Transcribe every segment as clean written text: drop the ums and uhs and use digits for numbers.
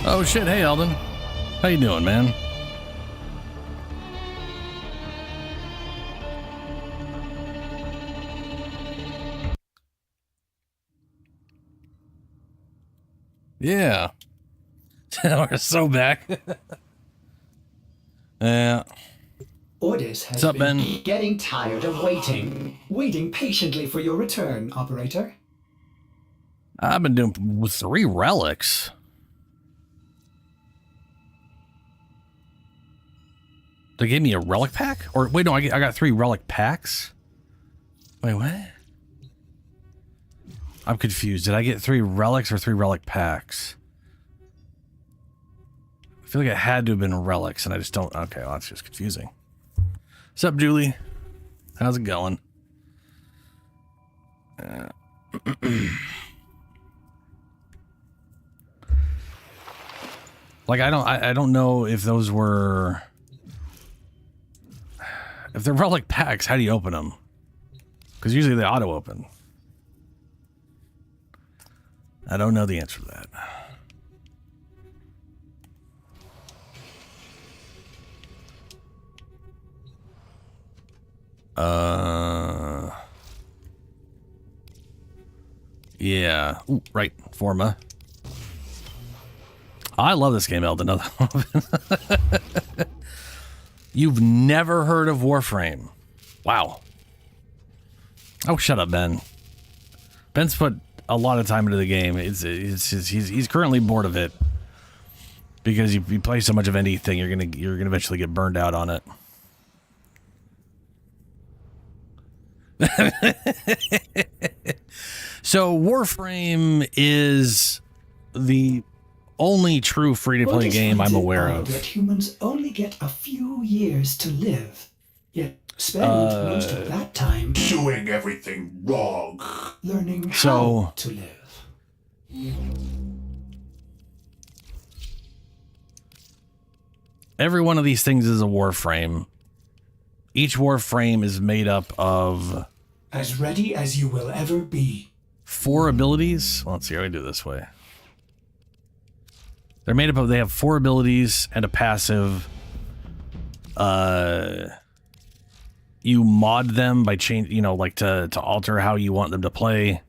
Oh shit, hey Eldon. How you doing, man? Yeah. We're so back. Yeah. Orders has What's up, been Ben? getting tired of waiting patiently for your return, operator. I've been doing with 3 relics. They gave me a relic pack? Or wait, no, I got 3 relic packs? Wait, what? I'm confused. Did I get 3 relics or 3 relic packs? I feel like it had to have been relics, and I just don't... Okay, well, that's just confusing. What's up, Julie? How's it going? Like, I don't know if those were... If they're relic packs, how do you open them? Because usually they auto-open. I don't know the answer to that. Yeah. Ooh, right. Forma. I love this game, Eldon. You've never heard of Warframe. Wow. Oh, shut up, Ben. Ben's put a lot of time into the game. He's currently bored of it because you play so much of anything, you're gonna eventually get burned out on it. So Warframe is the only true free-to-play game I'm aware of. That humans only get a few years to live, yet spend most of that time doing everything wrong, learning how to live. Every one of these things is a Warframe. Each Warframe is made up of... As ready as you will ever be. 4 abilities? Well, let's see how we do this way. They're made up of... They have 4 abilities and a passive. You mod them by change, like to alter how you want them to play.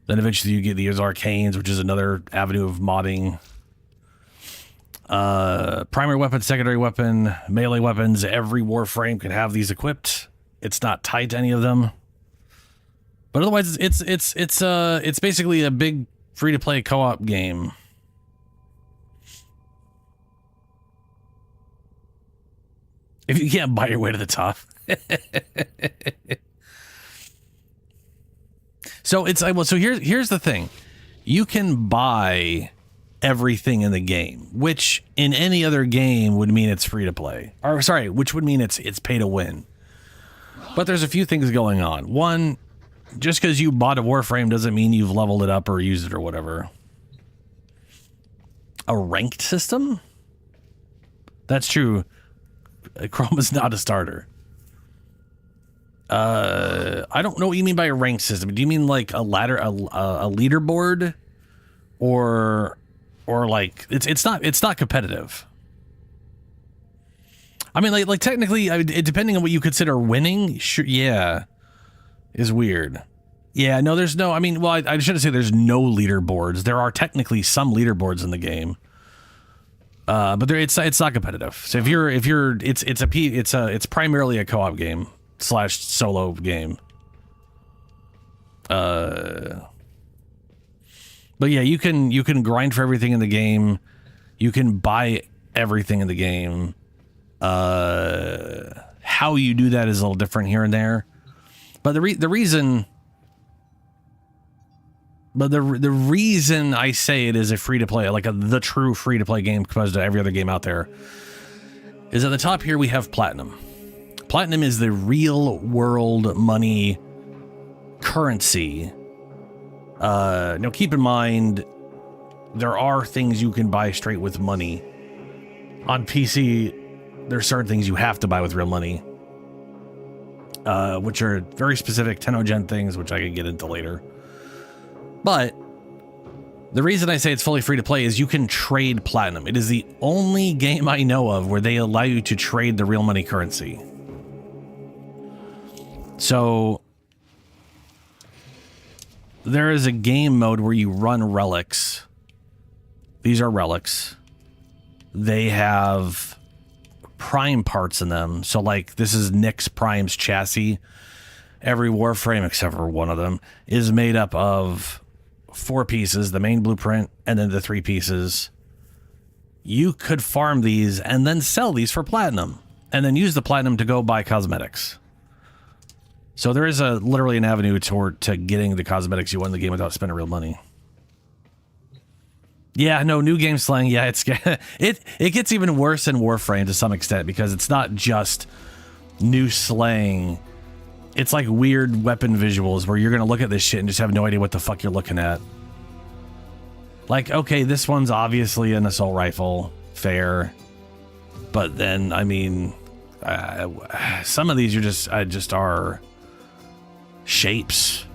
Then eventually you get these arcanes, which is another avenue of modding. Primary weapon, secondary weapon, melee weapons. Every Warframe can have these equipped. It's not tied to any of them, but otherwise it's basically a big free-to-play co-op game. If you can't buy your way to the top. So it's like, well, so here's the thing. You can buy everything in the game, which in any other game would mean it's free to play. Or sorry, which would mean it's pay to win. But there's a few things going on. One, just because you bought a Warframe doesn't mean you've leveled it up or used it or whatever. A ranked system? That's true. Chrome is not a starter. I don't know what you mean by a ranked system. Do you mean like a ladder, a leaderboard, or like it's not competitive? I mean, like technically, depending on what you consider winning, sure, yeah, is weird. Yeah, no, there's no. I mean, well, I shouldn't say there's no leaderboards. There are technically some leaderboards in the game, but it's not competitive. So it's primarily a co-op game / solo game. But yeah, you can grind for everything in the game. You can buy everything in the game. How you do that is a little different here and there. But the reason I say it is a free to play, like the true free to play game compared to every other game out there, is at the top here we have Platinum. Platinum is the real world money currency. Now keep in mind, there are things you can buy straight with money. On PC, there's certain things you have to buy with real money, which are very specific 10th gen things, which I could get into later. But The reason I say it's fully free to play is you can trade platinum. It is the only game I know of where they allow you to trade the real money currency. So there is a game mode where you run relics. These are relics. They have prime parts in them. So like this is Nick's Prime's chassis. Every Warframe, except for one of them, is made up of 4 pieces, the main blueprint, and then the 3 pieces. You could farm these and then sell these for platinum, and then use the platinum to go buy cosmetics. So there is literally an avenue to getting the cosmetics you want in the game without spending real money. Yeah, no, new game slang. Yeah, it gets even worse in Warframe to some extent because it's not just new slang. It's like weird weapon visuals where you're going to look at this shit and just have no idea what the fuck you're looking at. Like, okay, this one's obviously an assault rifle. Fair. But then, I mean, some of these are just are shapes.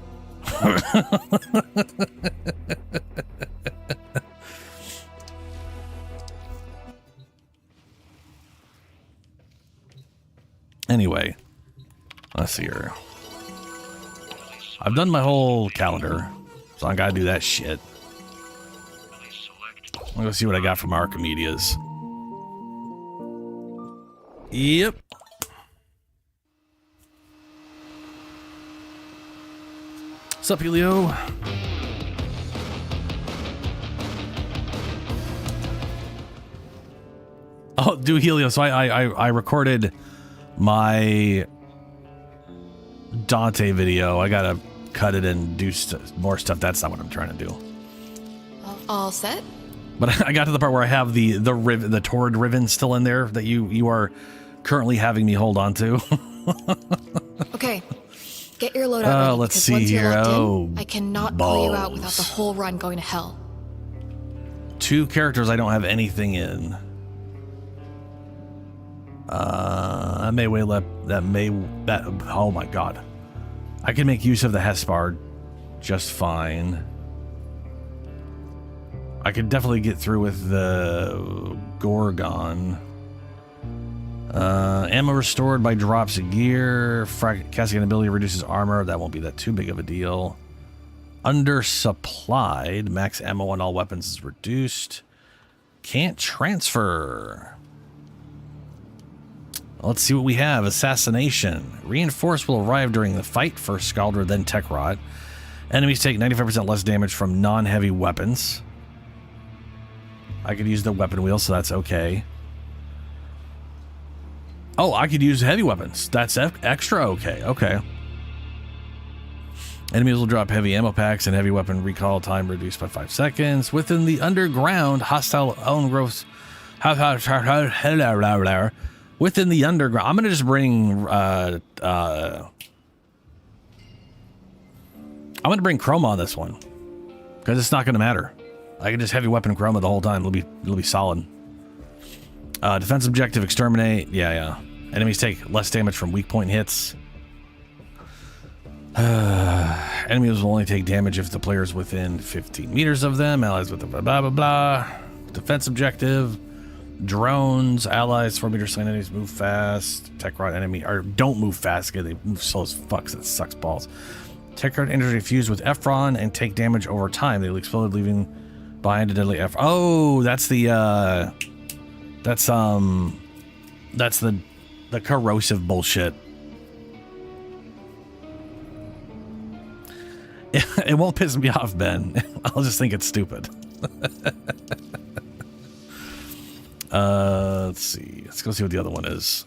Anyway. Let's see here. I've done my whole calendar, so I gotta do that shit. I'm gonna see what I got from Archimedeas. Yep. What's up, Helio? Oh, do Helio. So I recorded my Dante video. I gotta cut it and do more stuff. That's not what I'm trying to do. All set? But I got to the part where I have the Tord ribbon still in there that you are currently having me hold on to. Okay, get your loadout ready. Let's see here. I cannot pull you out without the whole run going to hell. 2 characters I don't have anything in. Oh my god. I can make use of the Hespard just fine. I could definitely get through with the Gorgon. Ammo restored by drops of gear. Casting ability reduces armor. That won't be that too big of a deal. Undersupplied. Max ammo on all weapons is reduced. Can't transfer. Let's see what we have. Assassination. Reinforced will arrive during the fight. First Scaldra, then Tech Rod. Enemies take 95% less damage from non-heavy weapons. I could use the weapon wheel, so that's okay. Oh, I could use heavy weapons. That's extra okay. Okay. Enemies will drop heavy ammo packs and heavy weapon recall time reduced by 5 seconds. Within the underground, hostile own growth. Within the underground, I'm gonna just bring I'm gonna bring Chroma on this one because it's not gonna matter. I can just heavy weapon Chroma the whole time. It'll be solid. Defense objective exterminate. Yeah. Enemies take less damage from weak point hits. Enemies will only take damage if the player is within 15 meters of them. Allies with the blah blah blah. Defense objective. Drones, allies, 4 meters slain enemies move fast. Tech Rod enemy, or don't move fast because they move slow as fuck, so that sucks balls. Tech Rod energy fused with Ephron and take damage over time. They will explode, leaving behind a deadly Ephron. Oh, that's the corrosive bullshit. It won't piss me off, Ben. I'll just think it's stupid. Let's see. Let's go see what the other one is.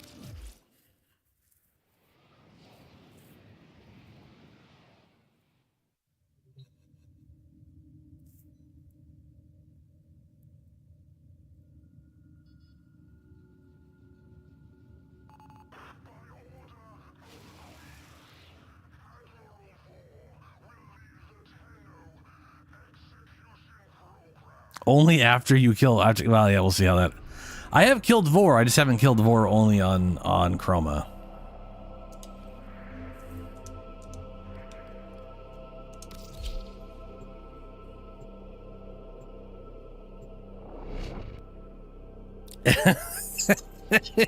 Only after you kill. Well, yeah, we'll see how that. I have killed Vor. I just haven't killed Vor only on Chroma.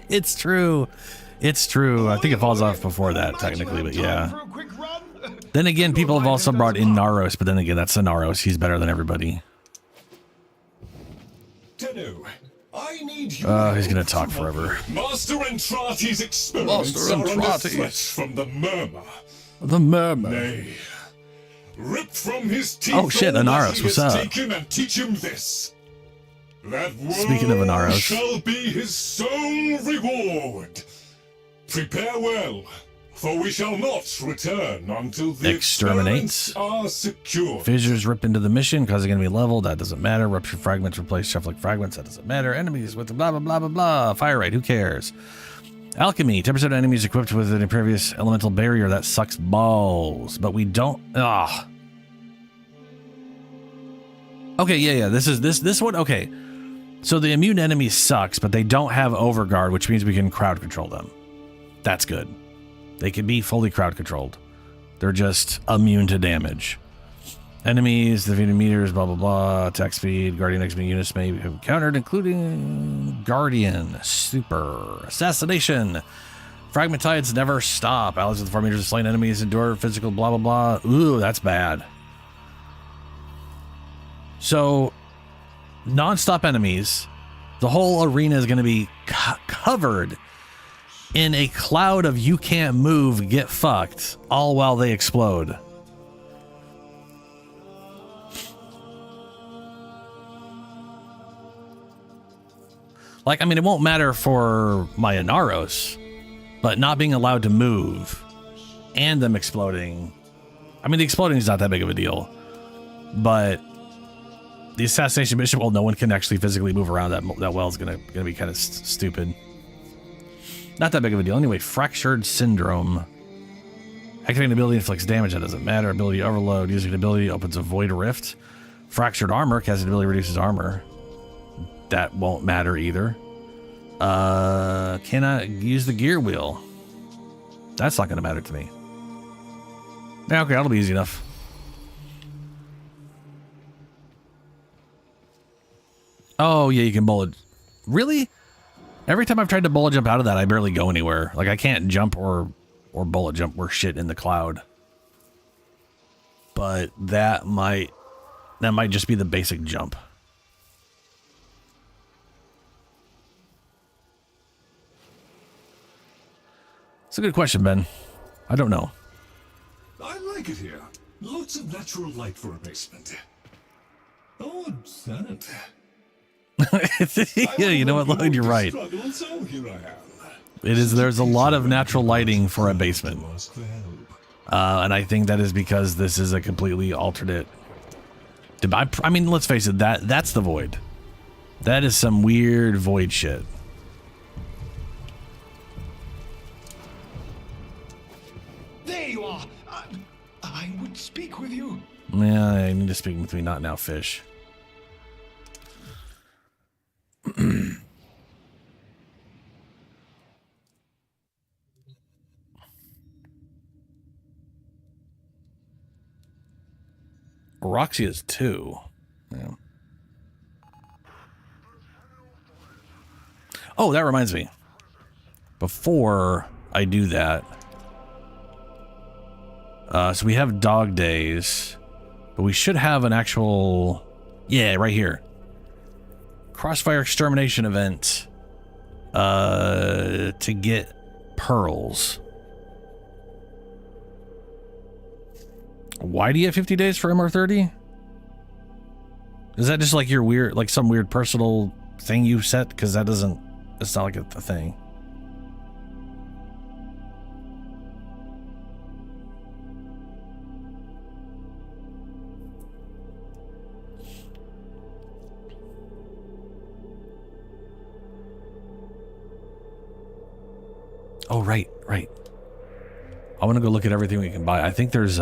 It's true. It's true. I think it falls off before that, technically, but yeah. Then again, people have also brought in Naros, but then again, that's Naros. He's better than everybody. He's gonna talk forever. Master Entrati's experiments are under threat from the murmur. The murmur. Nay, rip from his teeth. Oh shit, Anaros, what's up? Take him and teach him this. That Speaking of Anaros, shall be his sole reward. Prepare well, for we shall not return until the experiments are secure. Fissures rip into the mission, causing enemy level. That doesn't matter. Rupture fragments replace shuffling fragments. That doesn't matter. Enemies with the blah blah blah blah blah. Fire rate. Who cares? Alchemy. 10% of enemies equipped with an impervious elemental barrier. That sucks balls. But we don't. Ah. Okay. Yeah. This one. Okay. So the immune enemies sucks, but they don't have overguard, which means we can crowd control them. That's good. They can be fully crowd controlled. They're just immune to damage. Enemies, defeated meters, blah, blah, blah. Attack speed, Guardian XP units may have encountered, including Guardian, Super, Assassination. Fragmentides never stop. Allies with 4 meters of slain enemies endure physical, blah, blah, blah. Ooh, that's bad. So, non-stop enemies. The whole arena is going to be covered in a cloud of you can't move, get fucked, all while they explode. Like, I mean, it won't matter for my Anaros, but not being allowed to move and them exploding. I mean, the exploding is not that big of a deal, but the assassination mission, well, no one can actually physically move around that well is gonna be kind of stupid. Not that big of a deal. Anyway, Fractured Syndrome. Activating ability inflicts damage. That doesn't matter. Ability overload. Using an ability opens a void rift. Fractured armor. Casting ability reduces armor. That won't matter either. Cannot use the gear wheel. That's not going to matter to me. Yeah, okay, that'll be easy enough. Oh, yeah, you can bullet. Really? Every time I've tried to bullet jump out of that, I barely go anywhere. Like, I can't jump or bullet jump or shit in the cloud. But that might just be the basic jump. It's a good question, Ben. I don't know. I like it here. Lots of natural light for a basement. Oh, that. Yeah, you know what, Lloyd? You're right. So here I am. It is. There's a lot of natural lighting for a basement, and I think that is because this is a completely alternate. I mean, let's face it. That's the void. That is some weird void shit. There you are. I would speak with you. Yeah, I need to speak with me, not now, fish. Roxy is 2. Yeah. Oh, that reminds me. Before I do that, so we have Dogdays, but we should have an actual, yeah, right here. Crossfire extermination event to get pearls. Why do you have 50 days for MR30? Is that just like your weird, like some weird personal thing you set? Because that doesn't, it's not like a thing. Oh, right. I want to go look at everything we can buy. I think there's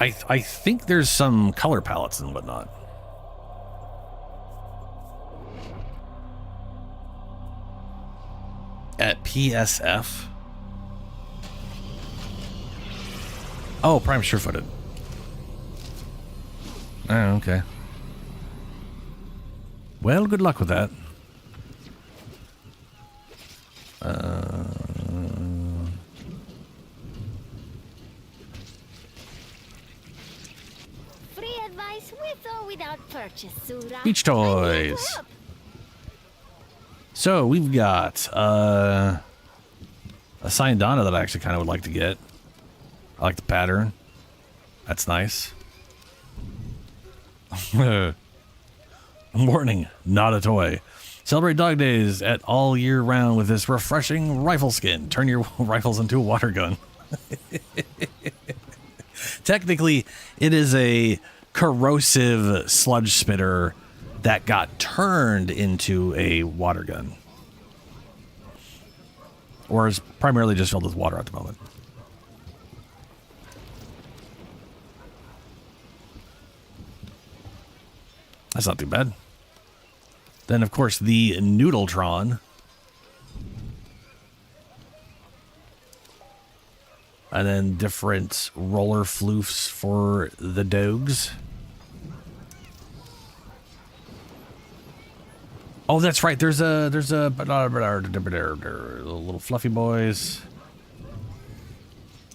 I think there's some color palettes and whatnot. At PSF. Oh, Prime Surefooted. Oh, okay. Well, good luck with that. Free advice with or without purchase, Sura. Beach toys. So we've got a Syandana that I actually kind of would like to get. I like the pattern. That's nice. Warning, not a toy. Celebrate Dog Days at all year round with this refreshing rifle skin. Turn your rifles into a water gun. Technically, it is a corrosive sludge spitter that got turned into a water gun. Or is primarily just filled with water at the moment. That's not too bad. Then, of course, the Noodletron. And then different roller floofs for the dogs. Oh, that's right. There's a little fluffy boys.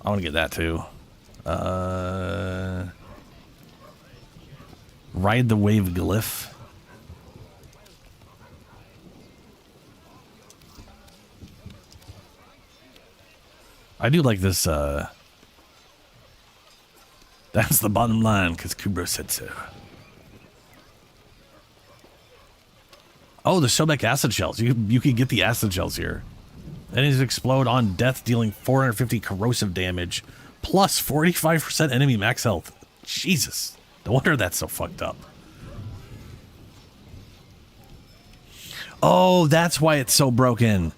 I want to get that too. Ride the Wave Glyph. I do like this, that's the bottom line, because Kubro said so. Oh, the Sobek acid shells. You can get the acid shells here. Enemies explode on death, dealing 450 corrosive damage, plus 45% enemy max health. Jesus. No wonder that's so fucked up. Oh, that's why it's so broken.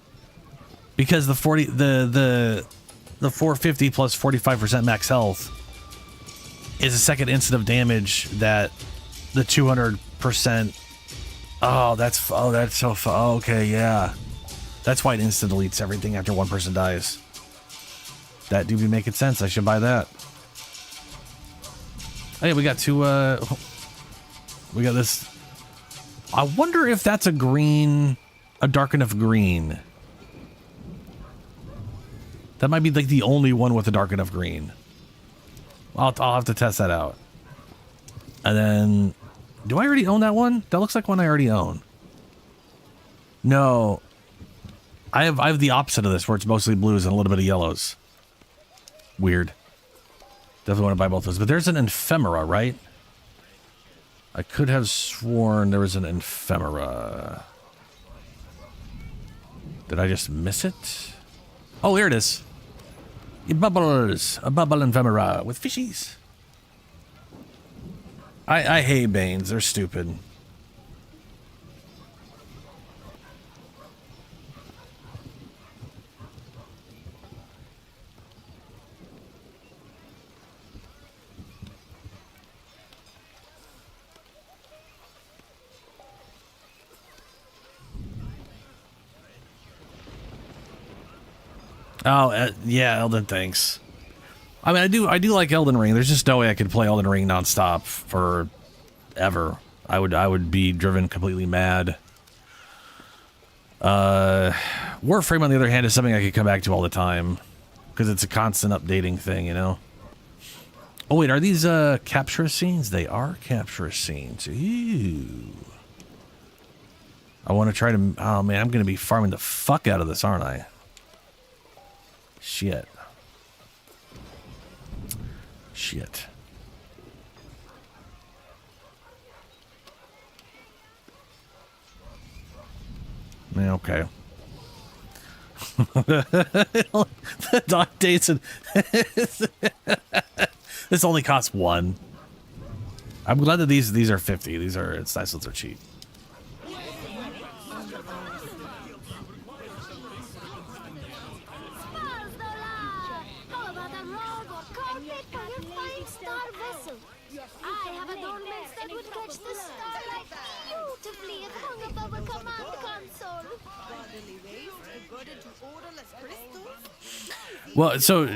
Because the 450 plus 45% max health is a second instant of damage that the 200%. Oh, that's so okay, yeah. That's why it instant deletes everything after one person dies. That do be making sense. I should buy that. Hey, we got two, we got this. I wonder if that's a green, a dark enough green. That might be like the only one with a dark enough green. I'll have to test that out. And then, do I already own that one? That looks like one I already own. No. I have the opposite of this, where it's mostly blues and a little bit of yellows. Weird. Definitely want to buy both those. But there's an ephemera, right? I could have sworn there was an ephemera. Did I just miss it? Oh, here it is. It bubbles. A bubble ephemera with fishies. I hate Banes. They're stupid. Oh, yeah, Elden, thanks. I mean, I do like Elden Ring. There's just no way I could play Elden Ring nonstop forever. I would be driven completely mad. Warframe, on the other hand, is something I could come back to all the time because it's a constant updating thing, you know. Oh wait, are these capture scenes? They are capture scenes. Ew. I want to try to. Oh man, I'm gonna be farming the fuck out of this, aren't I? Shit. Yeah, okay. The Dogdays and this only costs one. I'm glad that these are 50. It's nice that they're cheap. Well, so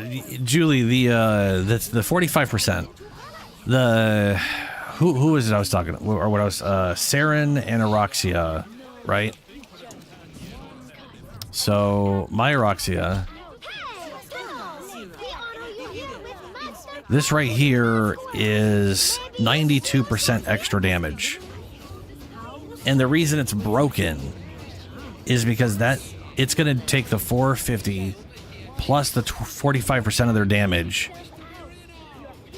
Julie, the 45%. who is it I was talking to? Or what I was, Saren and Aroxia, right? So, my Aroxia, this right here is 92% extra damage. And the reason it's broken is because it's going to take the 450 plus the 45% of their damage,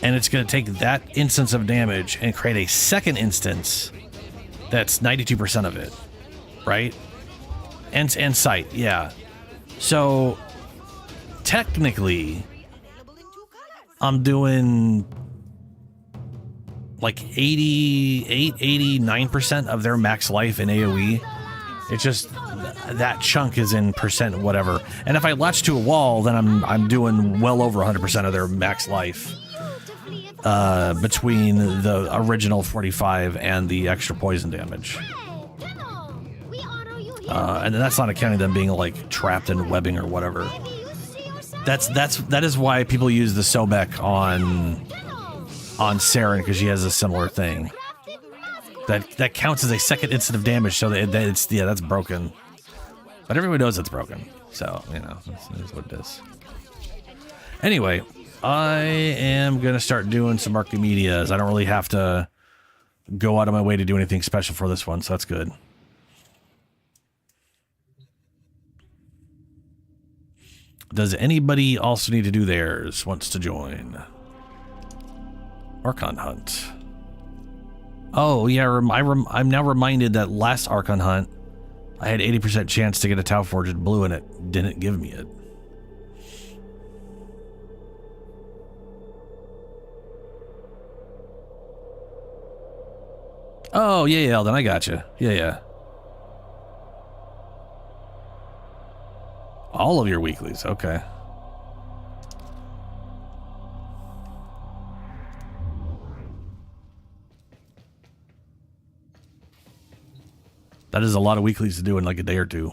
and it's going to take that instance of damage and create a second instance that's 92% of it, right? And sight, yeah. So technically, I'm doing like 89% of their max life in AoE. It's just that chunk is in percent whatever. And if I latch to a wall, then I'm doing well over 100% of their max life between the original 45 and the extra poison damage. And that's not accounting them being like trapped in webbing or whatever. That is why people use the Sobek on Saren, because she has a similar thing. That counts as a second instant of damage, so that's broken. But everybody knows it's broken, so you know it is what it is. Anyway, I am gonna start doing some Archimedeas. I don't really have to go out of my way to do anything special for this one, so that's good. Does anybody also need to do theirs? Wants to join? Archon Hunt. Oh yeah, I'm now reminded that last Archon Hunt, I had 80% chance to get a Tau Forged Blue, and it didn't give me it. Oh yeah, Eldon, I gotcha. Yeah. All of your weeklies, okay. That is a lot of weeklies to do in like a day or two.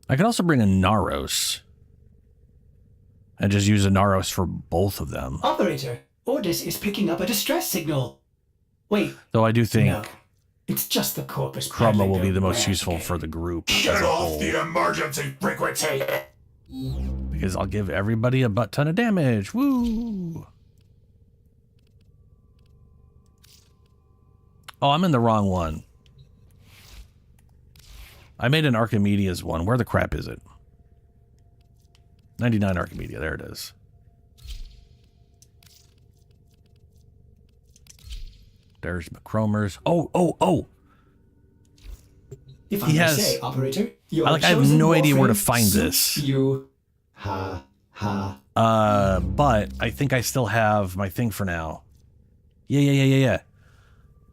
I can also bring a Naros and just use a Naros for both of them. Operator, Ordis is picking up a distress signal. Wait. Though I do think no, it's just the corpus. Chroma will be the most useful for the group. Get off the emergency frequency! Because I'll give everybody a butt ton of damage. Woo! Oh, I'm in the wrong one. I made an Archimedeas one. Where the crap is it? 99 Archimedea. There it is. There's McCromer's. Oh! If I may say, operator, I have no idea where to find this. You. Ha. But I think I still have my thing for now. Yeah.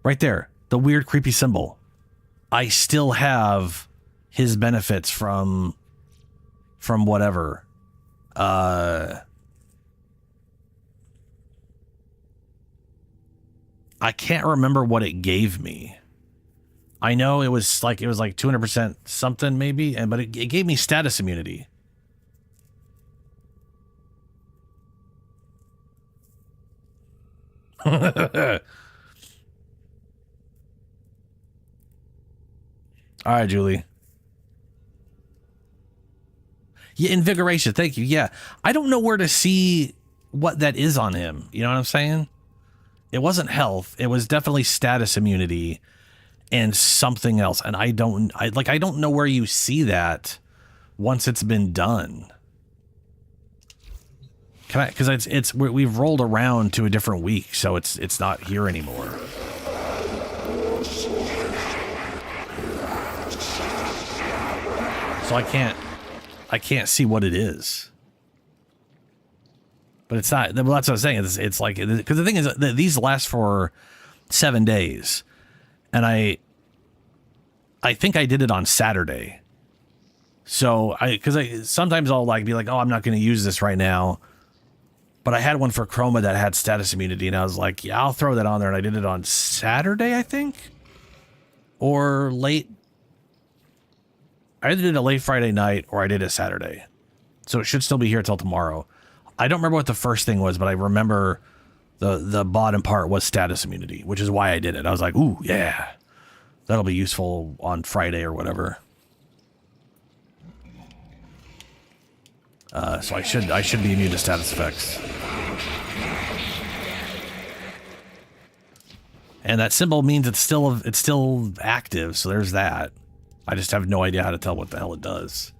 Right there. The weird, creepy symbol. I still have his benefits from whatever. I can't remember what it gave me. I know it was like 200% something maybe, but it gave me status immunity. All right, Julie. Yeah, invigoration. Thank you. Yeah. I don't know where to see what that is on him. You know what I'm saying? It wasn't health. It was definitely status immunity and something else. And I don't know where you see that once it's been done. Can I, because we've rolled around to a different week, so it's not here anymore. So I can't see what it is. But it's not, well, that's what I'm saying. It's like, because the thing is that these last for 7 days. And I think I did it on Saturday. So sometimes I'll like be like, oh, I'm not going to use this right now. But I had one for Chroma that had status immunity, and I was like, yeah, I'll throw that on there. And I did it on Saturday, I think, or late. I either did it late Friday night or I did it Saturday. So it should still be here till tomorrow. I don't remember what the first thing was, but I remember the bottom part was status immunity, which is why I did it. I was like, ooh, yeah, that'll be useful on Friday or whatever. So I should be immune to status effects. And that symbol means it's still active, so there's that. I just have no idea how to tell what the hell it does,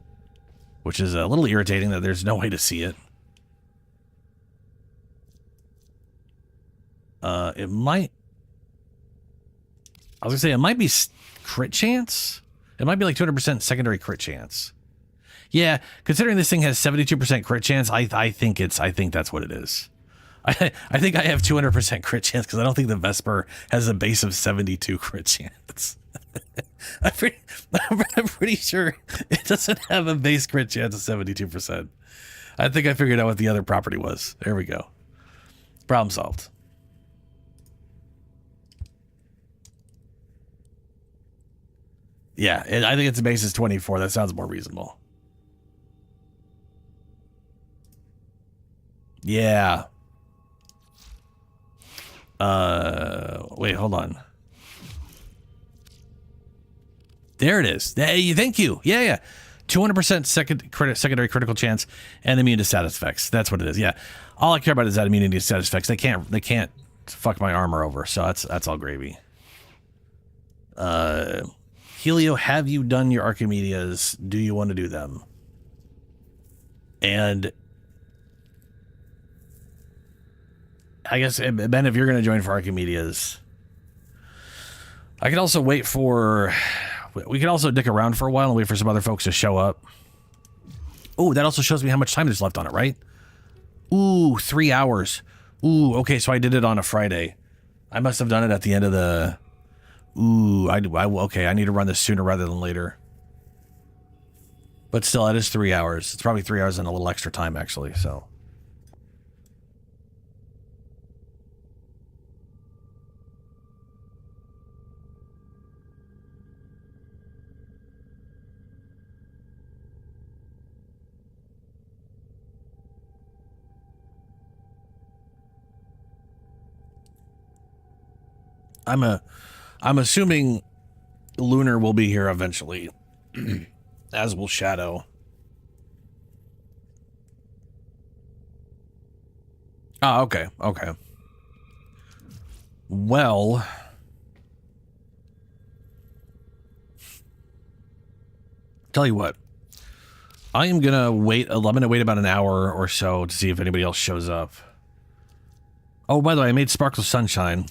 which is a little irritating that there's no way to see it. It might. I was gonna say it might be crit chance. It might be like 200% secondary crit chance. Yeah, considering this thing has 72% crit chance, I think that's what it is. I think I have 200% crit chance because I don't think the Vesper has a base of 72 crit chance. I'm pretty sure it doesn't have a base crit chance of 72%. I think I figured out what the other property was. There we go. Problem solved. Yeah, I think its base is 24. That sounds more reasonable. Yeah. Wait, hold on. There it is. Hey, thank you. Yeah. 200% secondary critical chance and immune to status effects. That's what it is. Yeah. All I care about is that immunity to status effects. They can't fuck my armor over. So that's all gravy. Helio, have you done your Archimedeas? Do you want to do them? And I guess, Ben, if you're going to join for Archimedeas, I could also wait for... We could also dick around for a while and wait for some other folks to show up. Oh, that also shows me how much time there's left on it, right? Ooh, 3 hours. Ooh, okay, so I did it on a Friday. I must have done it at the end of the... Ooh, okay, I need to run this sooner rather than later. But still, it is 3 hours. It's probably 3 hours and a little extra time, actually, so... I'm assuming Lunar will be here eventually, as will Shadow. Ah, okay. Well, tell you what, I'm gonna wait about an hour or so to see if anybody else shows up. Oh, by the way, I made Sparkle Sunshine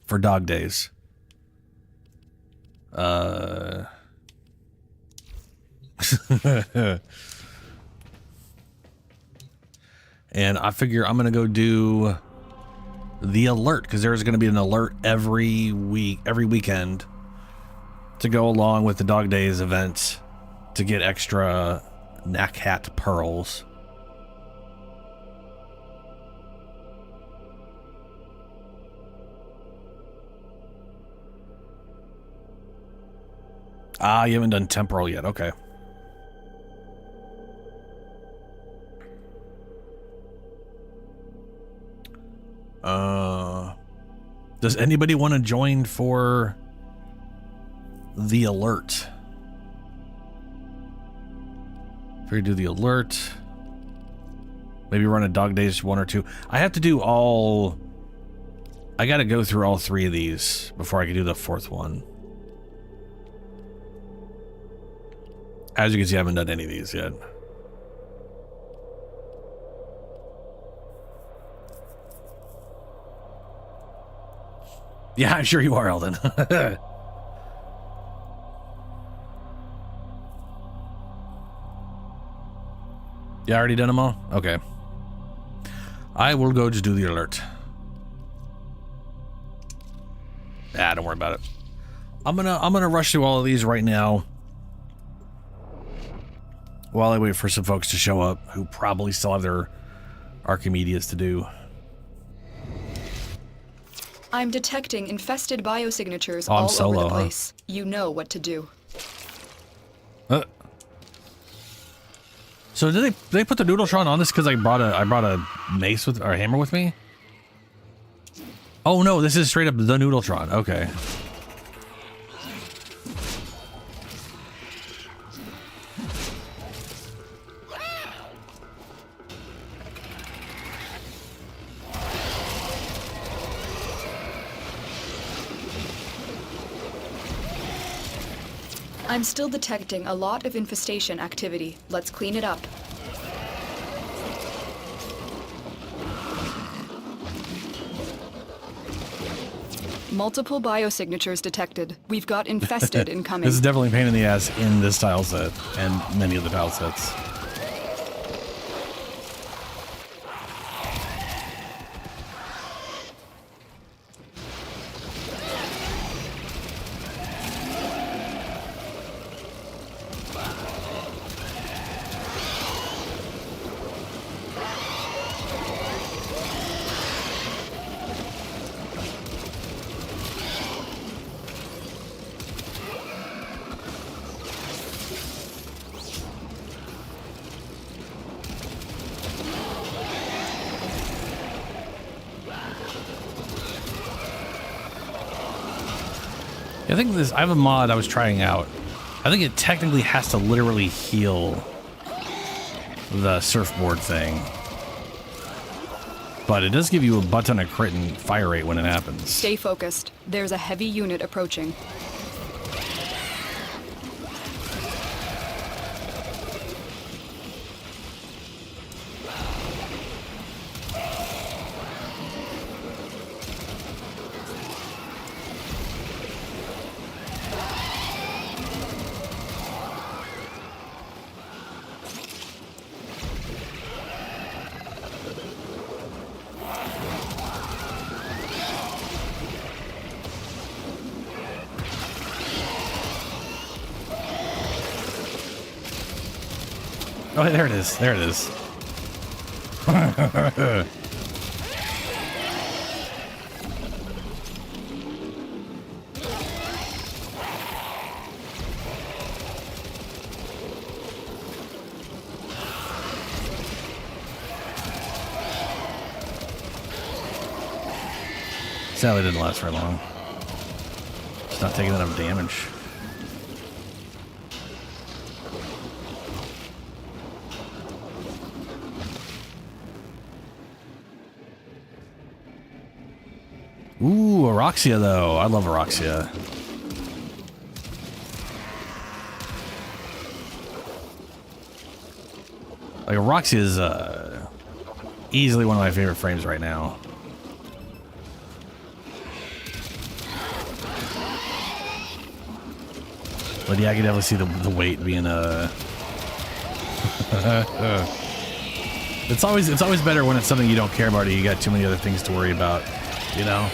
for Dogdays. And I figure I'm gonna go do the alert because there's gonna be an alert every weekend to go along with the Dogdays event to get extra Knack Hat pearls. Ah, you haven't done temporal yet. Okay. Does anybody want to join for the alert? If we do the alert, maybe run a Dogdays 1 or 2. I have to do all. I got to go through all 3 of these before I can do the 4th one. As you can see, I haven't done any of these yet. Yeah, I'm sure you are, Eldon. You already done them all? Okay. I will go just do the alert. Ah, don't worry about it. I'm gonna rush through all of these right now while I wait for some folks to show up who probably still have their Archimedeas to do. I'm detecting infested biosignatures I'm all solo, over the place. You know what to do. So did they put the Noodletron on this because I brought a mace with or a hammer with me? Oh no, this is straight up the Noodletron. Okay. I'm still detecting a lot of infestation activity. Let's clean it up. Multiple biosignatures detected. We've got infested incoming. This is definitely a pain in the ass in this tile set and many of the tile sets. I think I have a mod I was trying out. I think it technically has to literally heal the surfboard thing. But it does give you a butt ton of crit and fire rate when it happens. Stay focused. There's a heavy unit approaching. Oh, there it is. There it is. Sadly, didn't last very long. It's not taking enough damage. Ooh, Araxia though. I love Araxia. Like Araxia is easily one of my favorite frames right now. But yeah, I can definitely see the weight being it's always better when it's something you don't care about or you got too many other things to worry about, you know?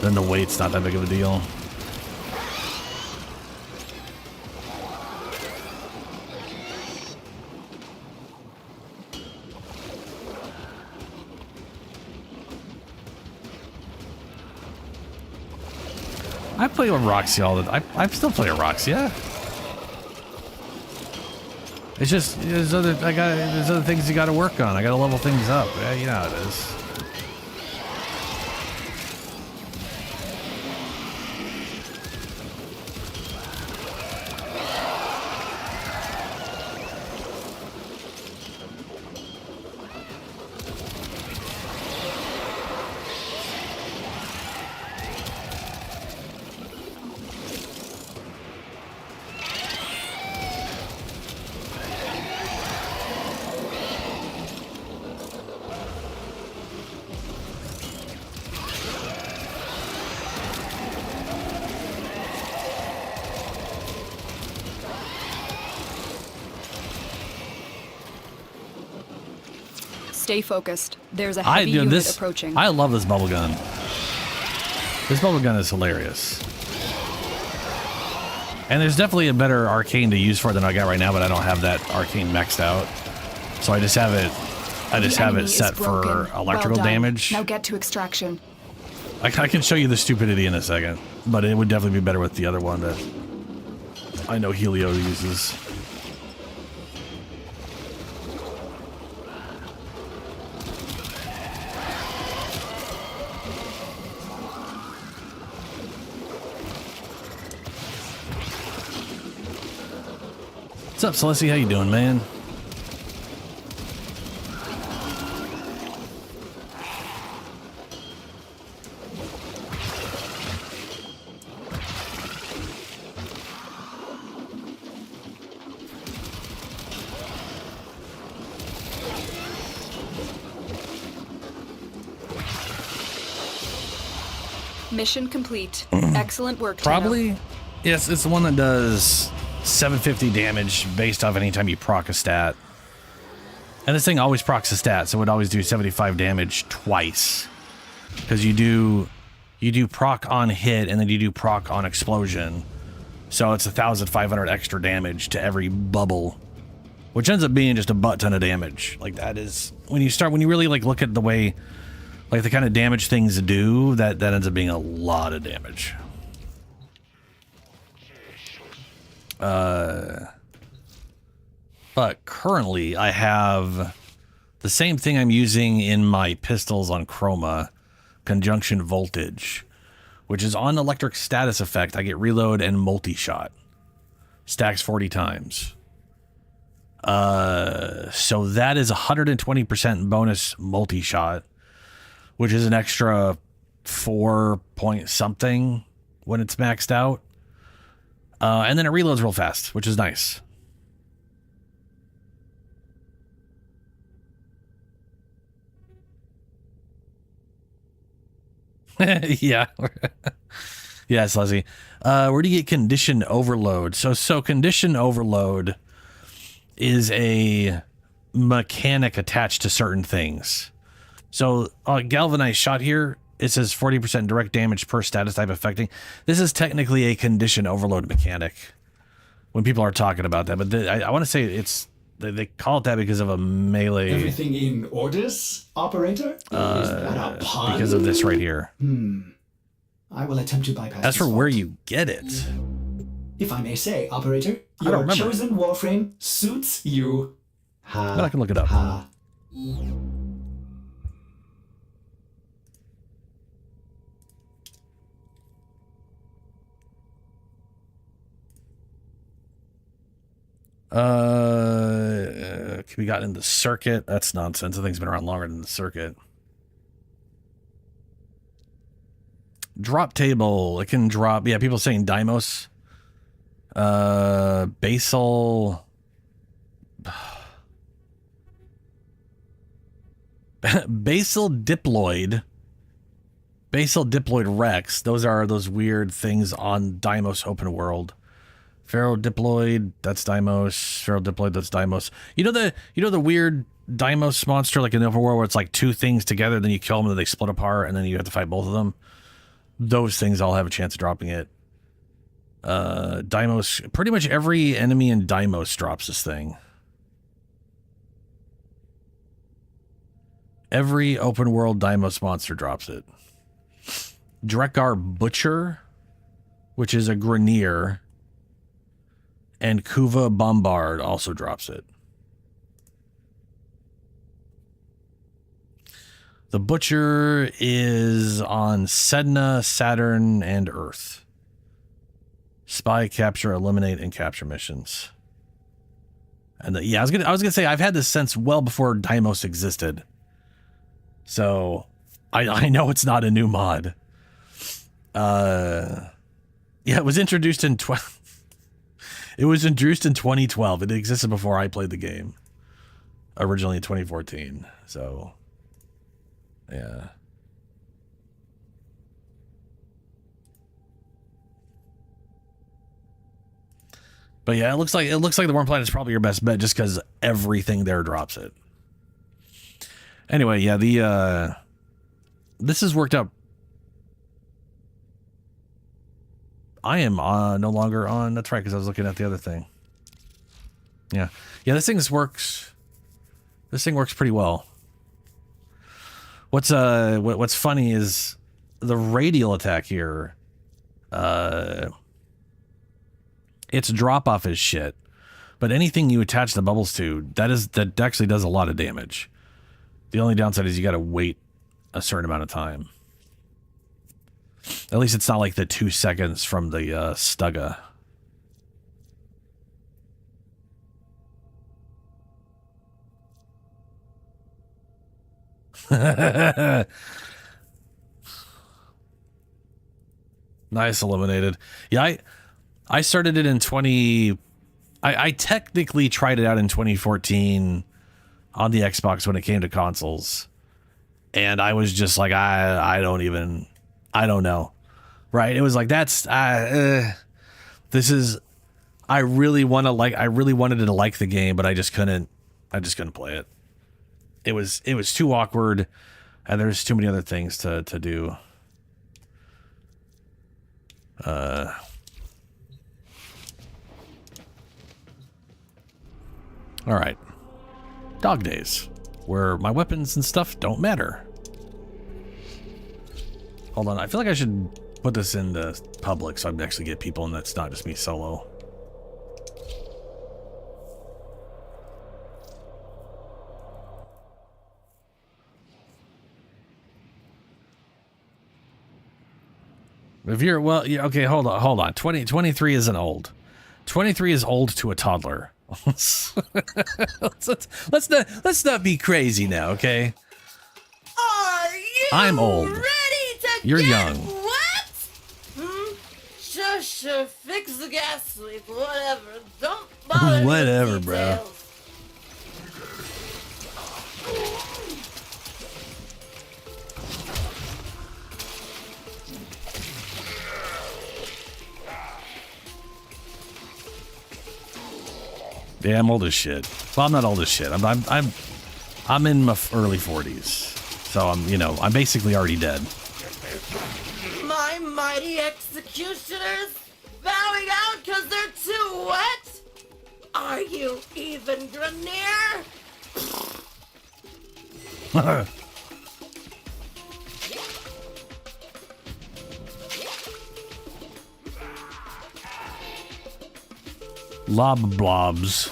Then the weight's not that big of a deal. I play with Araxia all the time. I still play Araxia. It's just there's other things you got to work on. I got to level things up. Yeah, you know how it is. Stay focused. There's a heavy unit approaching. I love this bubble gun. This bubble gun is hilarious. And there's definitely a better arcane to use for it than I got right now, but I don't have that arcane maxed out. So I just have it set for electrical damage. Now get to extraction. I can show you the stupidity in a second, but it would definitely be better with the other one that I know Helio uses. What's up, Celestia? How you doing, man? Mission complete. Excellent work, Tino. Probably. Yes, it's the one that does 750 damage based off any time you proc a stat. And this thing always procs a stat, so it would always do 75 damage twice. Because you do proc on hit and then you do proc on explosion. So it's 1,500 extra damage to every bubble. Which ends up being just a butt ton of damage. Like that is when you really like look at the way like the kind of damage things do, that ends up being a lot of damage. But currently I have the same thing I'm using in my pistols on Chroma, Conjunction Voltage, which is on electric status effect. I get reload and multi-shot. Stacks 40 times. So that is 120% bonus multi-shot, which is an extra 4 point something when it's maxed out. And then it reloads real fast, which is nice. Yeah. Yes, Leslie. Where do you get condition overload? So condition overload is a mechanic attached to certain things. So galvanized shot here, it says 40% direct damage per status type affecting. This is technically a condition overload mechanic when people are talking about that. But I want to say they call it that because of a melee. Everything in orders, operator? Is that a pun? Because of this right here. I will attempt to bypass As for this where fault. you get it. If I may say, operator, I don't your remember. chosen Warframe suits you. Ha. But I can look it up. Ha. Can be gotten in the circuit. That's nonsense. The thing's been around longer than the circuit. Drop table. It can drop. Yeah, people saying Deimos. Basal. Basal diploid. Basal diploid Rex. Those are those weird things on Deimos open world. Ferrodiploid, that's Deimos. Ferrodiploid, that's Deimos. You know the weird Deimos monster like in the overworld where it's like two things together, then you kill them and then they split apart and then you have to fight both of them? Those things all have a chance of dropping it. Deimos, pretty much every enemy in Deimos drops this thing. Every open world Deimos monster drops it. Drekar Butcher, which is a Grenier, and Kuva Bombard also drops it. The Butcher is on Sedna, Saturn, and Earth. Spy, capture, eliminate, and capture missions. And yeah, I was gonna say I've had this since well before Deimos existed. So I know it's not a new mod. Yeah, it was introduced in 2012. It existed before I played the game. Originally in 2014. So yeah. But yeah, it looks like the Worm Planet is probably your best bet just because everything there drops it. Anyway, yeah, this has worked out I am no longer on. That's right, because I was looking at the other thing. Yeah. Yeah, this thing works. This thing works pretty well. What's funny is the radial attack here. Its drop off is shit. But anything you attach the bubbles to, that actually does a lot of damage. The only downside is you gotta wait a certain amount of time. At least it's not like the 2 seconds from the Stugga. Nice, eliminated. Yeah, I started it in 20... I technically tried it out in 2014 on the Xbox when it came to consoles. And I was just like, I don't know. Right? It was like, I really wanted to like the game, but I just couldn't play it. It was too awkward, and there's too many other things to do. All right. Dogdays, where my weapons and stuff don't matter. Hold on, I feel like I should put this in the public so I can actually get people and that's not just me solo. If you're, well, yeah, okay, hold on. 23 isn't old. 23 is old to a toddler. let's not be crazy now, okay? Are you I'm old. ready to You're get young. wet? Shush, fix the gas leak, whatever. Don't bother me with Whatever, bro. details. Yeah, I'm old as shit. Well, I'm not old as shit. I'm in my early 40s, so I'm basically already dead. My mighty executioners bowing out because they're too wet? Are you even, Grenier? Lob blobs.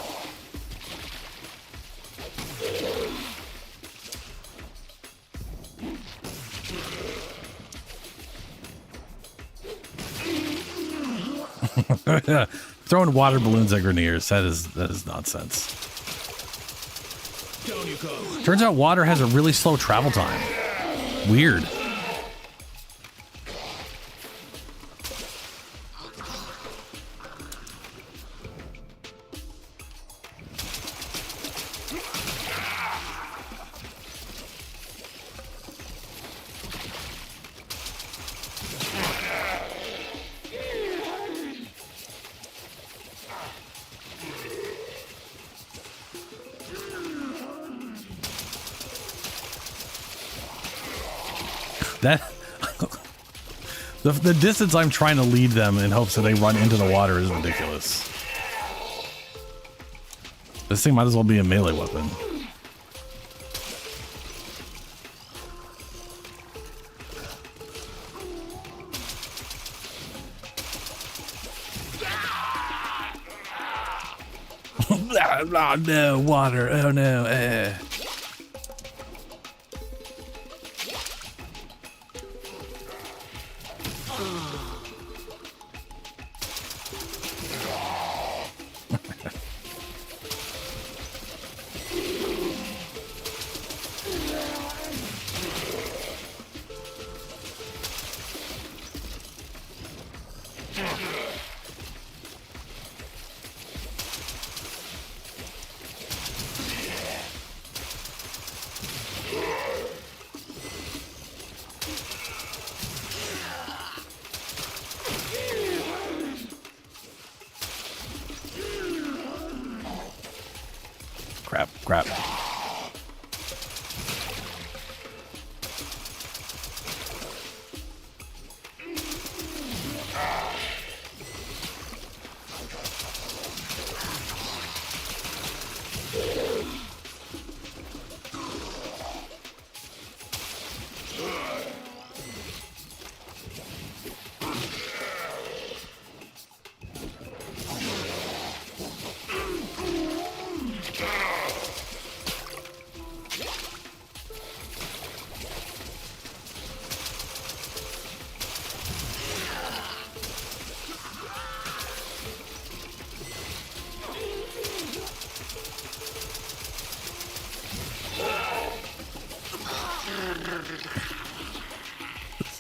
Throwing water balloons at Greniers, that is nonsense. Down you go. Turns out water has a really slow travel time. Weird. That the distance I'm trying to lead them in hopes that they run into the water is ridiculous. This thing might as well be a melee weapon. Oh no, water. Oh no. Crap.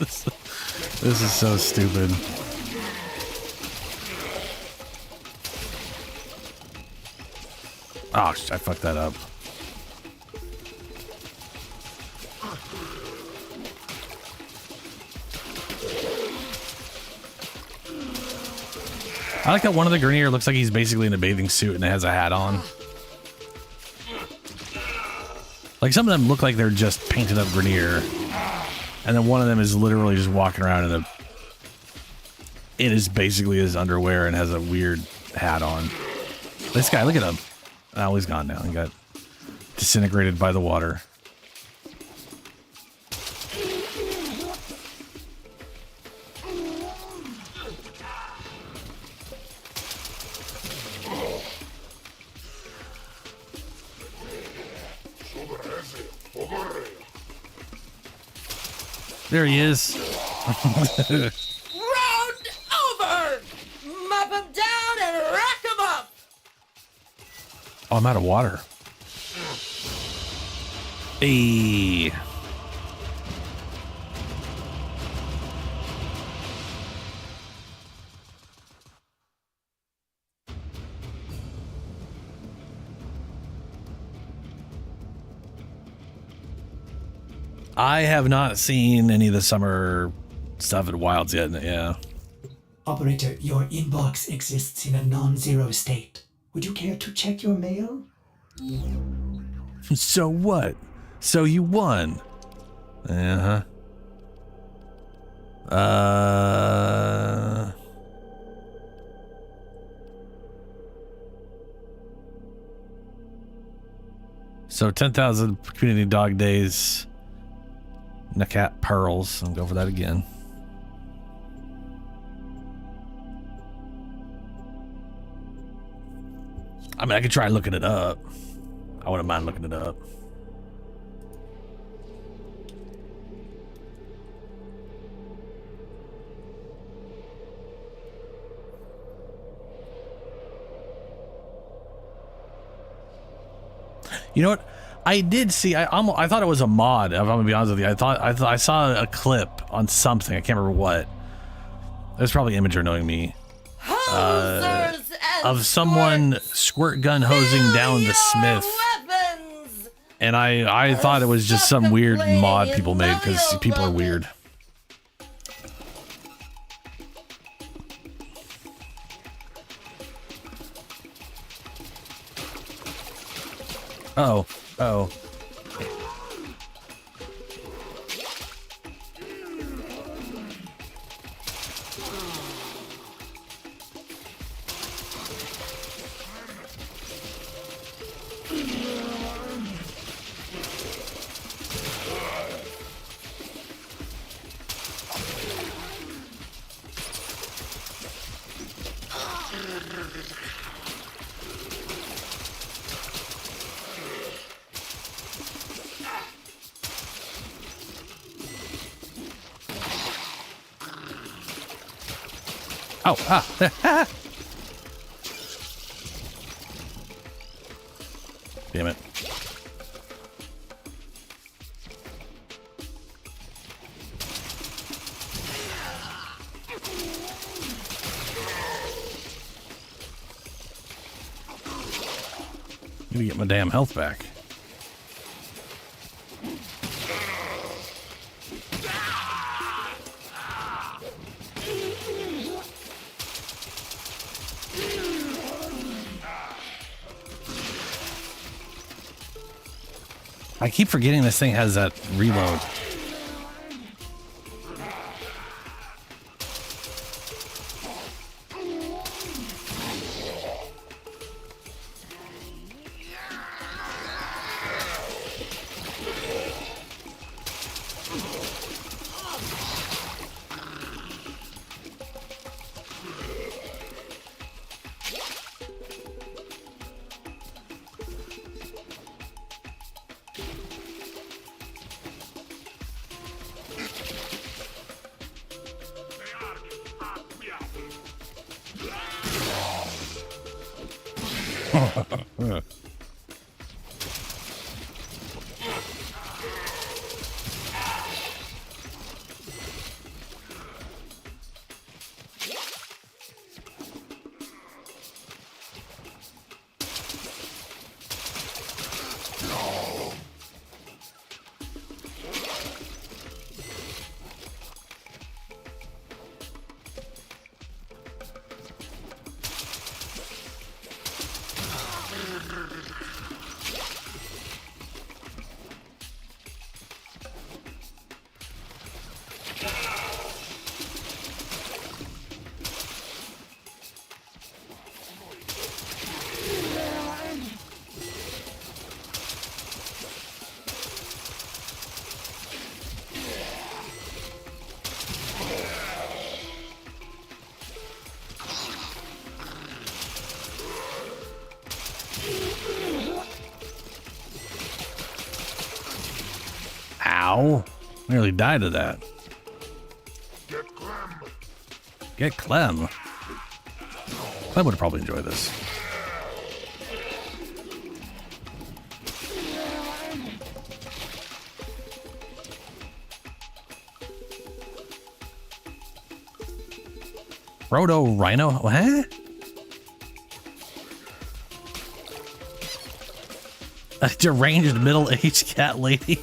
This is so stupid. Oh, I fucked that up. I like that one of the Grenier looks like he's basically in a bathing suit and has a hat on. Like some of them look like they're just painted up Grenier. And then one of them is literally just walking around in is basically his underwear and has a weird hat on. This guy, look at him. Oh, he's gone now. He got disintegrated by the water. There he is. Round over! Mop him down and rack him up! Oh, I'm out of water. Hey. I have not seen any of the summer stuff at Wilds yet. Yeah. Operator, your inbox exists in a non-zero state. Would you care to check your mail? So what? So you won. Uh-huh. So 10,000 community dog days. Nakat pearls. I'll go for that again. I mean, I could try looking it up. I wouldn't mind looking it up. You know what? I did see. I thought it was a mod. If I'm gonna be honest with you, I thought I saw a clip on something. I can't remember what. It was probably Imager knowing me. Of someone squirt gun hosing down the Smith. Weapons. And I thought it was just some weird mod people made because people are weird. Oh. Oh. Oh, ah. Damn it. Let me get my damn health back. I keep forgetting this thing has that reload. Ow. Nearly died of that. Get Clem. Clem would probably enjoy this. Proto Rhino? What? A deranged middle-aged cat lady.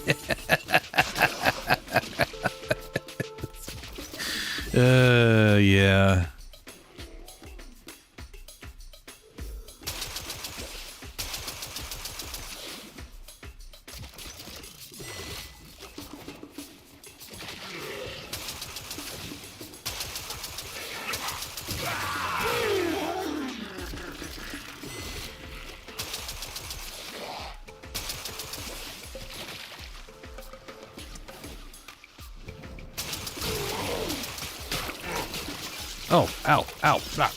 Yeah. Oh, ow, ow, ah.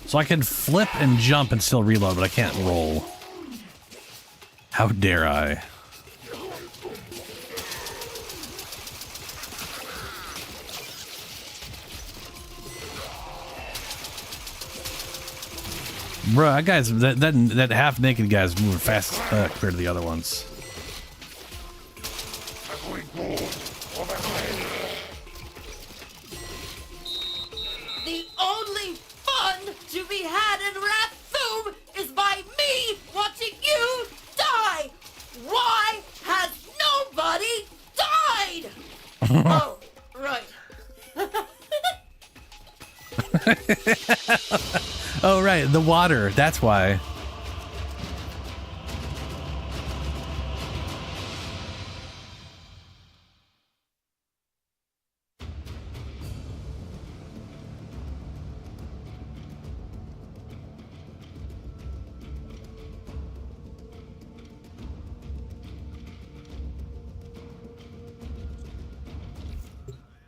So I can flip and jump and still reload, but I can't roll. How dare I? Bruh, that guy's that half-naked guy's moving fast as fuck compared to the other ones. The only fun to be had in Rathoom is by me watching you die! Why has nobody died? Oh, right. Oh, right, the water. That's why.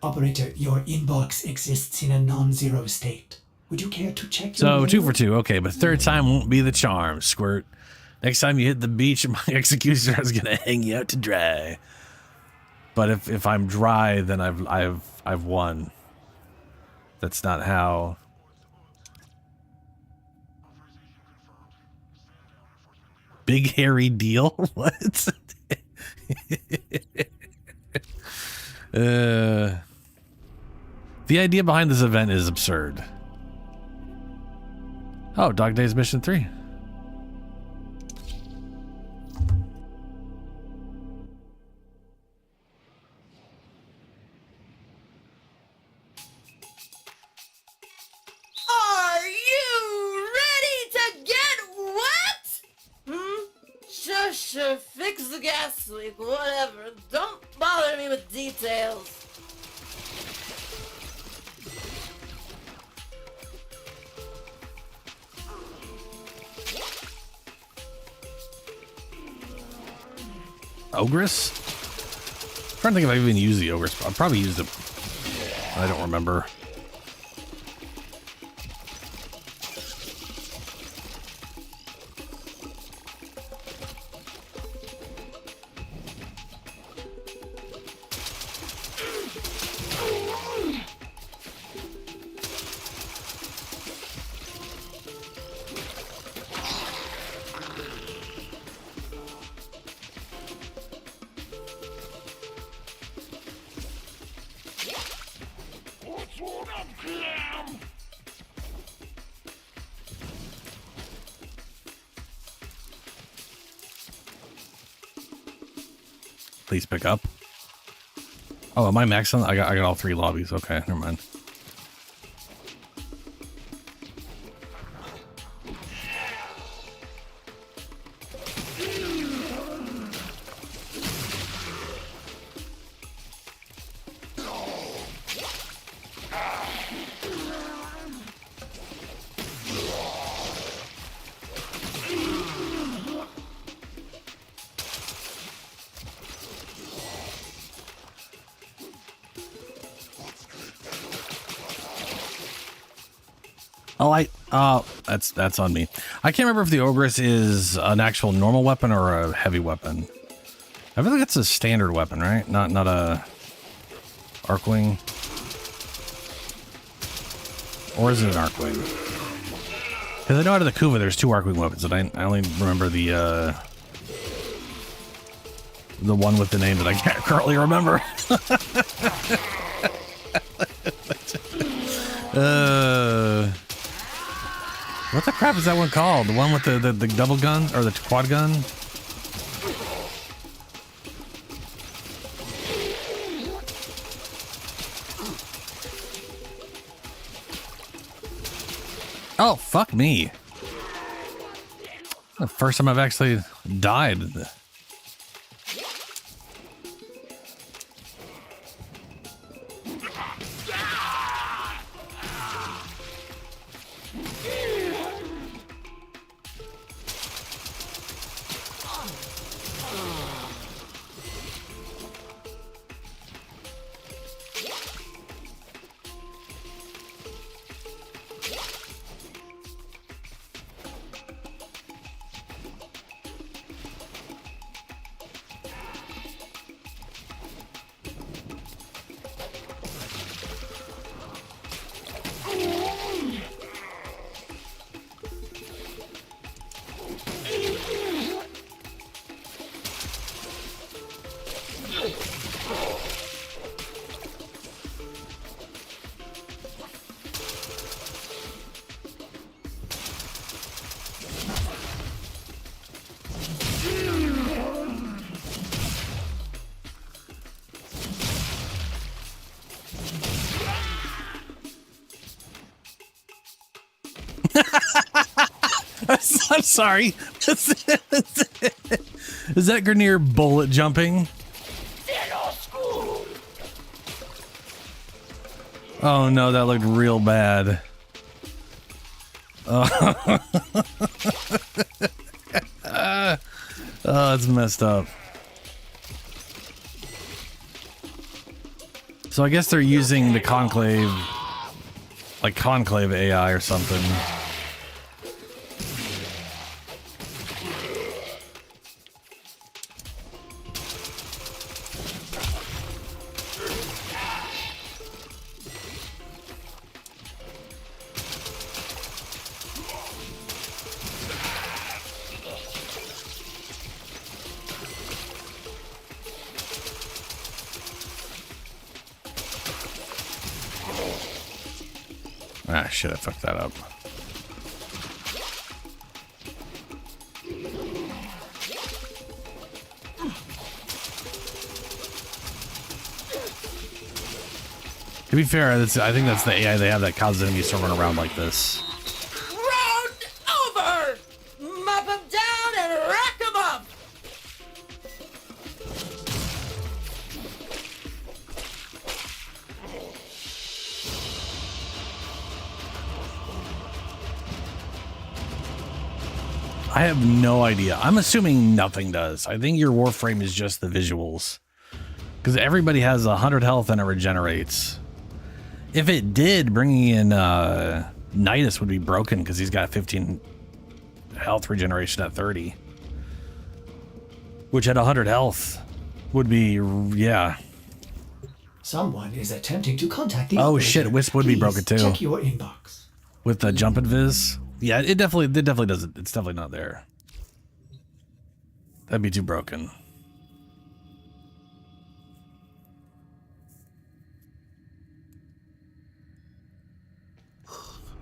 Operator, your inbox exists in a non-zero state. Would you care to check your So mail? 2 for 2. Okay, but third time won't be the charm, Squirt. Next time you hit the beach, my executioner is gonna hang you out to dry. But if I'm dry, then I've won. That's not how. Big hairy deal? What? The idea behind this event is absurd. Oh, Dogdays Mission 3. Are you ready to get wet? Shush, fix the gas leak, whatever. Don't bother me with details. Ogress? I'm trying to think if I even used the Ogress. I probably used it. I don't remember. Please pick up. Oh, am I maxed on? I got all 3 lobbies. Okay, never mind. Oh, That's on me. I can't remember if the Ogress is an actual normal weapon or a heavy weapon. I feel like it's a standard weapon, right? Not a Arcwing. Or is it an Arcwing? Because I know out of the Kuva there's 2 Arcwing weapons, and I only remember the one with the name that I can't currently remember. What the crap is that one called? The one with the double gun or the quad gun? Oh, fuck me. The first time I've actually died. I'm sorry. Is that Grenier bullet jumping? Oh no, that looked real bad. Oh, that's messed up. So I guess they're using the Conclave, like Conclave AI or something. Ah, shit, I fucked that up. To be fair, I think that's the AI they have that causes enemies to run around like this. Round over! Mop them down and rack them up! I have no idea. I'm assuming nothing does. I think your Warframe is just the visuals. Because everybody has 100 health and it regenerates. If it did, bringing in Nidus would be broken because he's got 15 health regeneration at 30. Which at 100 health would be, yeah. Someone is attempting to contact the Oh operator. shit, Wisp would be Please broken too. Check your inbox. With the jump and viz. Yeah, it definitely doesn't. It's definitely not there. That'd be too broken.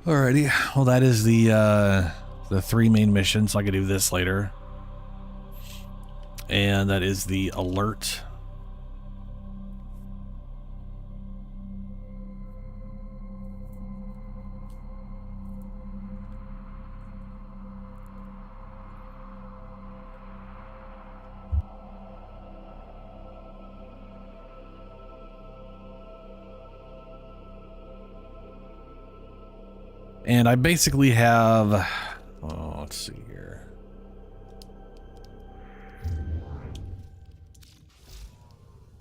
Alrighty, well that is the 3 main missions, so I can do this later. And that is the alert. And I basically have, oh, let's see here.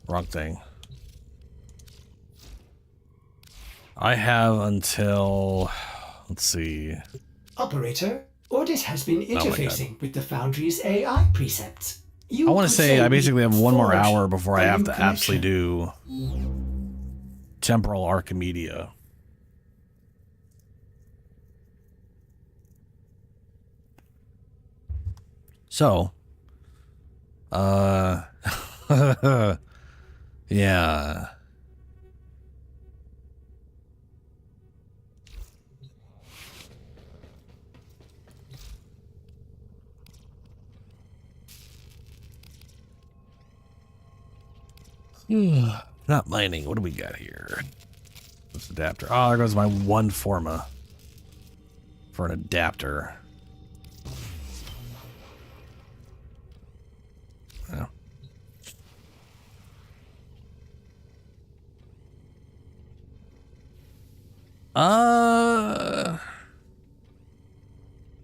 Wrong thing. I have until, let's see. Operator, Ordis has been my interfacing with the Foundry's AI precepts. I want to say I basically have one more hour before I have to connection. actually do Temporal Archimedea. So, yeah. Not mining. What do we got here? This adapter. Oh, there goes my one forma for an adapter. Yeah.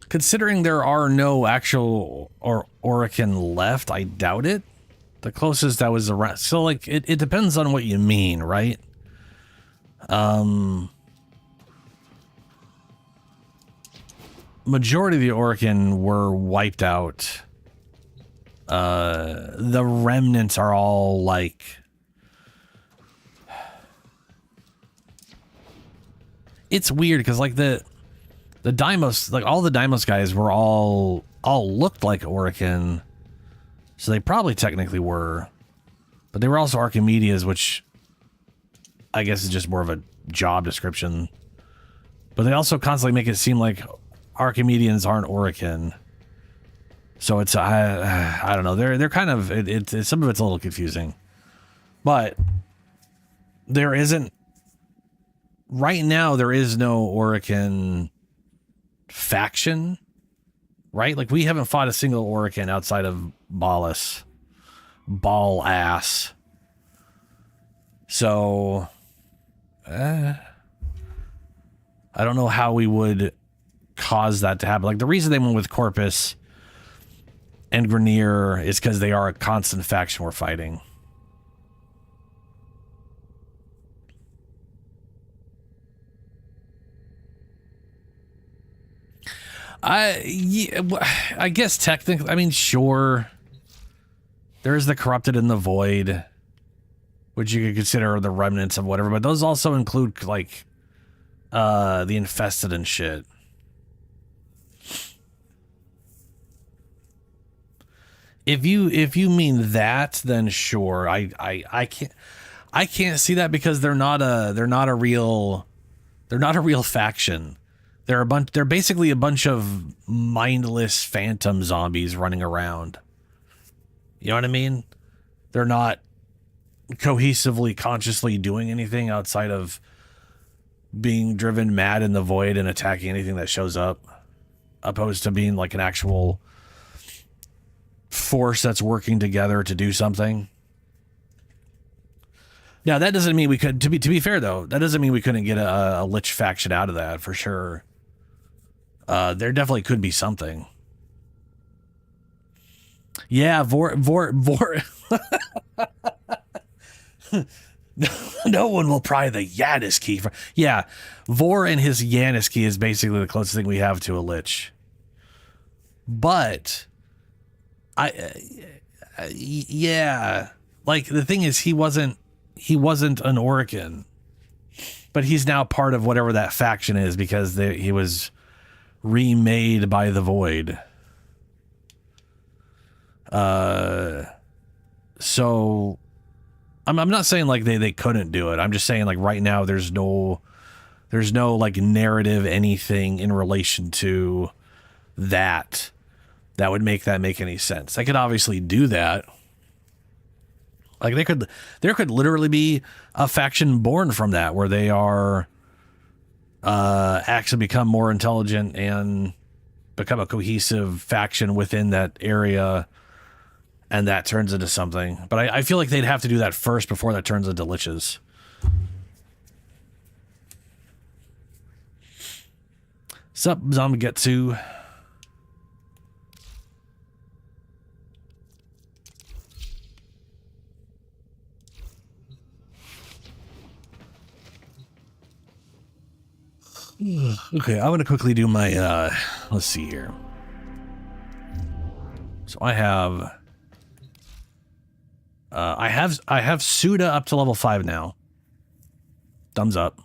Considering there are no actual Orokin left, I doubt it. The closest that was around. So, like, it depends on what you mean, right? Majority of the Orokin were wiped out. The remnants are all, like... It's weird, because, like, the Deimos, like, all the Deimos guys were all looked like Orokin. So they probably technically were. But they were also Archimedeas, which I guess is just more of a job description. But they also constantly make it seem like Archimedeans aren't Orokin. So it's, I don't know. They're kind of, some of it's a little confusing. But there isn't, right now there is no Orokin faction. Right? Like, we haven't fought a single Orokin outside of Ball-ass. So, I don't know how we would cause that to happen. Like, the reason they went with Corpus and Grenier is because they are a constant faction we're fighting. I guess technically, I mean, sure. There's the corrupted and the void, which you could consider the remnants of whatever, but those also include, like, the infested and shit. If you mean that, then sure. I can't see that because they're not a real faction. They're basically a bunch of mindless phantom zombies running around. You know what I mean? They're not cohesively, consciously doing anything outside of being driven mad in the void and attacking anything that shows up, opposed to being like an actual force that's working together to do something. Now, that doesn't mean we could, to be fair though, that doesn't mean we couldn't get a Lich faction out of that for sure. There definitely could be something. Yeah, Vor. No one will pry the Yanis key. Yeah, Vor and his Yanis key is basically the closest thing we have to a Lich. But yeah, like the thing is, he wasn't an Orokin, but he's now part of whatever that faction is because he was remade by the Void. So I'm not saying like they couldn't do it. I'm just saying like right now there's no like narrative anything in relation to that would make any sense. They could obviously do that. Like there could literally be a faction born from that where they are actually become more intelligent and become a cohesive faction within that area, and that turns into something. But I feel like they'd have to do that first before that turns into liches. Sup, Zombie Getsu? Okay, I'm gonna quickly do my let's see here. So I have Suda up to level 5 now. Thumbs up.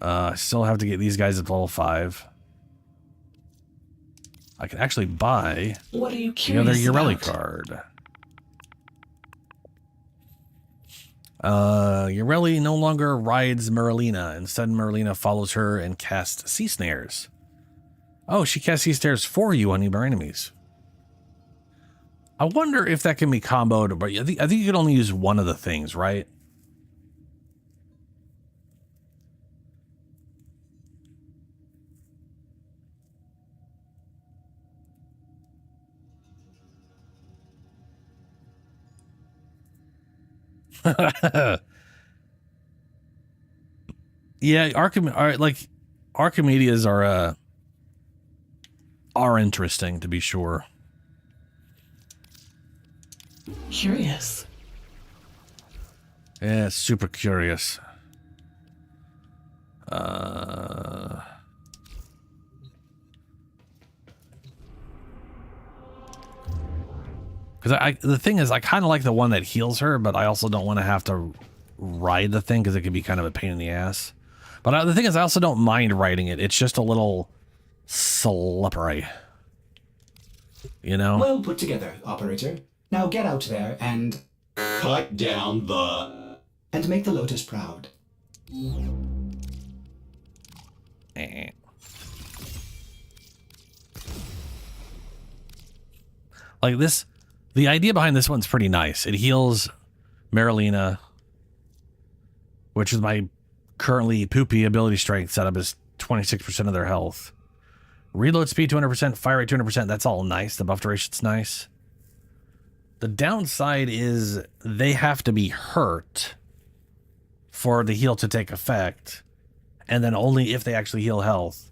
I still have to get these guys up to level 5. I can actually buy What are you the other curious Ureli about? card. Ureli no longer rides Merlina. Instead, Merlina follows her and casts sea snares. Oh, she casts sea snares for you on your enemies. I wonder if that can be comboed, but I think you can only use one of the things, right? Yeah, Archimedeas are interesting to be sure. Curious. Yeah, super curious. Because the thing is, I kind of like the one that heals her, but I also don't want to have to ride the thing because it could be kind of a pain in the ass. But the thing is, I also don't mind riding it. It's just a little slippery. You know? Well put together, operator. Now get out there and... Cut down the... and make the Lotus proud. Like this, the idea behind this one's pretty nice. It heals Merlina, which is my currently poopy ability strength setup is 26% of their health. Reload speed 200%, fire rate 200%. That's all nice. The buff duration's nice. The downside is they have to be hurt for the heal to take effect, and then only if they actually heal health.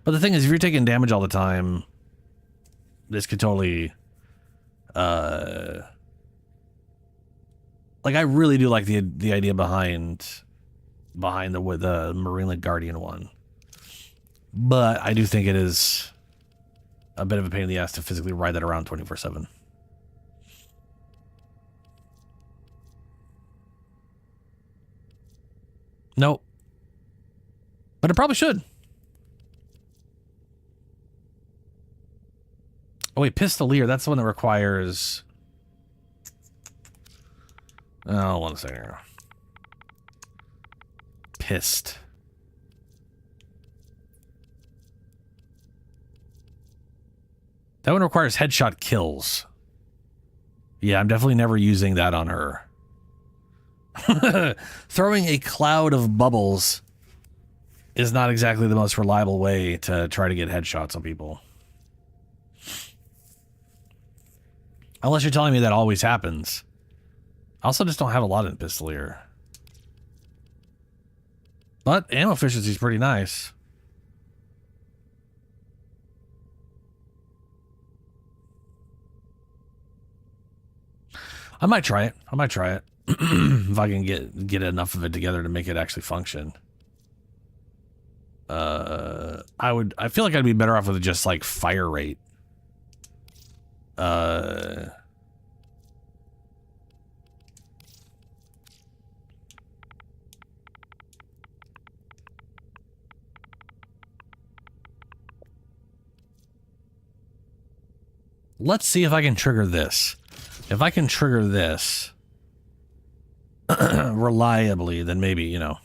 But the thing is, if you're taking damage all the time, this could totally... like, I really do like the idea behind the Marine Guardian one. But I do think it is a bit of a pain in the ass to physically ride that around 24/7. Nope. But it probably should. Oh wait, Pistolier, that's the one that requires... Oh, one second here. Pissed. That one requires headshot kills. Yeah, I'm definitely never using that on her. Throwing a cloud of bubbles is not exactly the most reliable way to try to get headshots on people. Unless you're telling me that always happens. I also just don't have a lot in Pistolier. But ammo efficiency is pretty nice. I might try it. If I can get enough of it together to make it actually function. I feel like I'd be better off with just like fire rate. Let's see if I can trigger this. If I can trigger this reliably, then maybe, you know.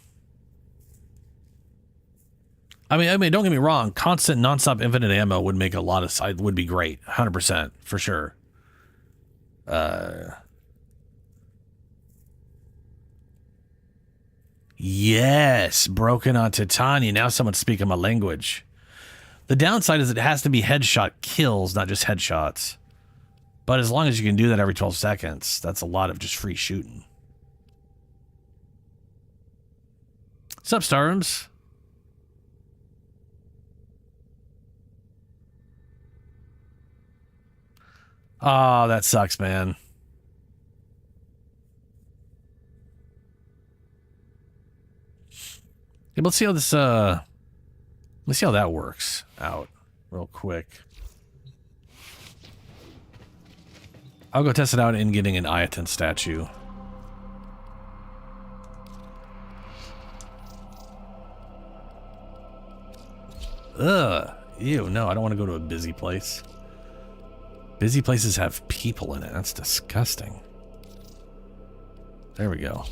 I mean, don't get me wrong. Constant, nonstop, infinite ammo would make a lot of side. Would be great, 100% for sure. Yes, broken on Titania. Now someone's speaking my language. The downside is it has to be headshot kills, not just headshots. But as long as you can do that every 12 seconds, that's a lot of just free shooting. What's up, Starums? Oh, that sucks, man. Yeah, let's see how this let's see how that works out real quick. I'll go test it out in getting an Iaten statue. Ugh. Ew, no, I don't want to go to a busy place. Busy places have people in it. That's disgusting. There we go.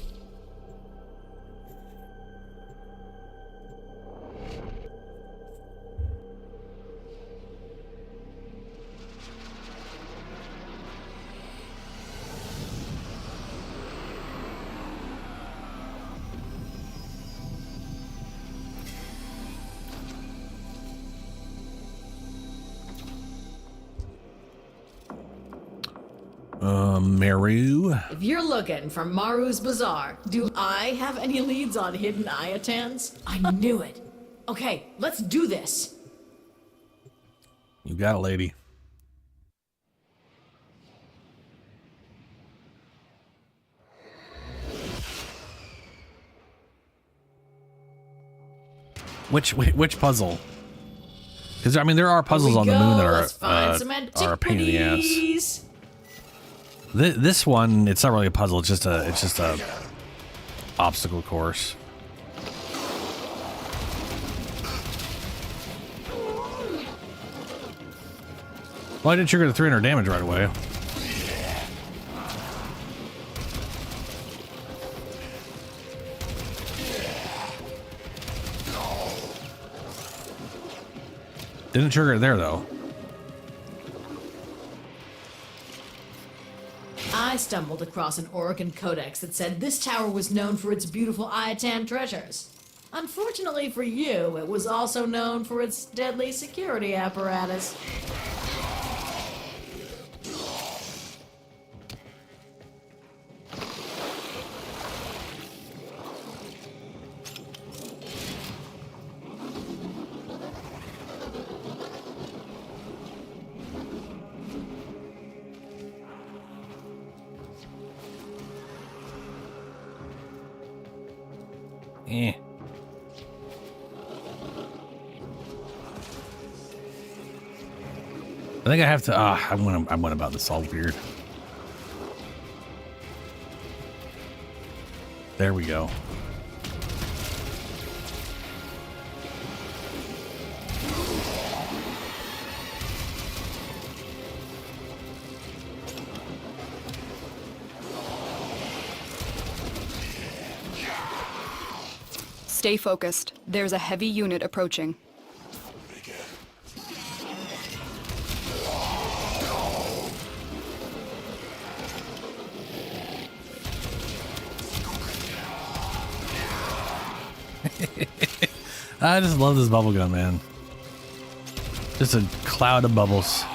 Meru. If you're looking for Maru's Bazaar, do I have any leads on hidden Iatans? I knew it. Okay, let's do this. You got it, lady. Which puzzle? Because I mean, there are puzzles on the moon that are a pain in the ass. This one, it's not really a puzzle. It's just a obstacle course. Well, I didn't trigger the 300 damage right away. Didn't trigger it there though. I stumbled across an Oregon codex that said this tower was known for its beautiful Iatan treasures. Unfortunately for you, it was also known for its deadly security apparatus. Eh. I think I have to. I went about this all weird. There we go. Stay focused. There's a heavy unit approaching. I just love this bubble gun, man. Just a cloud of bubbles.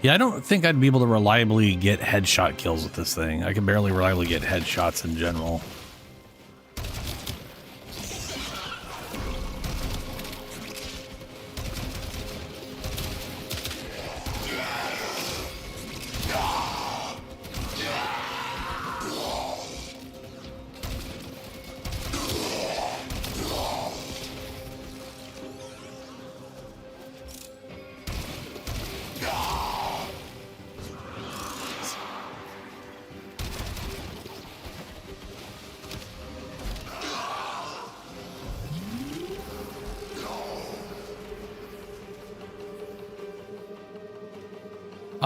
Yeah, I don't think I'd be able to reliably get headshot kills with this thing. I can barely reliably get headshots in general.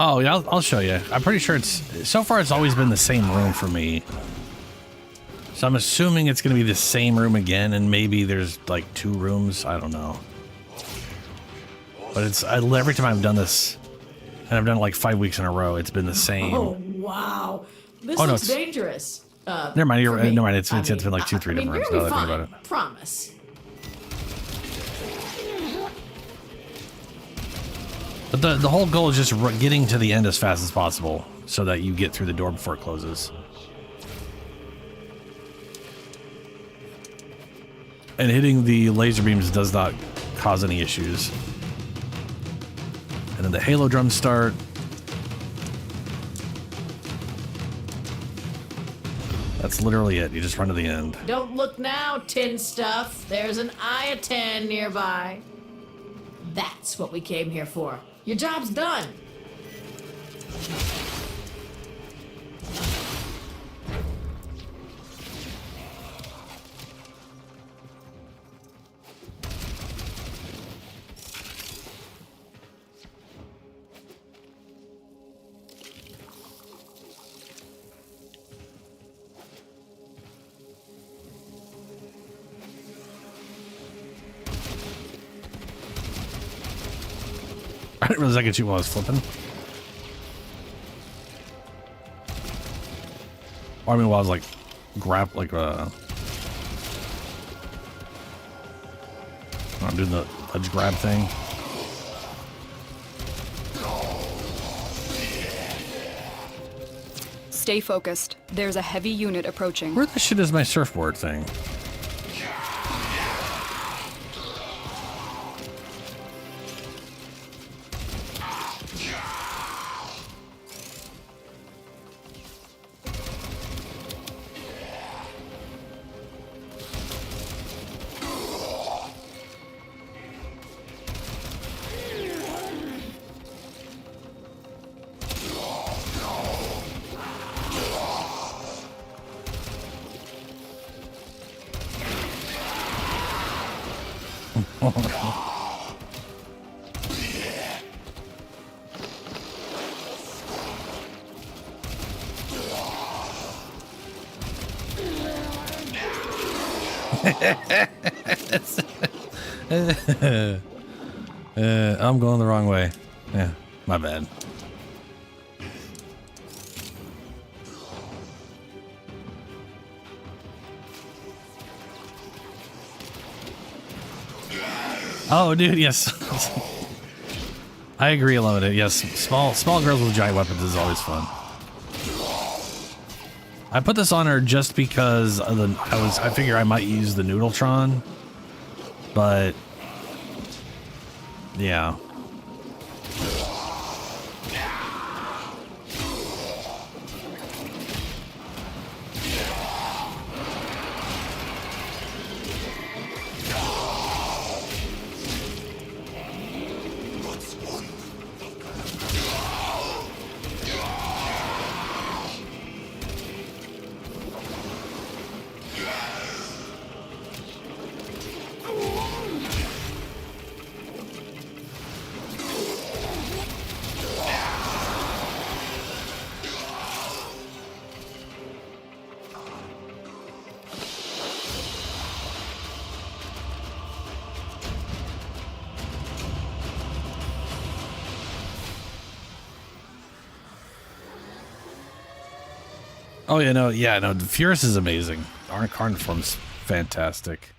Oh, yeah, I'll show you. I'm pretty sure so far it's always been the same room for me. So I'm assuming it's going to be the same room again, and maybe there's like 2 rooms. I don't know. But every time I've done this, and I've done it like 5 weeks in a row, it's been the same. Oh, wow. This looks dangerous. Never mind, never mind. It's been like 2-3 different rooms now that I think about it. Promise. But the whole goal is just getting to the end as fast as possible so that you get through the door before it closes. And hitting the laser beams does not cause any issues. And then the halo drums start. That's literally it. You just run to the end. Don't look now, tin stuff. There's an Iatan nearby. That's what we came here for. Your job's done. I didn't realize I could shoot while I was flipping. Or I mean, while I was like, I'm doing the ledge grab thing. Stay focused. There's a heavy unit approaching. Where the shit is my surfboard thing? I'm going the wrong way. Yeah, my bad. Oh, dude, yes. I agree, Limited. Yes, small girls with giant weapons is always fun. I put this on her just because of I figure I might use the Noodletron, but yeah. Oh yeah, no, the Furious is amazing. Carniform's fantastic.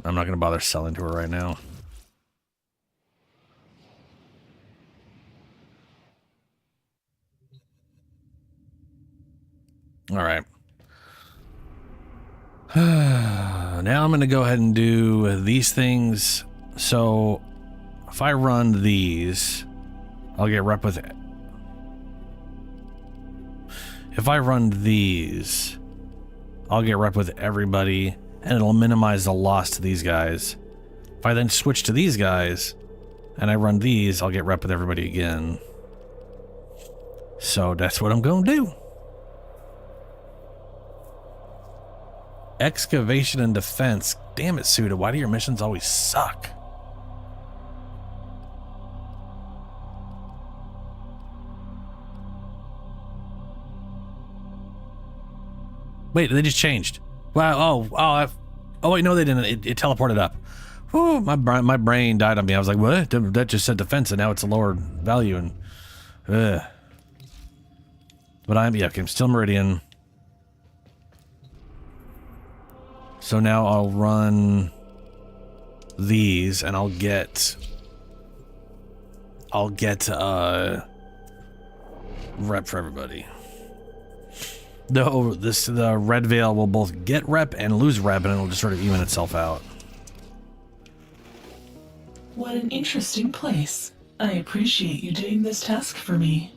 I'm not gonna bother selling to her right now. All right. Now I'm going to go ahead and do these things. So if I run these, I'll get rep with it. If I run these, I'll get rep with everybody, and it'll minimize the loss to these guys. If I then switch to these guys, and I run these, I'll get rep with everybody again. So that's what I'm going to do. Excavation and defense. Damn it, Suda. Why do your missions always suck? Wait, they just changed. Wow. Oh wait, no, they didn't. It teleported up. Oh, my brain died on me. I was like, what? That just said defense, and now it's a lower value. And but I'm still Meridian. So now I'll run these, and I'll get rep for everybody. Though the red veil will both get rep and lose rep, and it'll just sort of even itself out. What an interesting place. I appreciate you doing this task for me.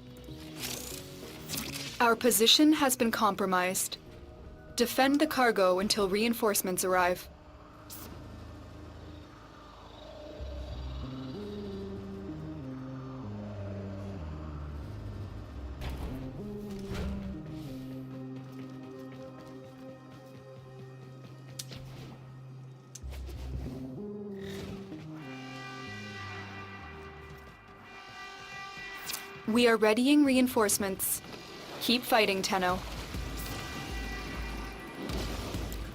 Our position has been compromised. Defend the cargo until reinforcements arrive. We are readying reinforcements. Keep fighting, Tenno.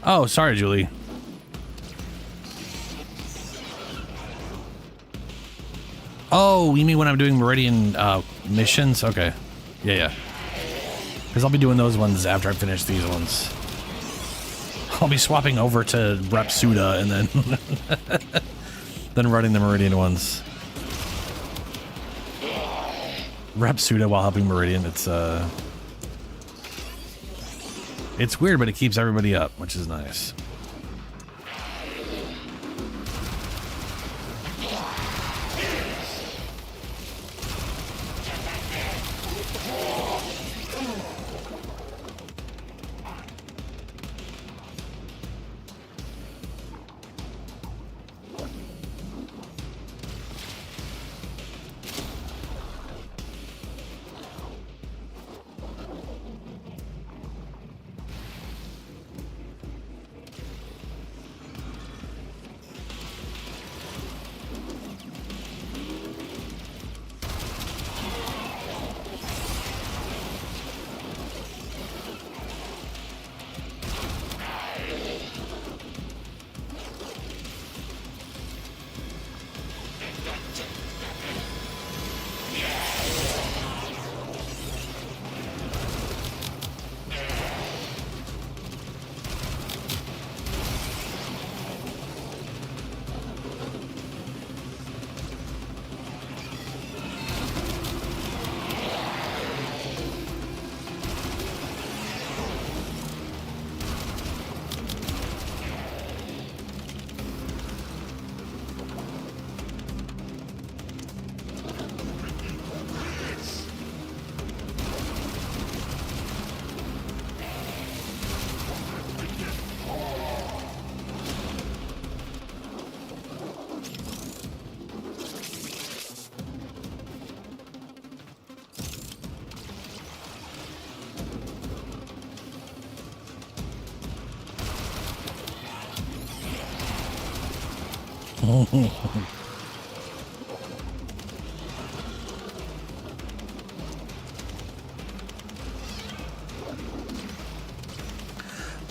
Oh, sorry, Julie. Oh, you mean when I'm doing Meridian missions? Okay. Yeah. Because I'll be doing those ones after I finish these ones. I'll be swapping over to Rep Suda and then then running the Meridian ones. Rep Suda while helping Meridian. It's weird, but it keeps everybody up, which is nice.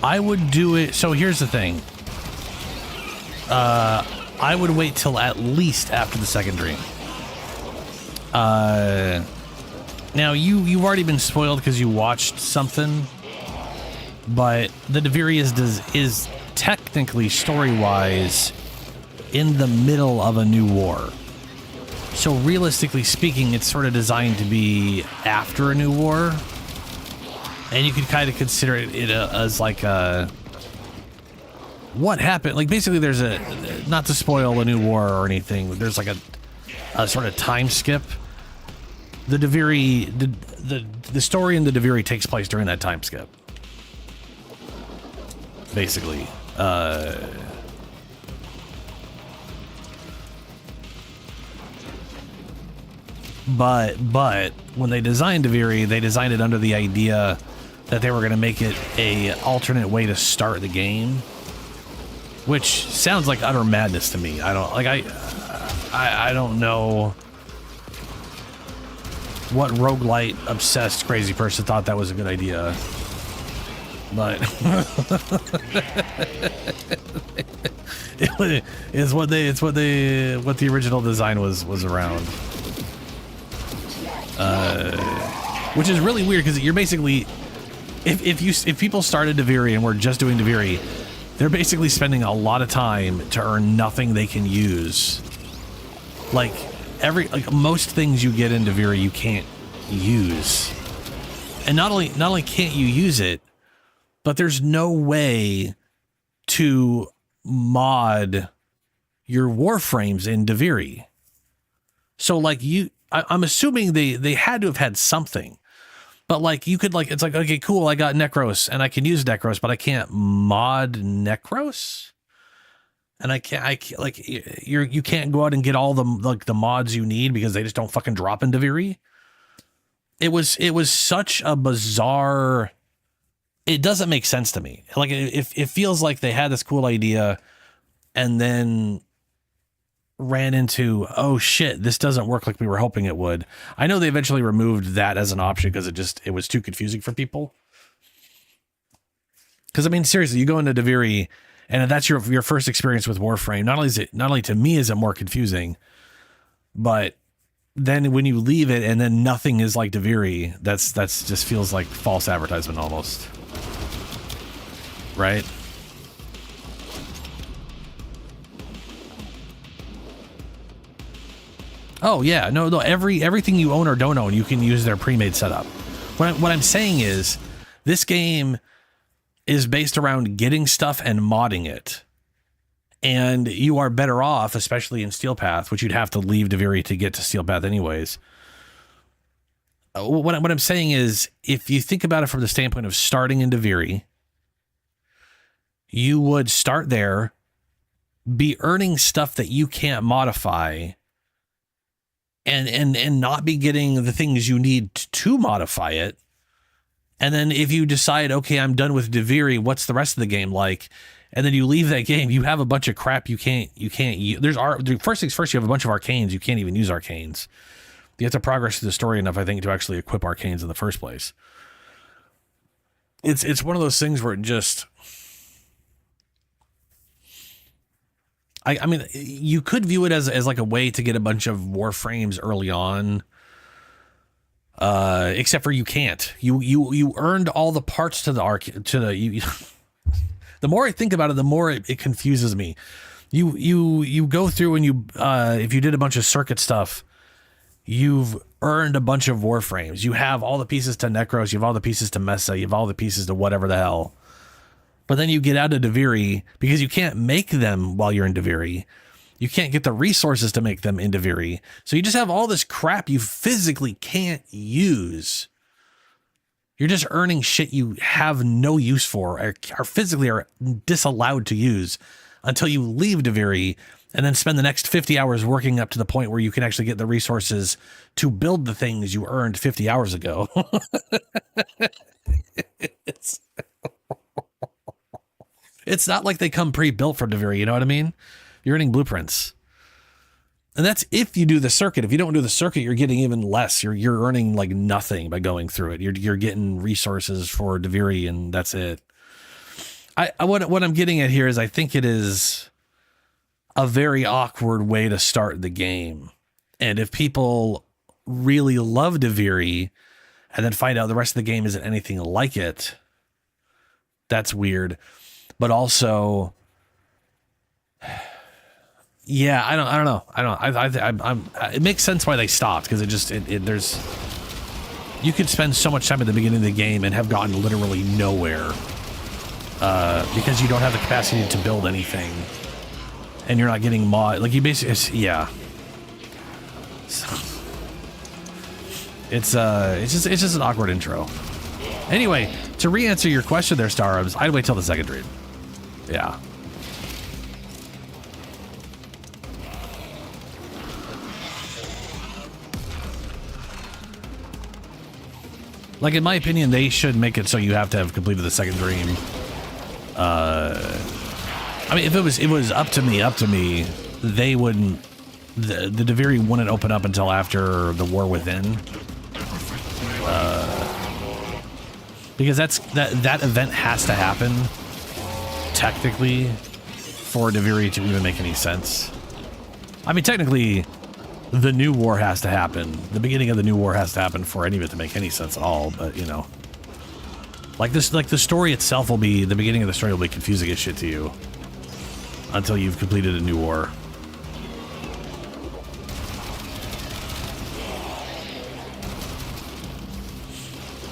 I would do it. So here's the thing. I would wait till at least after the second dream. Now you've already been spoiled because you watched something, but the Deviri is technically story-wise in the middle of a new war. So realistically speaking, it's sort of designed to be after a new war. And you could kind of consider it as like a... What happened? Like basically there's a... Not to spoil a new war or anything, but there's like a sort of time skip. The Deviri... The story in the Deviri takes place during that time skip. Basically. But when they designed Deviri, they designed it under the idea that they were going to make it a alternate way to start the game, which sounds like utter madness to me. I don't know what roguelite obsessed crazy person thought that was a good idea, but it's what the original design was around. Which is really weird because you're basically, if people started Deviri and were just doing Deviri, they're basically spending a lot of time to earn nothing they can use. Like most things you get in Deviri you can't use. And not only can't you use it, but there's no way to mod your Warframes in Deviri. So like I'm assuming they had to have had something, but like you could like, it's like, okay, cool. I got Necros and I can use Necros, but I can't mod Necros. And I can't like, you can't go out and get all the, like the mods you need because they just don't fucking drop in Deviri. It was such a bizarre, it doesn't make sense to me. Like it feels like they had this cool idea and then ran into, oh shit, this doesn't work like we were hoping it would. I know they eventually removed that as an option because it was too confusing for people. Because I mean, seriously, you go into Deviri and that's your first experience with Warframe. Not only to me is it more confusing, but then when you leave it and then nothing is like Deviri, that's just feels like false advertisement almost. Right? Oh yeah, no, everything you own or don't own, you can use their pre-made setup. What I'm saying is, this game is based around getting stuff and modding it. And you are better off, especially in Steel Path, which you'd have to leave Deviri to get to Steel Path anyways. What I'm saying is, if you think about it from the standpoint of starting in Deviri, you would start there, be earning stuff that you can't modify, and not be getting the things you need to modify it. And then if you decide, okay, I'm done with Deviri, what's the rest of the game like? And then you leave that game, you have a bunch of crap you can't use. First things first, you have a bunch of arcanes. You can't even use arcanes. You have to progress through the story enough, I think, to actually equip arcanes in the first place. It's one of those things where it just... I mean, you could view it as like a way to get a bunch of Warframes early on. Except for you can't. You earned all the parts to the the more I think about it, the more it confuses me. You go through and you if you did a bunch of circuit stuff, you've earned a bunch of Warframes. You have all the pieces to Necros, you have all the pieces to Mesa, you have all the pieces to whatever the hell. But then you get out of Deviri, because you can't make them while you're in Deviri. You can't get the resources to make them in Deviri. So you just have all this crap you physically can't use. You're just earning shit you have no use for, or physically are disallowed to use until you leave Deviri and then spend the next 50 hours working up to the point where you can actually get the resources to build the things you earned 50 hours ago. It's not like they come pre-built from Deviri, you know what I mean? You're earning blueprints. And that's if you do the circuit. If you don't do the circuit, you're getting even less. You're earning like nothing by going through it. You're getting resources for Deviri, and that's it. What I'm getting at here is I think it is a very awkward way to start the game. And if people really love Deviri and then find out the rest of the game isn't anything like it, that's weird. But also, yeah, I don't know. It makes sense why they stopped, because there's, you could spend so much time at the beginning of the game and have gotten literally nowhere, because you don't have the capacity to build anything, and you're not getting mod. Like you basically, yeah. So, it's just an awkward intro. Anyway, to re-answer your question there, Starubs, I'd wait till the second read. Yeah. Like, in my opinion, they should make it so you have to have completed the second dream. I mean, if it was up to me, they wouldn't, the Deviri wouldn't open up until after the War Within. Because that event has to happen, technically, for Deviri to even make any sense. I mean, technically, the new war has to happen. The beginning of the new war has to happen for any of it to make any sense at all, but, you know. Like the story itself will be, the beginning of the story will be confusing as shit to you until you've completed a new war.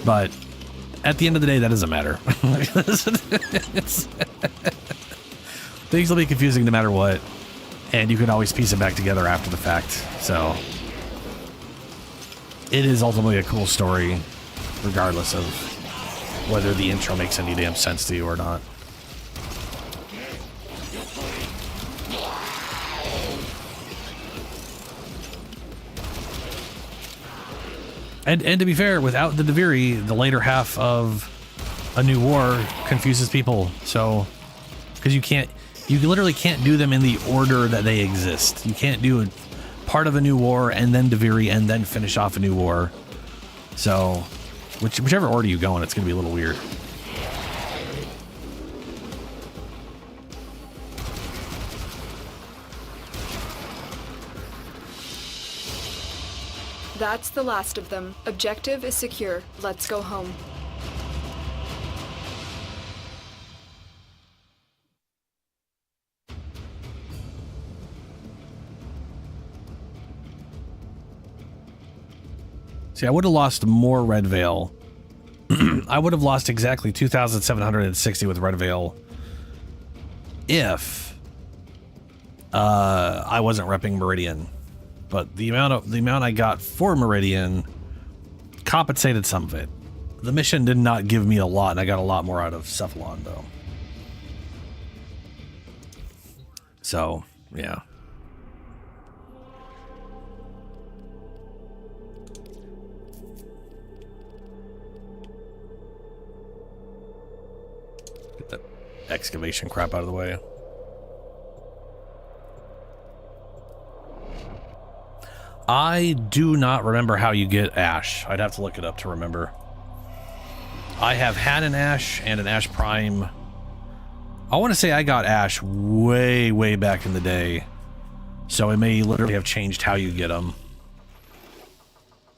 But at the end of the day, that doesn't matter. Things will be confusing no matter what, and you can always piece it back together after the fact. So it is ultimately a cool story, regardless of whether the intro makes any damn sense to you or not. And to be fair, without the Deviri, the later half of A New War confuses people. So, because you literally can't do them in the order that they exist. You can't do part of A New War and then Deviri and then finish off A New War. So, whichever order you go in, it's going to be a little weird. That's the last of them. Objective is secure. Let's go home. See, I would have lost more Red Veil. I would have lost exactly 2,760 with Red Veil if I wasn't repping Meridian. But the amount I got for Meridian compensated some of it. The mission did not give me a lot, and I got a lot more out of Cephalon, though. So, yeah. Get that excavation crap out of the way. I do not remember how you get Ash. I'd have to look it up to remember. I have had an Ash and an Ash Prime. I want to say I got Ash way, way back in the day. So it may literally have changed how you get them.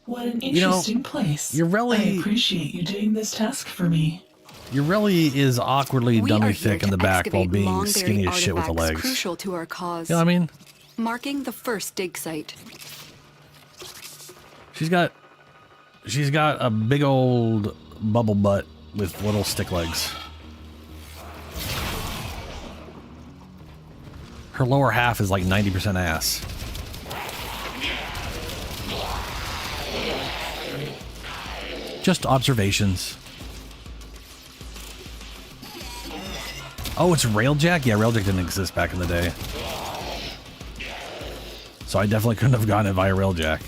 What an interesting place. I appreciate you doing this task for me. Eureli is awkwardly dummy thick in the back while being skinny as shit with the legs. Crucial to our cause. You know what I mean? Marking the first dig site. She's got a big old bubble butt with little stick legs. Her lower half is like 90% ass. Just observations. Oh, it's Railjack? Yeah, Railjack didn't exist back in the day. So I definitely couldn't have gotten it via Railjack.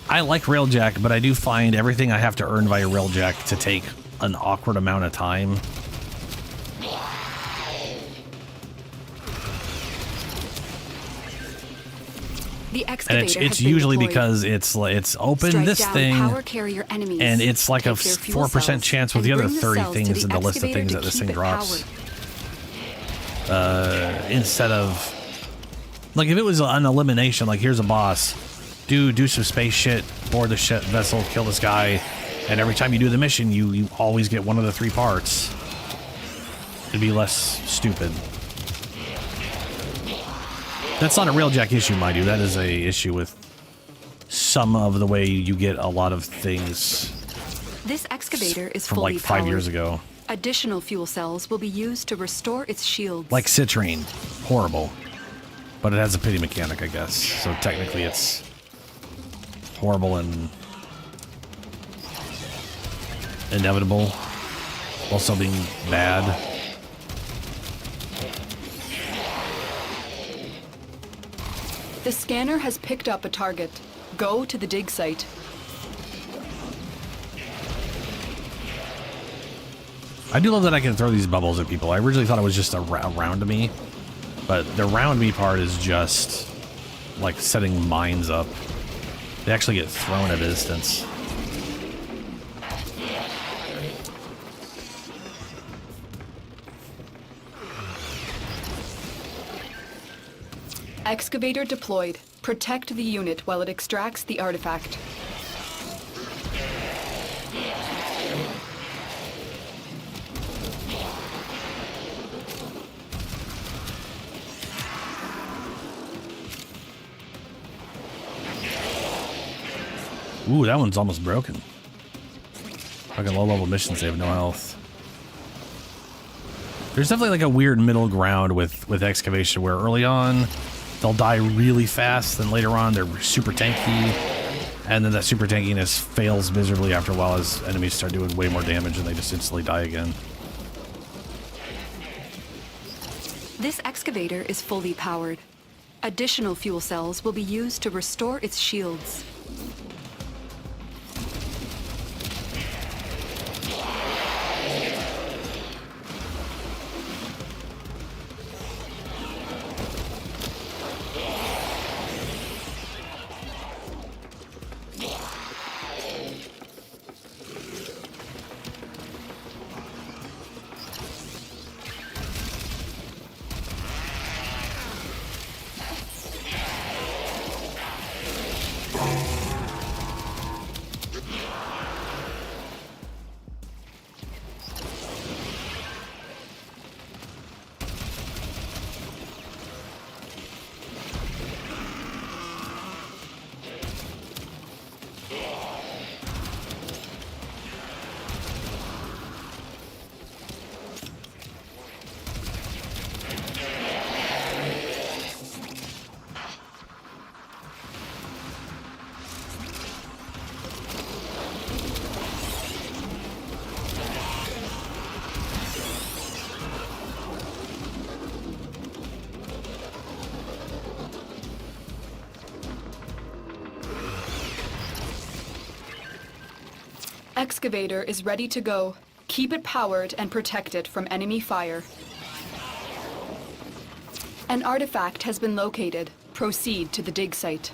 I like Railjack, but I do find everything I have to earn via Railjack to take an awkward amount of time. The excavator and it's usually because it's open Strike this down thing, power carrier enemies, and it's like a take their fuel 4% cells, chance with and the other bring 30 cells to things in the list of excavator things to that this keep thing it drops. powered. Instead of like if it was an elimination, like here's a boss, do some space shit, board the ship vessel, kill this guy, and every time you do the mission, you always get one of the 3 parts. It'd be less stupid. That's not a Railjack issue, mind you. That is a issue with some of the way you get a lot of things. This excavator is from fully like 5 powered. years ago. Additional fuel cells will be used to restore its shields. Like Citrine. Horrible. But it has a pity mechanic, I guess. So technically it's horrible and inevitable while still being bad. The scanner has picked up a target. Go to the dig site. I do love that I can throw these bubbles at people. I originally thought it was just around me, but the round me part is just like setting mines up. They actually get thrown at a distance. Excavator deployed. Protect the unit while it extracts the artifact. Ooh, that one's almost broken. Like a low-level missions, they have no health. There's definitely like a weird middle ground with excavation where early on they'll die really fast, then later on they're super tanky, and then that super tankiness fails miserably after a while as enemies start doing way more damage and they just instantly die again. This excavator is fully powered. Additional fuel cells will be used to restore its shields. Excavator is ready to go. Keep it powered and protect it from enemy fire. An artifact has been located. Proceed to the dig site.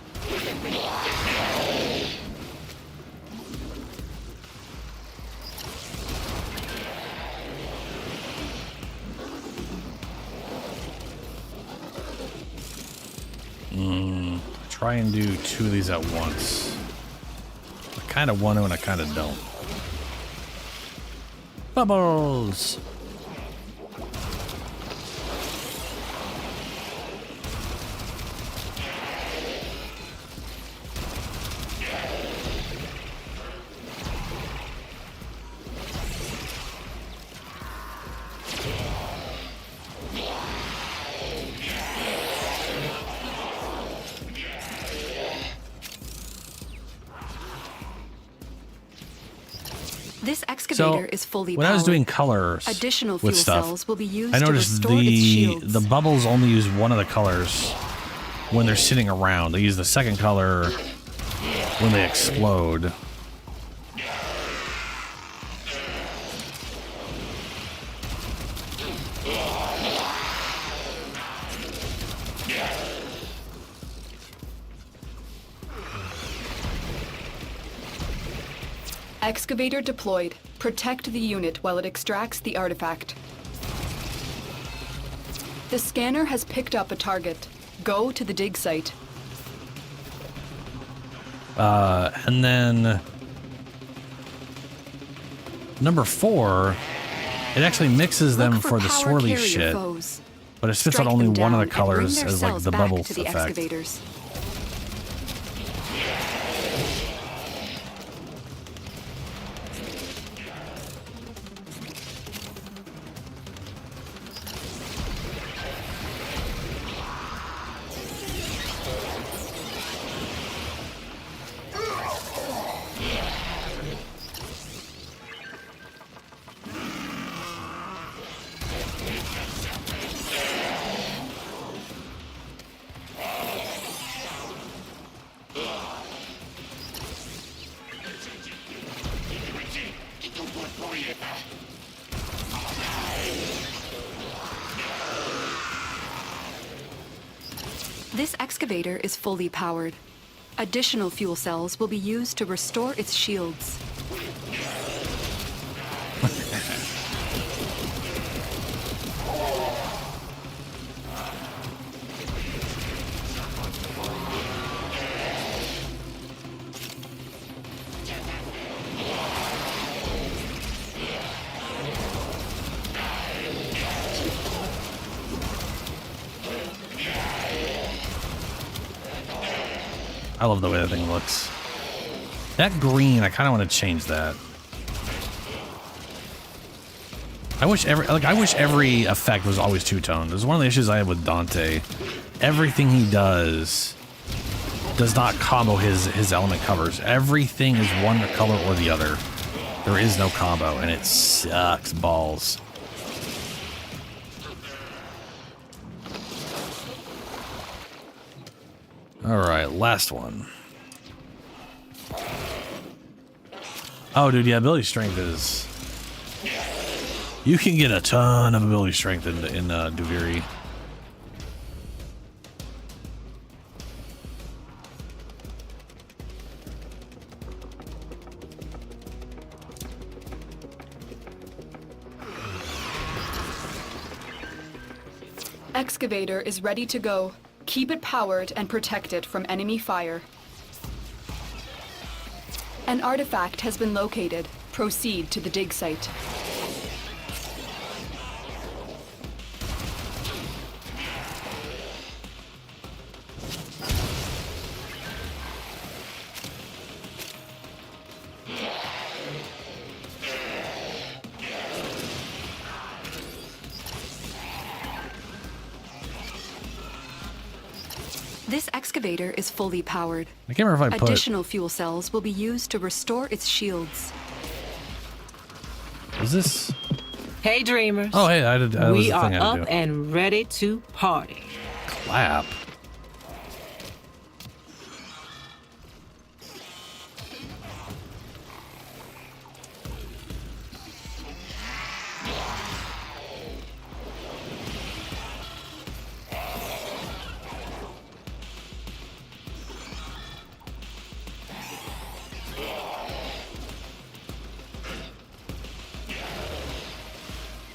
Try and do 2 of these at once. I kind of want to and I kind of don't. Bubbles! This excavator is fully when powered. I was doing colors Additional fuel with stuff, cells will be used I to noticed restore its shields. the bubbles only use one of the colors when they're sitting around. They use the second color when they explode. Excavator deployed. Protect the unit while it extracts the artifact. The scanner has picked up a target. Go to the dig site. And then number 4, it actually mixes them Look for the power swirly carrier shit, foes. but it spits out Strike only them one of down the and bring colors their as like cells the back bubble to the effect. excavators. This excavator is fully powered. Additional fuel cells will be used to restore its shields. I love the way that thing looks. That green, I kind of want to change that. I wish every effect was always two-toned. This is one of the issues I have with Dante. Everything he does not combo his element covers. Everything is one color or the other. There is no combo, and it sucks balls. Alright, last one. Oh, dude, yeah, ability strength is... You can get a ton of ability strength in Duviri. Excavator is ready to go. Keep it powered and protect it from enemy fire. An artifact has been located. Proceed to the dig site. This excavator is fully powered. I can't remember if I put... Additional fuel cells will be used to restore its shields. Is this... Hey, dreamers. Oh, hey, I did. We are up and ready to party. Clap.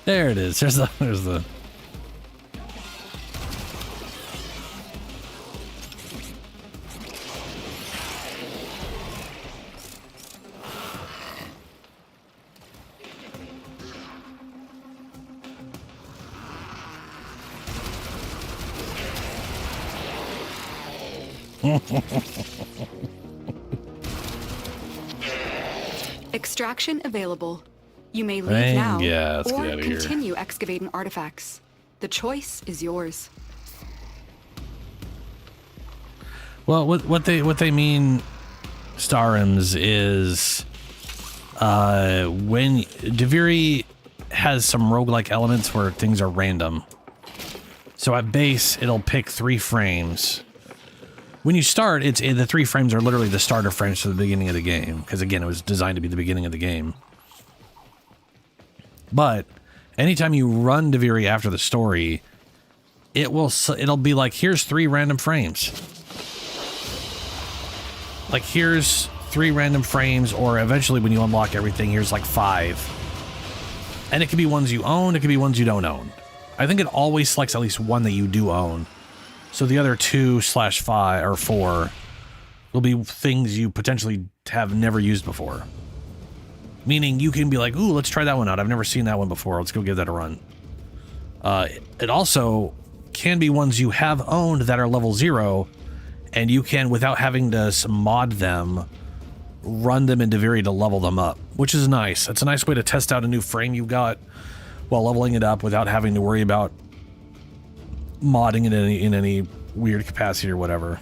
There it is. There's the. Extraction available. You may leave now let's or get out of here. continue excavating artifacts. The choice is yours. Well, what they mean, Starims, is when Duviri has some roguelike elements where things are random. So at base, it'll pick 3 frames. When you start, the 3 frames are literally the starter frames for the beginning of the game, because again, it was designed to be the beginning of the game. But anytime you run Duviri after the story, it'll be like, here's 3 random frames. Like, here's 3 random frames, or eventually when you unlock everything, here's like 5. And it could be ones you own, it could be ones you don't own. I think it always selects at least one that you do own. So the other 2/5 or 4 will be things you potentially have never used before. Meaning you can be like, ooh, let's try that one out. I've never seen that one before. Let's go give that a run. It also can be ones you have owned that are level 0, and you can, without having to mod them, run them in Duviri to level them up, which is nice. It's a nice way to test out a new frame you've got while leveling it up without having to worry about modding it in any weird capacity or whatever.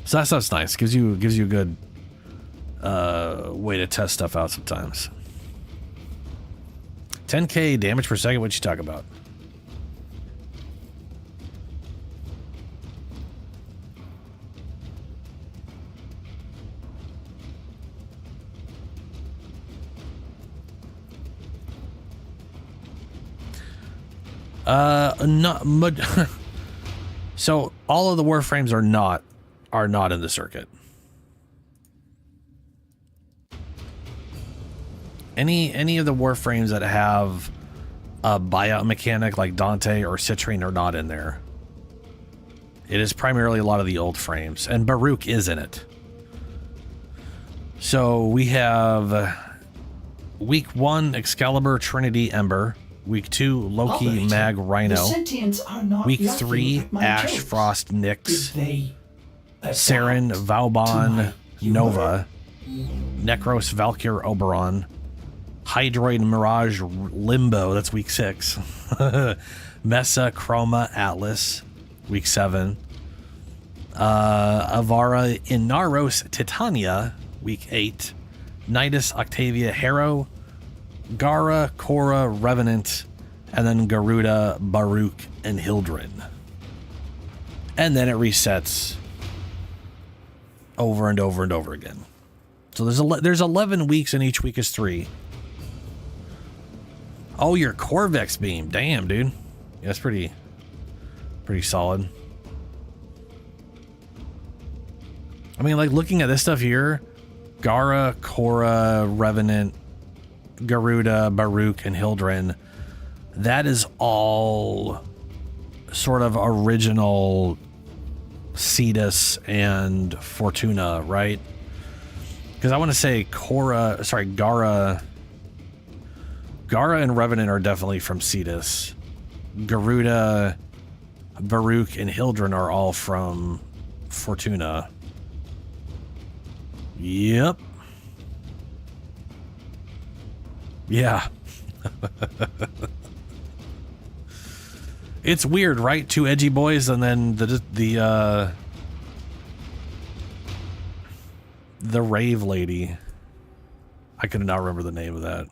So that stuff's nice. Gives you a good way to test stuff out sometimes. 10k damage per second, what you talk about? So all of the Warframes are not in the circuit. Any of the Warframes that have a buyout mechanic like Dante or Citrine are not in there. It is primarily a lot of the old frames, and Baruch is in it. So we have week 1 Excalibur, Trinity, Ember. Week 2 Loki, Operator, Mag, Rhino. the sentients are not Week laughing 3 at my Ash, jokes. Frost, Nyx. If they Saren, Vauban, Nova, Necros, Valkyr, Oberon, Hydroid, Mirage, Limbo, that's week 6. Mesa, Chroma, Atlas, week 7. Avara, Inaros, Titania, week 8. Nidus, Octavia, Harrow, Gara, Korra, Revenant, and then Garuda, Baruch, and Hildren. And then it resets over and over and over again. So there's 11 weeks, and each week is 3. Oh, your Corvex beam. Damn, dude. Yeah, that's pretty solid. I mean, like, looking at this stuff here, Gara, Korra, Revenant, Garuda, Baruch, and Hildren, that is all sort of original Cetus and Fortuna, right? Because I want to say Gara and Revenant are definitely from Cetus. Garuda, Baruch, and Hildren are all from Fortuna. Yep. Yeah. It's weird, right? 2 edgy boys, and then the rave lady. I could not remember the name of that.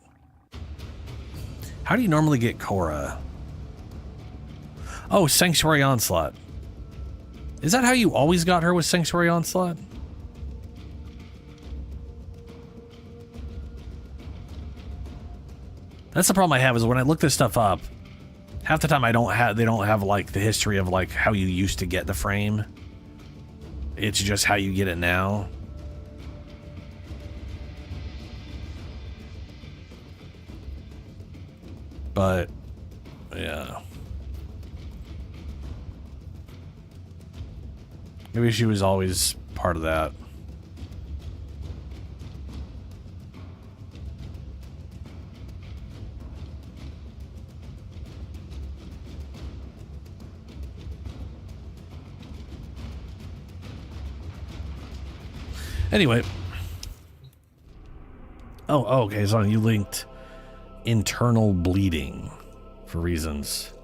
How do you normally get Korra? Oh, Sanctuary Onslaught. Is that how you always got her, with Sanctuary Onslaught? That's the problem I have, is when I look this stuff up, half the time they don't have like the history of like how you used to get the frame. It's just how you get it now. But yeah. Maybe she was always part of that. Anyway. Oh, okay. So you linked internal bleeding for reasons.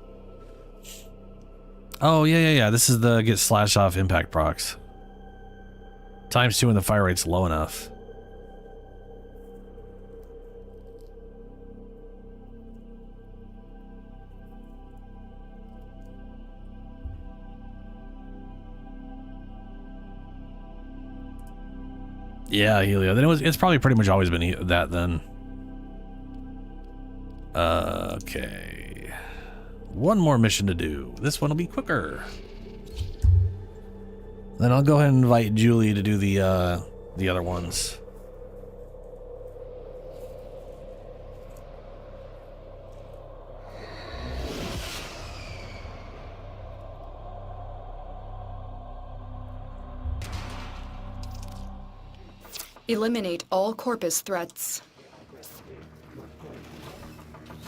Oh, yeah. This is the get slash off impact procs. ×2 when the fire rate's low enough. Yeah, Helio. Then it's probably pretty much always been that then. Okay. One more mission to do. This one will be quicker. Then I'll go ahead and invite Julie to do the other ones. Eliminate all Corpus threats.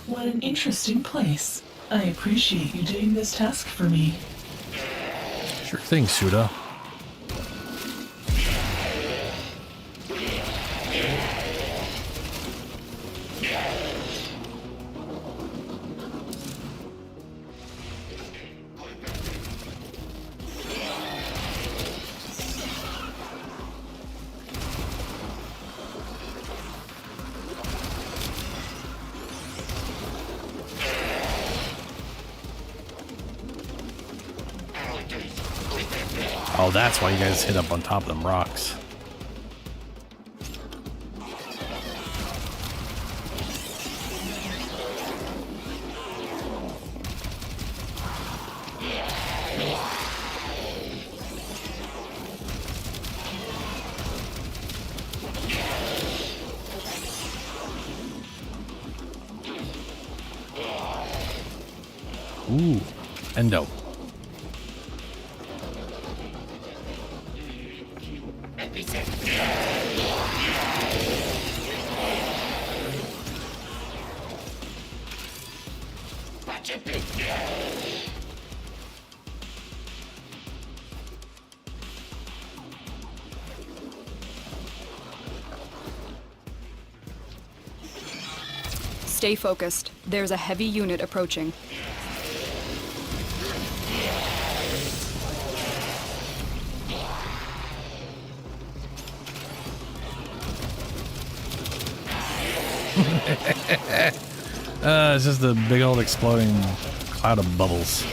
What an interesting place. I appreciate you doing this task for me. Sure thing, Suda. Oh, that's why you guys hit up on top of them rocks. Ooh, endo. Stay focused. There's a heavy unit approaching. It's just a big old exploding cloud of bubbles.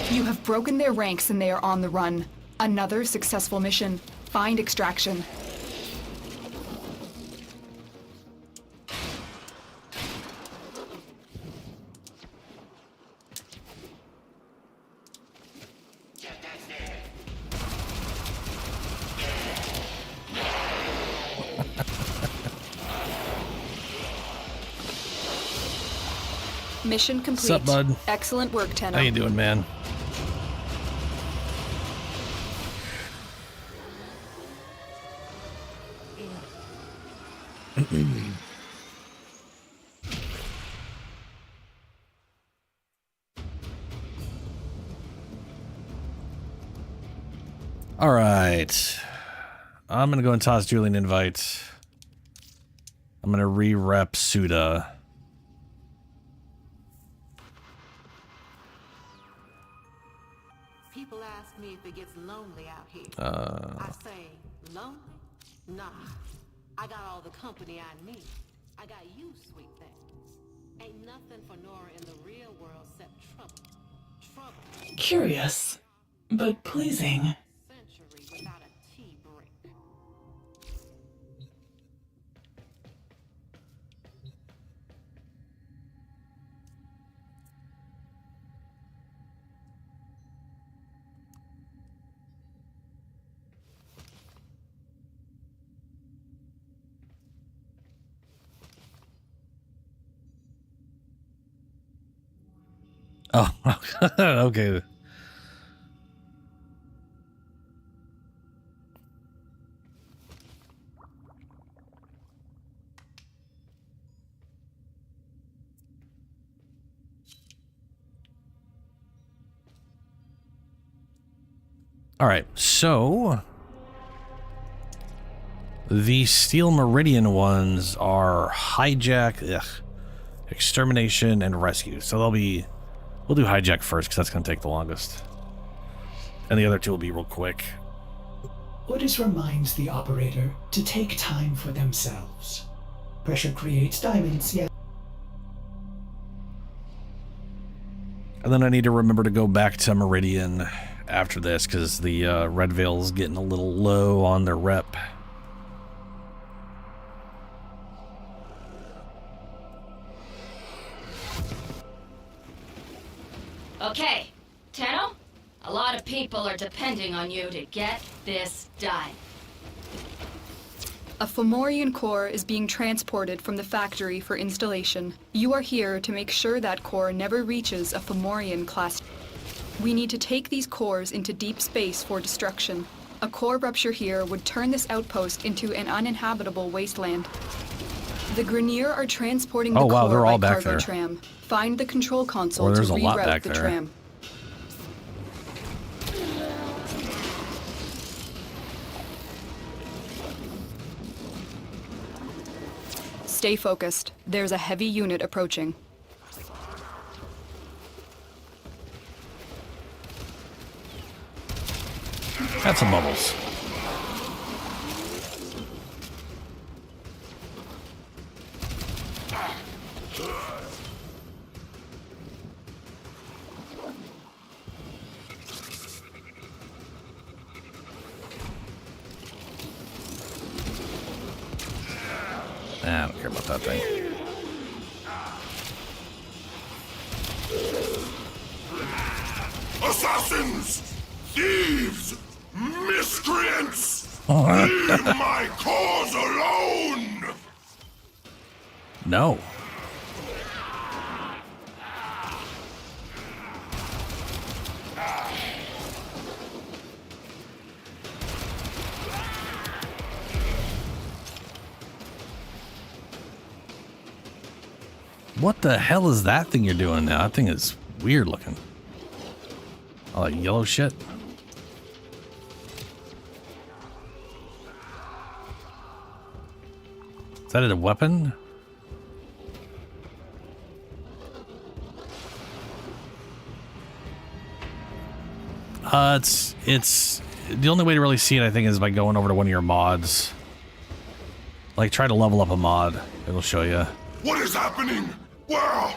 You have broken their ranks and they are on the run. Another successful mission. Find extraction. Mission complete. Sup, bud? Excellent work, Tenno. How you doing, man? All right. I'm going to go and toss Julian an invite. I'm going to re-rep Suda. People ask me if it gets lonely out here. I say, lonely? Nah. I got all the company I need. I got you, sweet things. Ain't nothing for Nora in the real world except trouble. Trouble. Curious, but pleasing. Century without a tea break. Oh, okay. All right, so the Steel Meridian ones are hijack, extermination, and rescue. So they'll be, we'll do hijack first because that's going to take the longest. And the other two will be real quick. Orders reminds the operator to take time for themselves. Pressure creates diamonds, yeah. And then I need to remember to go back to Meridian after this because the Red Veil's getting a little low on their rep. Okay, Tenno, a lot of people are depending on you to get this done. A Fomorian core is being transported from the factory for installation. You are here to make sure that core never reaches a Fomorian class. We need to take these cores into deep space for destruction. A core rupture here would turn this outpost into an uninhabitable wasteland. The Grenier are transporting the core they're all by back cargo there. tram. Find the control console to there's a lot reroute back the there. tram. Stay focused. There's a heavy unit approaching. Got some bubbles. I don't care about that thing. Assassin! assassins! Thieves! Miscreants! Leave my cause alone! No. What the hell is that thing you're doing now? That thing is weird looking. All that yellow shit. Is that a weapon? It's the only way to really see it, I think, is by going over to one of your mods. Like, try to level up a mod. It'll show you. What is happening? Where?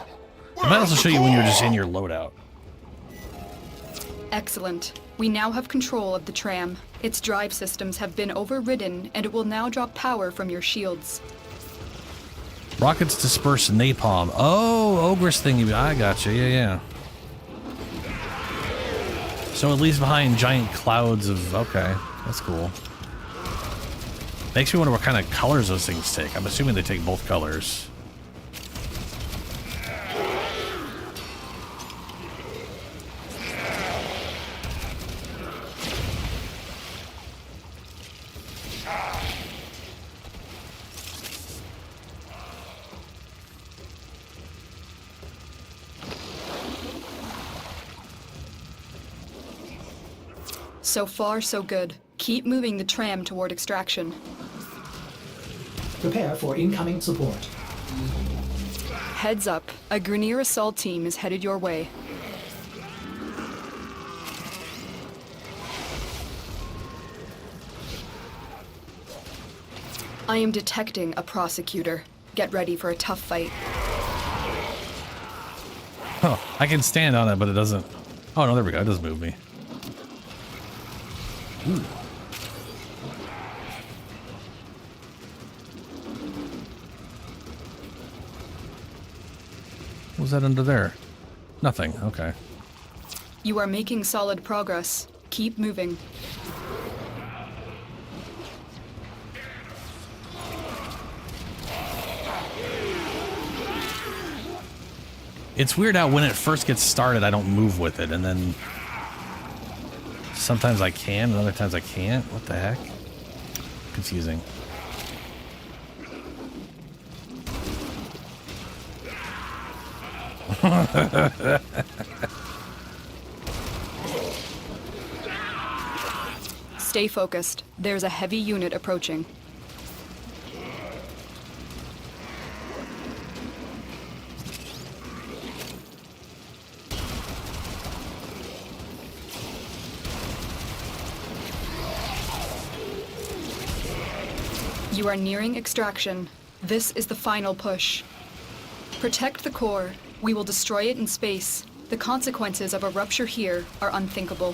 It might also show you when you're just in your loadout. Excellent. We now have control of the tram. Its drive systems have been overridden, and it will now drop power from your shields. Rockets disperse napalm. Oh, ogress thingy. I gotcha. Yeah. So it leaves behind giant clouds of... Okay, that's cool. Makes me wonder what kind of colors those things take. I'm assuming they take both colors. So far, so good. Keep moving the tram toward extraction. Prepare for incoming support. Heads up, a Grineer assault team is headed your way. I am detecting a prosecutor. Get ready for a tough fight. Oh, I can stand on it, but it doesn't... Oh, no, there we go. It doesn't move me. Ooh. What was that under there? Nothing. Okay. You are making solid progress. Keep moving. It's weird how when it first gets started, I don't move with it, and then sometimes I can, and other times I can't. What the heck? Confusing. Stay focused. There's a heavy unit approaching. You are nearing extraction. This is the final push. Protect the core. We will destroy it in space. The consequences of a rupture here are unthinkable.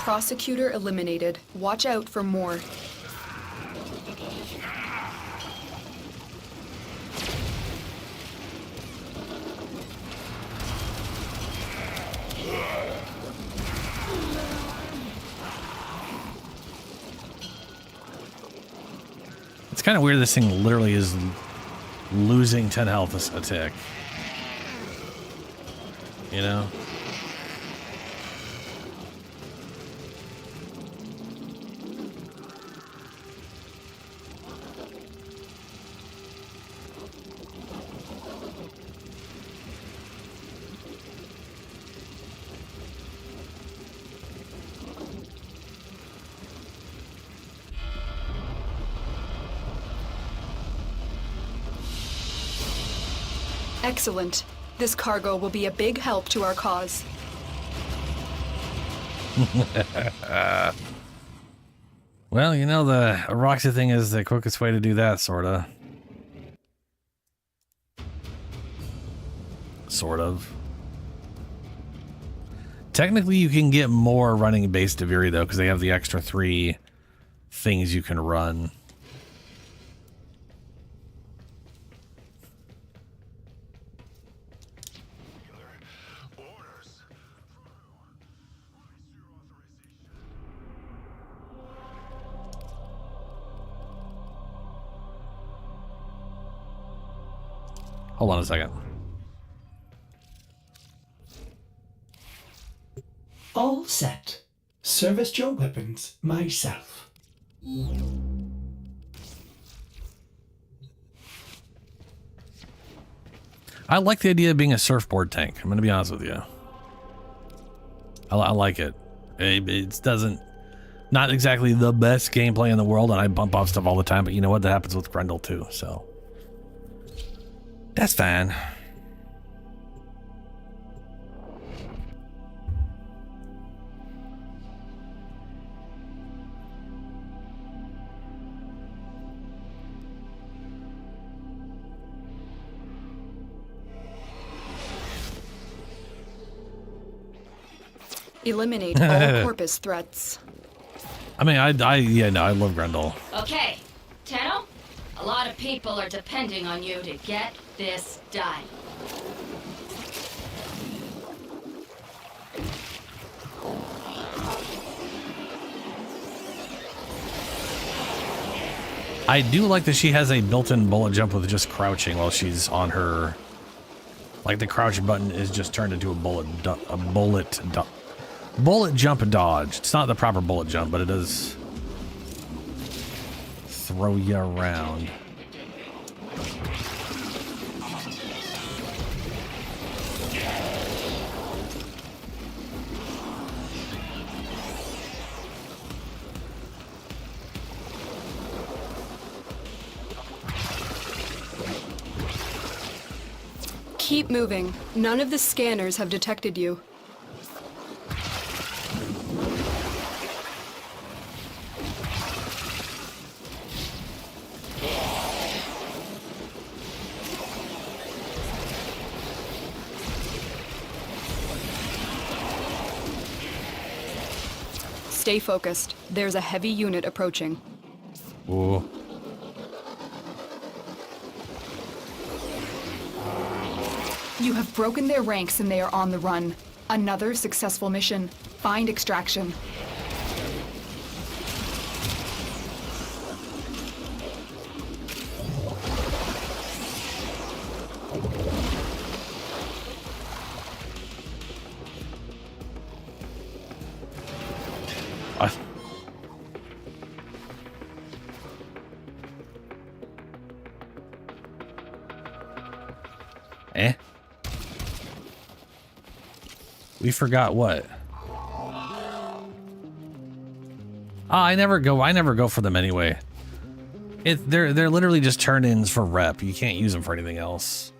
Prosecutor eliminated. Watch out for more. It's kind of weird this thing literally is losing 10 health a tick. You know? Excellent. This cargo will be a big help to our cause. Well, you know, the Roxy thing is the quickest way to do that, sorta. Sort of. Technically, you can get more running base Deviri, though, because they have the extra 3 things you can run. Hold on a second. All set. Service your weapons myself. I like the idea of being a surfboard tank. I'm going to be honest with you. I like it. It doesn't... Not exactly the best gameplay in the world, and I bump off stuff all the time, but you know what? That happens with Grendel too, so... That's fine. Eliminate all corpus threats. I mean, I love Grendel. Okay, Tenno, a lot of people are depending on you to get this done. I do like that she has a built-in bullet jump with just crouching while she's on her... Like the crouch button is just turned into a bullet jump and dodge. It's not the proper bullet jump, but it does throw you around. Keep moving. None of the scanners have detected you. Stay focused. There's a heavy unit approaching. Ooh. You have broken their ranks and they are on the run. Another successful mission. Find extraction. We forgot what? I never go for them anyway. They're literally just turn-ins for rep. You can't use them for anything else.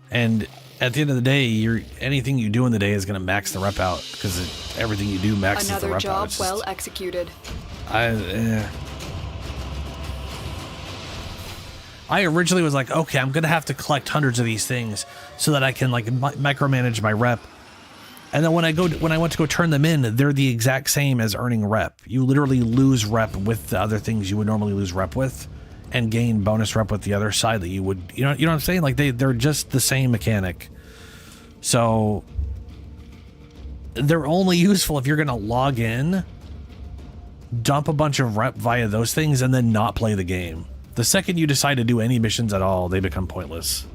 And at the end of the day, anything you do in the day is going to max the rep out because everything you do maxes the rep out. Another job well executed. I originally was like, okay, I'm going to have to collect hundreds of these things so that I can like micromanage my rep. And then when I went to go turn them in, they're the exact same as earning rep. You literally lose rep with the other things you would normally lose rep with, and gain bonus rep with the other side that you would. You know what I'm saying? Like they're just the same mechanic. So they're only useful if you're gonna log in, dump a bunch of rep via those things, and then not play the game. The second you decide to do any missions at all, they become pointless.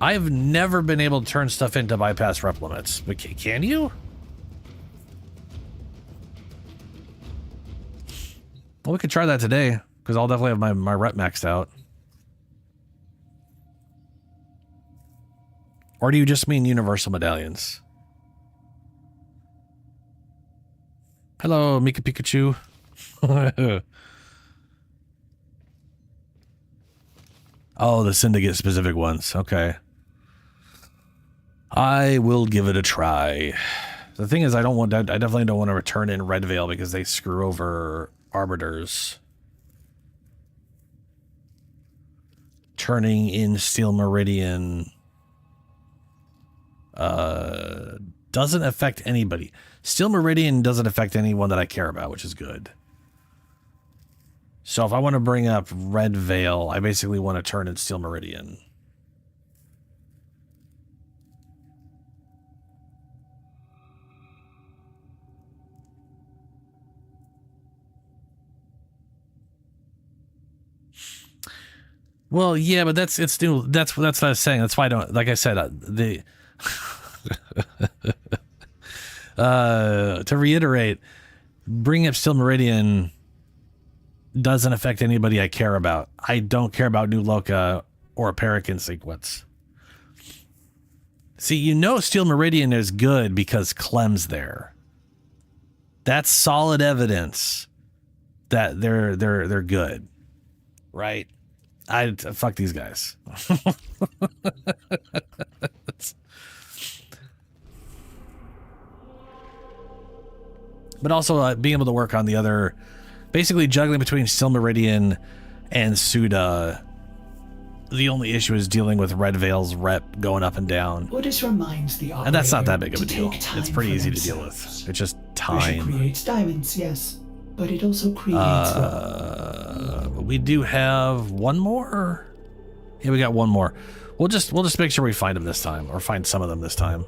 I've never been able to turn stuff in to bypass rep limits, but can you? Well, we could try that today, because I'll definitely have my rep maxed out. Or do you just mean universal medallions? Hello, Mika Pikachu. Oh, the Syndicate specific ones. Okay. I will give it a try. The thing is, I definitely don't want to return in Red Veil because they screw over Arbiters. Turning in Steel Meridian doesn't affect anybody. Steel Meridian doesn't affect anyone that I care about, which is good. So if I want to bring up Red Veil, I basically want to turn in Steel Meridian. Well, yeah, but it's new. That's what I was saying. That's why I don't. Like I said, to reiterate, bringing up Steel Meridian doesn't affect anybody I care about. I don't care about New Loka or a Paragon sequence. See, Steel Meridian is good because Clem's there. That's solid evidence that they're good, right? Fuck these guys. But also being able to work on the other, basically juggling between Steel Meridian and Suda. The only issue is dealing with Red Veil's rep going up and down. Ordis reminds the operator, and that's not that big of a to deal. take time It's pretty for easy to deal themselves. with. It's just Pressure time. creates diamonds, yes, but it also creates We do have one more. Yeah, we got one more. We'll just make sure we find them this time, or find some of them this time.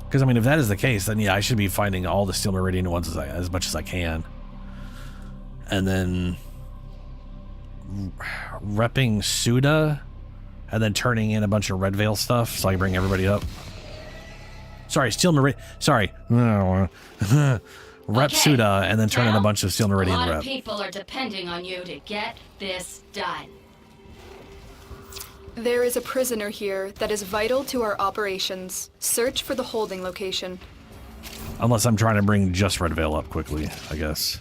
Because, I mean, if that is the case, then yeah, I should be finding all the Steel Meridian ones as much as I can. And then repping Suda, and then turning in a bunch of Red Veil stuff so I can bring everybody up. Sorry, Steel Meridian. Sorry. Rep Suda, and then turn in a bunch of Steel Meridian A lot rep. of people are depending on you to get this done. There is a prisoner here that is vital to our operations. Search for the holding location. Unless I'm trying to bring just Red Veil up quickly, I guess.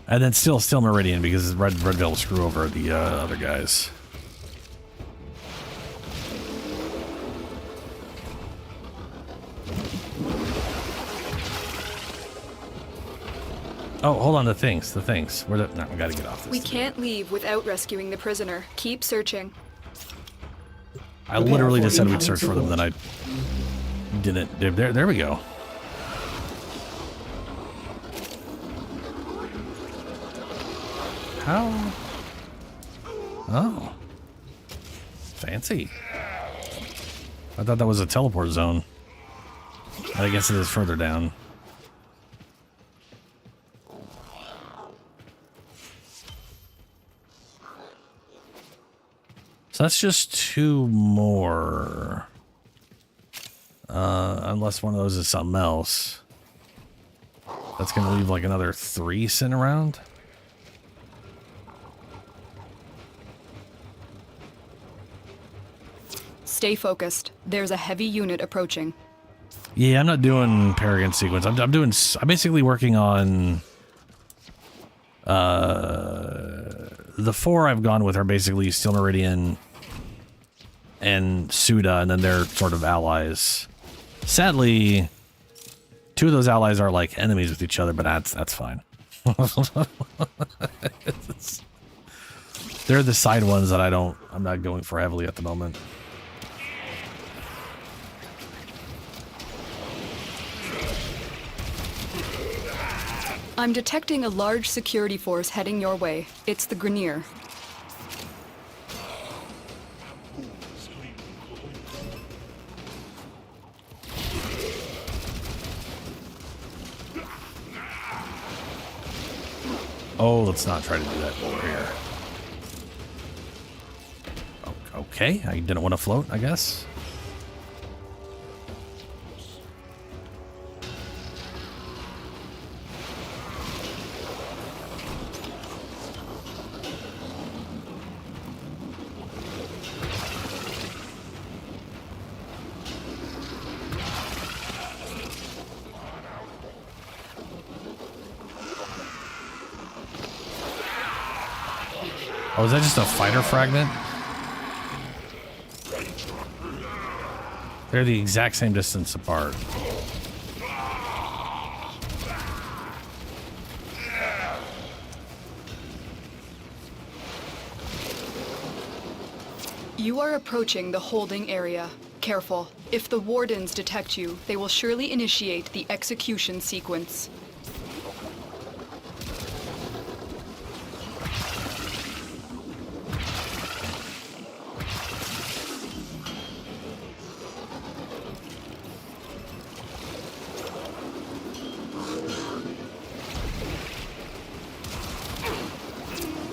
And then still Steel Meridian, because Red Veil will screw over the other guys. Oh, hold on, the things. No, we gotta get off this. We can't leave without rescuing the prisoner. Keep searching. I literally just said we'd search for them, then I didn't. There we go. How? Oh. Fancy. I thought that was a teleport zone. I guess it is further down. So that's just 2 more. Unless one of those is something else. That's going to leave like another 3 sitting around. Stay focused. There's a heavy unit approaching. Yeah, I'm not doing Paragon sequence. I'm basically working on... the 4 I've gone with are basically Steel Meridian and Suda, and then they're sort of allies. Sadly, 2 of those allies are like enemies with each other, but that's fine. They're the side ones that I'm not going for heavily at the moment. I'm detecting a large security force heading your way. It's the Grenier. Oh, let's not try to do that over here. Okay, I didn't want to float, I guess. Oh, is that just a fighter fragment? They're the exact same distance apart. You are approaching the holding area. Careful. If the wardens detect you, they will surely initiate the execution sequence.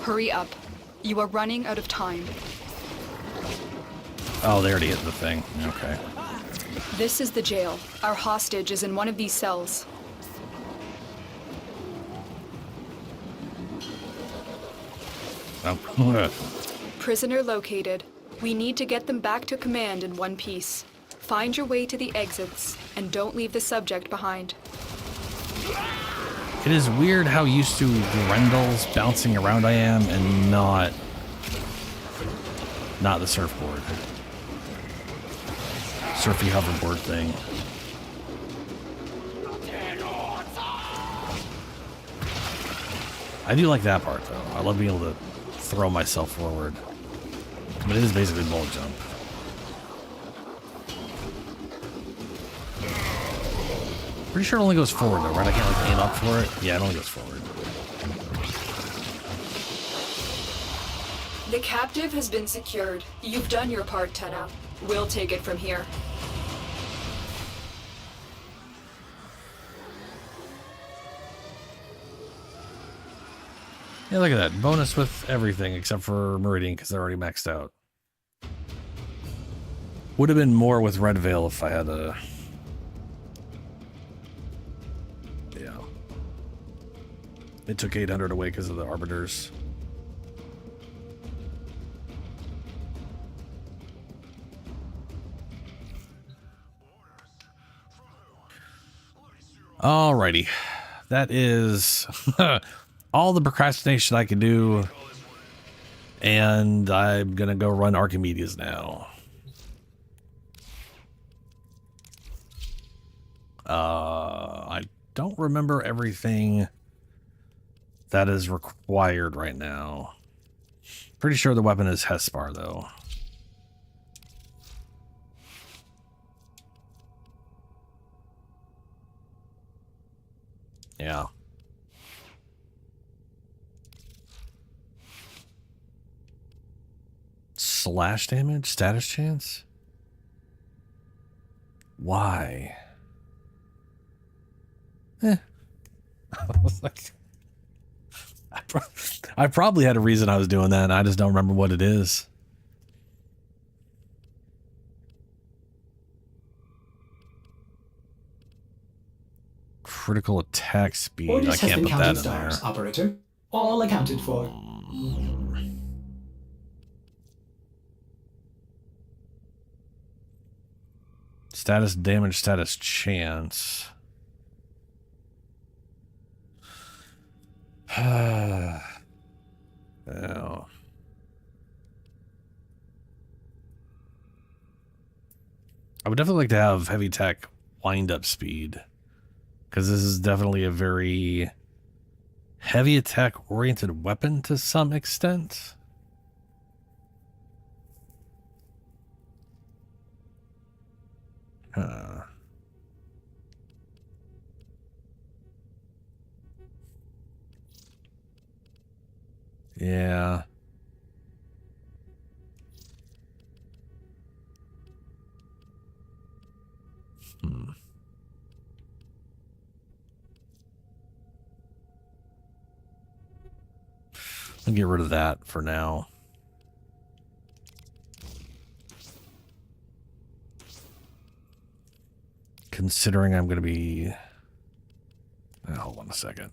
Hurry up. You are running out of time. Oh, they already hit the thing. Okay. This is the jail. Our hostage is in one of these cells. Oh. Prisoner located. We need to get them back to command in one piece. Find your way to the exits, and don't leave the subject behind. It is weird how used to Grendel's bouncing around I am and not the surfboard. Surfy hoverboard thing. I do like that part though. I love being able to throw myself forward. But it is basically bullet jump. Pretty sure it only goes forward though, right? I can't like aim up for it. Yeah, it only goes forward. The captive has been secured. You've done your part, Tenno. We'll take it from here. Yeah, look at that. Bonus with everything except for Meridian because they're already maxed out. Would have been more with Red Veil if I had a... Yeah. It took 800 away because of the Arbiters. Alrighty. That is all the procrastination I can do. And I'm going to go run Archimedeas now. I don't remember everything that is required right now. Pretty sure the weapon is Hespar, though. Yeah. Slash damage? Status chance? Why? I was like, I probably had a reason I was doing that, and I just don't remember what it is. Critical attack speed. Orders I can't put that in there. Operator. All accounted for. Status damage, status chance. Oh. I would definitely like to have heavy tech wind up speed, because this is definitely a very heavy attack oriented weapon to some extent. Yeah. I'll get rid of that for now. Considering I'm going to be... hold on a second.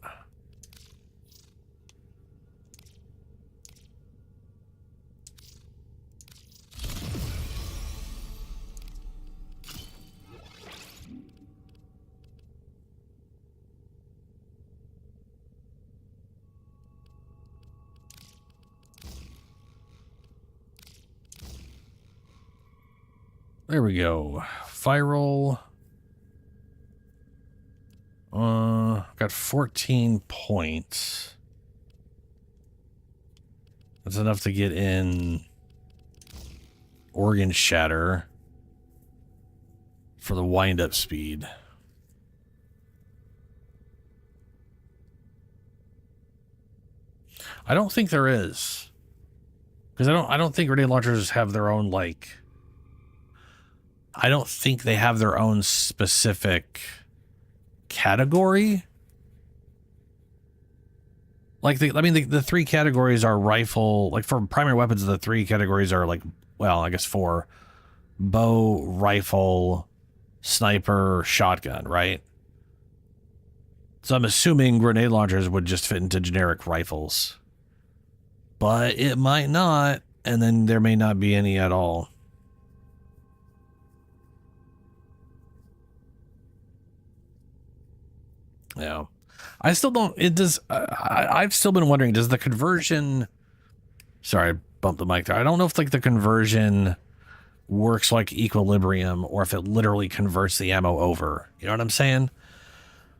There we go. Viral. Got 14 points. That's enough to get in Organ Shatter for the wind-up speed. I don't think there is. Because I don't think grenade launchers have their own, like... I don't think they have their own specific category. Like, the three categories are rifle. Like, for primary weapons, the three categories are, like, well, I guess four. Bow, rifle, sniper, shotgun, right? So I'm assuming grenade launchers would just fit into generic rifles. But it might not, and then there may not be any at all. Yeah. I still don't, it does, I've still been wondering, does the conversion, sorry, I bumped the mic there. I don't know if, like, the conversion works like equilibrium or if it literally converts the ammo over. You know what I'm saying?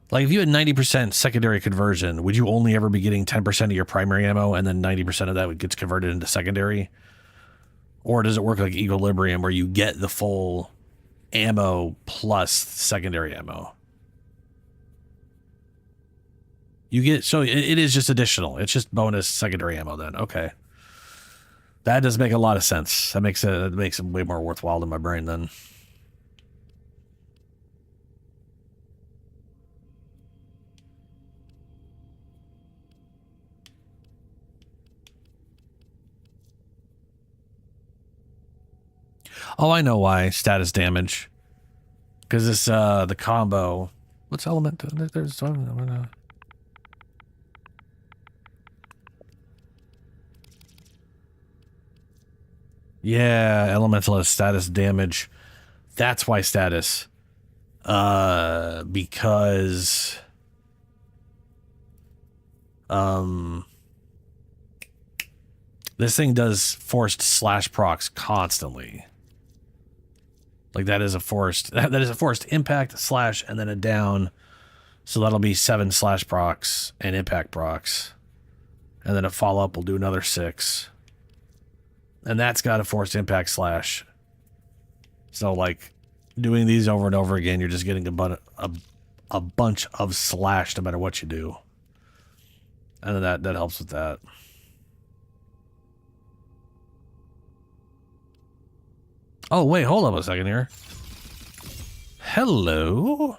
Like, if you had 90% secondary conversion, would you only ever be getting 10% of your primary ammo and then 90% of that gets converted into secondary? Or does it work like equilibrium where you get the full ammo plus secondary ammo? You get, so it is just additional. It's just bonus secondary ammo then. Okay. That does make a lot of sense. That makes it way more worthwhile in my brain then. Oh, I know why. Status damage. Because this, the combo. What's element? There's one. Yeah, elemental has status damage. That's why status. Because this thing does forced slash procs constantly. Like, that is a forced impact slash and then a down. So that'll be 7 slash procs and impact procs. And then a follow up will do another 6. And that's got a forced impact slash. So, like, doing these over and over again, you're just getting a bunch of slash no matter what you do. And then that helps with that. Oh, wait, hold up a second here. Hello?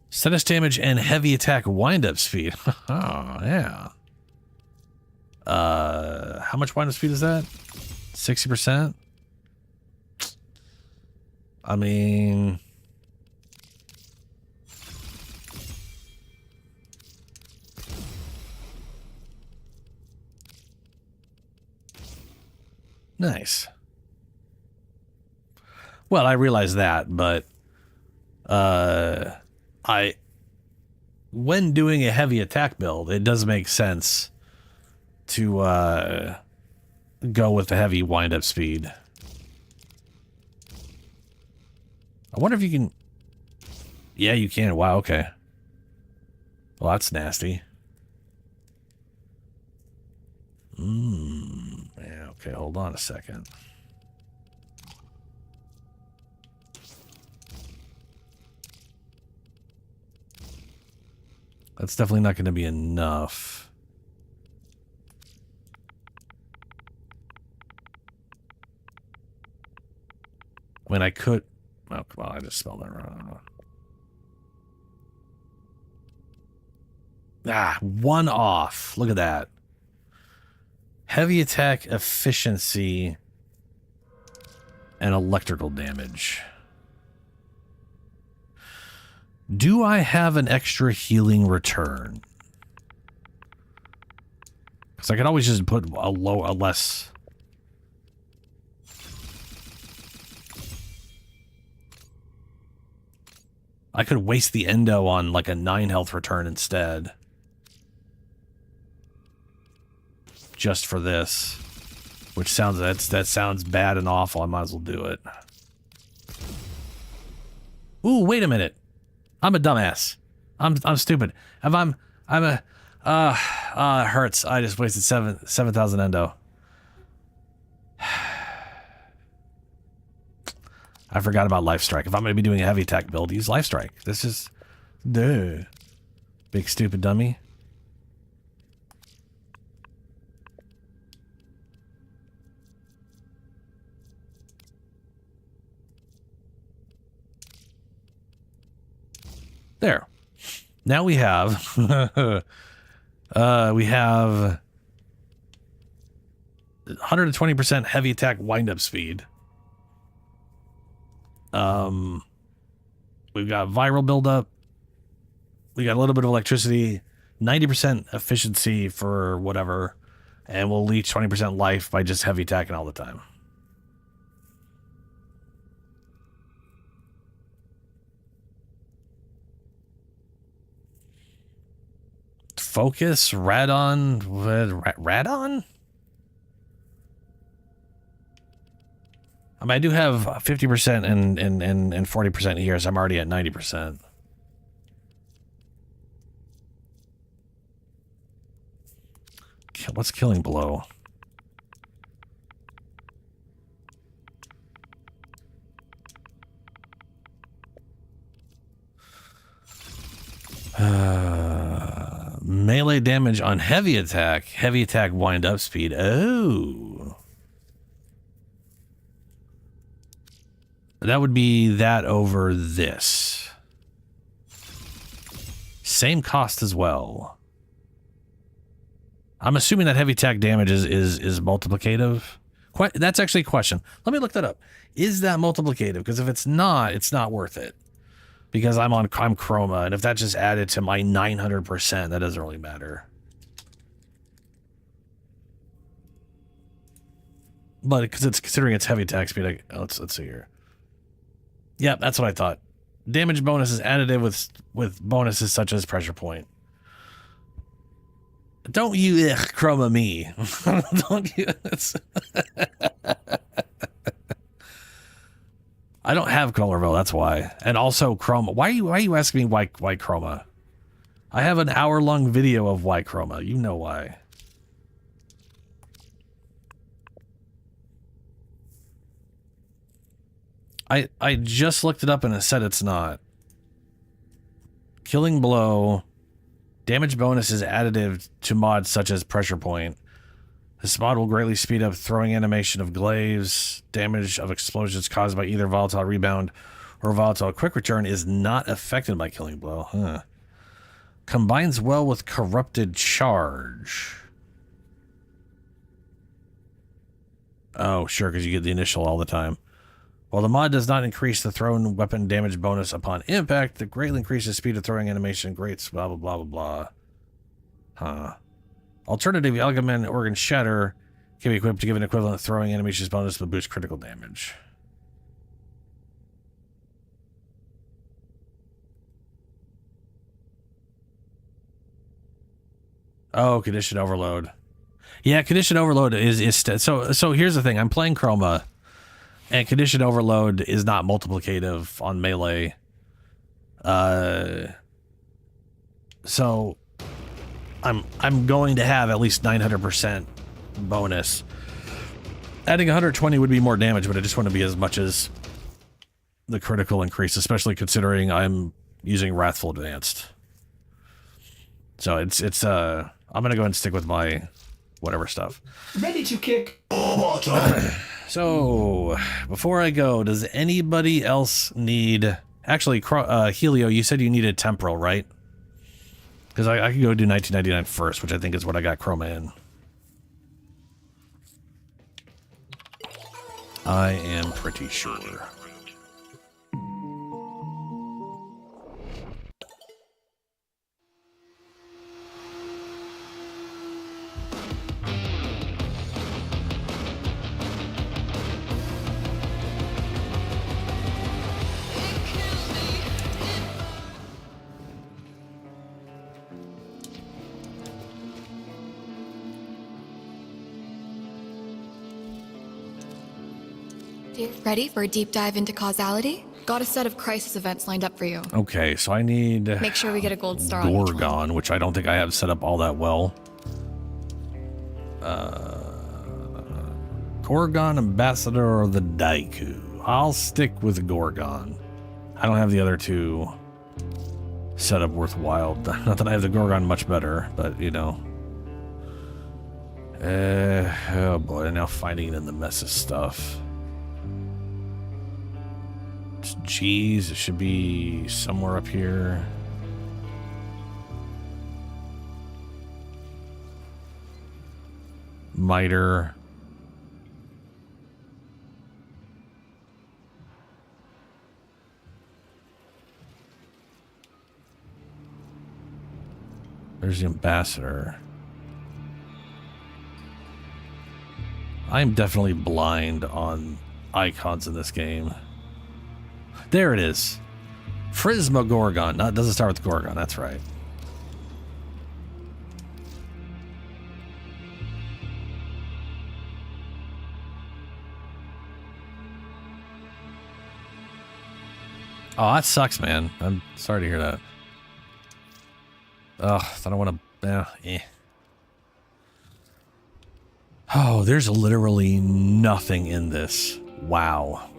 Status damage and heavy attack wind-up speed. Oh, yeah. How much wind-up speed is that? 60%? I mean... Nice. Well, I realize that, but when doing a heavy attack build, it does make sense to go with the heavy wind-up speed. I wonder if you can... Yeah, you can. Wow, okay. Well, that's nasty. Yeah, okay, hold on a second. That's definitely not going to be enough. I mean, I could... Oh, come on, I just spelled that wrong. Ah, 1 off. Look at that. Heavy attack efficiency and electrical damage. Do I have an extra healing return? Because I could always just put a less... I could waste the endo on like a 9 health return instead. Just for this. Which sounds, that sounds bad and awful. I might as well do it. Ooh, wait a minute. I'm a dumbass. I'm stupid. If I'm a it hurts. I just wasted 7,000 endo. I forgot about Life Strike. If I'm going to be doing a heavy attack build, use Life Strike. This is... Duh. Big stupid dummy. There. Now we have we have 120% heavy attack wind-up speed. We've got viral buildup. We got a little bit of electricity, 90% efficiency for whatever, and we'll leech 20% life by just heavy attacking all the time. Focus, radon, radon? I mean, I do have 50% and 40% here, so I'm already at 90%. What's killing blow? Melee damage on heavy attack wind up speed. Oh. That would be that over this. Same cost as well. I'm assuming that heavy attack damage is multiplicative. That's actually a question. Let me look that up. Is that multiplicative? Because if it's not worth it. Because I'm chroma, and if that just added to my 900%, that doesn't really matter. But because it's considering its heavy attack speed, let's see here. Yep, that's what I thought. Damage bonus is additive with bonuses such as pressure point. Don't you chroma me. Don't you? I don't have Colorville, that's why. And also chroma. Why are you asking me why chroma? I have an hour-long video of why chroma. You know why. I just looked it up and it said it's not. Killing blow. Damage bonus is additive to mods such as pressure point. This mod will greatly speed up throwing animation of glaives. Damage of explosions caused by either volatile rebound or volatile quick return is not affected by killing blow. Huh. Combines well with corrupted charge. Oh, sure, because you get the initial all the time. While the mod does not increase the thrown weapon damage bonus upon impact, it greatly increases speed of throwing animation, greats, blah, blah, blah, blah, blah. Huh. Alternative, Algaman Organ Shatter can be equipped to give an equivalent throwing animations bonus but boost critical damage. Oh, Condition Overload. Yeah, Condition Overload is so here's the thing. I'm playing Chroma. And Condition Overload is not multiplicative on melee. So I'm going to have at least 900% bonus. Adding 120 would be more damage, but I just want to be as much as the critical increase, especially considering I'm using Wrathful Advanced. So it's I'm gonna go ahead and stick with my whatever stuff. Ready to kick. So, before I go, does anybody else need... Actually, Helio, you said you needed Temporal, right? Because I could go do 1999 first, which I think is what I got Chroma in. I am pretty sure. Ready for a deep dive into causality? Got a set of crisis events lined up for you. Okay, so I need... Make sure we get a gold star on each one. Gorgon, which I don't think I have set up all that well. Gorgon, Ambassador, or the Daiku. I'll stick with Gorgon. I don't have the other two set up worthwhile. Not that I have the Gorgon much better, but, you know. Oh boy, now finding it in the mess of stuff. Geez, it should be somewhere up here. Miter. There's the ambassador. I'm definitely blind on icons in this game. There it is. Prismagorgon. No, it doesn't start with Gorgon, that's right. Oh, that sucks, man. I'm sorry to hear that. Ugh, I don't want to... Oh, there's literally nothing in this. Wow.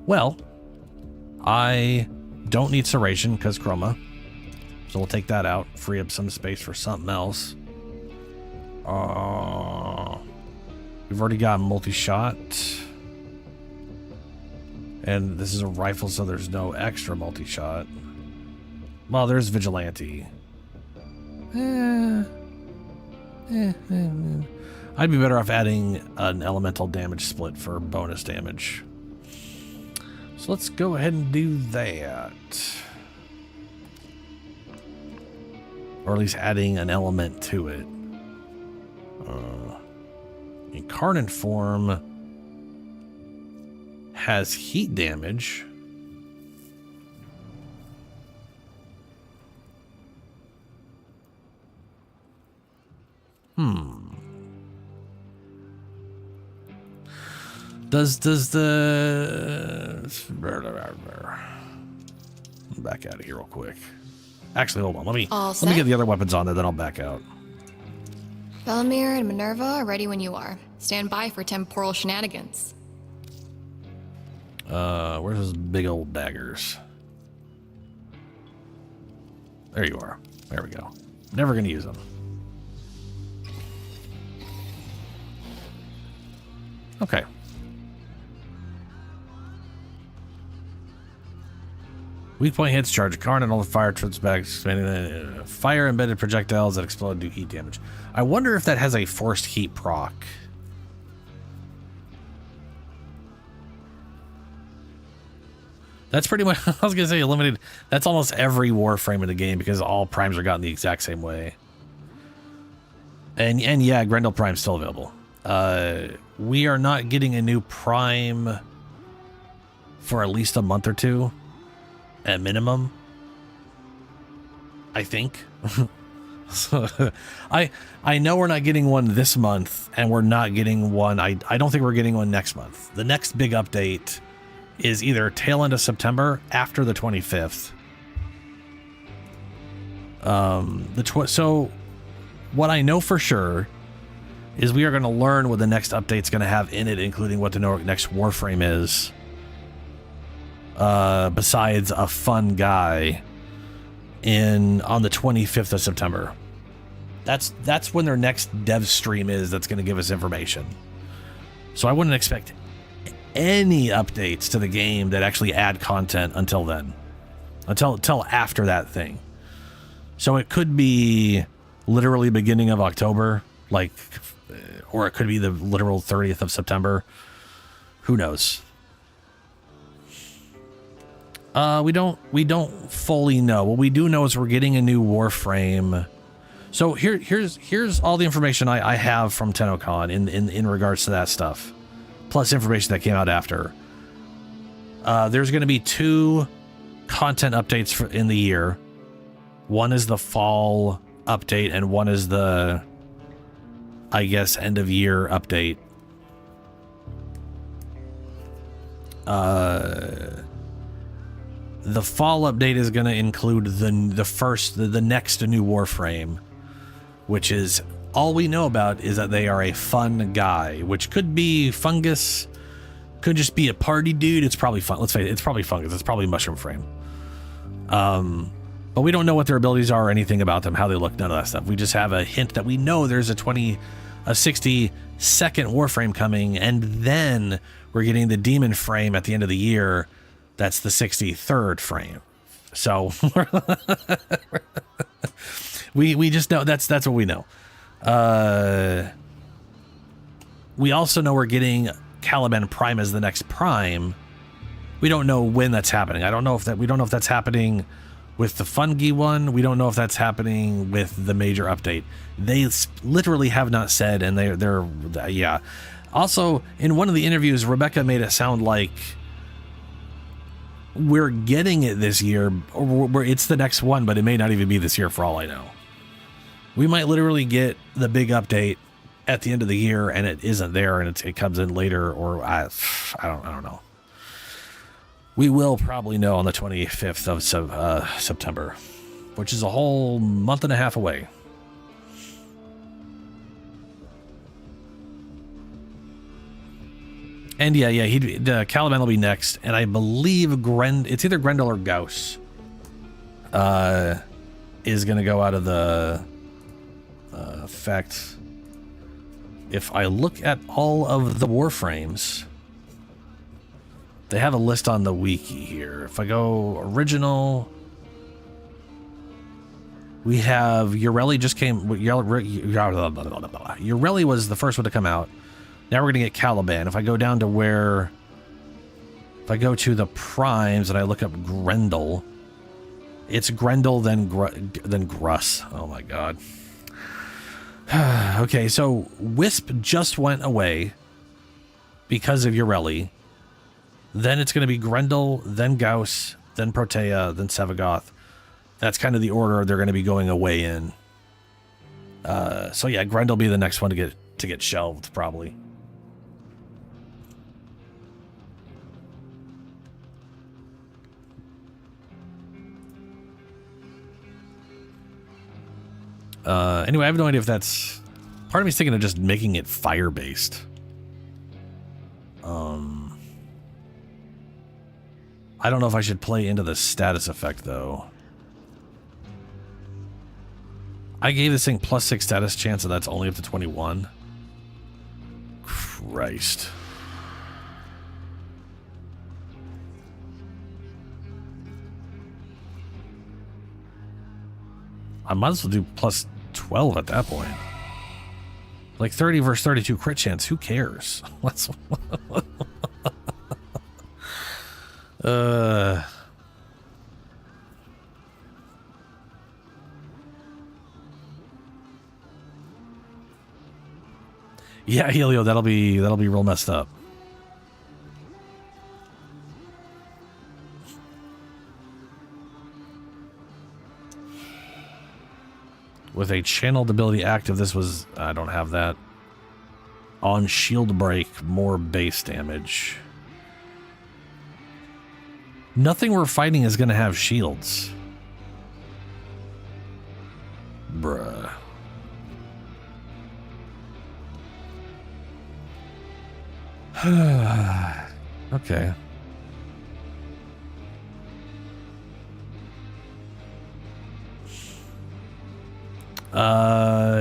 Well, I don't need serration because chroma. So we'll take that out. Free up some space for something else. We've already got multi-shot. And this is a rifle, so there's no extra multi-shot. Well, there's vigilante. I'd be better off adding an elemental damage split for bonus damage. So let's go ahead and do that. Or at least adding an element to it. Incarnate form has heat damage. Does the... Back out of here real quick. Actually, hold on. Let me get the other weapons on there, then I'll back out. Bellamere and Minerva are ready when you are. Stand by for temporal shenanigans. Where's those big old daggers? There you are. There we go. Never gonna use them. Okay. Weak point hits, charge a card, and all the fire trips back, expanding fire embedded projectiles that explode do heat damage. I wonder if that has a forced heat proc. That's pretty much, I was going to say limited. That's almost every Warframe in the game because all primes are gotten the exact same way. And yeah, Grendel Prime's still available. We are not getting a new prime for at least a month or two. At minimum, I think. So, I know we're not getting one this month, and we're not getting one. I don't think we're getting one next month. The next big update is either tail end of September after the 25th. So what I know for sure is we are going to learn what the next update's going to have in it, including what the next Warframe is. Besides a fun guy on the 25th of September. That's when their next dev stream is that's going to give us information. So I wouldn't expect any updates to the game that actually add content until then. Until after that thing. So it could be literally beginning of October, or it could be the literal 30th of September. Who knows? We don't fully know. What we do know is we're getting a new Warframe. So here's all the information I have from TennoCon in regards to that stuff, plus information that came out after. There's going to be 2 content updates in the year. One is the fall update, and one is the, I guess, end of year update. The fall update is going to include the next new Warframe, which is all we know about is that they are a fun guy, which could be fungus, could just be a party dude. It's probably fun. Let's face it, it's probably fungus. It's probably mushroom frame. But we don't know what their abilities are or anything about them, how they look, none of that stuff. We just have a hint that we know there's a 60-second Warframe coming, and then we're getting the demon frame at the end of the year. That's the 63rd frame. So we just know that's what we know. We also know we're getting Caliban Prime as the next Prime. We don't know when that's happening. We don't know if that's happening with the Fungi one. We don't know if that's happening with the major update. They literally have not said, and they're yeah. Also, in one of the interviews, Rebecca made it sound like we're getting it this year, or it's the next one, but it may not even be this year for all I know. We might literally get the big update at the end of the year, and it isn't there, and it comes in later, or I don't know. We will probably know on the 25th of September, which is a whole month and a half away. And yeah, Caliban will be next, and I believe it's either Grendel or Gauss is going to go out of the effect. If I look at all of the Warframes, they have a list on the wiki here. If I go original, we have Ureli just came. Ureli was the first one to come out. Now we're going to get Caliban. If I go down to if I go to the primes and I look up Grendel, it's Grendel, then Gruss. Oh my god. Okay, so Wisp just went away because of Ureli. Then it's going to be Grendel, then Gauss, then Protea, then Sevagoth. That's kind of the order they're going to be going away in. So yeah, Grendel will be the next one to get shelved, probably. Anyway, I have no idea if that's... Part of me's thinking of just making it fire-based. I don't know if I should play into the status effect, though. I gave this thing +6 status chance, and that's only up to 21. Christ. I might as well do +12 at that point. Like 30 versus 32 crit chance, who cares? Let's... Yeah, Helio, that'll be real messed up. With a channeled ability active, this was... I don't have that. On shield break, more base damage. Nothing we're fighting is going to have shields. Bruh. Okay.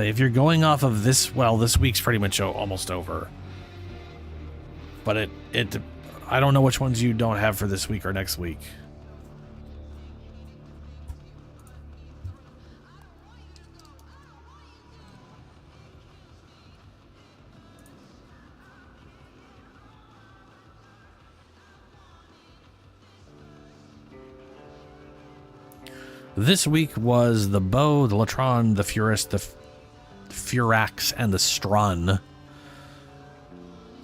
If you're going off of this, well, this week's pretty much almost over. But I don't know which ones you don't have for this week or next week. This week was the Bow, the Latron, the Furus, the Furax, and the Strun.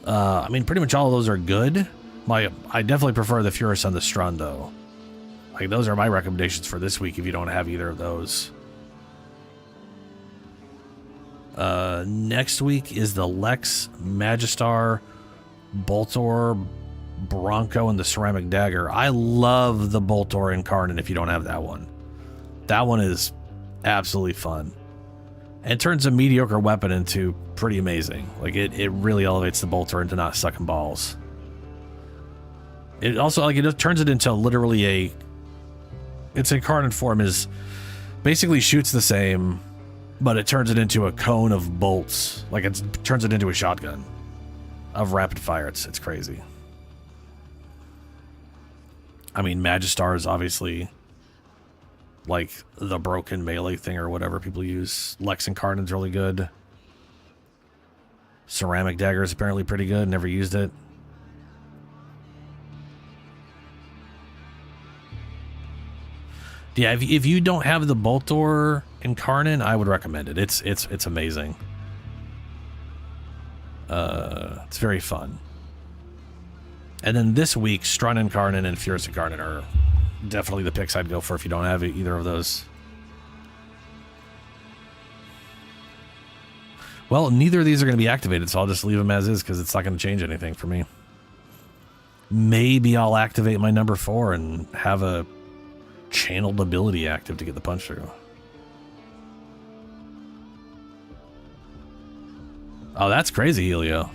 I mean, pretty much all of those are good. I definitely prefer the Furus and the Strun, though. Like, those are my recommendations for this week if you don't have either of those. Next week is the Lex, Magistar, Boltor, Bronco, and the Ceramic Dagger. I love the Boltor Incarnate if you don't have that one. That one is absolutely fun. And it turns a mediocre weapon into pretty amazing. Like, it really elevates the Bolter into not sucking balls. It also, like, it turns it into literally its incarnate form is basically shoots the same, but it turns it into a cone of bolts. Like, it turns it into a shotgun of rapid fire. It's crazy. I mean, Magistar is obviously like the broken melee thing or whatever people use. Lex Incarnate's really good. Ceramic Dagger is apparently pretty good. Never used it. Yeah, if you don't have the Boltor Incarnate, I would recommend it. It's amazing. It's very fun. And then this week, Strun Incarnate and Furious Incarnate are definitely the picks I'd go for if you don't have either of those. Well, neither of these are going to be activated, so I'll just leave them as is because it's not going to change anything for me. Maybe I'll activate my number 4 and have a channeled ability active to get the punch through. Oh, that's crazy, Helio.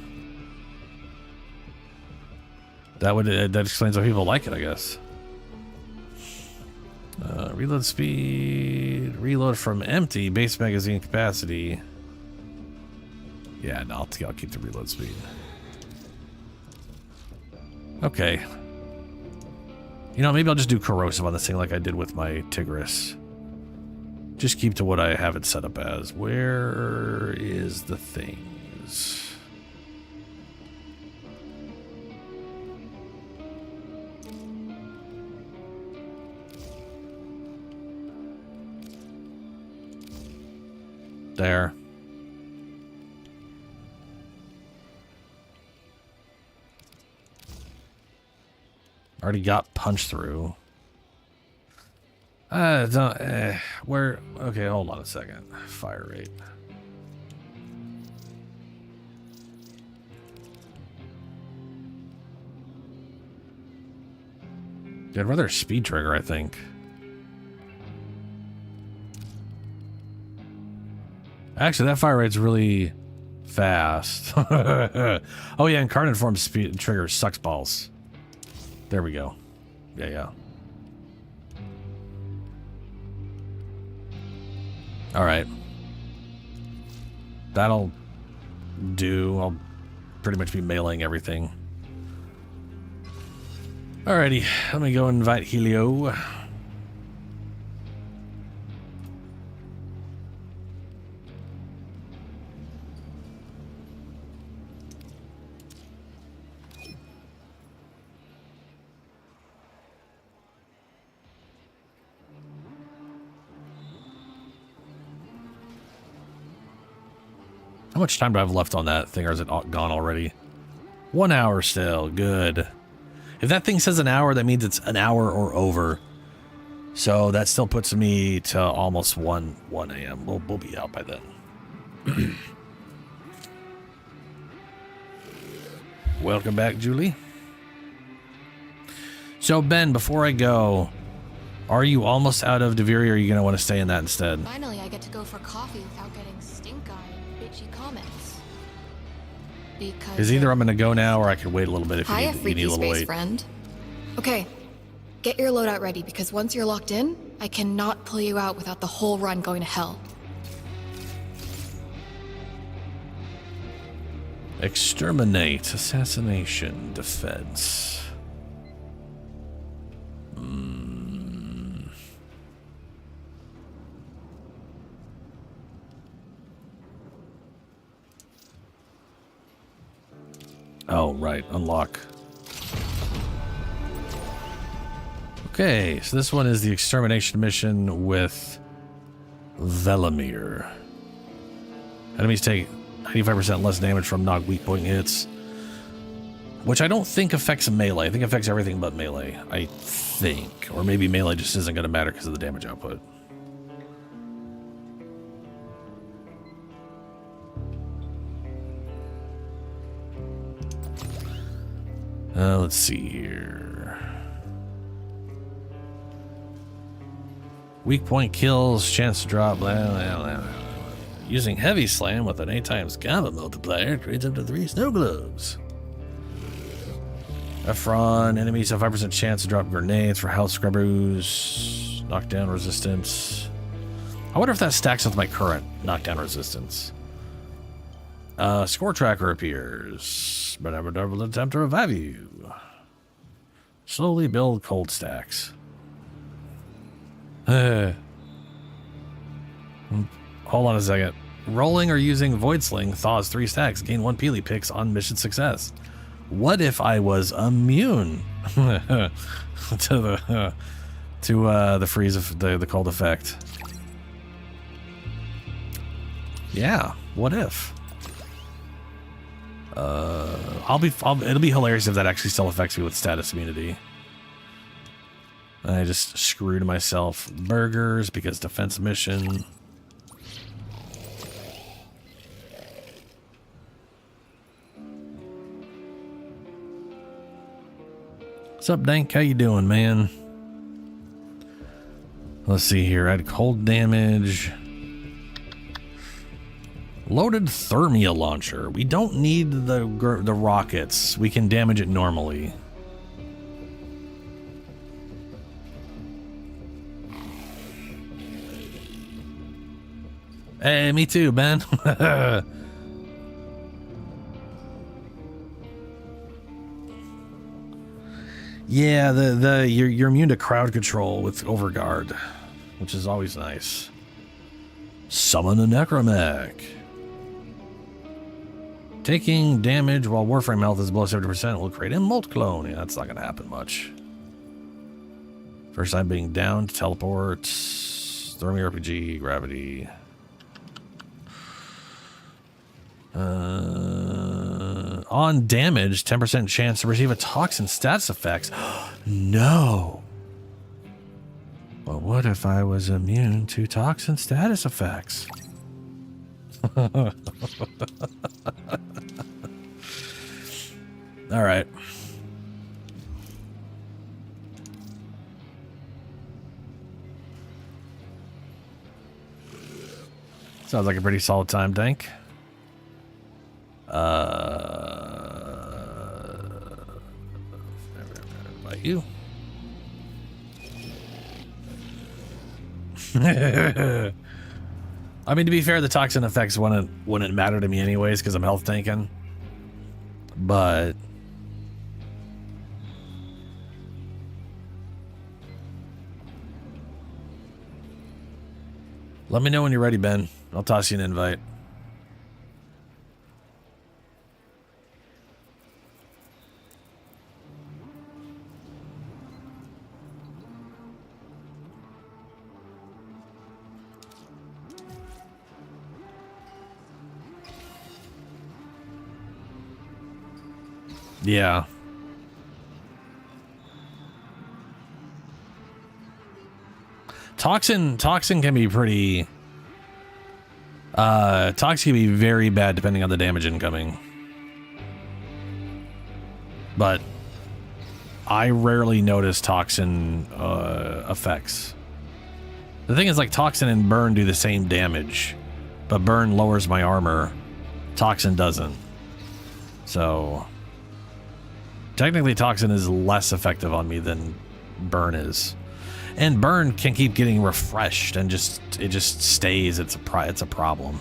That explains why people like it, I guess. Reload speed, reload from empty, base magazine capacity. Yeah, no, I'll keep the reload speed. Okay. You know, maybe I'll just do corrosive on this thing like I did with my Tigris. Just keep to what I have it set up as. Where is the things? There. Already got punched through. Where? Okay, hold on a second. Fire rate. I'd rather speed trigger, I think. Actually, that fire rate's really fast. Oh yeah, Incarnate Form speed trigger sucks balls. There we go. Yeah. Alright. That'll do. I'll pretty much be meleeing everything. Alrighty, let me go invite Helio. How much time do I have left on that thing, or is it gone already? 1 hour still. Good. If that thing says an hour, that means it's an hour or over. So that still puts me to almost 1 a.m. We'll be out by then. Welcome back, Julie. So, Ben, before I go, are you almost out of Deviri, or are you going to want to stay in that instead? Finally, I get to go for coffee without getting stink-eye and bitchy comments. Because either I'm going to go now, or I could wait a little bit if you need a little space wait. Friend. Okay, get your loadout ready, because once you're locked in, I cannot pull you out without the whole run going to hell. Exterminate, assassination, defense. Oh, right, unlock. Okay, so this one is the extermination mission with Velamir. Enemies take 95% less damage from knock weak point hits, which I don't think affects melee. I think it affects everything but melee, I think. Or maybe melee just isn't going to matter because of the damage output. Let's see here. Weak point kills, chance to drop, blah, blah, blah, blah. Using heavy slam with an 8 times combo multiplier creates up to 3 snow globes. Ephron, enemies have 5% chance to drop grenades for health scrubbers, knockdown resistance. I wonder if that stacks with my current knockdown resistance. Score tracker appears, but have a double attempt to revive you. Slowly build cold stacks. Hold on a second. Rolling or using Void Sling thaws 3 stacks. Gain 1 Peely picks on mission success. What if I was immune to the freeze of the cold effect? Yeah. What if? It'll be hilarious if that actually still affects me with status immunity. I just screwed myself. Burgers because defense mission. What's up, Dank? How you doing, man? Let's see here. I had cold damage. Loaded Thermia launcher. We don't need the rockets. We can damage it normally. Hey, me too, Ben. Yeah, you're immune to crowd control with Overguard, which is always nice. Summon a Necromech. Taking damage while Warframe health is below 70% will create a Molt Clone. Yeah, that's not going to happen much. First time being down, teleport, Thermi RPG, gravity. On damage, 10% chance to receive a toxin stats effects. No. But what if I was immune to toxin status effects? All right. Sounds like a pretty solid time, Dank. By you. I mean, to be fair, the toxin effects wouldn't matter to me anyways because I'm health tanking. But let me know when you're ready, Ben. I'll toss you an invite. Yeah. Toxin can be pretty toxin can be very bad depending on the damage incoming. But I rarely notice toxin effects. The thing is, like, toxin and burn do the same damage, but burn lowers my armor. Toxin doesn't. So technically, toxin is less effective on me than burn is, and burn can keep getting refreshed and it just stays. It's a problem,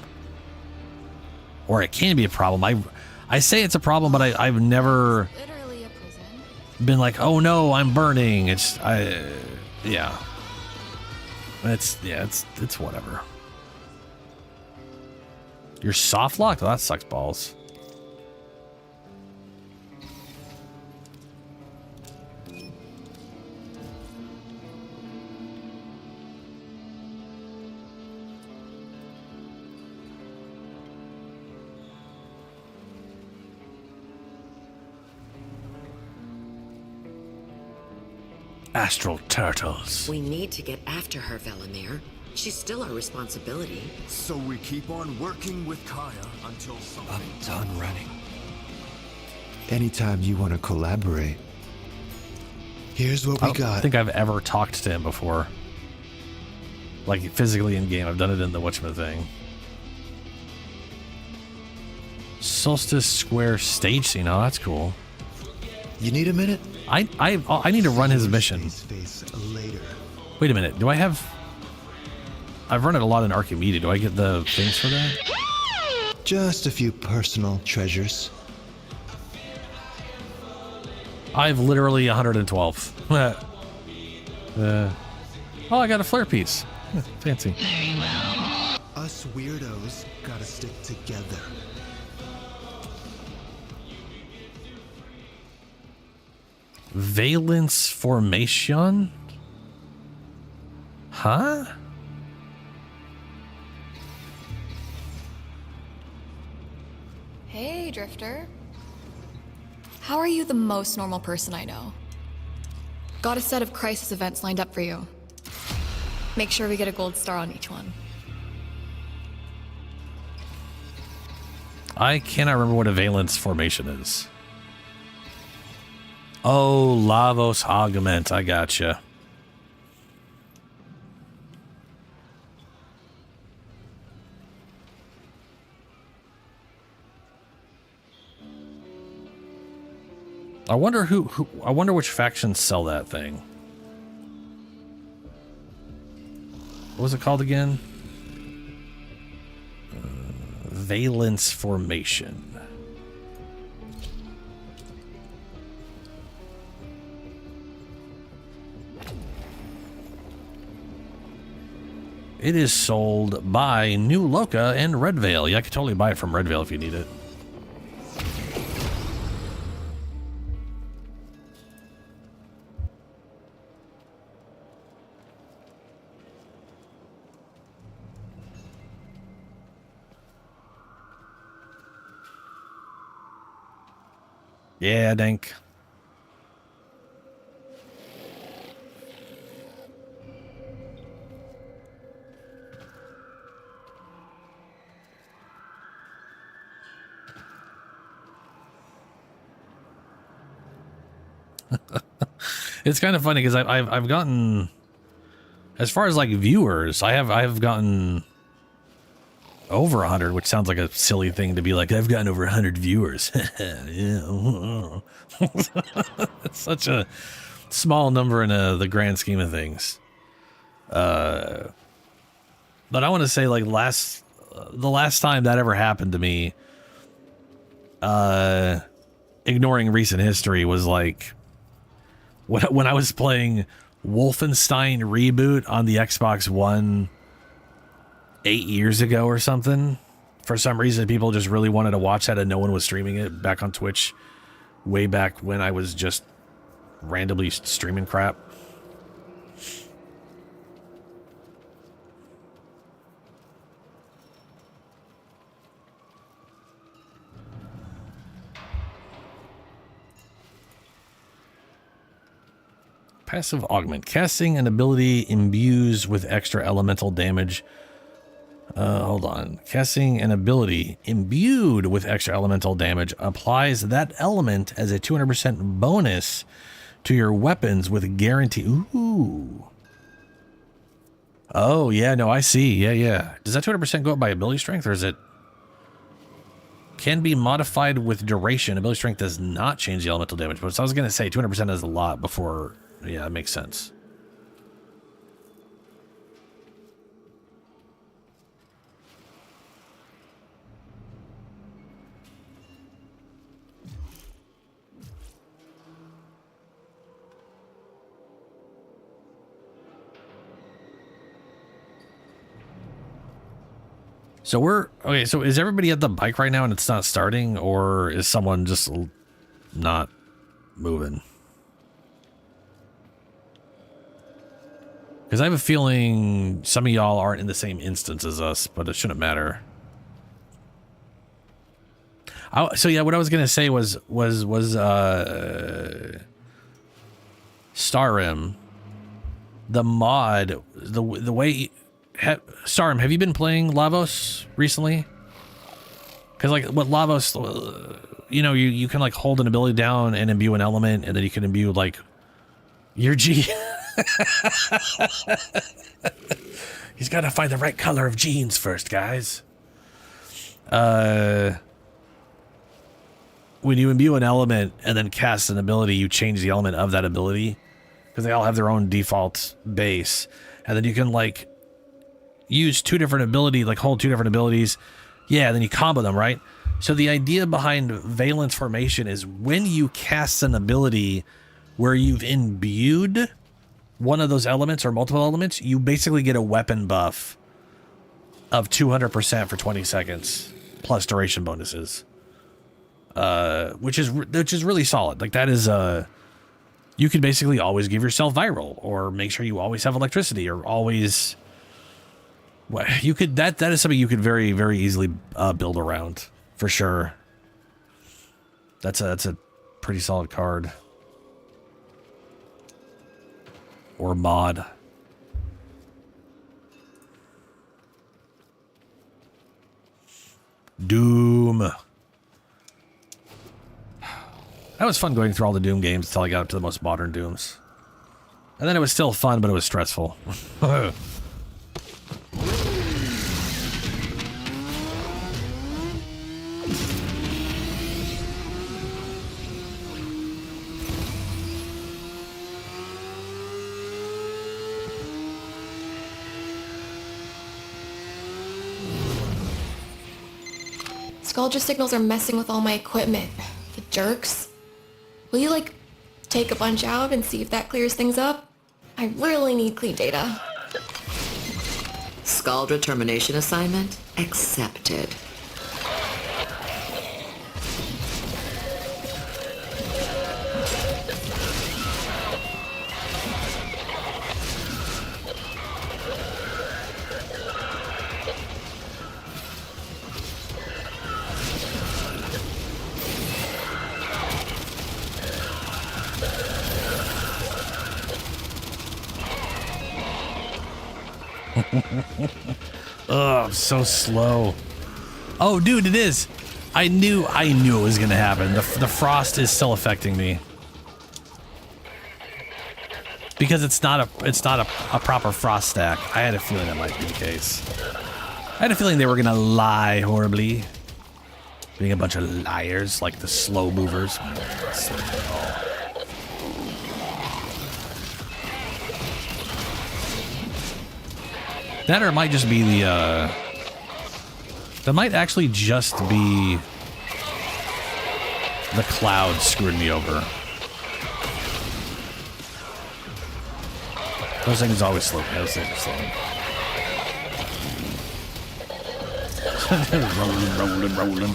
or it can be a problem. I say it's a problem, but I've never been like, oh no, I'm burning. It's whatever. You're soft locked? Oh, that sucks balls. Astral turtles. We need to get after her, Velimir. She's still our responsibility. So we keep on working with Kaya until something... I'm done running. Anytime you want to collaborate, here's what we got. I don't think I've ever talked to him before. Like, physically in game. I've done it in the Watchman thing. Solstice Square stage scene. Oh, that's cool. You need a minute? I need to run his mission. Wait a minute. Do I have... I've run it a lot in Archimedeas. Do I get the things for that? Just a few personal treasures. I've literally 112. Oh, I got a flare piece. Fancy. Very well. Us weirdos gotta stick together. Valence formation? Huh? Hey, Drifter. How are you the most normal person I know? Got a set of crisis events lined up for you. Make sure we get a gold star on each one. I cannot remember what a valence formation is. Oh, Lavos augment. I gotcha. I wonder I wonder which factions sell that thing. What was it called again? Valence formation. It is sold by New Loca and Red Veil. Yeah, I could totally buy it from Red Veil if you need it. Yeah, Dank. It's kind of funny because I've gotten, as far as like viewers, I've gotten over 100, which sounds like a silly thing to be like, I've gotten over 100 viewers. Yeah. It's such a small number in the grand scheme of things. But I want to say like the last time that ever happened to me, ignoring recent history, was like when I was playing Wolfenstein Reboot on the Xbox One 8 years ago or something. For some reason, people just really wanted to watch that and no one was streaming it back on Twitch way back when I was just randomly streaming crap. Passive augment. Casting an ability imbues with extra elemental damage. Hold on. Casting an ability imbued with extra elemental damage applies that element as a 200% bonus to your weapons with guarantee. Ooh. Oh, yeah, no, I see. Yeah. Does that 200% go up by ability strength, or is it can be modified with duration? Ability strength does not change the elemental damage, but I was going to say 200% is a lot before. Yeah, that makes sense. So okay, so is everybody at the bike right now and it's not starting, or is someone just not moving? Because I have a feeling some of y'all aren't in the same instance as us, but it shouldn't matter. So yeah, what I was gonna say was Starim, the mod, the way. Starim, have you been playing Lavos recently? Because like what Lavos, you know, you can like hold an ability down and imbue an element, and then you can imbue like your G. He's got to find the right color of jeans first, guys. When you imbue an element and then cast an ability, you change the element of that ability, because they all have their own default base, and then you can like use two different abilities, like hold two different abilities. Yeah, then you combo them, right? So the idea behind Valence Formation is when you cast an ability where you've imbued one of those elements or multiple elements, you basically get a weapon buff of 200% for 20 seconds plus duration bonuses, which is really solid. Like that is you can basically always give yourself viral, or make sure you always have electricity, or always you could that is something you could very, very easily build around for sure. That's a pretty solid card or mod. Doom. That was fun going through all the Doom games until I got up to the most modern Dooms. And then it was still fun, but it was stressful. Skuldra signals are messing with all my equipment. The jerks. Will you, like, take a bunch out and see if that clears things up? I really need clean data. Skuldra termination assignment accepted. Oh, I'm so slow. Oh, dude, it is. I knew it was gonna happen. The frost is still affecting me because it's not a proper frost stack. I had a feeling that might be the case. I had a feeling they were gonna lie horribly, being a bunch of liars like the slow movers. That, or it might just be the, that might actually just be the cloud screwing me over. Those things always slow. Those things are slow. rolling.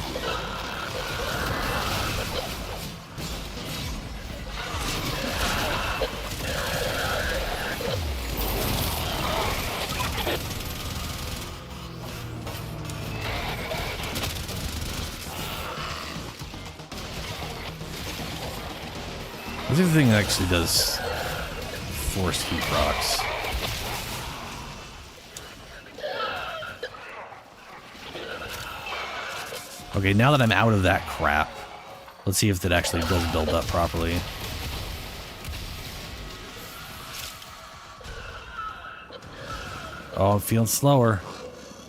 This is the thing that actually does force heat rocks. Okay, now that I'm out of that crap, let's see if that actually does build up properly. Oh, I'm feeling slower.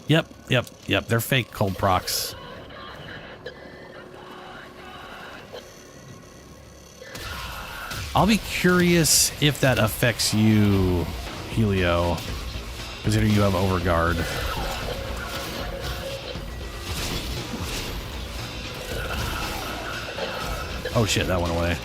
Yep. They're fake cold procs. I'll be curious if that affects you, Helio, considering you have Overguard. Oh shit, that went away.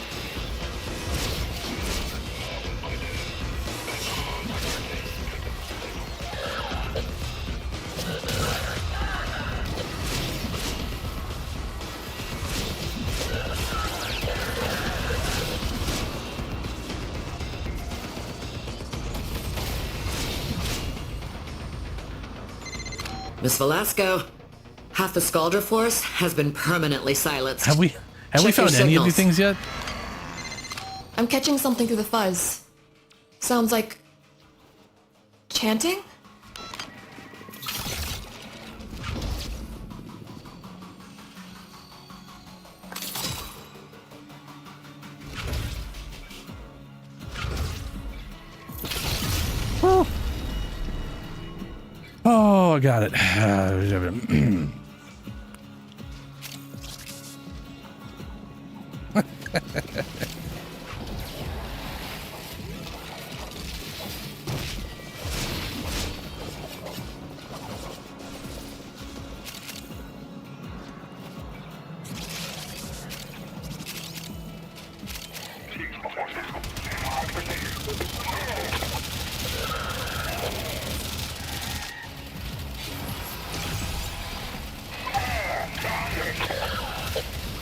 Miss Velasco, half the Skuldra force has been permanently silenced. Have we found any of these things yet? I'm catching something through the fuzz. Sounds like chanting? Oh, I got it.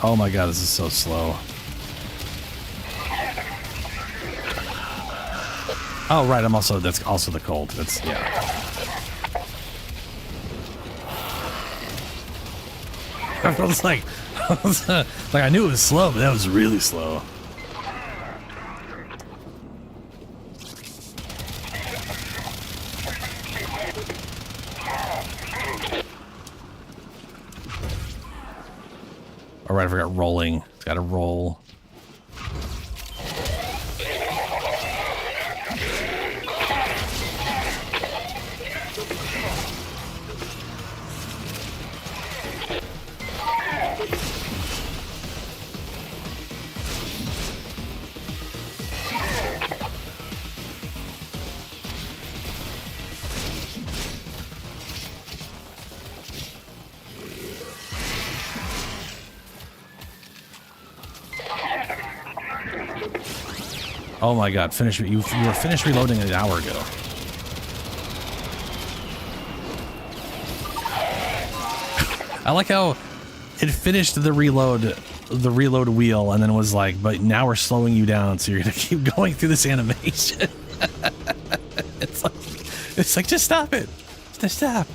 Oh my god, this is so slow. Oh right, that's also the cold. That's yeah. I was like I knew it was slow, but that was really slow. All right, I forgot rolling. It's got to roll. Oh my god, you were finished reloading an hour ago. I like how it finished the reload wheel and then was like, but now we're slowing you down, so you're gonna keep going through this animation. It's like just stop it. Just stop.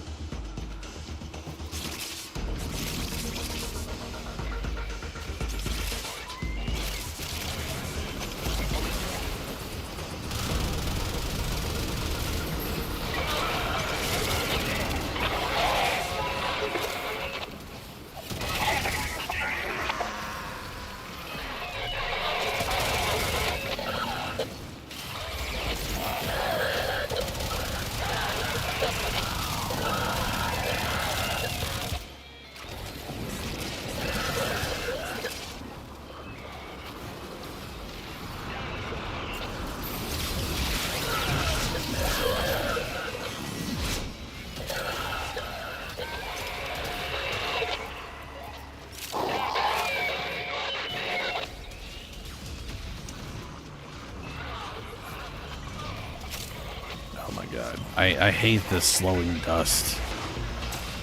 I hate this slowing dust.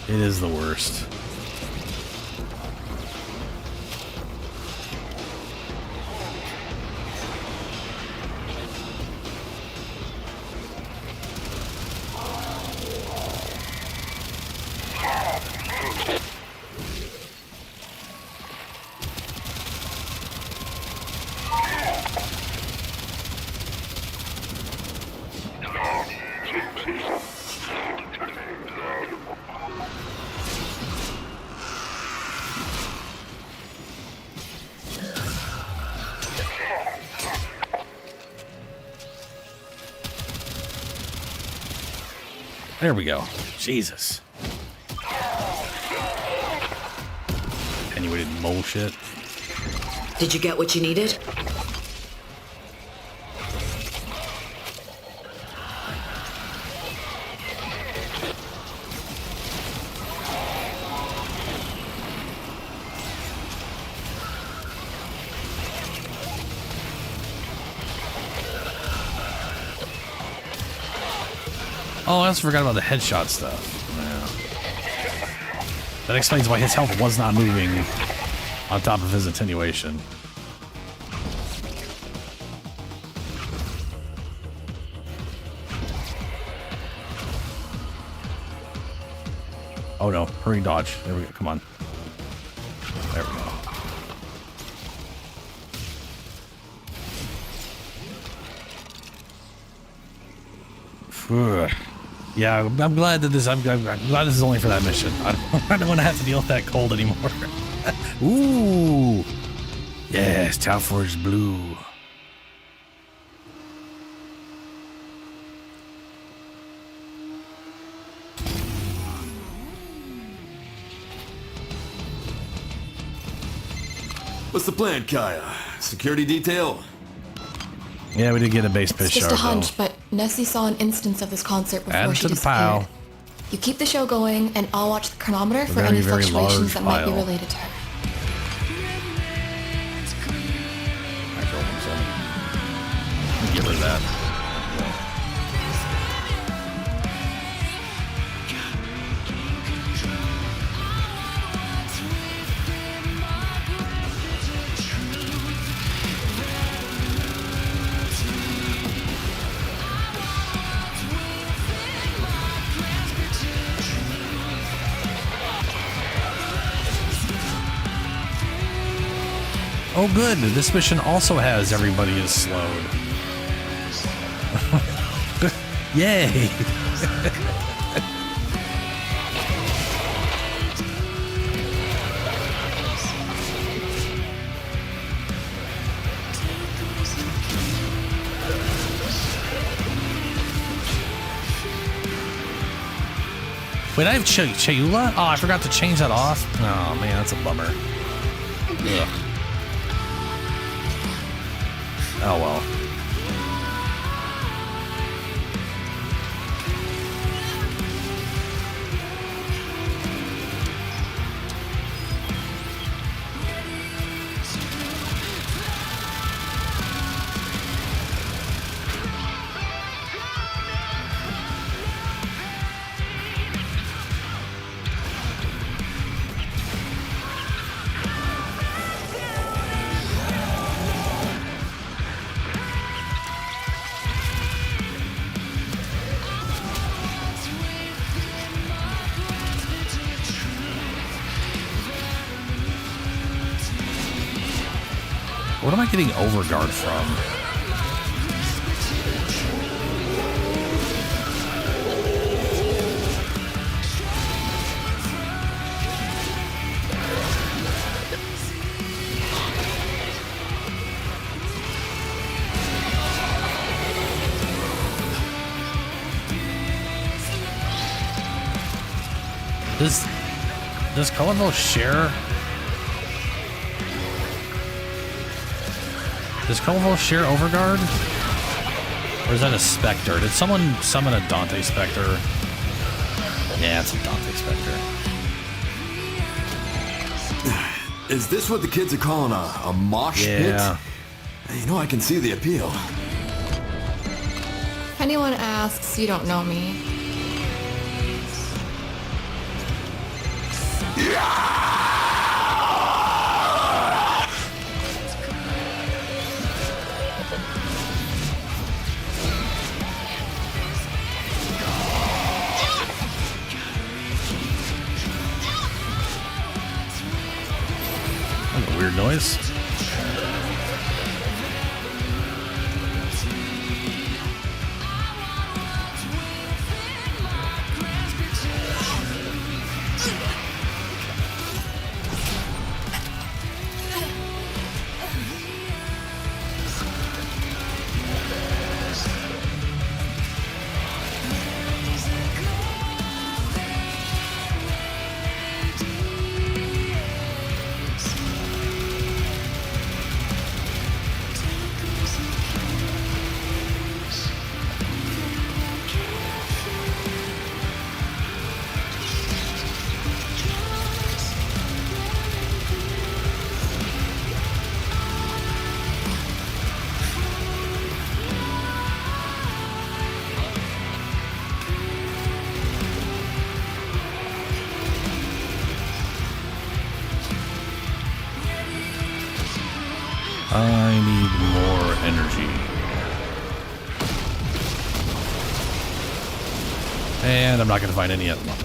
It is the worst. There we go. Jesus. Attenuated bullshit. Did you get what you needed? Oh, I also forgot about the headshot stuff. Yeah. That explains why his health was not moving on top of his attenuation. Oh no, hurry dodge. There we go, come on. There we go. Yeah, I'm glad that I'm glad this is only for that mission. I don't want to have to deal with that cold anymore. Ooh, yes, Talforge Blue. What's the plan, Kaya? Security detail? Yeah, we did get a base pitch. It's just a hunch, but Nessie saw an instance of this concert before Add she to the disappeared. pile. You keep the show going, and I'll watch the chronometer for Very, any very fluctuations large that might be pile. related to her. Give her that. Oh, good. This mission also has everybody is slowed. Yay! Wait, I have Chayula? Oh, I forgot to change that off. Oh, man, that's a bummer. Ugh. Oh, well. What am I getting overguard from? Does Colorful share? Does Colorful share Overguard? Or is that a Spectre? Did someone summon a Dante Spectre? Yeah, it's a Dante Spectre. Is this what the kids are calling a mosh pit? You know, I can see the appeal. If anyone asks, you don't know me. Weird noise. I need more energy. And I'm not going to find any at the moment.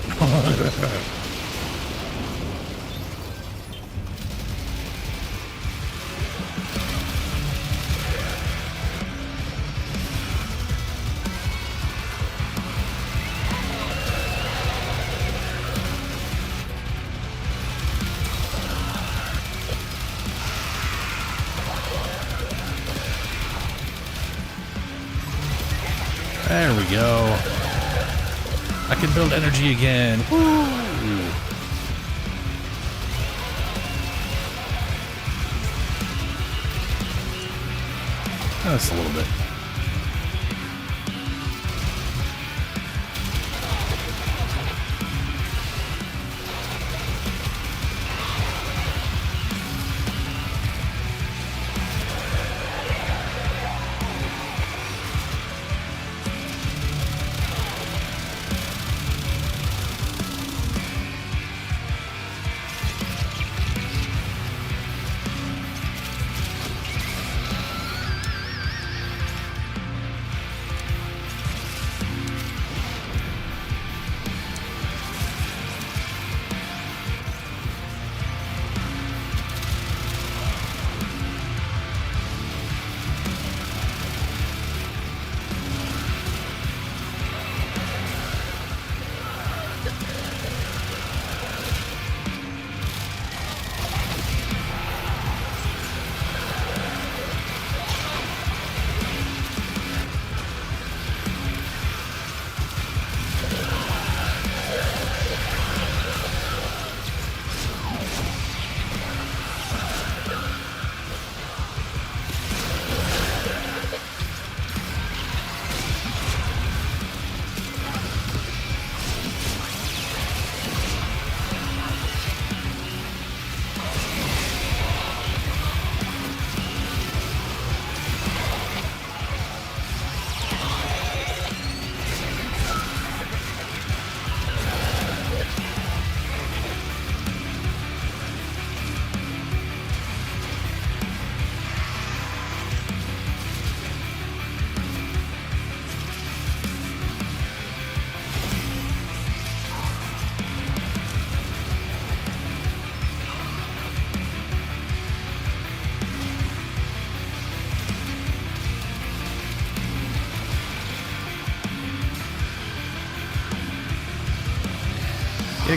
There we go. I can build energy again. Woo! Just a little bit.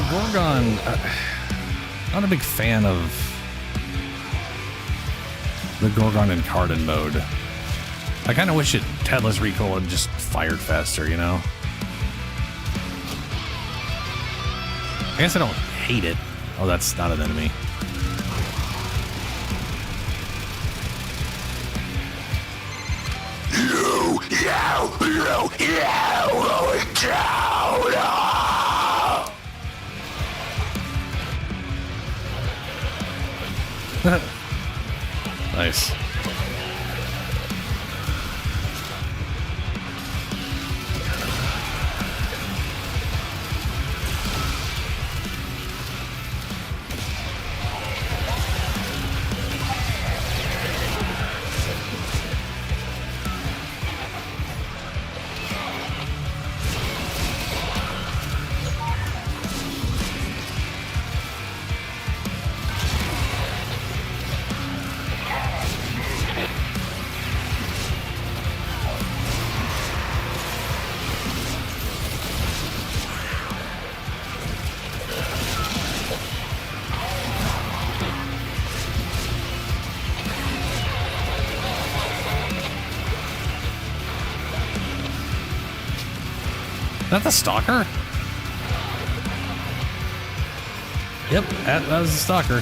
Gorgon. Not a big fan of the Gorgon and Cardin mode. I kind of wish it headless recoil had just fired faster, you know? I guess I don't hate it. Oh, that's not an enemy. Nice. Is that the stalker? Yep, that was the stalker.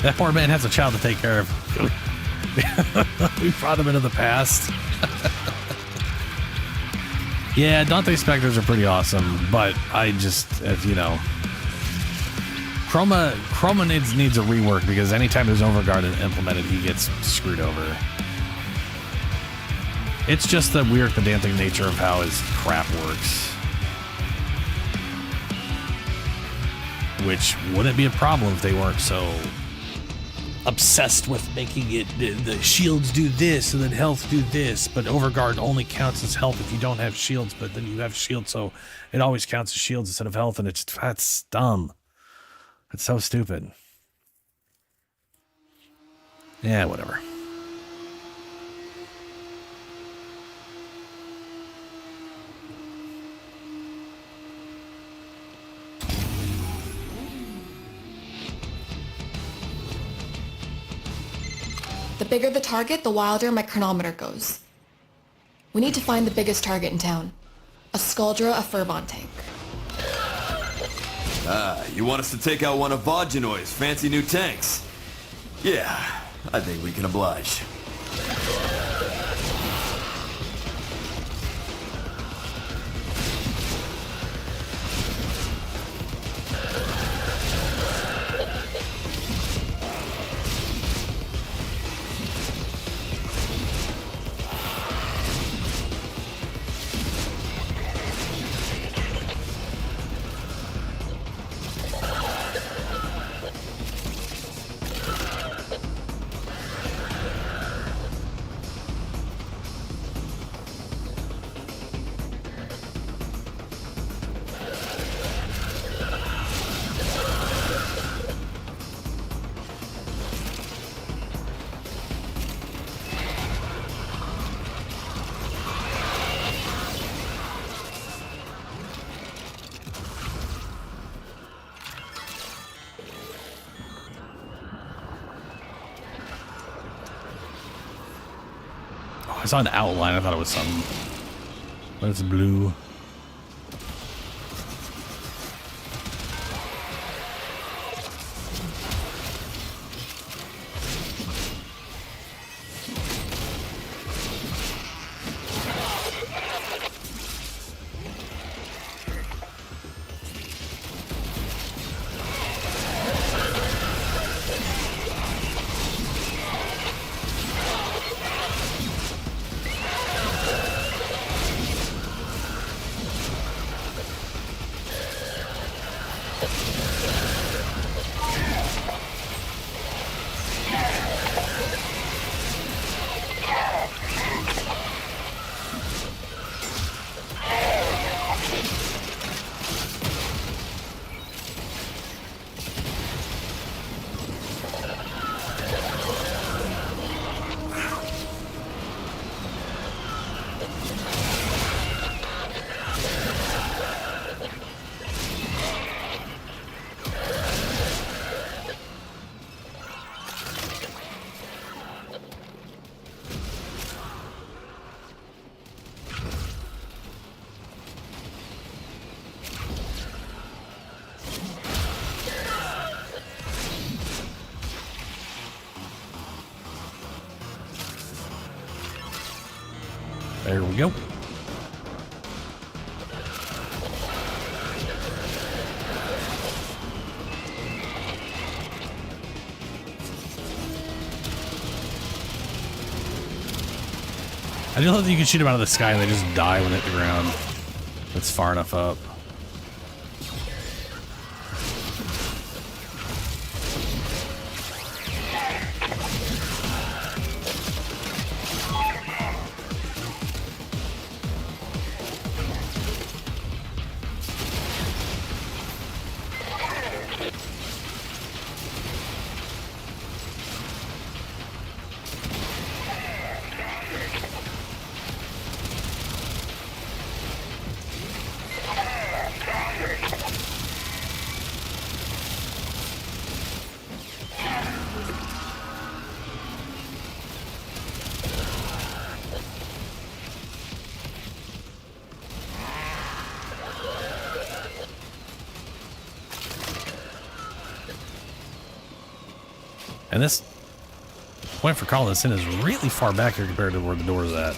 That poor man has a child to take care of. We brought him into the past. Yeah, Dante Specters are pretty awesome, but I just, as you know, Chroma needs a rework because anytime there's Overguard implemented, he gets screwed over. It's just the weird pedantic nature of how his crap works. Which wouldn't be a problem if they weren't so obsessed with making it the shields do this and then health do this, but Overguard only counts as health if you don't have shields, but then you have shields, so it always counts as shields instead of health, and that's dumb. It's so stupid. Yeah, whatever. The bigger the target, the wilder my chronometer goes. We need to find the biggest target in town. A Skuldra, a Furbon tank. You want us to take out one of Vogenoy's fancy new tanks? Yeah, I think we can oblige. I saw an outline. I thought it was something, but it's blue. There we go. I do love that you can shoot them out of the sky and they just die when they hit the ground. That's far enough up. And this point for calling this in is really far back here compared to where the door is at.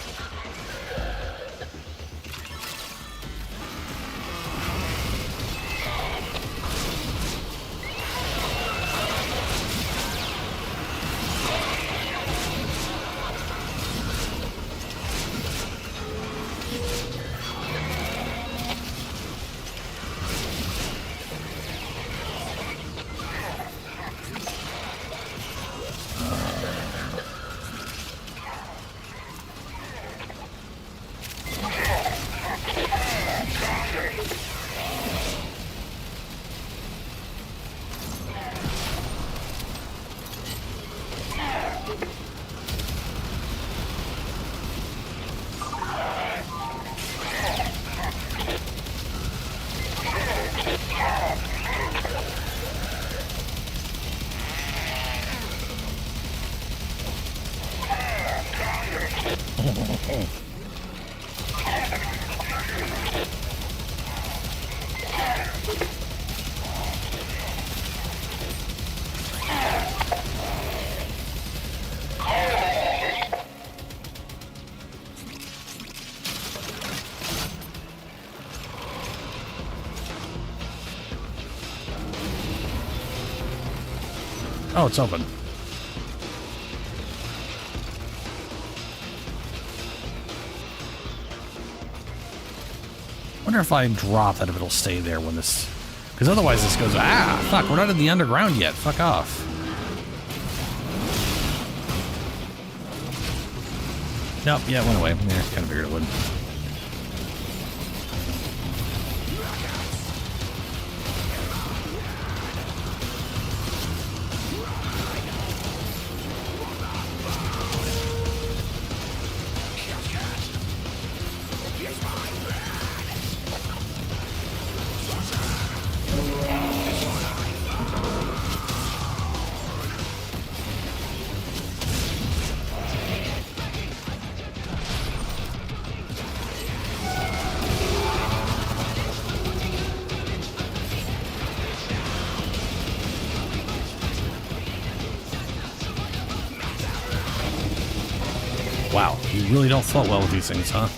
Oh, it's open. Wonder if I drop that, if it'll stay there when this... Because otherwise this goes, ah, fuck, we're not in the underground yet. Fuck off. Nope, yeah, it went away. Yeah, kind of figured it would. Wow, you really don't float well with these things, huh?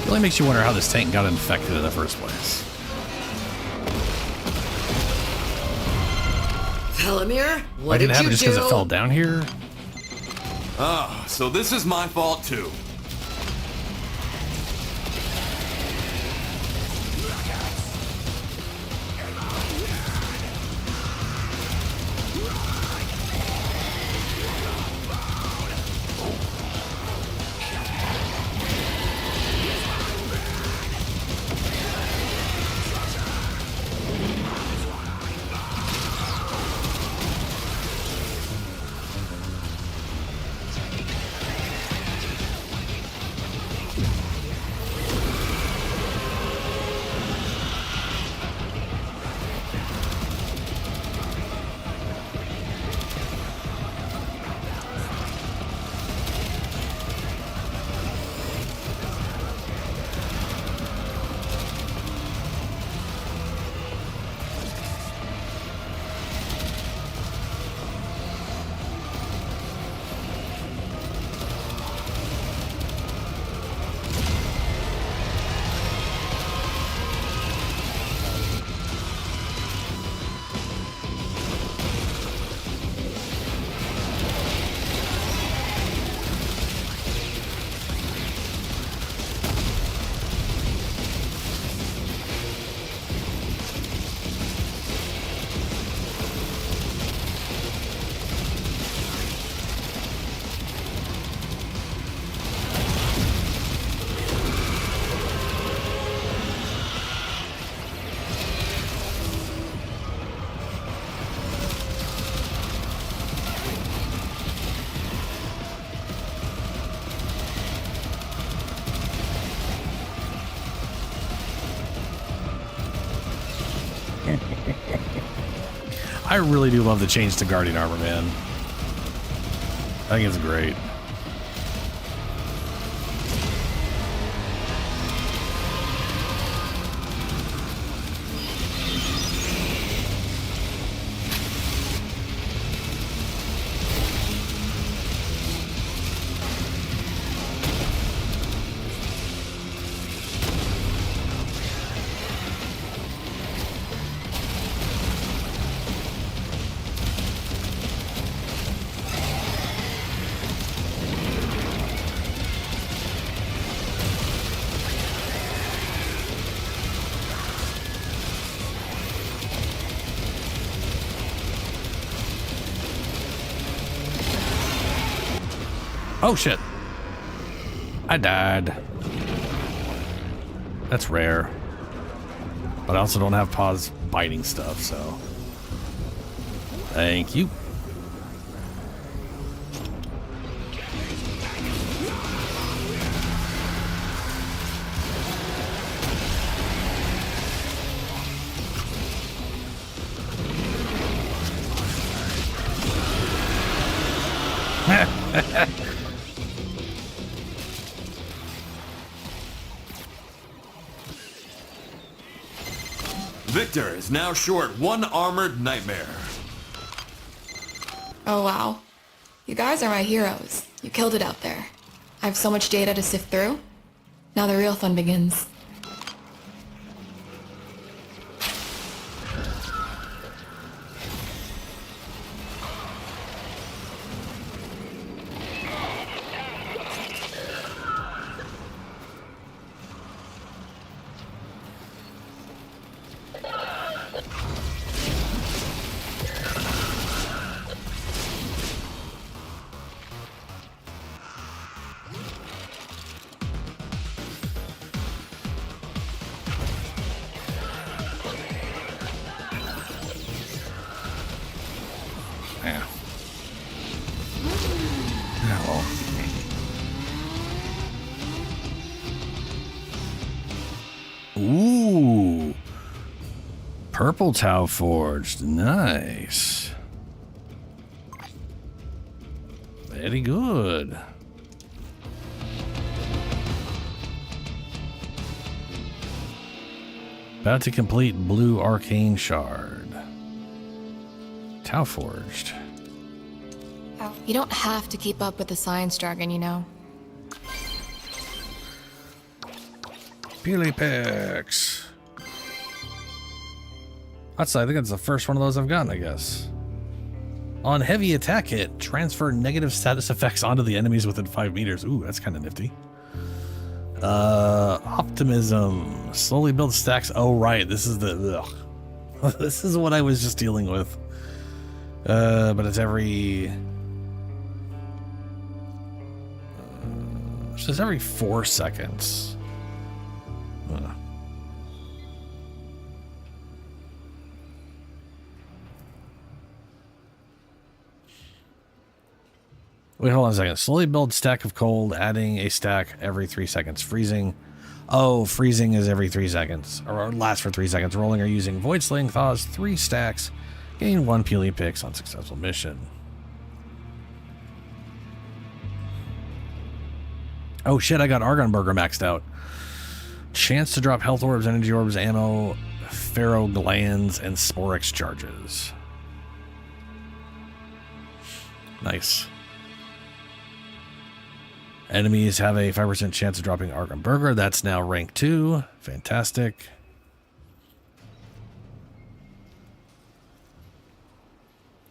Really makes you wonder how this tank got infected in the first place. Velamir, what Like, did did it happen you just do? because it fell down here? Oh, so this is my fault too. I really do love the change to Guardian armor, man. I think it's great. Oh shit. I died. That's rare. But I also don't have paws biting stuff, so. Thank you. Victor is now short one armored nightmare. Oh wow. You guys are my heroes. You killed it out there. I have so much data to sift through. Now the real fun begins. Ooh. Purple Tau Forged. Nice. Very good. About to complete Blue Arcane Shard. Tau Forged. You don't have to keep up with the science jargon, you know. Peely picks. I think that's the first one of those I've gotten, I guess. On heavy attack hit, transfer negative status effects onto the enemies within 5 meters. Ooh, that's kind of nifty. Optimism. Slowly build stacks. Oh, right. This is the... Ugh. This is what I was just dealing with. But it's every... it's just every 4 seconds. Wait, hold on a second. Slowly build stack of cold, adding a stack every 3 seconds. Freezing. Oh, freezing is every 3 seconds. Or lasts for 3 seconds. Rolling or using Void Sling thaws 3 stacks. Gain 1 Peely Picks on successful mission. Oh shit, I got Argon Burger maxed out. Chance to drop health orbs, energy orbs, ammo, ferro glands, and Sporix charges. Nice. Enemies have a 5% chance of dropping Argon Burger. That's now rank 2. Fantastic.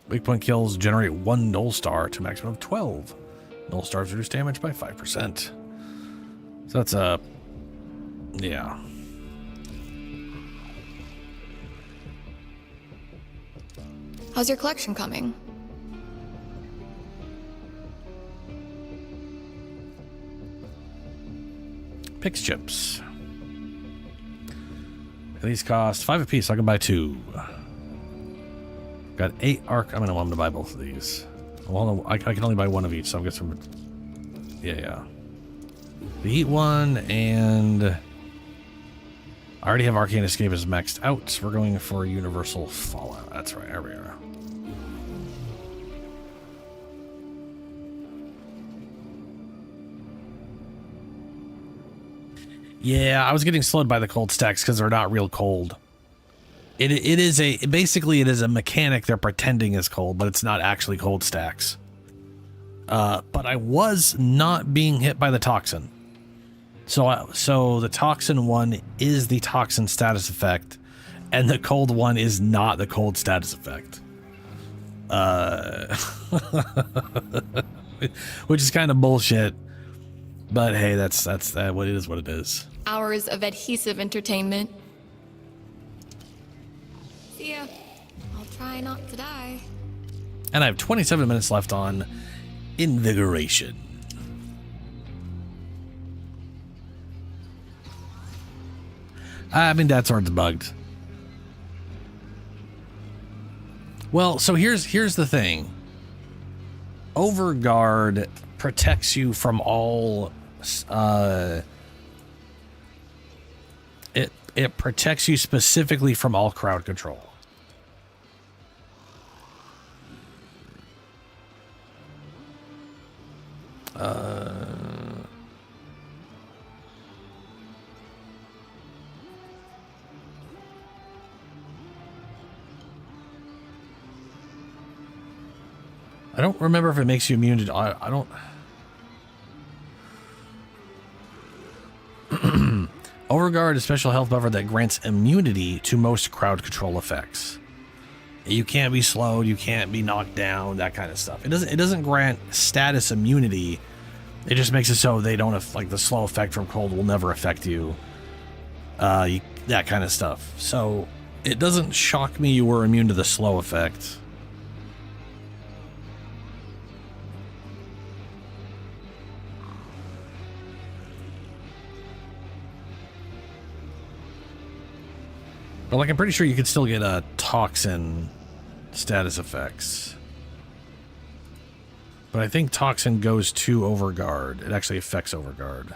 Weak point kills generate 1 null star to maximum of 12. Null stars reduce damage by 5%. So that's a... yeah. How's your collection coming? Pix chips. These cost 5 apiece, so I can buy 2. Got 8 arc. I'm gonna want to buy both of these. Well, I can only buy 1 of each, so I'll get some. Yeah. The heat one and I already have Arcane Escapism maxed out. We're going for Universal Fallout. That's right, there we are. Yeah, I was getting slowed by the cold stacks because they're not real cold. It is a mechanic they're pretending is cold, but it's not actually cold stacks. But I was not being hit by the toxin. So the toxin one is the toxin status effect, and the cold one is not the cold status effect. Which is kind of bullshit. But hey, that's what it is. What it is. Hours of adhesive entertainment. See ya. I'll try not to die. And I have 27 minutes left on Invigoration. I mean, that sword's bugged. Well, so here's the thing. Overguard protects you from all it protects you specifically from all crowd control. I don't remember if it makes you immune to... I don't... Overguard is a special health buffer that grants immunity to most crowd control effects. You can't be slowed, you can't be knocked down, that kind of stuff. It doesn't grant status immunity. It just makes it so they don't have, like, the slow effect from cold will never affect you. That kind of stuff. So it doesn't shock me you were immune to the slow effect. But, like, I'm pretty sure you could still get a toxin status effects. But I think toxin goes to Overguard. It actually affects Overguard.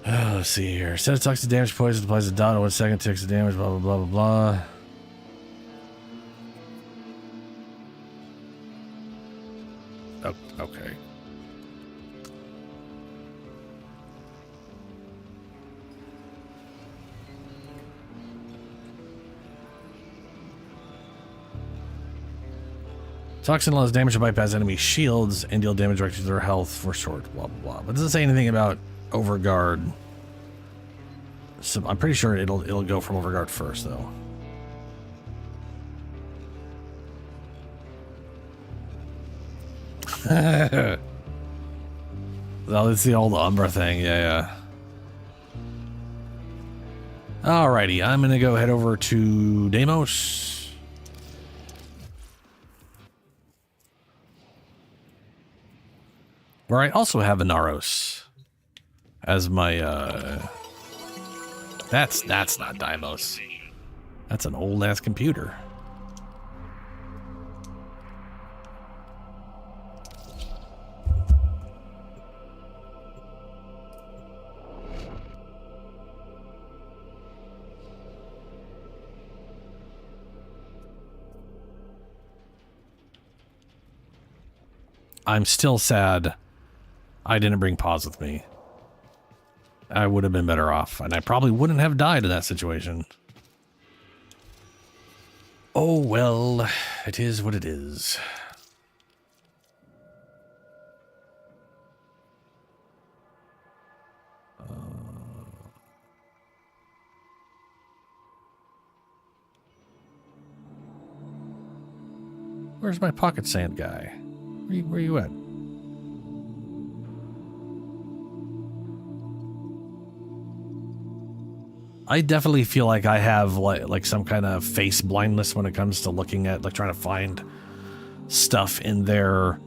Oh, let's see here. Set of toxic damage poison applies a dot in 1 second, takes the damage, blah, blah, blah, blah, blah. Oh, okay. Toxin allows damage to bypass enemy shields and deal damage directly to their health for short, blah, blah, blah. But it doesn't say anything about Overguard. So I'm pretty sure it'll go from Overguard first, though. Oh, it's the old Umbra thing. Yeah. Alrighty, I'm gonna go head over to Deimos. Where I also have Inaros as my that's not Deimos. That's an old ass computer. I'm still sad I didn't bring Pause with me. I would have been better off, and I probably wouldn't have died in that situation. Oh, well, it is what it is. Where's my pocket sand guy? Where you at? I definitely feel like I have like some kind of face blindness when it comes to looking at, like, trying to find stuff in there.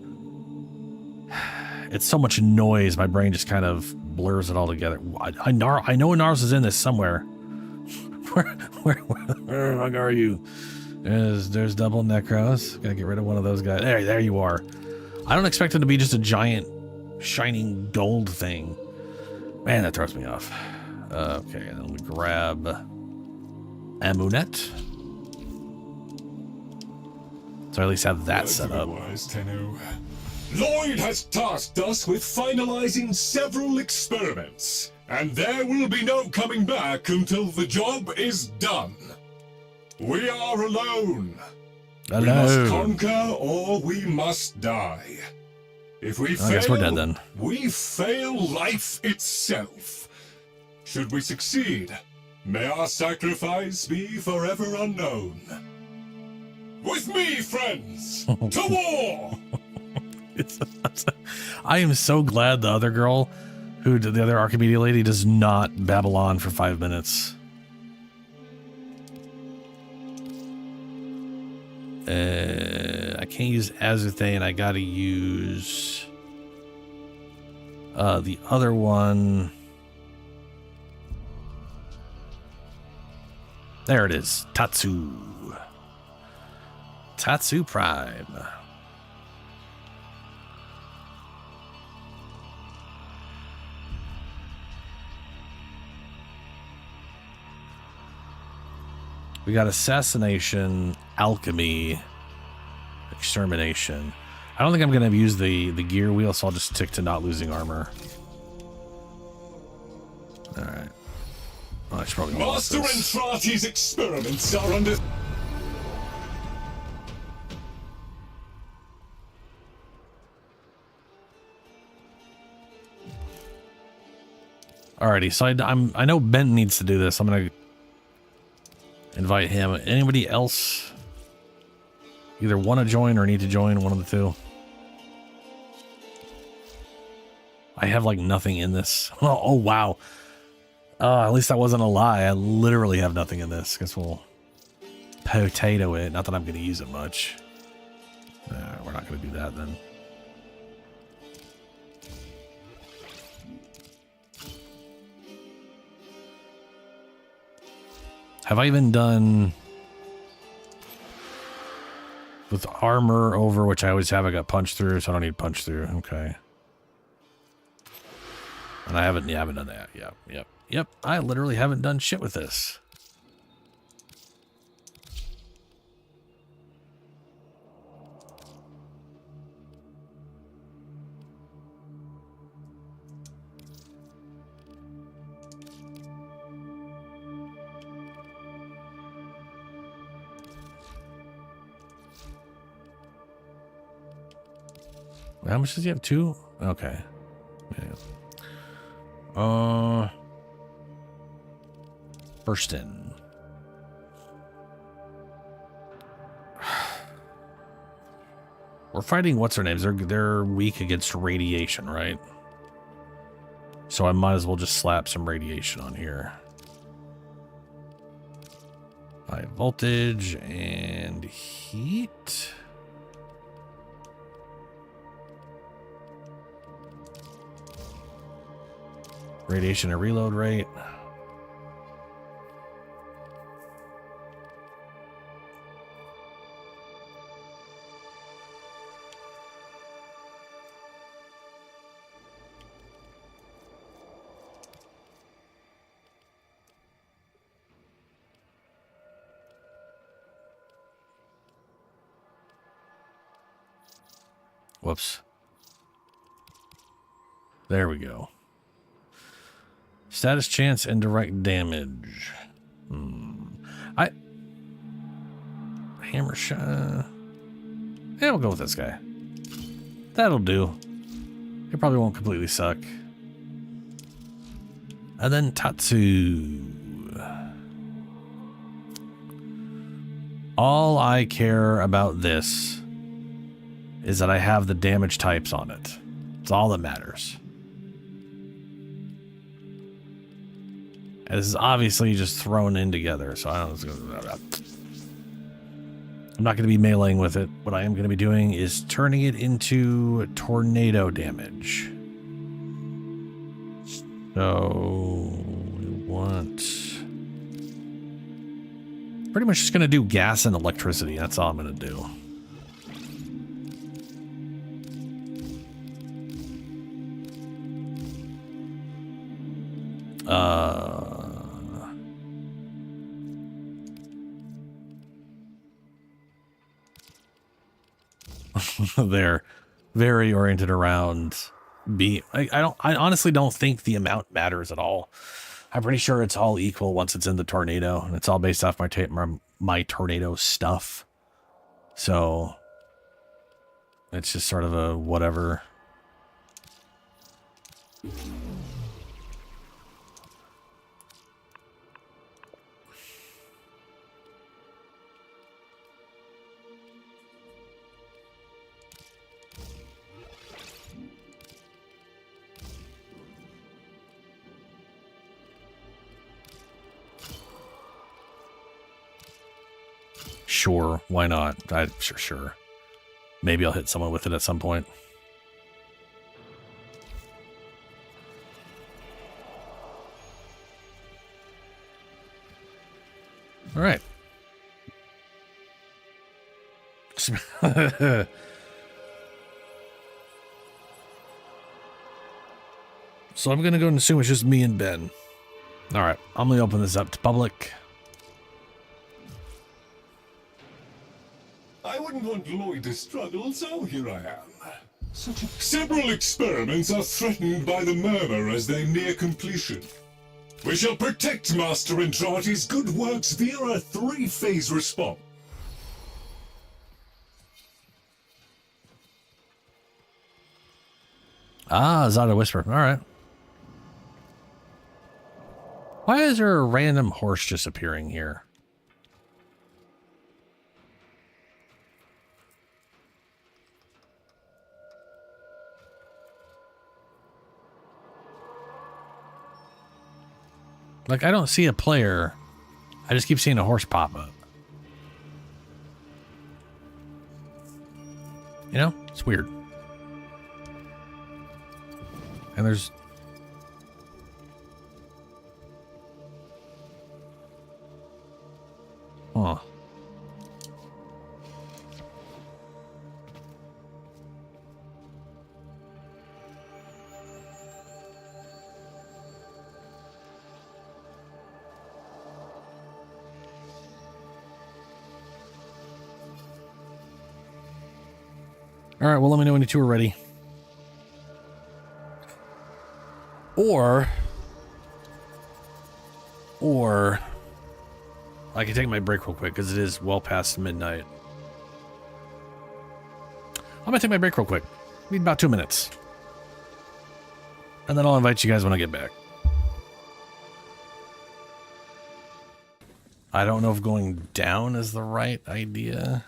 It's so much noise, my brain just kind of blurs it all together. I know Inaros is in this somewhere. Where the fuck are you? There's double Necros. Gotta get rid of one of those guys. There you are. I don't expect it to be just a giant shining gold thing. Man, that throws me off. Okay, then we grab Amunet. So I at least have that set up. Lloyd has tasked us with finalizing several experiments, and there will be no coming back until the job is done. We are alone. We must conquer or we must die. If we fail, I guess we're dead then. We fail life itself. Should we succeed, may our sacrifice be forever unknown. With me, friends, to war! I am so glad the other girl, the other Archimedeas lady, does not babble on for 5 minutes. I can't use Azerthane. I gotta use the other one. There it is. Tatsu Prime. We got Assassination, Alchemy, Extermination. I don't think I'm going to use the gear wheel, so I'll just stick to not losing armor. Alright. Oh, I should probably Master Entrati's experiments are under... Alrighty, so I know Ben needs to do this. I'm going to invite him. Anybody else either want to join or need to join? One of the two. I have like nothing in this. Oh wow. At least that wasn't a lie. I literally have nothing in this. Guess we'll potato it. Not that I'm going to use it much. We're not going to do that then. Have I even done with armor over, which I always have? I got punch through, so I don't need punch through. Okay. And I haven't done that. Yep. I literally haven't done shit with this. How much does he have? 2? Okay. Yeah. First in. We're fighting what's her names? They're weak against radiation, right? So I might as well just slap some radiation on here. High voltage and heat. Radiation and reload rate. Whoops. There we go. Status chance and direct damage. Hammer shot. Yeah, we'll go with this guy. That'll do. It probably won't completely suck. And then Tatsu. All I care about this is that I have the damage types on it. It's all that matters. And this is obviously just thrown in together, so I don't know. I'm not going to be meleeing with it. What I am going to be doing is turning it into tornado damage. So we want Pretty much just gonna do gas and electricity. That's all I'm gonna do. They're very oriented around I honestly don't think the amount matters at all. I'm pretty sure it's all equal once it's in the tornado, and it's all based off my tornado stuff. So it's just sort of a whatever. Sure, why not? Sure. Maybe I'll hit someone with it at some point. All right. So I'm going to go and assume it's just me and Ben. All right, I'm going to open this up to public. I wouldn't want Lloyd to struggle, so here I am. Several experiments are threatened by the murmur as they near completion. We shall protect Master Entrati's good works via a 3-phase response. Ah, Zada Whisper. All right. Why is there a random horse just appearing here? Like, I don't see a player. I just keep seeing a horse pop up. You know? It's weird. And there's... Huh. All right, well, let me know when you two are ready. Or I can take my break real quick because it is well past midnight. I'm gonna take my break real quick. Need about 2 minutes. And then I'll invite you guys when I get back. I don't know if going down is the right idea.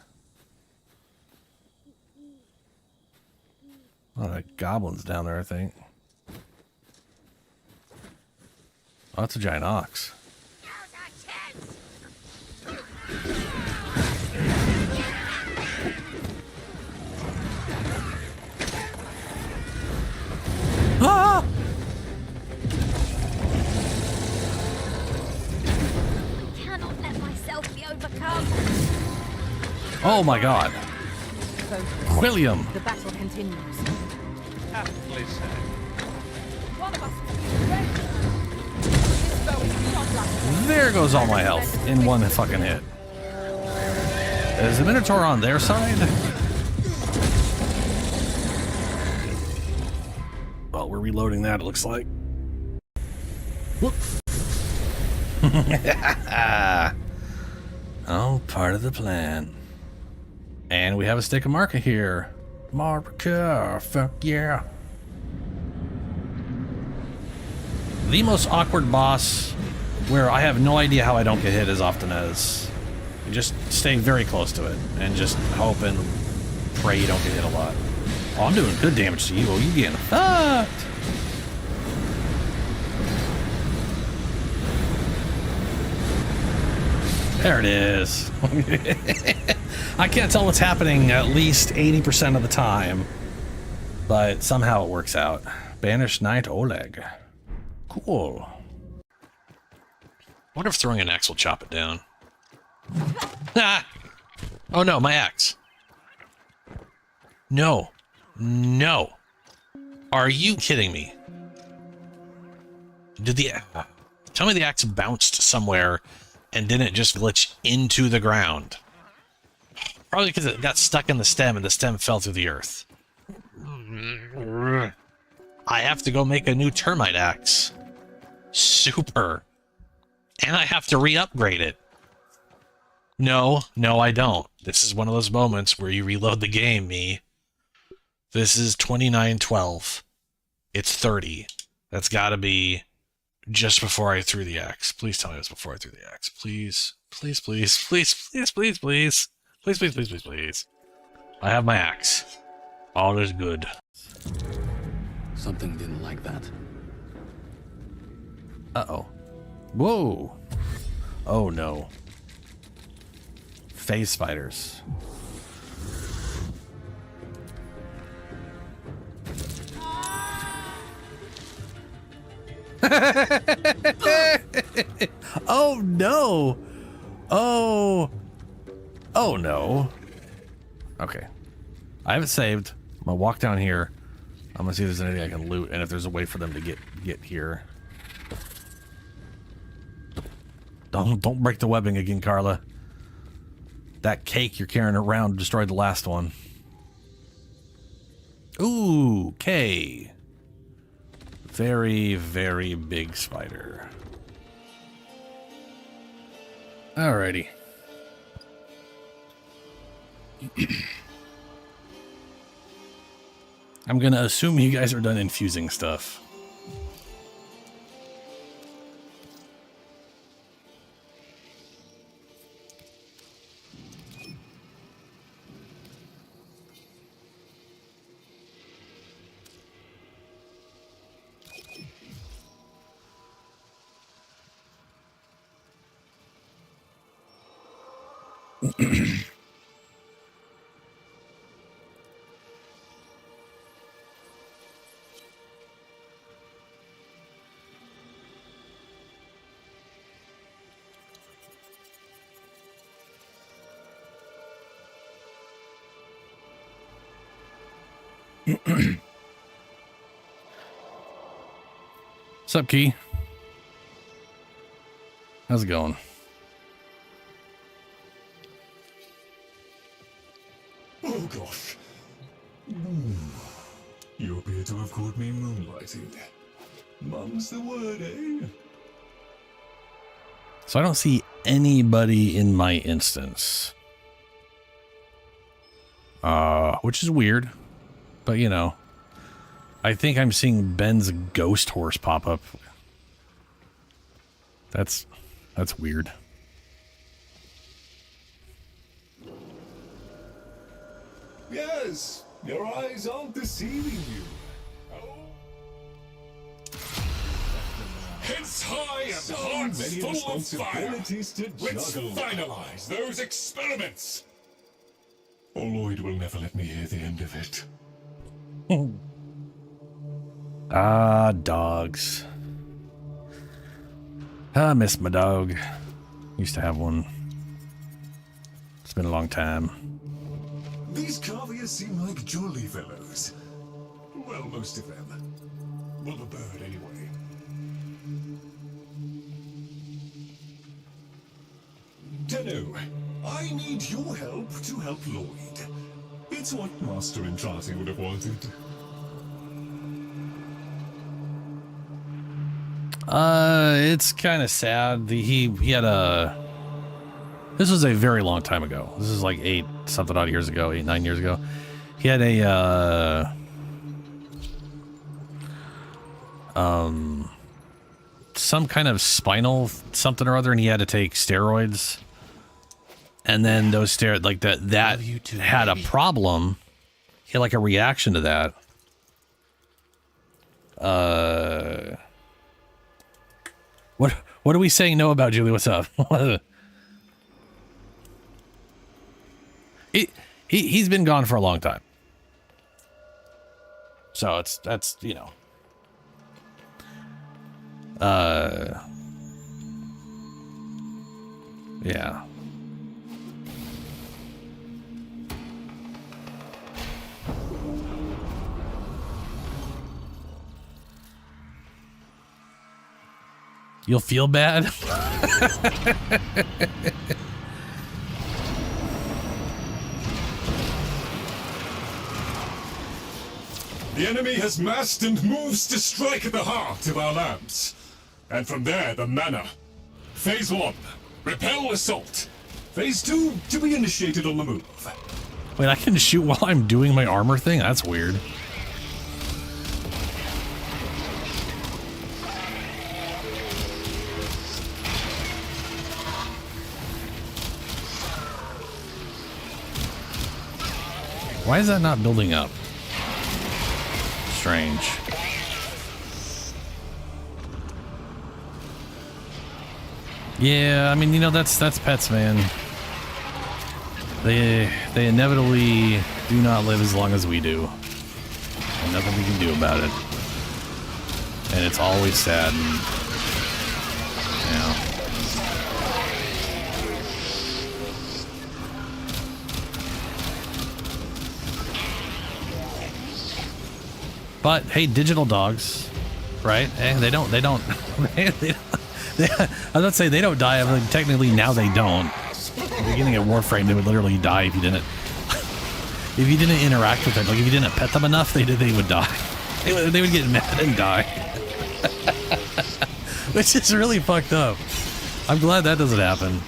Oh, that goblin's down there, I think. Oh, that's a giant ox. Ah! I cannot let myself be overcome. Oh my God. William. The battle continues. Aptly said. One of us is ready. There goes all my health in one fucking hit. Is the Minotaur on their side? Well, we're reloading that, it looks like. Whoop. Oh, part of the plan. And we have a stick of Marca here. Marca, fuck yeah. The most awkward boss where I have no idea how I don't get hit as often as... You just stay very close to it and just hope and pray you don't get hit a lot. Oh, I'm doing good damage to you. Oh, you getting fucked. There it is. I can't tell what's happening at least 80% of the time, but somehow it works out. Banished Knight Oleg. Cool. I wonder if throwing an axe will chop it down. Ah! Oh no, my axe. No. No. Are you kidding me? Did the... Tell me the axe bounced somewhere and didn't just glitch into the ground. Probably because it got stuck in the stem and the stem fell through the earth. I have to go make a new termite axe. Super. And I have to re-upgrade it. No, I don't. This is one of those moments where you reload the game, me. This is 2912. It's 30. That's gotta be just before I threw the axe. Please tell me it was before I threw the axe. Please. Please, please, please, please, please, please. Please, please, please, please, please. I have my axe. All is good. Something didn't like that. Uh-oh. Whoa. Oh, no. Phase spiders. Oh, no. Oh. Oh, no. Okay. I have it saved. I'm gonna walk down here. I'm gonna see if there's anything I can loot and if there's a way for them to get here. Don't break the webbing again, Carla. That cake you're carrying around destroyed the last one. Ooh, K. Very, very big spider. Alrighty. I'm gonna assume you guys are done infusing stuff. What's up, Key? How's it going? Oh gosh. You appear to have caught me moonlighting. Mum's the word, eh? So I don't see anybody in my instance. Which is weird. But you know, I think I'm seeing Ben's ghost horse pop up. That's weird. Yes, your eyes aren't deceiving you. Oh. Heads high and So hearts many full of fire. responsibilities to Let's juggle. finalize those experiments. Oh, Lloyd will never let me hear the end of it. Ah, dogs. I miss my dog. Used to have one. It's been a long time. These caviars seem like jolly fellows. Well, most of them. Well, the bird, anyway. Tenno, I need your help to help Lloyd. It's what Master Entrati would have wanted. It's kind of sad. He had a... This was a very long time ago. This is like 9 years ago. He had a, some kind of spinal something or other, and he had to take steroids. And then those steroids, like that had a problem. He had like a reaction to that. What are we saying no about, Julie? What's up? He's been gone for a long time. So that's you know. Yeah. You'll feel bad? The enemy has massed and moves to strike at the heart of our lands. And from there, the manor. Phase 1, repel assault. Phase 2, to be initiated on the move. Wait, I can shoot while I'm doing my armor thing? That's weird. Why is that not building up? Strange. Yeah, I mean, you know, that's pets, man. They inevitably do not live as long as we do. And nothing we can do about it. And it's always sad. And, you know. But hey, digital dogs, right? They don't. I was about to say they don't die. I mean, technically now they don't. At the beginning of Warframe, they would literally die if you didn't interact with them. Like if you didn't pet them enough, they would die. They would get mad and die. Which is really fucked up. I'm glad that doesn't happen.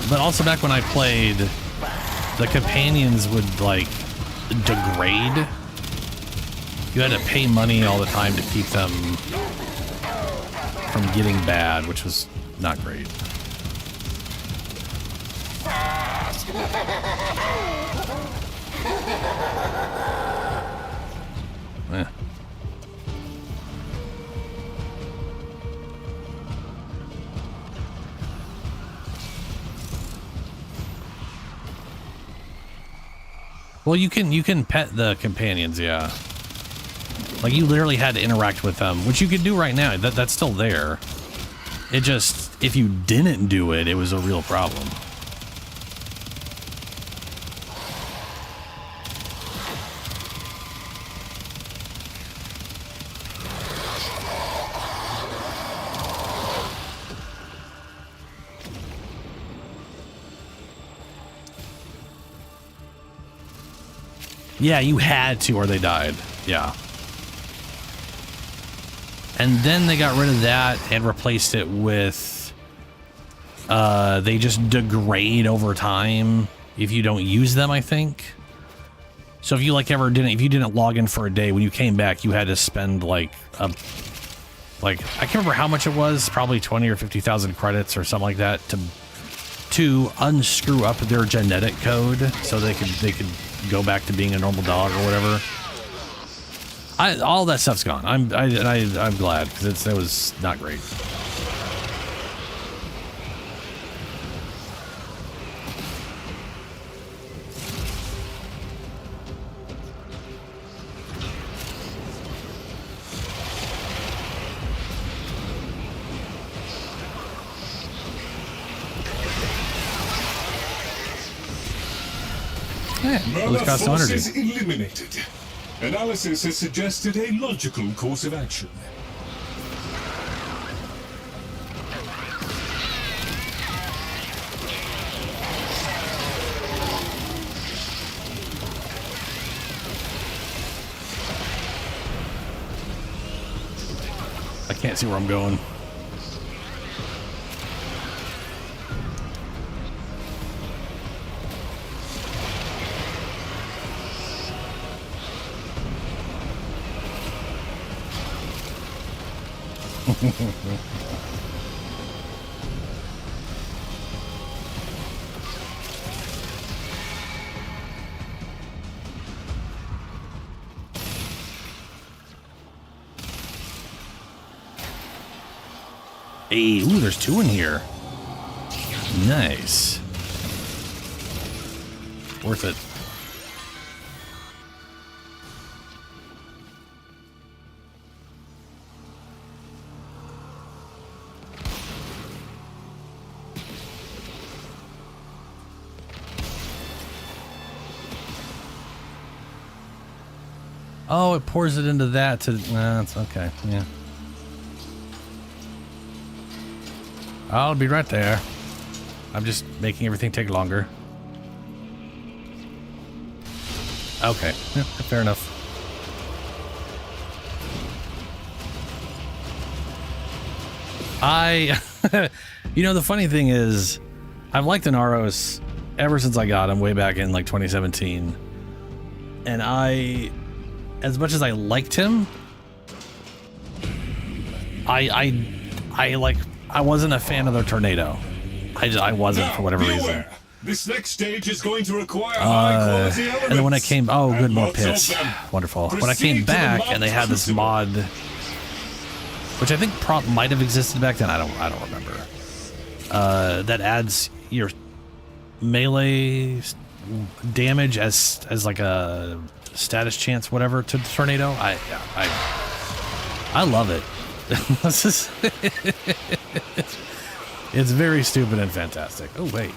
But also back when I played, the companions would like degrade. You had to pay money all the time to keep them from getting bad, which was not great. Eh. Well, you can pet the companions, yeah. Like you literally had to interact with them, which you could do right now. That's still there. It just, if you didn't do it, it was a real problem. Yeah, you had to or they died. Yeah. And then they got rid of that and replaced it with they just degrade over time if you don't use them, I think. So if you like if you didn't log in for a day, when you came back, you had to spend like I can't remember how much it was, probably 20 or 50,000 credits or something like that to unscrew up their genetic code so they could go back to being a normal dog or whatever. All that stuff's gone. I'm glad because it was not great. Murder forces eliminated. Analysis has suggested a logical course of action. I can't see where I'm going. Hey, ooh, there's two in here. Nice. Worth it. Oh, it pours it into that to... That's okay, yeah. I'll be right there. I'm just making everything take longer. Okay, yeah, fair enough. You know, the funny thing is, I've liked Inaros ever since I got him way back in like 2017. And as much as I liked him, I wasn't a fan of the tornado. I wasn't for whatever reason. This next stage is going to require high-quality elements. And then when I came, oh, good, more lots of pits. them. Wonderful. When I Proceed came to the back mod and they had this crucible. mod, which I think might have existed back then. I don't remember. That adds your melee damage as like a status chance, whatever, to the tornado. I love it. This is it's very stupid and fantastic. Oh wait.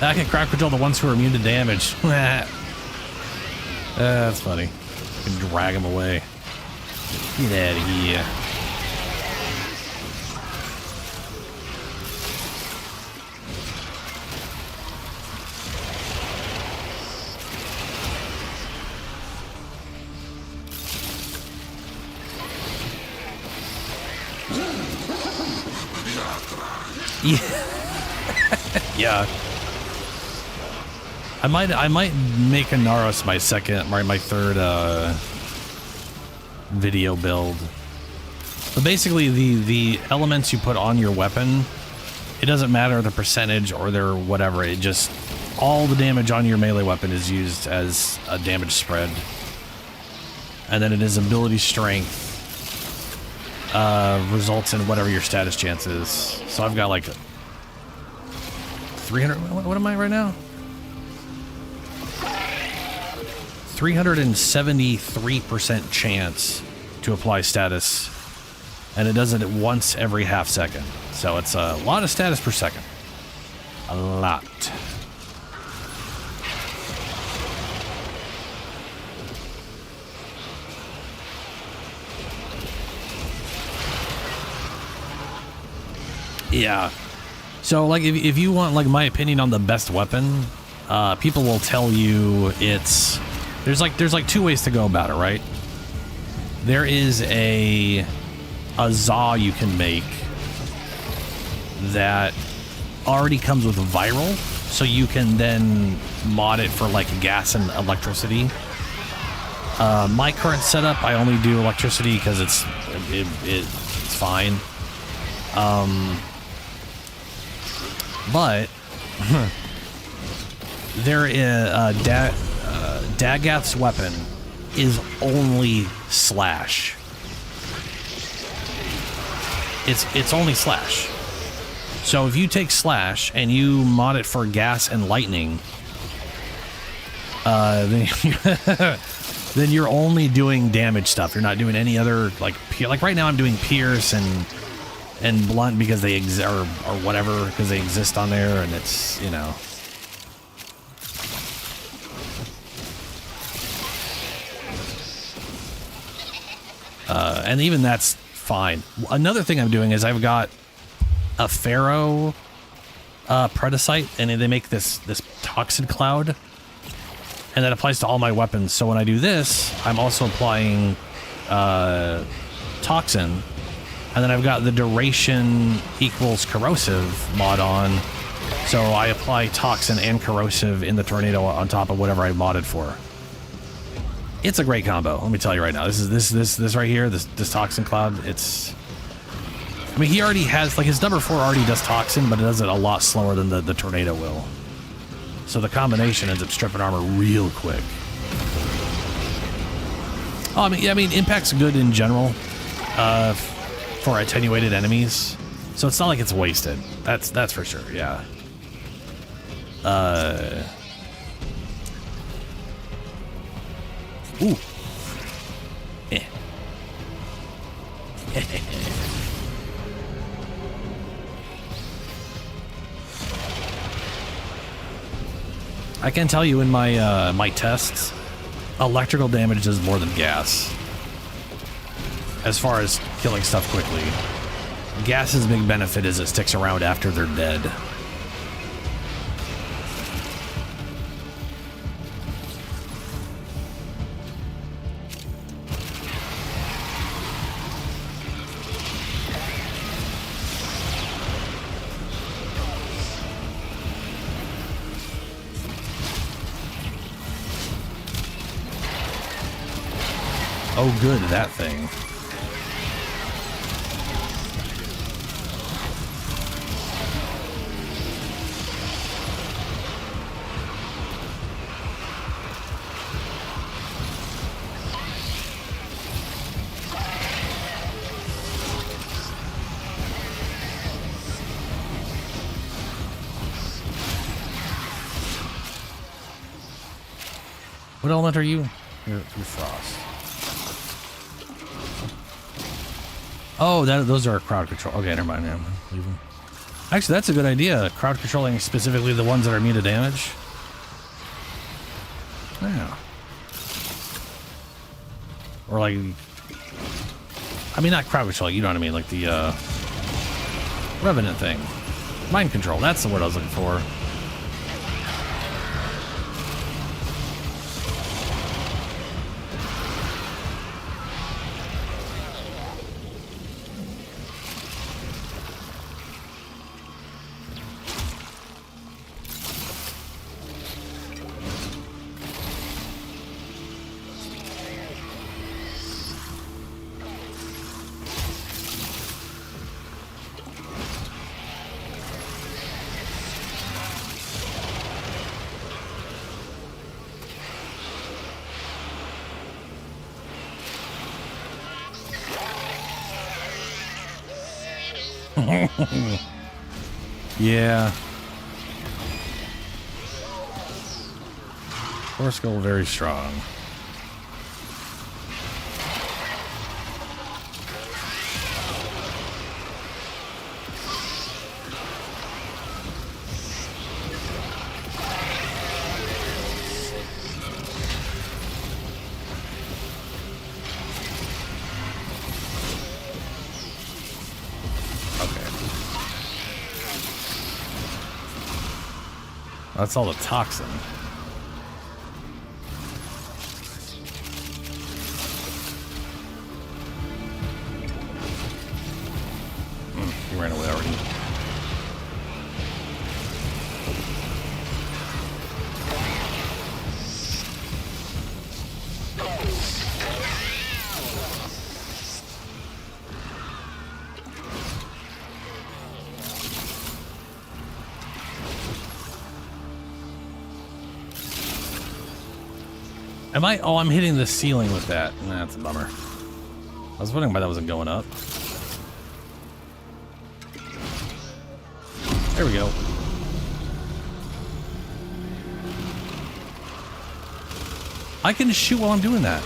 I can crowd control the ones who are immune to damage. That's funny. I can drag them away. Get out of here. Yeah. Yeah. I might make a Naros my third video build. But basically the elements you put on your weapon, it doesn't matter the percentage or their whatever, it just all the damage on your melee weapon is used as a damage spread. And then it is ability strength results in whatever your status chance is. So I've got like 300, what am I right now? 373% chance to apply status, and it does it once every half second. So it's a lot of status per second. A lot. Yeah. So like if you want like my opinion on the best weapon, people will tell you it's there's like two ways to go about it, right? There is a ZA you can make that already comes with viral, so you can then mod it for like gas and electricity. My current setup, I only do electricity because it's fine. But there is Dagath's weapon is only slash. It's only slash. So if you take slash and you mod it for gas and lightning, then you're only doing damage stuff. You're not doing any other like right now I'm doing pierce and blunt because they exist or whatever because they exist on there, and it's, you know. And even that's fine. Another thing I'm doing is I've got a Pharaoh Predicite, and they make this toxin cloud, and that applies to all my weapons. So when I do this, I'm also applying toxin, and then I've got the duration equals corrosive mod on, so I apply toxin and corrosive in the tornado on top of whatever I modded for. It's a great combo, let me tell you right now. This right here, this toxin cloud, it's, I mean, he already has, like, his number 4 already does toxin, but it does it a lot slower than the tornado will. So the combination ends up stripping armor real quick. Oh, I mean, impact's good in general for attenuated enemies, so it's not like it's wasted. That's for sure, yeah. Ooh. Eh. I can tell you in my my tests, electrical damage does more than gas. As far as killing stuff quickly. Gas's big benefit is it sticks around after they're dead. Oh good, that thing. What element are you? You're frost. Oh, those are crowd control. Okay, never mind. Leave them. Actually, that's a good idea. Crowd controlling specifically the ones that are immune to damage. Yeah. Or like, I mean, not crowd control. You know what I mean? Like the revenant thing. Mind control. That's the word I was looking for. Yeah. Force Skull very strong. That's all the toxin. He ran away already. Am I? Oh, I'm hitting the ceiling with that. Nah, that's a bummer. I was wondering why that wasn't going up. There we go. I can shoot while I'm doing that.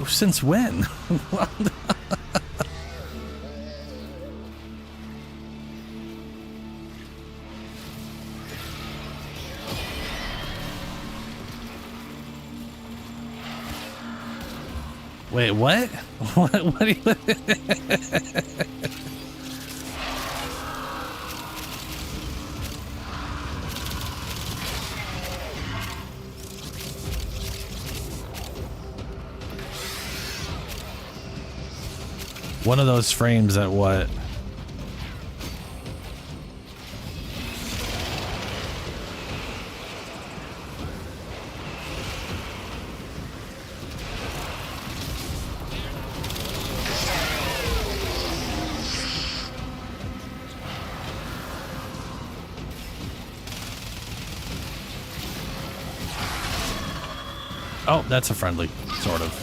Since when? Wait, what? What do you... One of those frames at what? Oh, that's a friendly, sort of.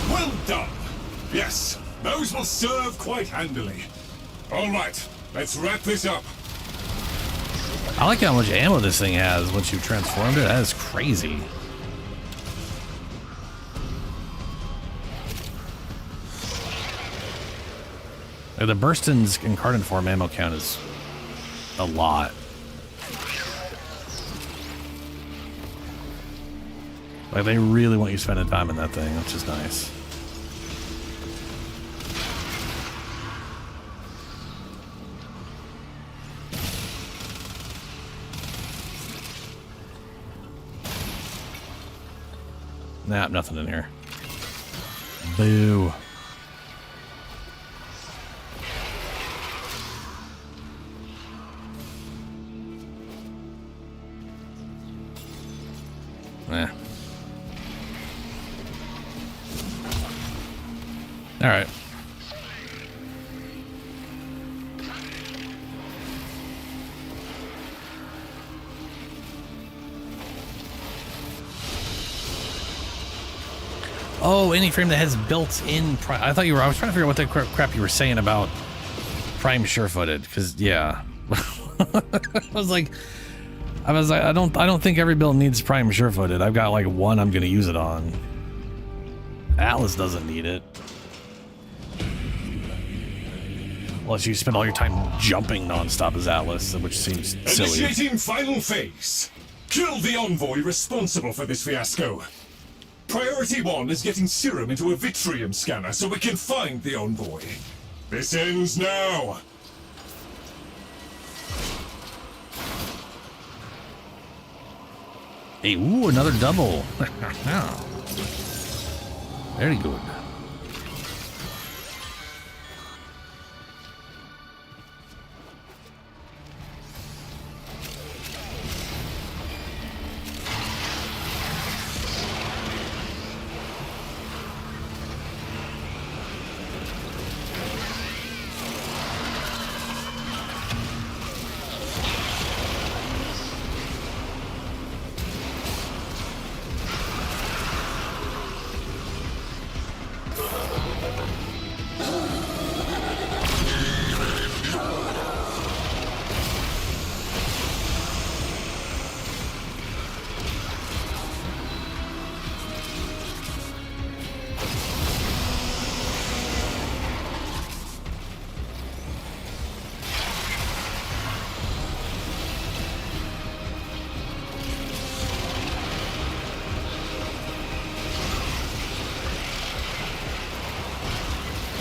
Well done! Yes, those will serve quite handily. Alright, let's wrap this up. I like how much ammo this thing has once you've transformed it. That is crazy. The Burston's incarnate form ammo count is a lot. Like, they really want you spending time in that thing, which is nice. Nah, nothing in here. Boo. Eh. All right. Oh, any frame that has built-in prime. I thought you were. I was trying to figure out what the crap you were saying about prime sure-footed. Because yeah, I was like, I don't think every build needs prime sure-footed. I've got like one I'm gonna use it on. Atlas doesn't need it. Unless you spend all your time jumping non-stop as Atlas, which seems silly. Initiating final phase. Kill the envoy responsible for this fiasco. Priority 1 is getting serum into a Vitrium scanner so we can find the envoy. This ends now. Hey, ooh, another double. Very good.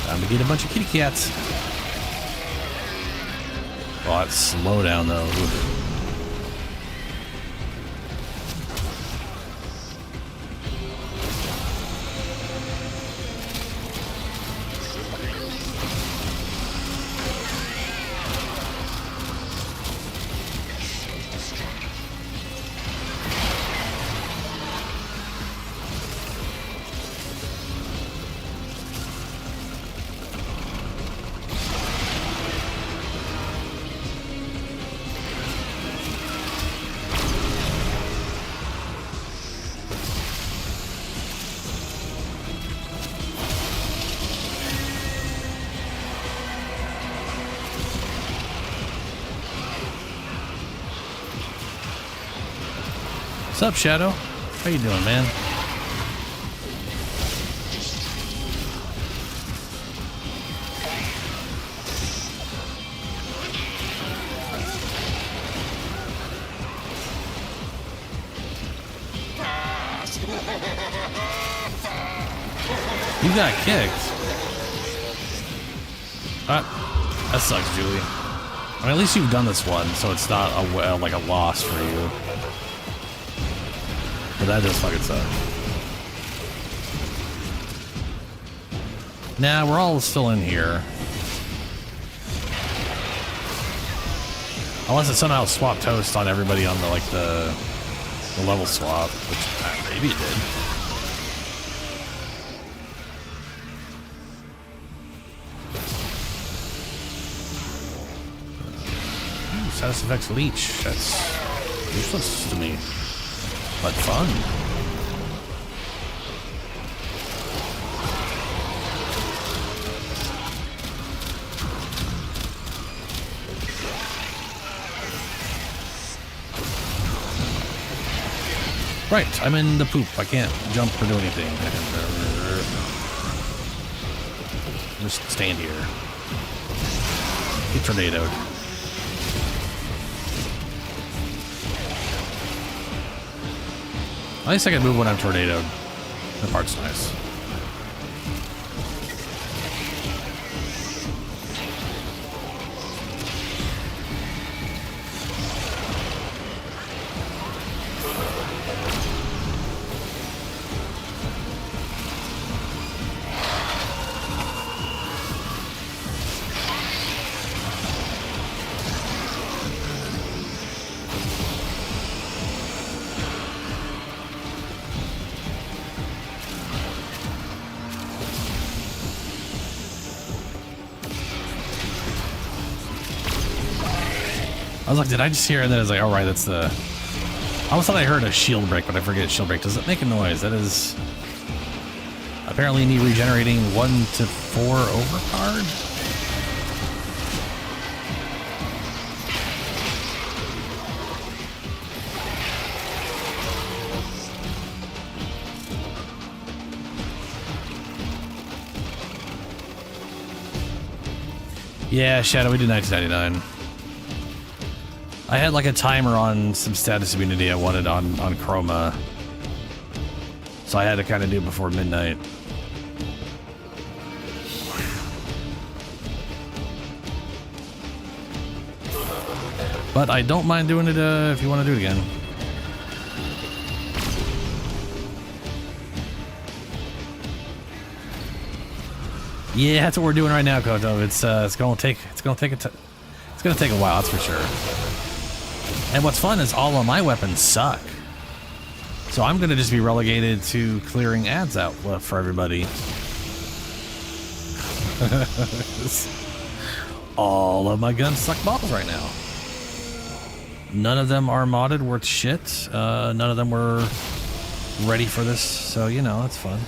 Time to get a bunch of kitty cats. Oh, that's slow down though. Ooh. What's up, Shadow? How you doing, man? You got kicked. That sucks, Julie. I mean, at least you've done this one, so it's not a, like a loss for you. But that does fucking suck. Nah, we're all still in here. Unless it somehow swapped toast on everybody on the the level swap, which maybe it did. Ooh, status effects leech. That's useless to me. But fun. Right, I'm in the poop. I can't jump or do anything. Just stand here. Get tornadoed. At least I can move when I'm tornadoed. That part's nice. I was like, did I just hear? And then I was like, all right, that's the. I almost thought I heard a shield break, but I forget shield break. Does it make a noise? That is apparently me regenerating 1 to 4 overcard. Yeah, Shadow, we did 1999. I had like a timer on some status immunity I wanted on Chroma. So I had to kind of do it before midnight. But I don't mind doing it if you want to do it again. Yeah, that's what we're doing right now, Koto. It's gonna take a while, that's for sure. And what's fun is all of my weapons suck. So I'm gonna just be relegated to clearing ads out for everybody. All of my guns suck balls right now. None of them are modded worth shit. None of them were ready for this, so you know, it's fun.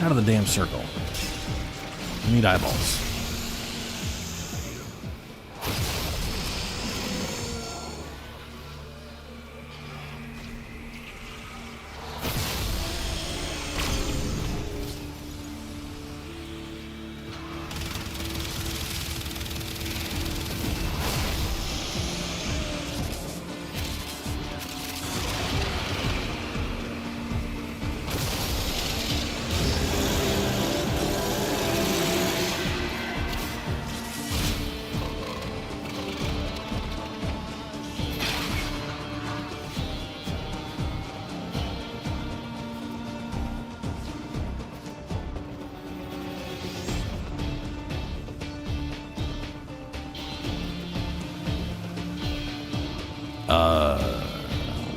Out of the damn circle. I need eyeballs.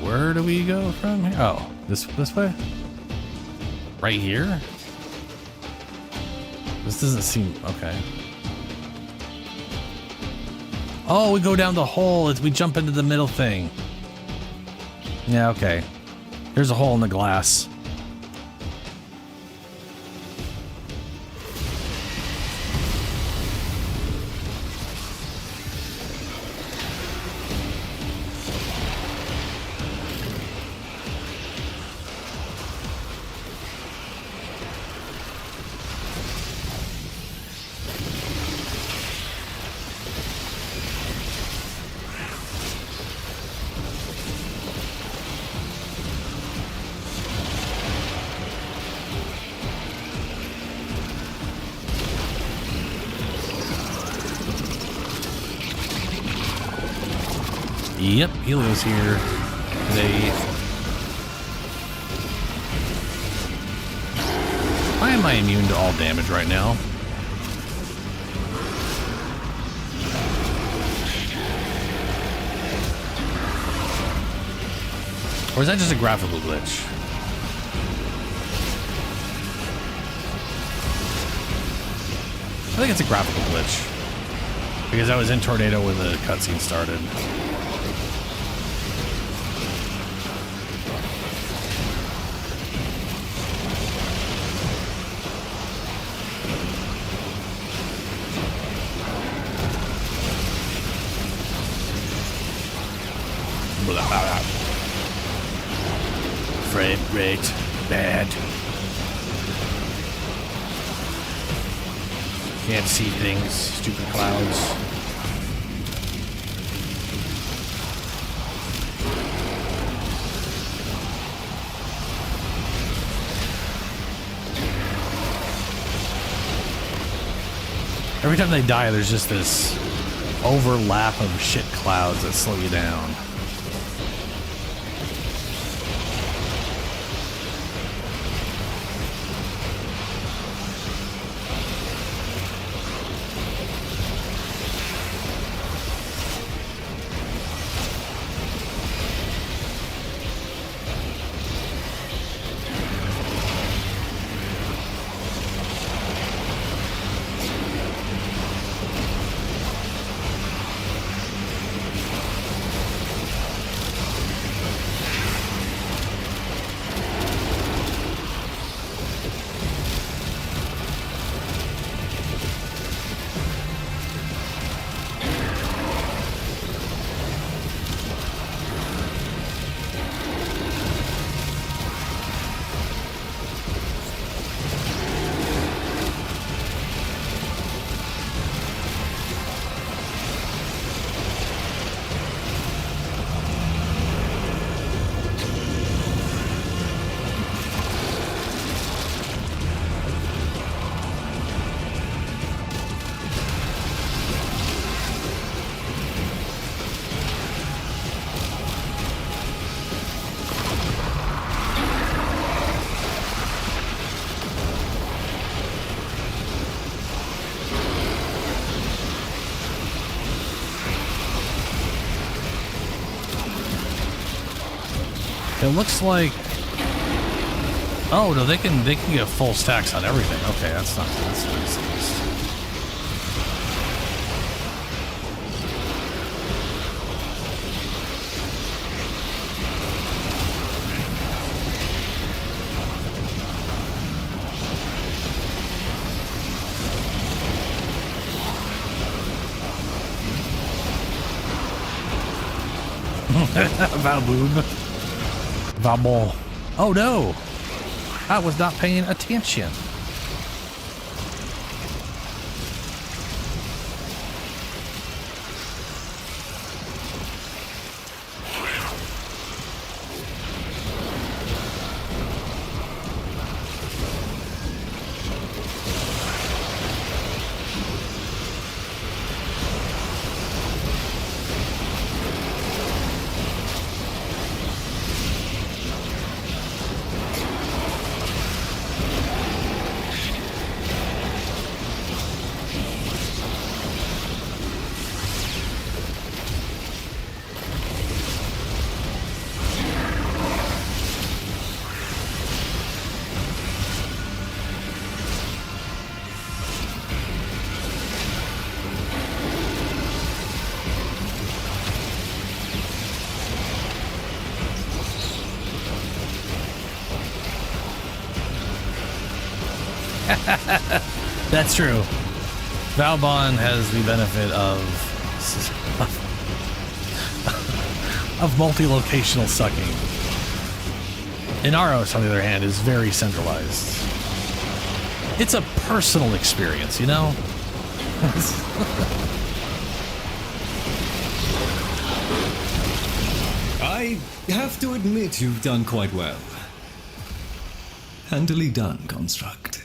Where do we go from here? Oh, this way? Right here? This doesn't seem okay. Oh, we go down the hole as we jump into the middle thing. Yeah, okay. There's a hole in the glass. Yep, Helio's here today. Why am I immune to all damage right now? Or is that just a graphical glitch? I think it's a graphical glitch. Because I was in Tornado when the cutscene started. Frame rate bad. Can't see things. Stupid clouds. Every time they die, there's just this overlap of shit clouds that slow you down. It looks like... Oh, no, they can get full stacks on everything. Okay, that's not... That's nice. Valboon. Valbon. Oh no! I was not paying attention. That's true. Valbon has the benefit of multi-locational sucking. Inaros, on the other hand, is very centralized. It's a personal experience, you know? I have to admit you've done quite well. Handily done, Construct.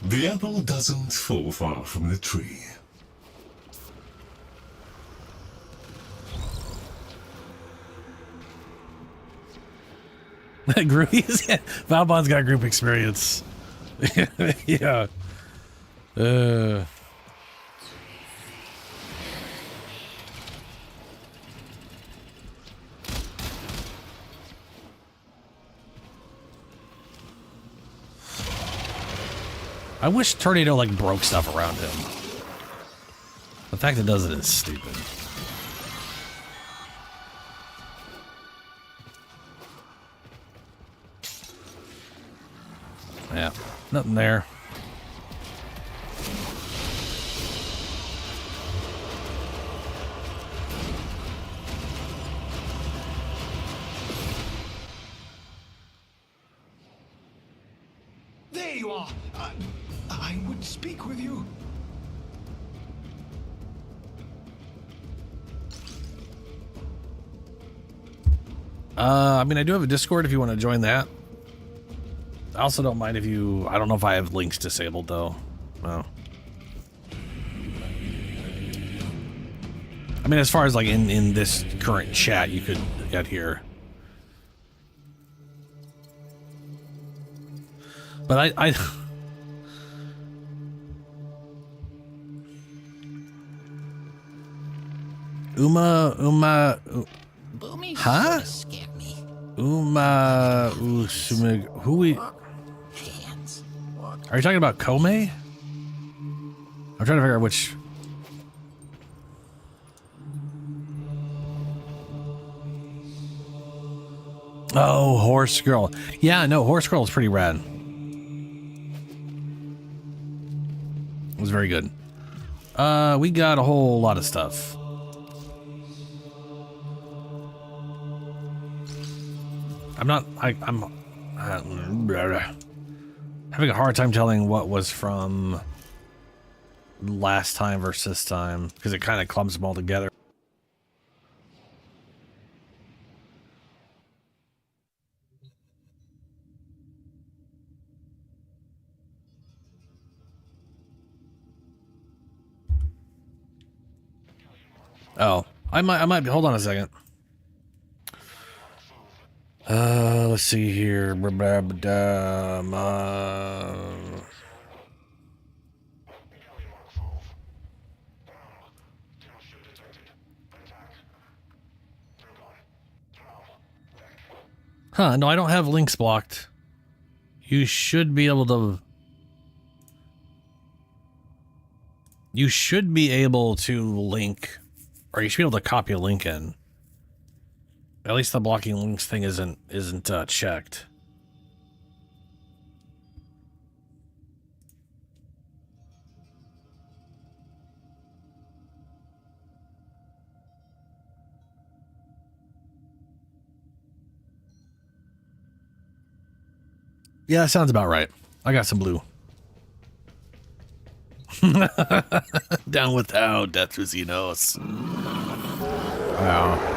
The apple doesn't fall far from the tree. Groupies? Yeah. Valbon's got group experience. Yeah. I wish Tornado, like, broke stuff around him. The fact it does it is stupid. Yeah, nothing there. There you are. I would speak with you. I mean, I do have a Discord if you want to join that. I also don't mind if you... I don't know if I have links disabled, though. No. I mean, as far as, like, in this current chat, you could get here. But I huh? Who we... Are you talking about Kome? I'm trying to figure out which... Oh, Horse Girl. Yeah, no, Horse Girl is pretty rad. It was very good. We got a whole lot of stuff. I'm having a hard time telling what was from last time versus this time because it kind of clumps them all together. Oh, I might be. Hold on a second. Let's see here. Huh, no, I don't have links blocked. You should be able to... You should be able to link, or you should be able to copy a link in. At least the blocking links thing isn't checked. Yeah, that sounds about right. I got some blue. Down with thou, death was Enos. Wow.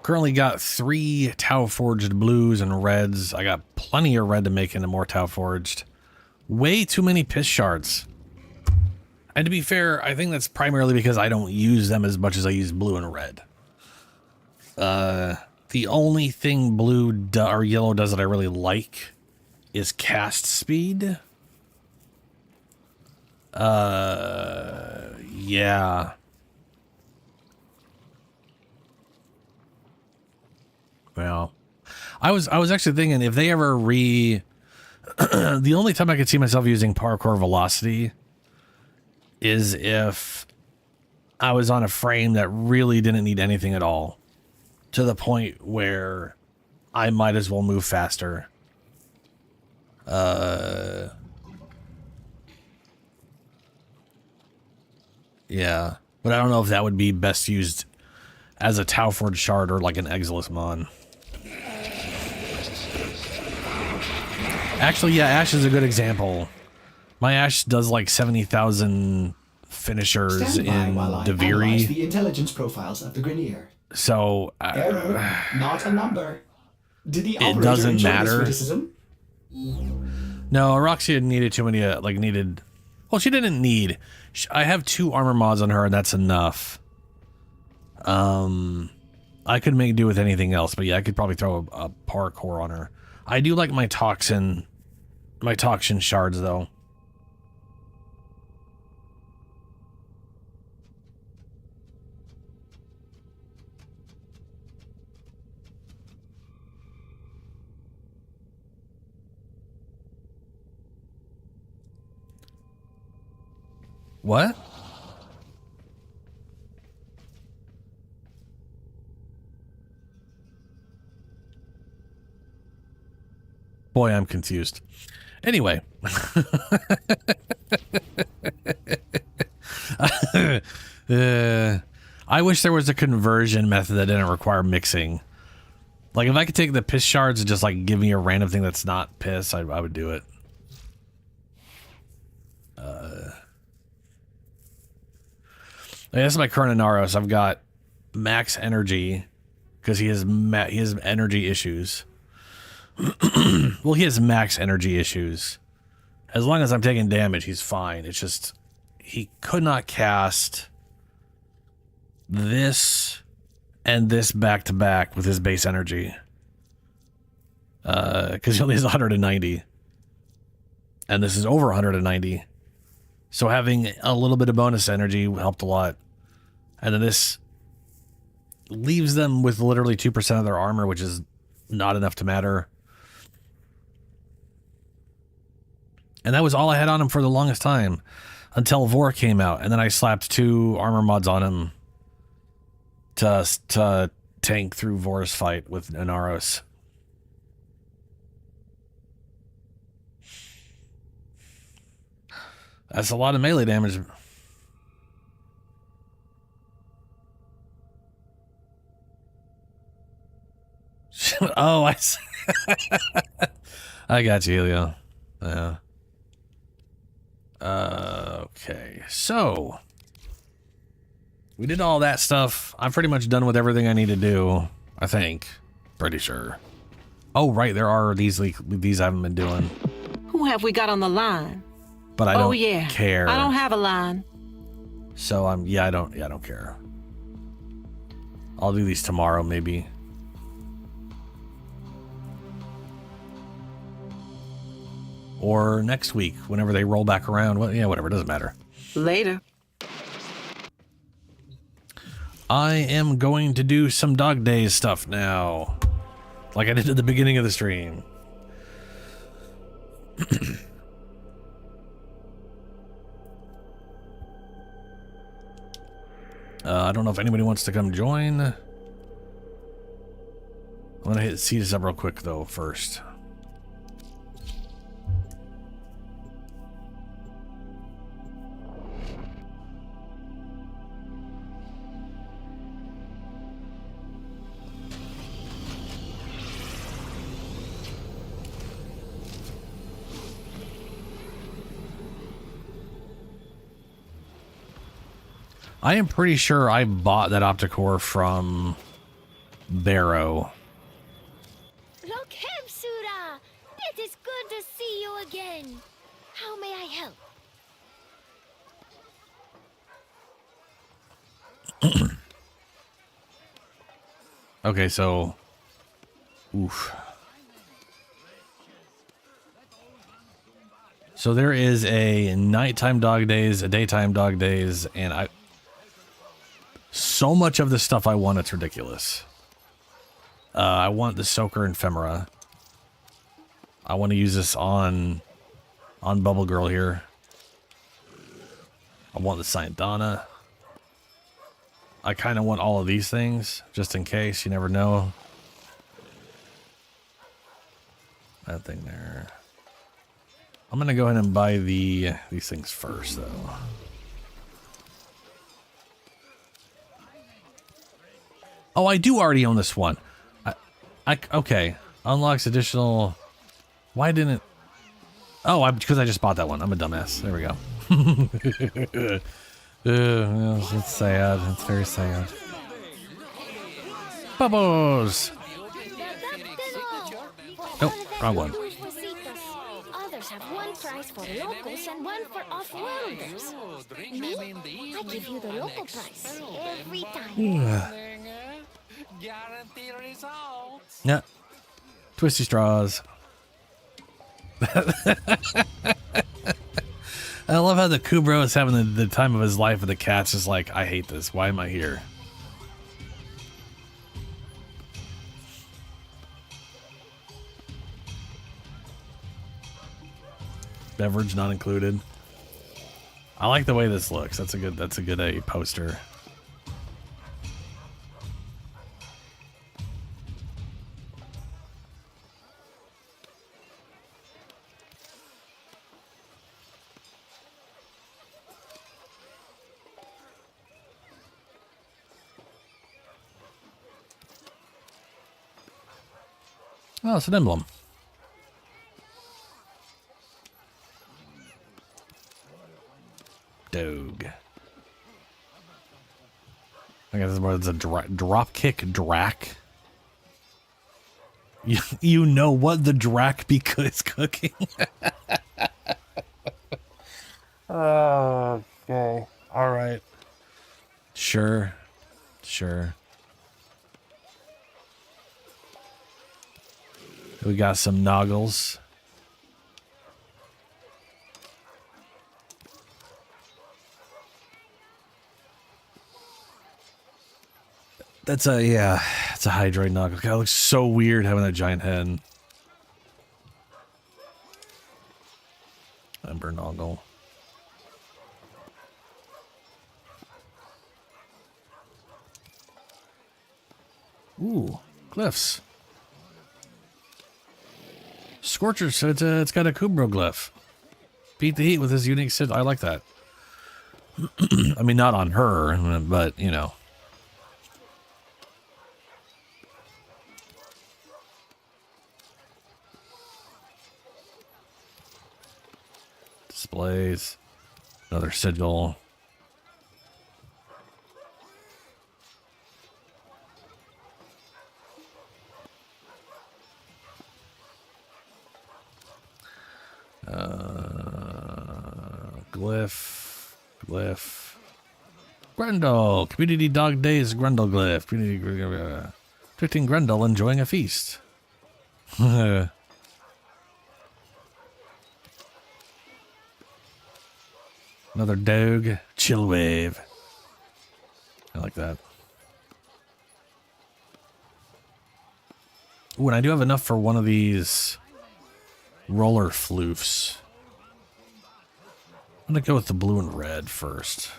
Currently got 3 Tau Forged blues and reds. I got plenty of red to make into more Tau Forged. Way too many piss shards. And to be fair, I think that's primarily because I don't use them as much as I use blue and red. The only thing blue or yellow does that I really like is cast speed. Yeah. Well, I was actually thinking if they ever the only time I could see myself using parkour velocity is if I was on a frame that really didn't need anything at all, to the point where I might as well move faster. Yeah, but I don't know if that would be best used as a Tau Forged shard or like an Exilus mod. Actually, yeah, Ash is a good example. My Ash does like 70,000 finishers in Deviri. The intelligence profiles of the Grineer. So Error, not a number. Did the it doesn't matter. Criticism? No, Roxia needed too many. Well, she didn't need. I have 2 armor mods on her, and that's enough. I could make do with anything else, but yeah, I could probably throw a parkour on her. I do like my toxin shards though. What? Boy, I'm confused. Anyway. I wish there was a conversion method that didn't require mixing. Like, if I could take the piss shards and just, like, give me a random thing that's not piss, I would do it. This is my current Inaros. I've got max energy because he has energy issues. Well, he has max energy issues. As long as I'm taking damage, he's fine. It's just he could not cast this and this back to back with his base energy. Because he only has 190. And this is over 190. So having a little bit of bonus energy helped a lot. And then this leaves them with literally 2% of their armor, which is not enough to matter. And that was all I had on him for the longest time. Until Vor came out. And then I slapped 2 armor mods on him to tank through Vor's fight with Inaros. That's a lot of melee damage. Oh, I got you, Helio. Yeah. Okay, so we did all that stuff. I'm pretty much done with everything I need to do. I think. Pretty sure. Oh, right, there are these I haven't been doing. Who have we got on the line? But I don't care. I don't have a line. So I don't care. I'll do these tomorrow, maybe. Or next week, whenever they roll back around. Well, yeah, whatever, doesn't matter. Later. I am going to do some Dogdays stuff now. Like I did at the beginning of the stream. I don't know if anybody wants to come join. I'm gonna hit Cetus up real quick though first. I am pretty sure I bought that Opticore from Barrow. Look, Sura! It is good to see you again. How may I help? Okay, so... Oof. So there is a nighttime Dogdays, a daytime Dogdays, and so much of the stuff I want, it's ridiculous. I want the Soaker and Femora. I want to use this on Bubble Girl here. I want the Saint Donna. I kind of want all of these things, just in case. You never know. That thing there. I'm going to go ahead and buy these things first, though. Oh, I do already own this one. Okay. Unlocks additional... Why didn't... Oh, because I just bought that one. I'm a dumbass. There we go. It's sad. It's very sad. Bubbles! Oh, wrong one. Others have one price for locals and one for off-worlders. Me? I give you the local price every time. Guarantee results. Yeah. Twisty straws. I love how the Kubro is having the time of his life, and the cat's just like, I hate this. Why am I here? Beverage not included. I like the way this looks. That's a good poster. Oh, it's an emblem. Dog. I guess it's a drop kick drac. You know what the drac is cooking. Okay. All right. Sure. We got some noggles. It's a hydroid noggle. God, it looks so weird having that giant head. Ember noggle. Ooh, glyphs. Scorcher, so it's got a Kubro glyph. Beat the heat with his unique sit. I like that. I mean, not on her, but you know. Displays. Another sigil. Glyph. Grendel. Community Dog Days Grendel glyph. Community depicting Grendel enjoying a feast. Another dog. Chill wave. I like that. Ooh, and I do have enough for one of these roller floofs. I'm gonna go with the blue and red first.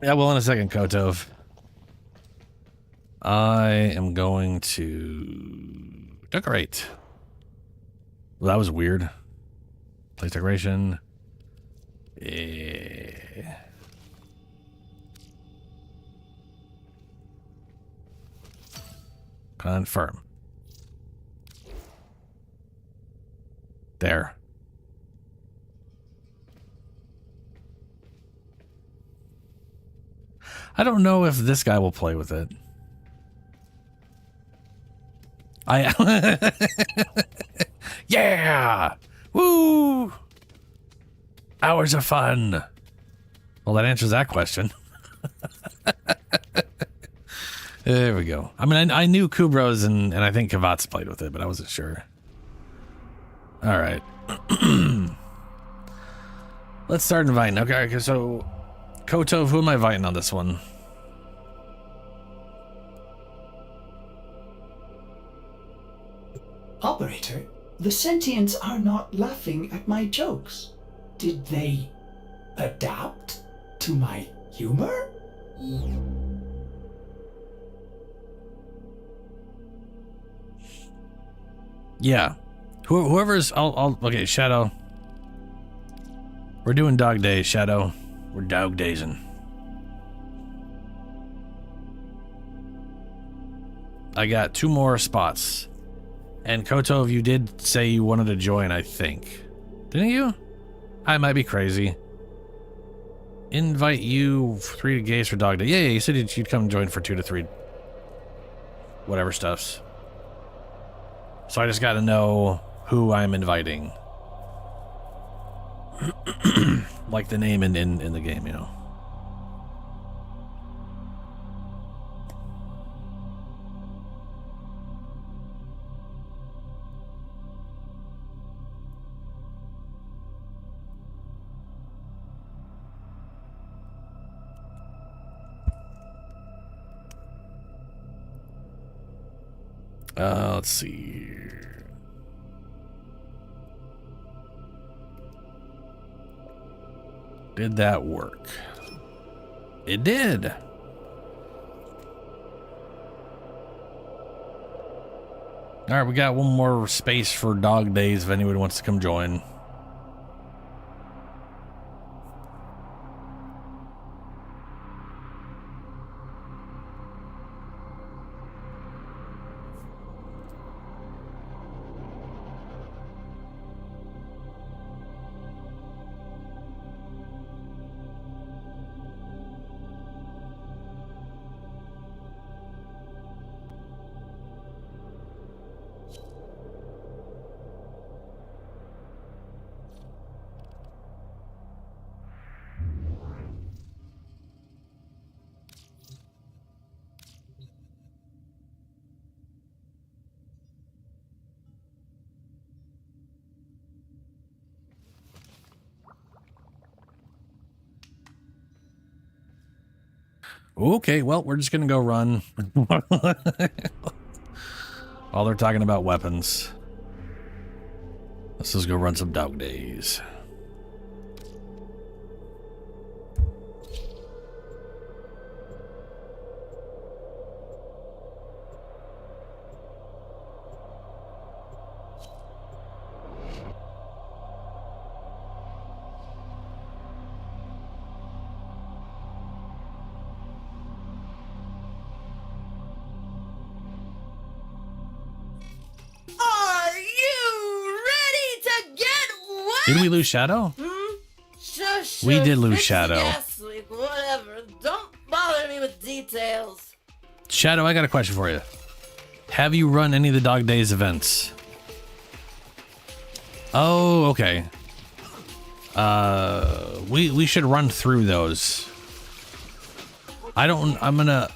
Yeah, well, in a second, Kotov. I am going to decorate. Well, that was weird. Place decoration. Yeah. Confirm. There. I don't know if this guy will play with it. Yeah! Woo! Hours of fun. Well, that answers that question. There we go. I mean, I knew Kubro's and I think Kavat's played with it, but I wasn't sure. All right. Let's start inviting. Okay, so Kotov, who am I inviting on this one? Operator, the sentients are not laughing at my jokes. Did they adapt to my humor? Yeah. Whoever's... okay, Shadow. We're doing Dog Days, Shadow. We're Dog Daysing. I got 2 more spots. And Kotov, you did say you wanted to join, I think. Didn't you? I might be crazy. Invite you 3 gays for Dog Day. Yeah, you said you'd come join for 2 to 3. Whatever stuffs. So I just got to know who I'm inviting. Like the name in the game, you know. . Let's see. Did that work? It did. All right, we got one more space for Dogdays if anyone wants to come join. Okay, well, we're just gonna go run. While they're talking about weapons, let's just go run some Dogdays. Are you ready to get wet? Did we lose Shadow? Shush. We did lose fix the Shadow. gas leak, whatever. Don't bother me with details. Shadow, I got a question for you. Have you run any of the Dogdays events? Oh, okay. We should run through those. I'm gonna...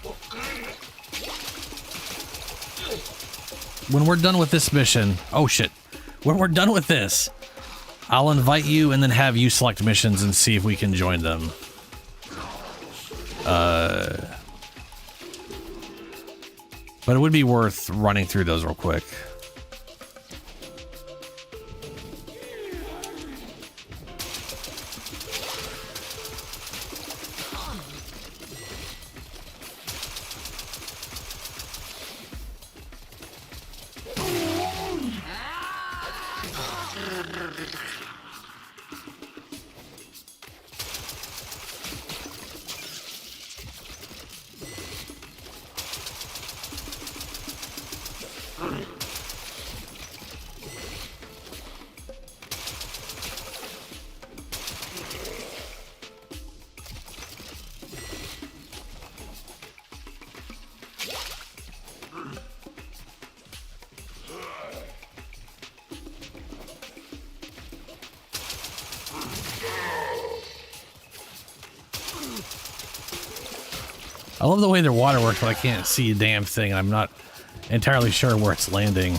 When we're done with this mission... Oh, shit. When we're done with this, I'll invite you and then have you select missions and see if we can join them. But it would be worth running through those real quick. I love the way their water works, but I can't see a damn thing, and I'm not entirely sure where it's landing.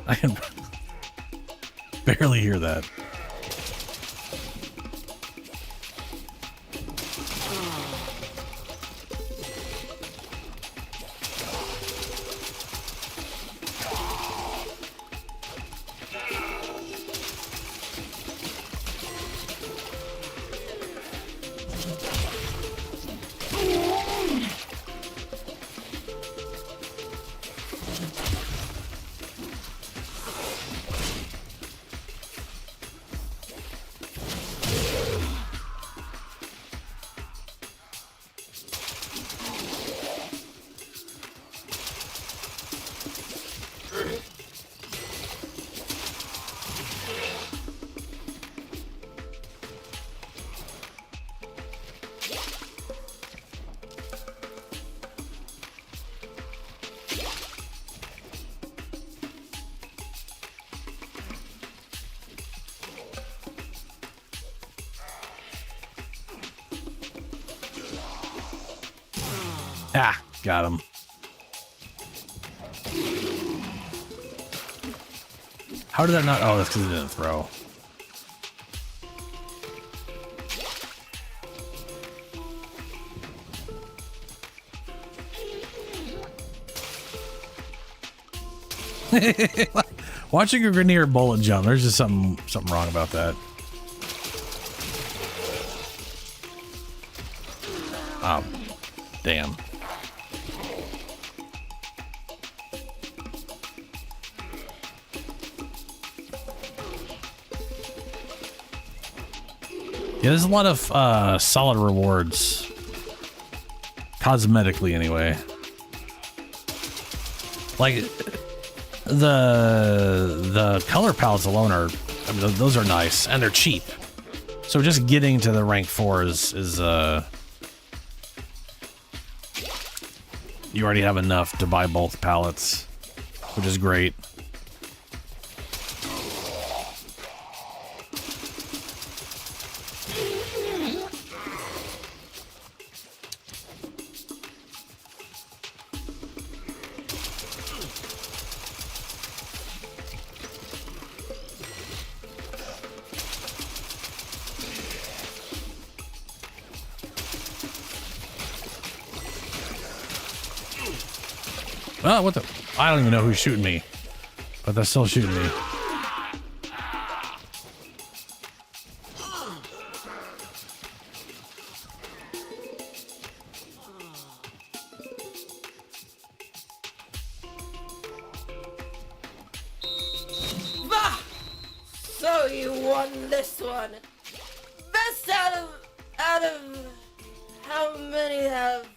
I can barely hear that. Ah, Got him. How did that not? Oh, that's because it didn't throw. Watching a Grenier bullet jump, there's just something wrong about that. Oh, damn. Yeah, there's a lot of solid rewards. Cosmetically, anyway. Like, the color palettes alone are, I mean, those are nice, and they're cheap. So just getting to the rank 4 is you already have enough to buy both palettes, which is great. Oh, what the? I don't even know who's shooting me, but they're still shooting me. Bah! So you won this one. Best out of how many have?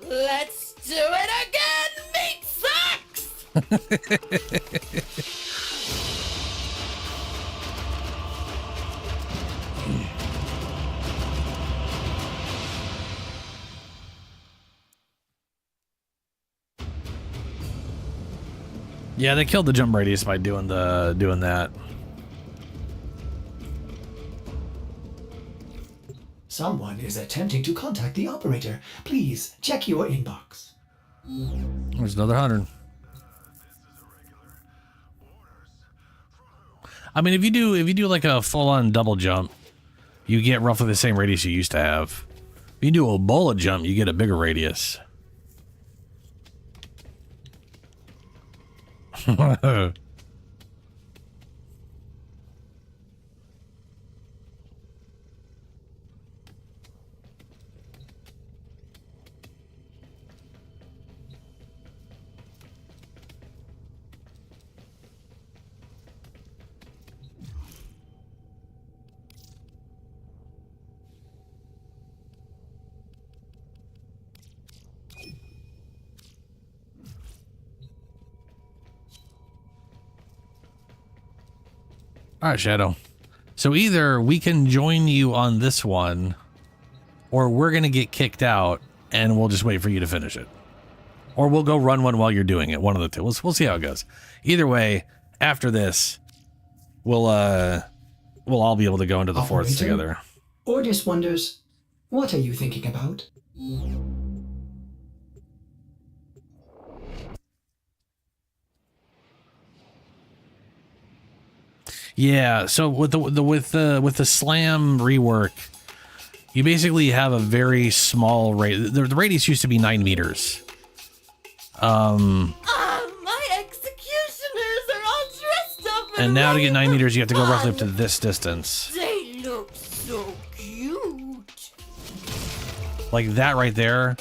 Let's do it again. Meat sucks. Yeah, they killed the jump radius by doing that. Someone is attempting to contact the operator. Please check your inbox. There's another 100. I mean, if you do like a full-on double jump, you get roughly the same radius you used to have. If you do a bullet jump, you get a bigger radius. All right, Shadow. So either we can join you on this one, or we're going to get kicked out, and we'll just wait for you to finish it. Or we'll go run one while you're doing it. One of the two. We'll see how it goes. Either way, after this, we'll all be able to go into the forts together. Ordis wonders, what are you thinking about? Yeah, so with the slam rework, you basically have a very small radius. The radius used to be 9 meters. My executioners are all dressed up. And now to get 9 meters, you have to go roughly up to this distance. They look so cute. Like that right there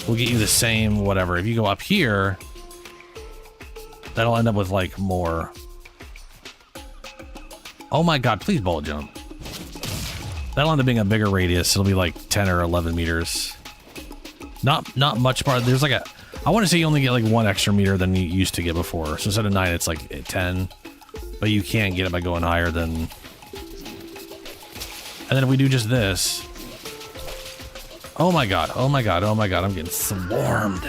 will get you the same whatever. If you go up here, that'll end up with like more. Oh my god, please bullet jump. That'll end up being a bigger radius. It'll be like 10 or 11 meters. Not much part. There's like a, I want to say you only get like 1 extra meter than you used to get before. So instead of 9, it's like 10. But you can't get it by going higher than... And then if we do just this... Oh my god, oh my god, oh my god, I'm getting swarmed.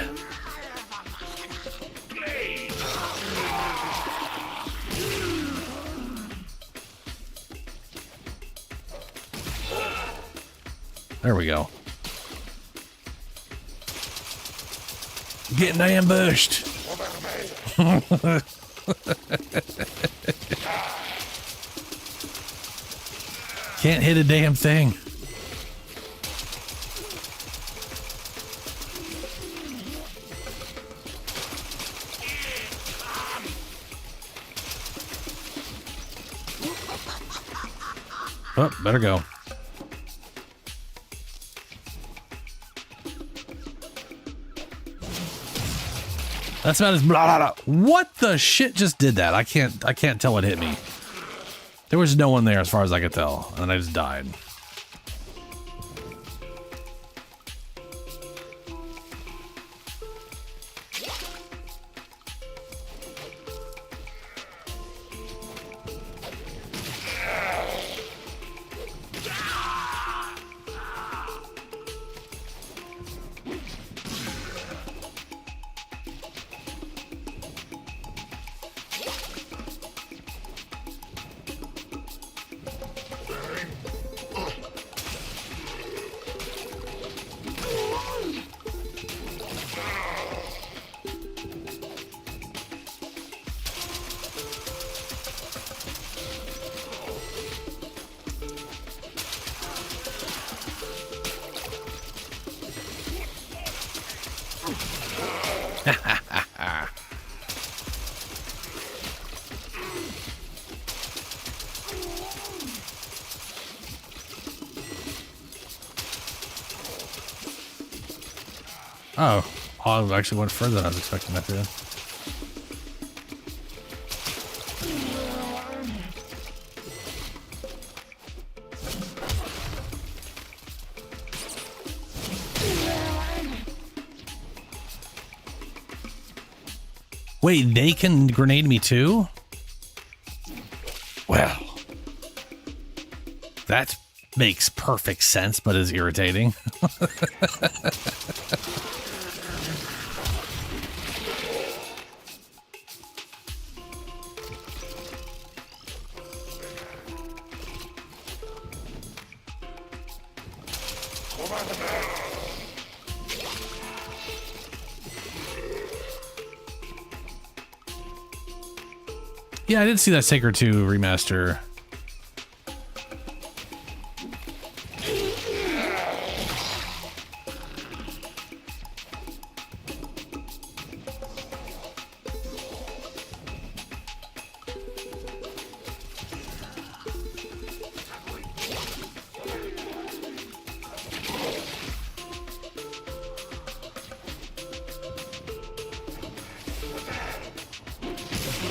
There we go. Getting ambushed. Can't hit a damn thing. Oh, better go. That's about as blah, blah, blah. What the shit just did that? I can't tell what hit me. There was no one there as far as I could tell, and I just died. Oh, I actually went further than I was expecting that to. Wait, they can grenade me too? Well, that makes perfect sense, but is irritating. Yeah, I did see that Sacred 2 remaster.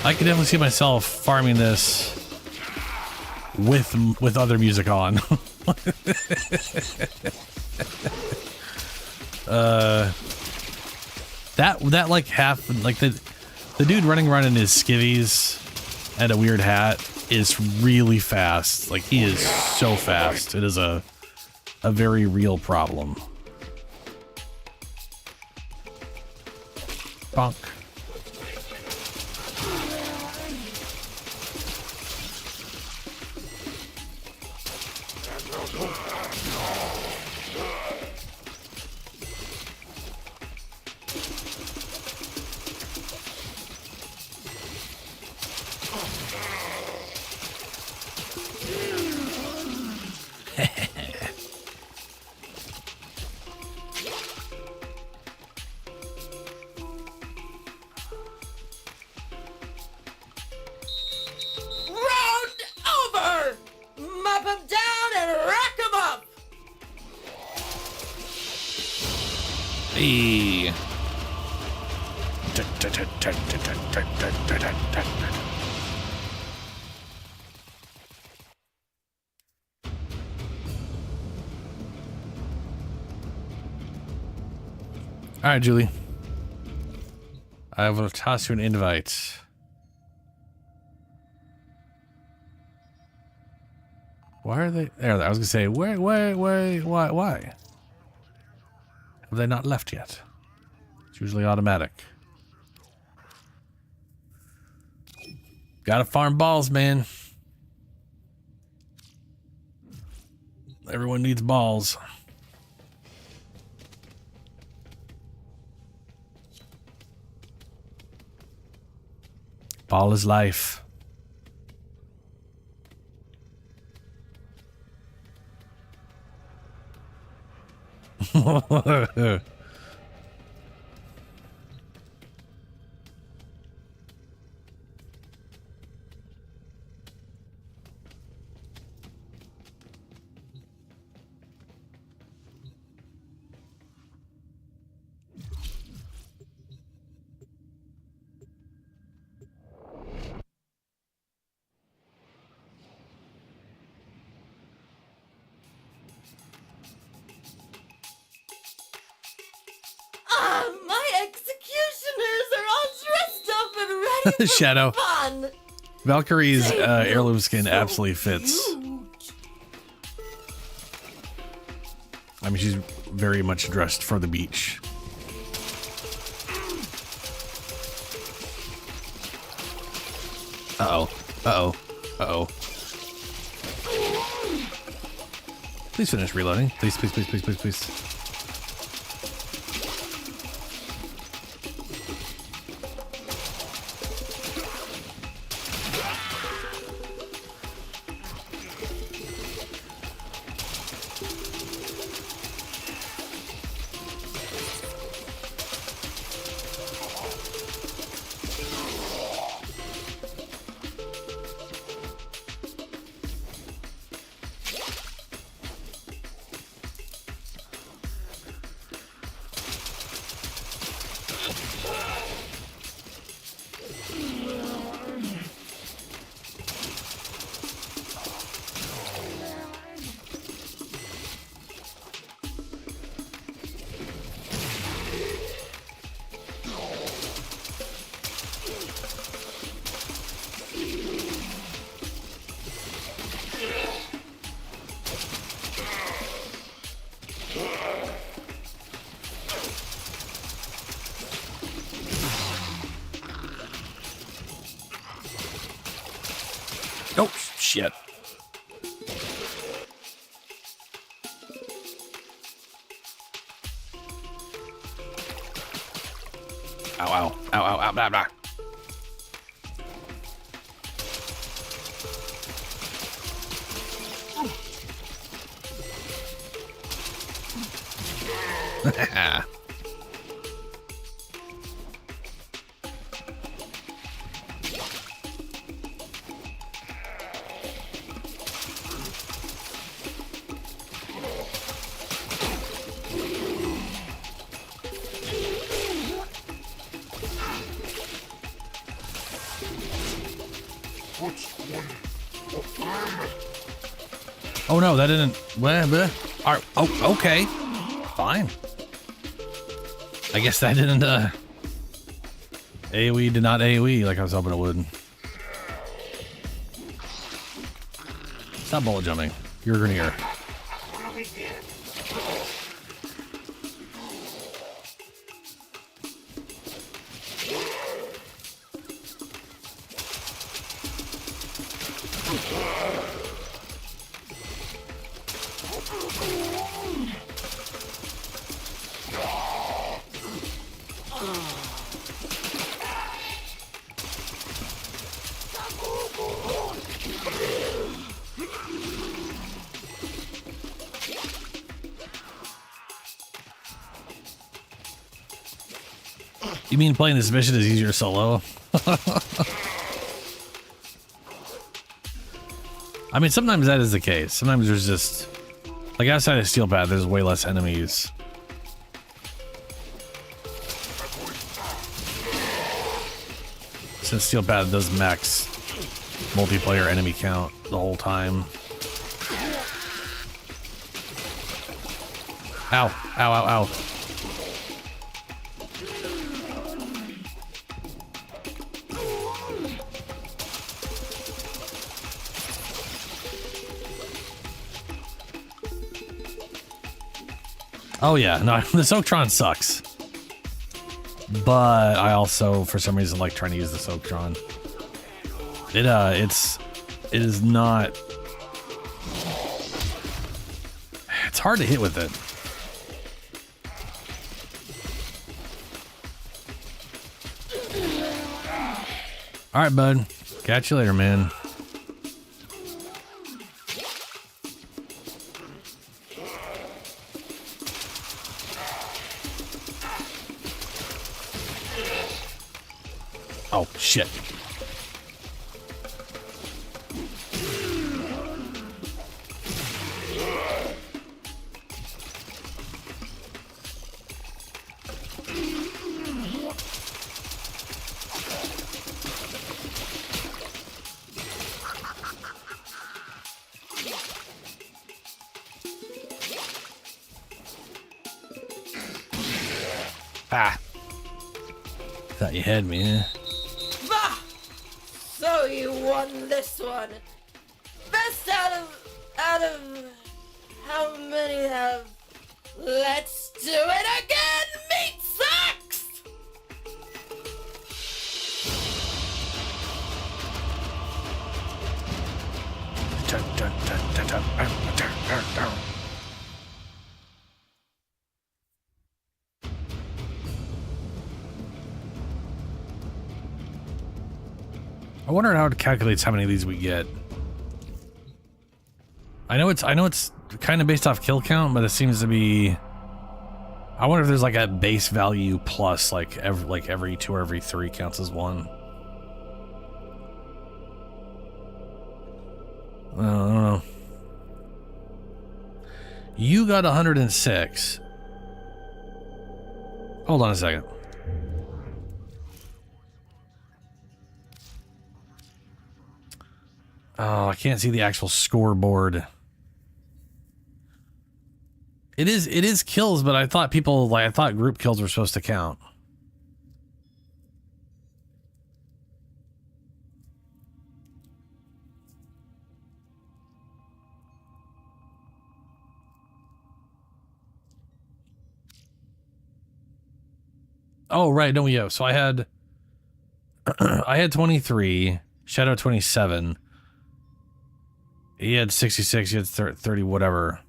I could definitely see myself farming this with other music on. That like half like the dude running around in his skivvies and a weird hat is really fast. Like he is so fast. It is a very real problem. Bonk. Hey. All right, Julie. I will toss you an invite. Why are they there? I was gonna say, why? Have they not left yet? It's usually automatic. Gotta farm balls, man. Everyone needs balls. Ball is life. My executioners are all dressed up and ready for Shadow. fun. Valkyrie's heirloom skin absolutely fits. I mean, she's very much dressed for the beach. Uh-oh. Uh-oh. Uh-oh. Please finish reloading. Please, please, please, please, please, please. Oh, shit. Ow, ow, ow, ow, ow, blah, blah. Oh no, that didn't. Oh, okay, fine. I guess that didn't. AOE did not AOE like I was hoping it would. Stop bullet jumping. You're a Grenier. You mean playing this mission is easier solo? I mean, sometimes that is the case. Sometimes there's just... Like, outside of Steel Path, there's way less enemies. Since Steel Path does max multiplayer enemy count the whole time. Ow. Ow, ow, ow. Oh yeah, no, the Soaktron sucks. But I also, for some reason, like trying to use the Soaktron. It is not... It's hard to hit with it. All right, bud. Catch you later, man. Oh, shit. Ah. Thought you had me, eh? Bah! So you won this one. Best out of how many have? Let's do it again. Meat sucks. I wonder how it calculates how many of these we get. I know it's kind of based off kill count, but it seems to be. I wonder if there's like a base value plus like every 2 or every 3 counts as 1. I don't know. You got 106. Hold on a second. Oh, I can't see the actual scoreboard. It is kills, but I thought I thought group kills were supposed to count. Oh, right. No, yeah. So I had I had 23, Shadow 27. He had 66, he had 30, whatever.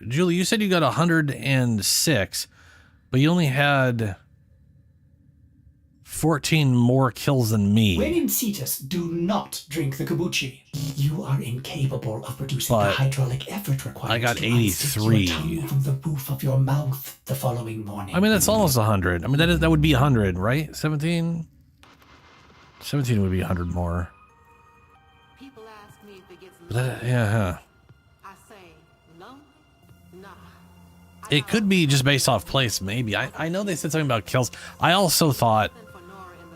Julie, you said you got 106, but you only had 14 more kills than me. When in Cetus, do not drink the kombucha. You are incapable of producing the hydraulic effort required. I got to 83. your tongue from the roof of your mouth the following morning. I mean, that's almost 100. I mean, that would be 100, right? 17? 17 would be 100 more. People ask me if it gets Yeah, huh. I say, no, nah. It could be just based off place, maybe. I know they said something about kills. I also thought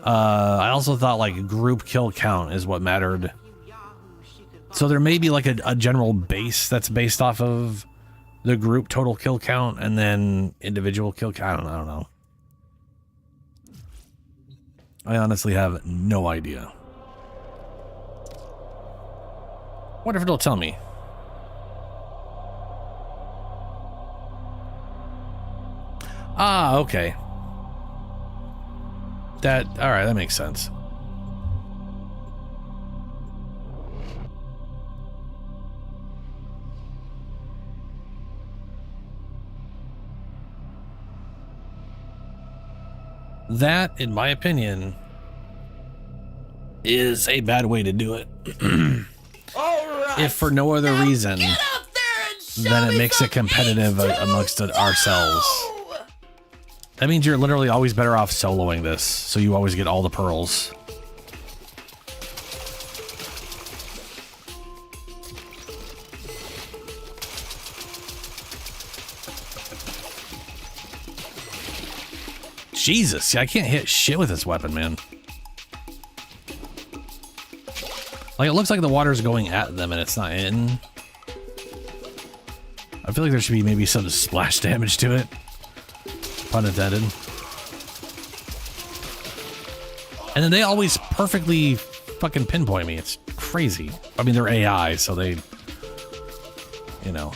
like group kill count is what mattered. So there may be like a general base that's based off of the group total kill count and then individual kill count. I don't know. I honestly have no idea. What if it'll tell me? Ah, okay. Alright, that makes sense. That, in my opinion, is a bad way to do it. If for no other reason then it makes it competitive amongst ourselves. That means you're literally always better off soloing this, so you always get all the pearls. Jesus, I can't hit shit with this weapon, man. Like, it looks like the water's going at them and it's not in. I feel like there should be maybe some splash damage to it. Pun intended. And then they always perfectly fucking pinpoint me. It's crazy. I mean, they're AI, so they, you know.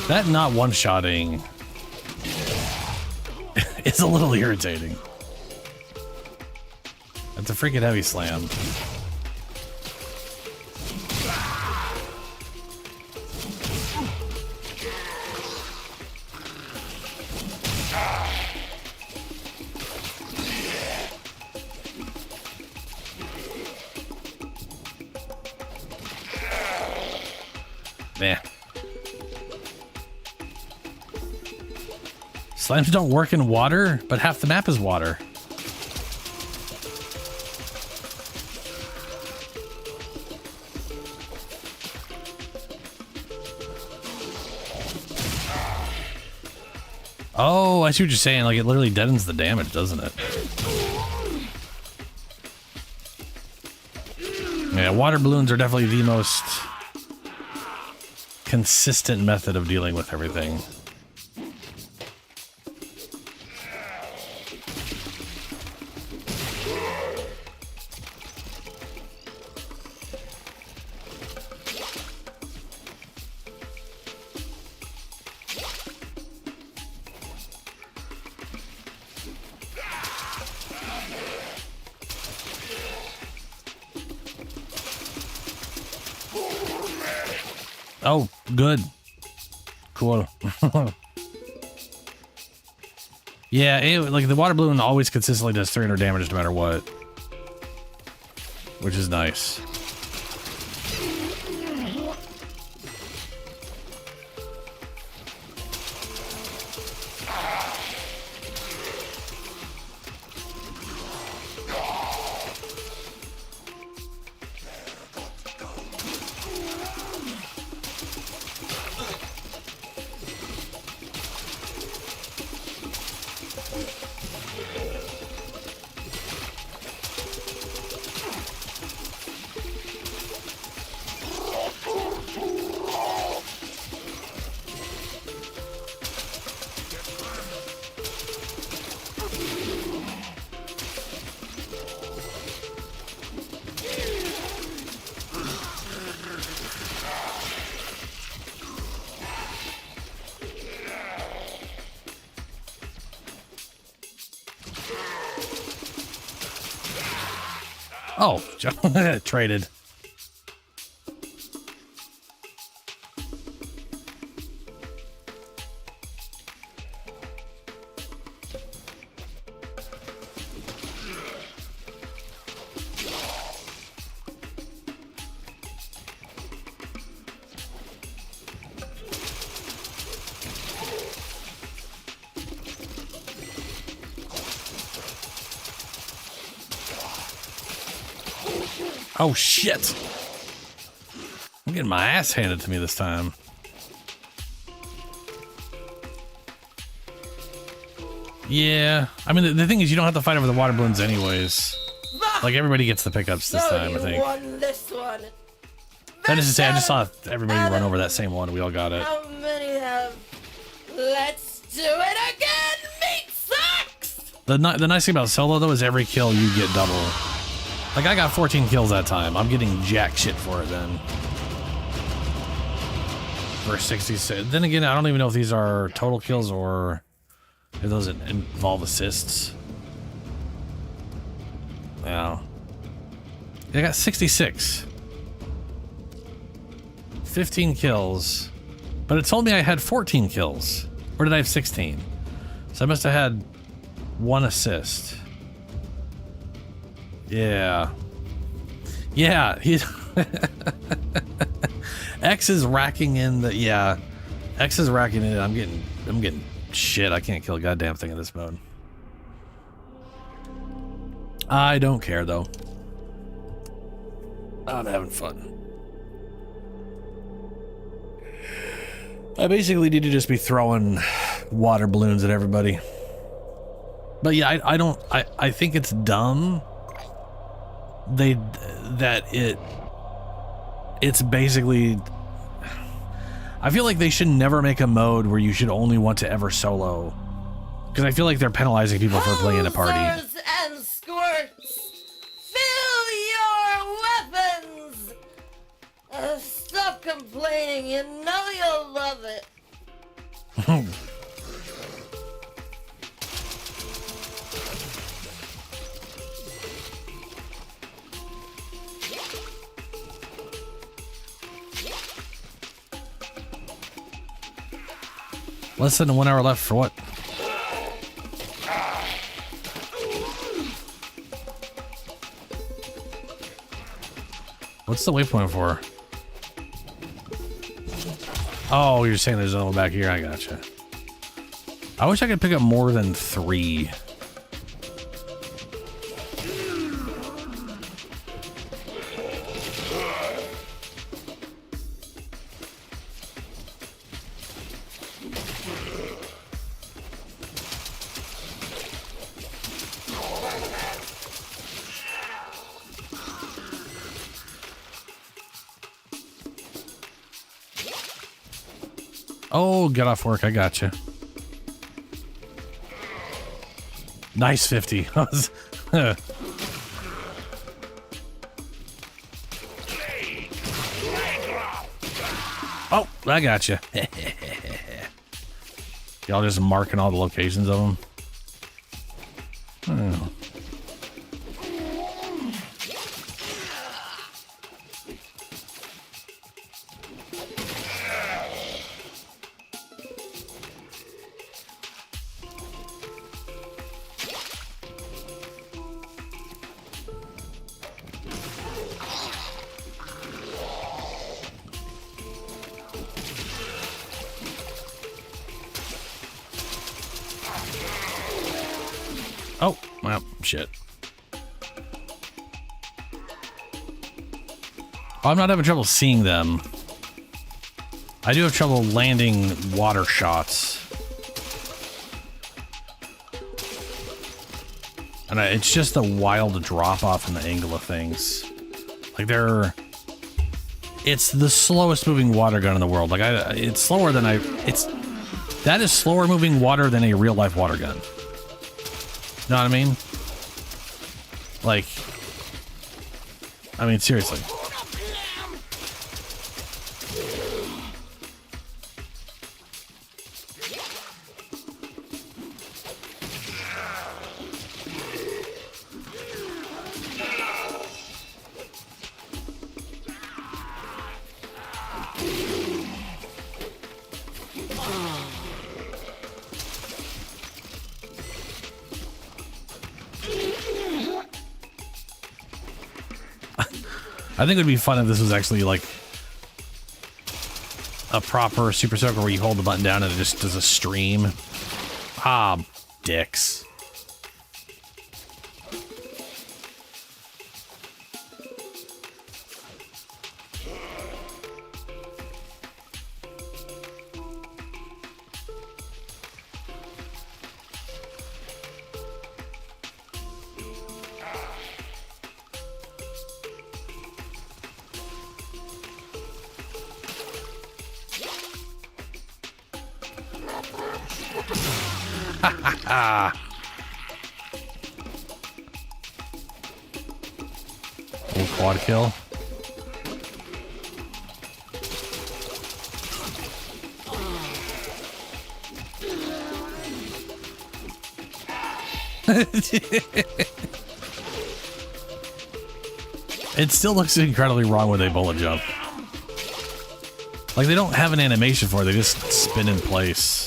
That not one-shotting is a little irritating. That's a freaking heavy slam. Man. Slams don't work in water, but half the map is water. Oh, I see what you're saying. Like, it literally deadens the damage, doesn't it? Yeah, water balloons are definitely the most consistent method of dealing with everything. Oh, good. Cool. Yeah, like the water balloon always consistently does 300 damage no matter what. Which is nice. Oh, traded. Oh, shit. I'm getting my ass handed to me this time. Yeah. I mean, the thing is, you don't have to fight over the water balloons anyways. Like, everybody gets the pickups this time, I think. Won this one. That is to say, I just saw everybody run over that same one. We all got it. How many have? Let's do it again! Meat sucks! The nice thing about solo, though, is every kill you get double. Like, I got 14 kills that time. I'm getting jack shit for it then. For 66. Then again, I don't even know if these are total kills or if those involve assists. Wow. I got 66. 15 kills. But it told me I had 14 kills. Or did I have 16? So I must have had one assist. Yeah. Yeah, he's X is racking in the X is racking in. I'm getting shit. I can't kill a goddamn thing in this mode. I don't care though. I'm having fun. I basically need to just be throwing water balloons at everybody. But yeah, I think it's dumb it's basically, I feel like they should never make a mode where you should only want to ever solo, because I feel like they're penalizing people for playing a party. Hosers and squirts, fill your weapons. Stop complaining. You know you'll love it. Less than 1 hour left for what? What's the waypoint for? Oh, you're saying there's another one back here? I gotcha. I wish I could pick up more than 3. Oh, get off work. I gotcha. Nice 50. Oh, I gotcha. Y'all just marking all the locations of them. Oh. Oh, well, shit. I'm not having trouble seeing them. I do have trouble landing water shots. And it's just a wild drop off in the angle of things. Like it's the slowest moving water gun in the world. Like it's slower than that is slower moving water than a real life water gun. Know what I mean? Like, I mean, seriously. I think it would be fun if this was actually like a proper Super Soaker where you hold the button down and it just does a stream. Ah, dicks. Little quad kill. It still looks incredibly wrong when they bullet jump. Like they don't have an animation for it, they just spin in place.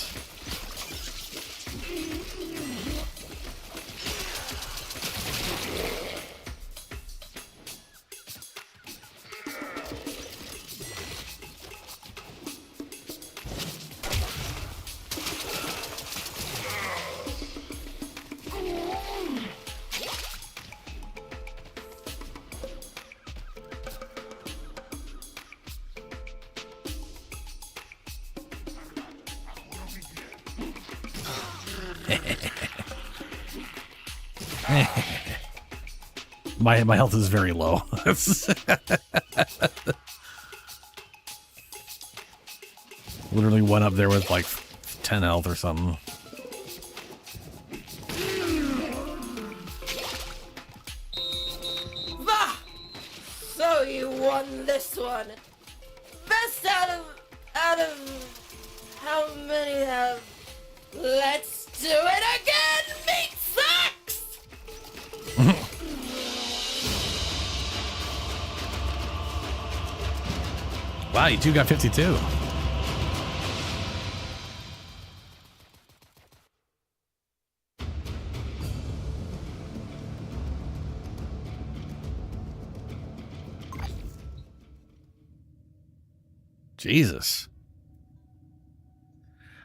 My health is very low. Literally went up there with like 10 health or something. Bah! So you won this one. Best out of How many have... Let's do it again! Meat sucks! Wow, you two got 52. Jesus.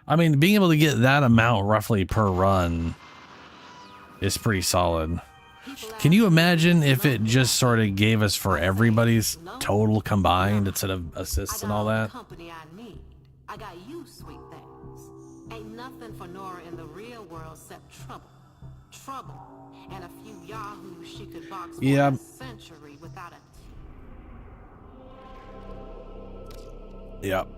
I mean, being able to get that amount roughly per run is pretty solid. Can you imagine if it just sort of gave us for everybody's total combined instead of assists and all that? I got you, sweet things. Ain't nothing for Nora in the real world except trouble. Trouble. And a few yahoos she could box for a century without a... Yep.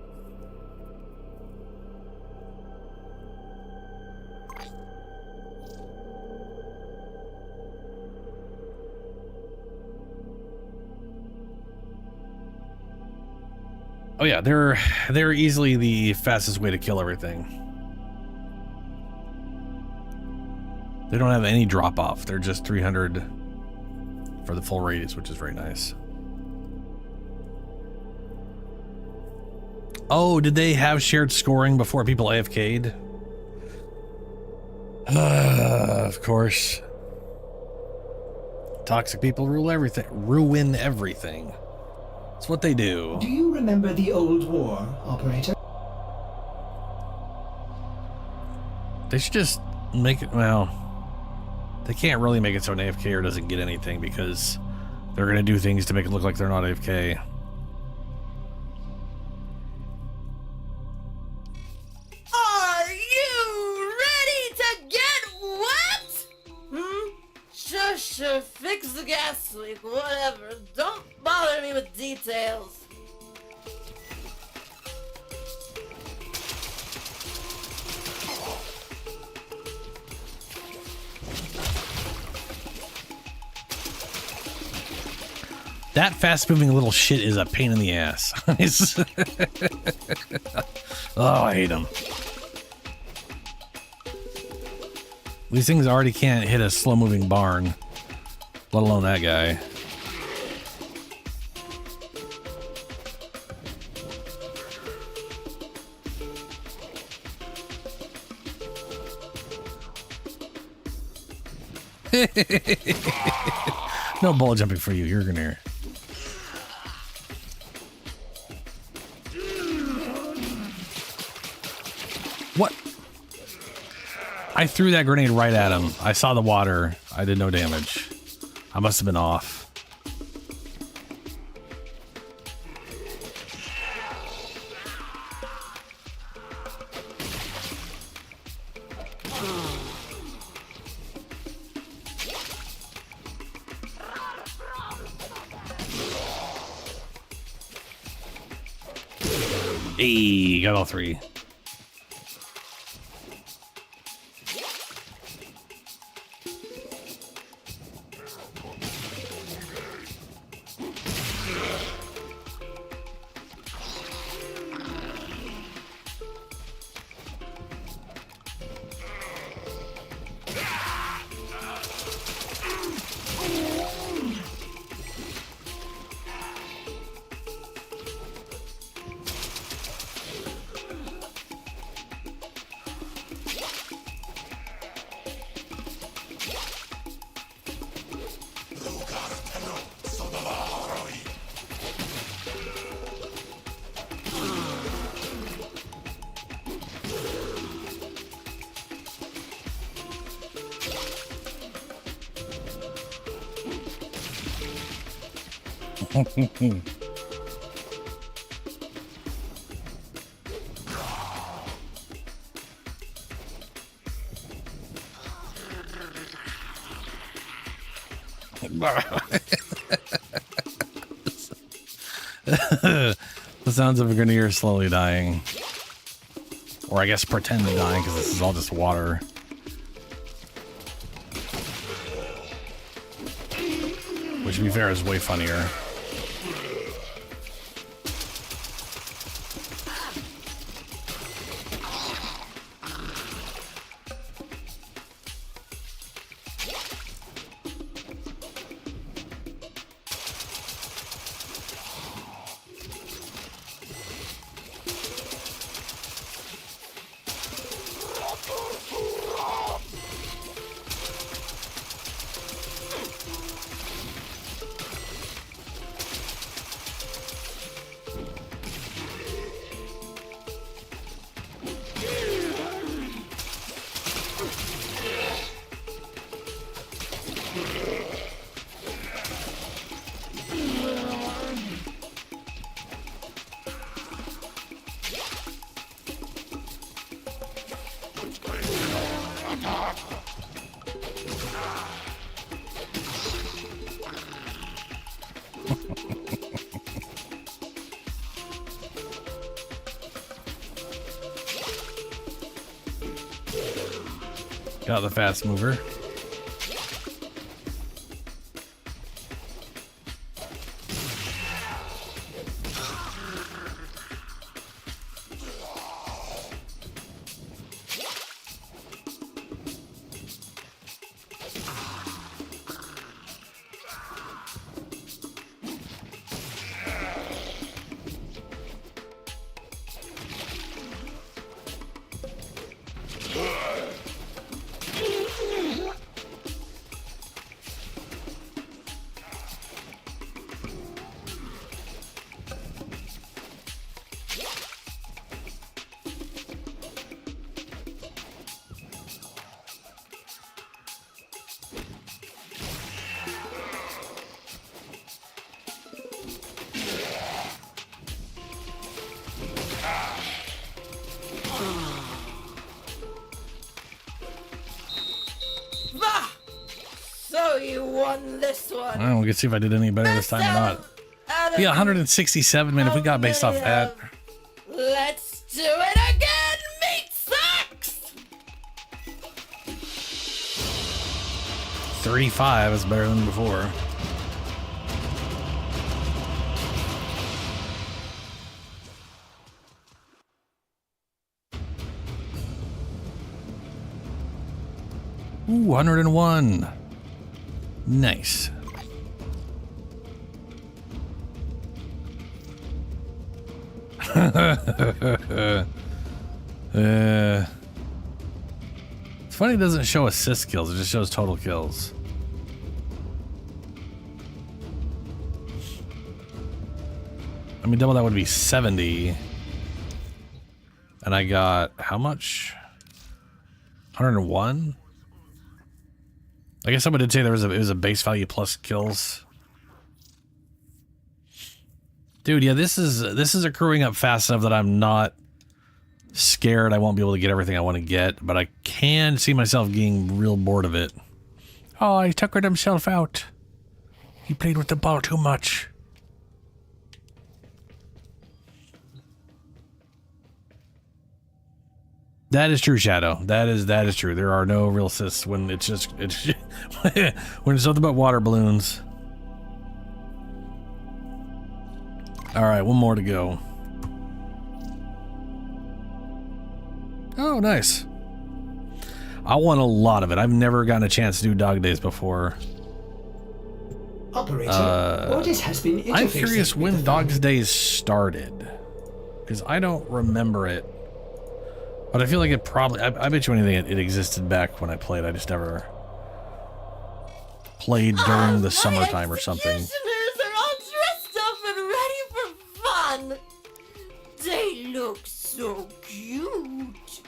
Oh yeah, they're easily the fastest way to kill everything. They don't have any drop off. They're just 300 for the full radius, which is very nice. Oh, did they have shared scoring before people AFK'd? Of course. Toxic people rule everything. Ruin everything. That's what they do. Do you remember the old war, Operator? They should just make it, well, they can't really make it so an AFKer doesn't get anything because they're going to do things to make it look like they're not AFK. Are you ready to get wet? Shush, fix the gas leak, whatever. Don't bother me with details. That fast-moving little shit is a pain in the ass. Oh, I hate him. These things already can't hit a slow-moving barn, let alone that guy. No ball jumping for you, you're gonna. What? I threw that grenade right at him. I saw the water. I did no damage. I must have been off. Hey, got all three. The sounds of a Grenier slowly dying. Or I guess pretend to dying because this is all just water. Which, to be fair, is way funnier. Got the fast mover. So you won this one. Well, we can see if I did any better this time or not. Yeah, 167, man. If we got based off that. Let's do it again. Meat sucks. 35 is better than before. Ooh, 101. Nice. It's funny it doesn't show assist kills, it just shows total kills. I mean, double that would be 70. And I got how much? 101? I guess someone did say it was a base value plus kills. Dude, yeah, this is accruing up fast enough that I'm not scared I won't be able to get everything I want to get, but I can see myself getting real bored of it. Oh, he tuckered himself out. He played with the ball too much. That is true, Shadow. That is true. There are no real assists when it's when it's nothing but water balloons. All right, one more to go. Oh, nice. I want a lot of it. I've never gotten a chance to do Dogdays before. Operator, Ordis has been interfacing. I'm curious when Dogdays started, because I don't remember it. But I feel like it probably... I bet you anything it existed back when I played. I just never played during the summertime or something. Executioners are all dressed up and ready for fun. They look so cute.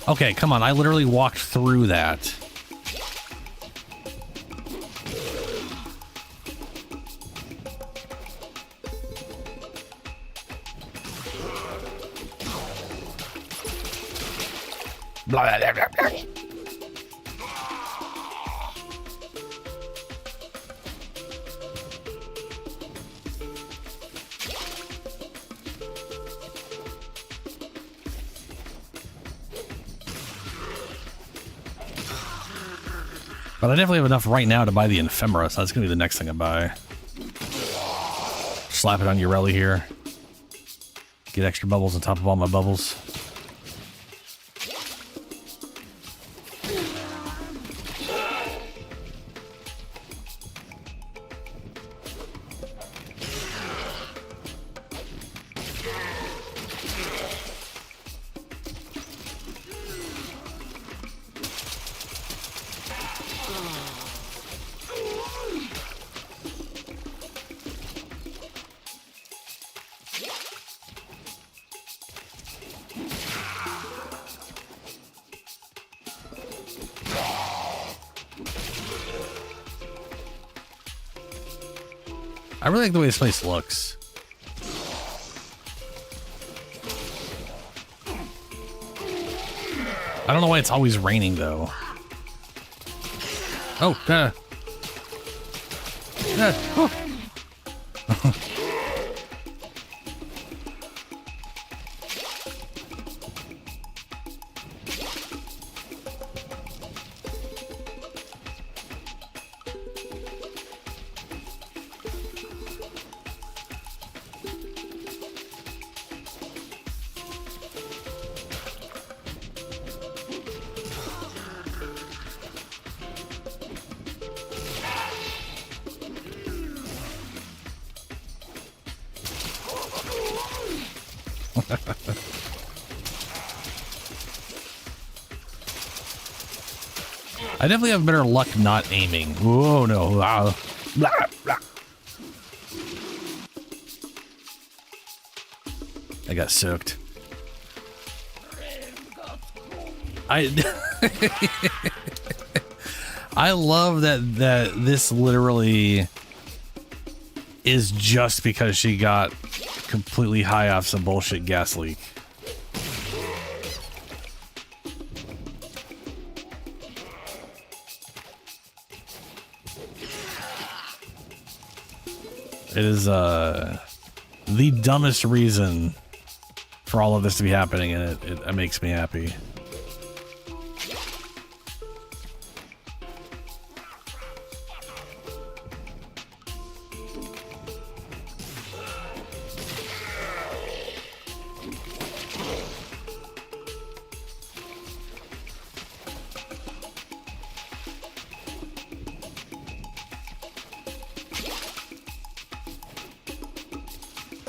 Okay, come on. I literally walked through that. Blah, blah, blah, blah. But I definitely have enough right now to buy the ephemera, so that's going to be the next thing I buy. Slap it on Urelli here. Get extra bubbles on top of all my bubbles. I really like the way this place looks. I don't know why it's always raining, though. Oh, oh. I definitely have better luck not aiming. Whoa, no. Blah, blah. I got soaked. I love that this literally is just because she got completely high off some bullshit gas leak. It is the dumbest reason for all of this to be happening, and it makes me happy.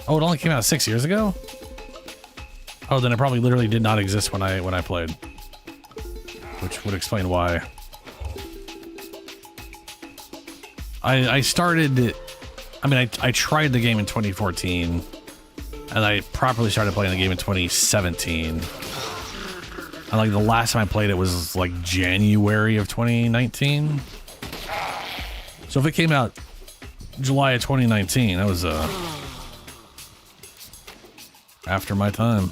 Oh, it only came out 6 years ago? Oh, then it probably literally did not exist when I played. Which would explain why. I started... I mean, I tried the game in 2014. And I properly started playing the game in 2017. And like the last time I played it was like January of 2019. So if it came out July of 2019, that was after my time.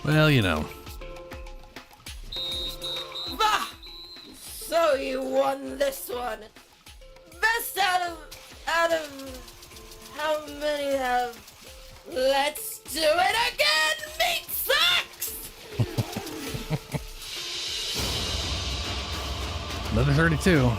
Well, you know. Bah! So you won this one. Best out of how many have? Let's do it again. Meat sucks. Another 32.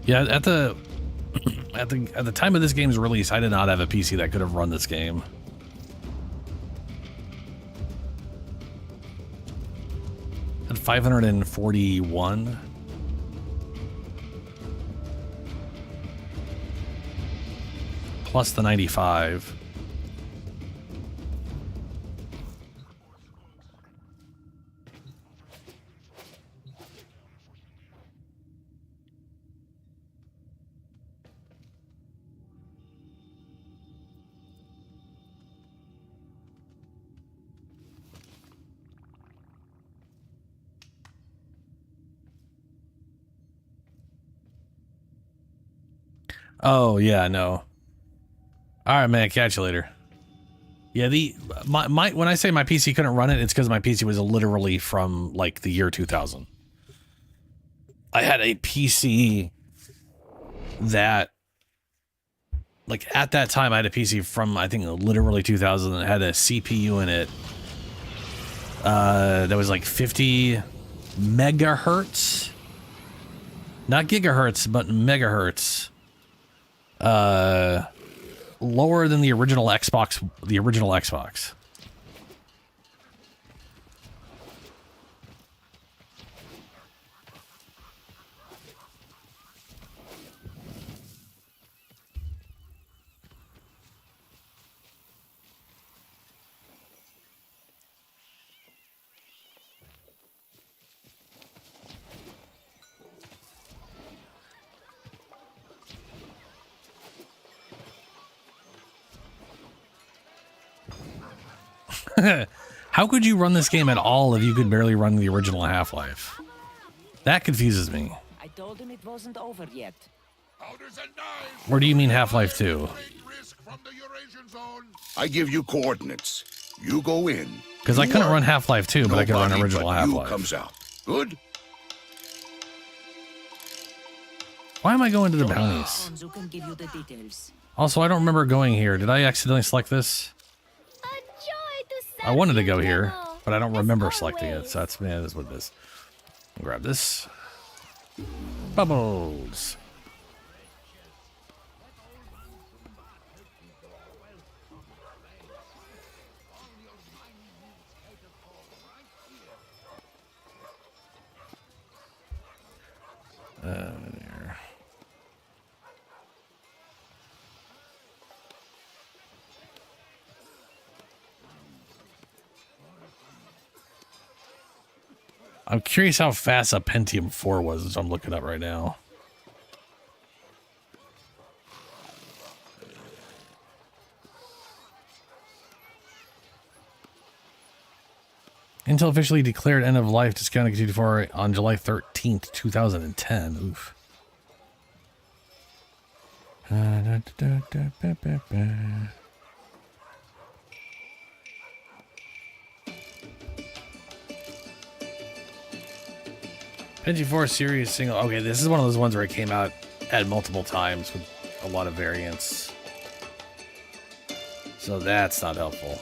Yeah, at the time of this game's release, I did not have a PC that could have run this game. At 541. Plus the 95. Oh yeah, no. All right, man. Catch you later. Yeah, my when I say my PC couldn't run it, it's because my PC was literally from like the year 2000. I had a PC that, like at that time, I had a PC from I think literally 2000 that had a CPU in it that was like 50 megahertz, not gigahertz, but megahertz. lower than the original Xbox. The original Xbox. How could you run this game at all if you could barely run the original Half-Life? That confuses me. I told him it wasn't over yet. Or do you mean Half-Life 2? I give you coordinates. You go in. Because I couldn't run Half-Life 2, but I could run original Half-Life. Comes out. Good? Why am I going to the bounties? Who can give you the details? Also, I don't remember going here. Did I accidentally select this? I wanted to go here, but I don't remember selecting it. So that's what it is. I'll grab this. Bubbles. There. I'm curious how fast a Pentium 4 was, as I'm looking up right now. Intel officially declared end of life discounted Q4 on July 13th, 2010. Oof. Pentium 4 series single. Okay, this is one of those ones where it came out at multiple times with a lot of variants. So that's not helpful.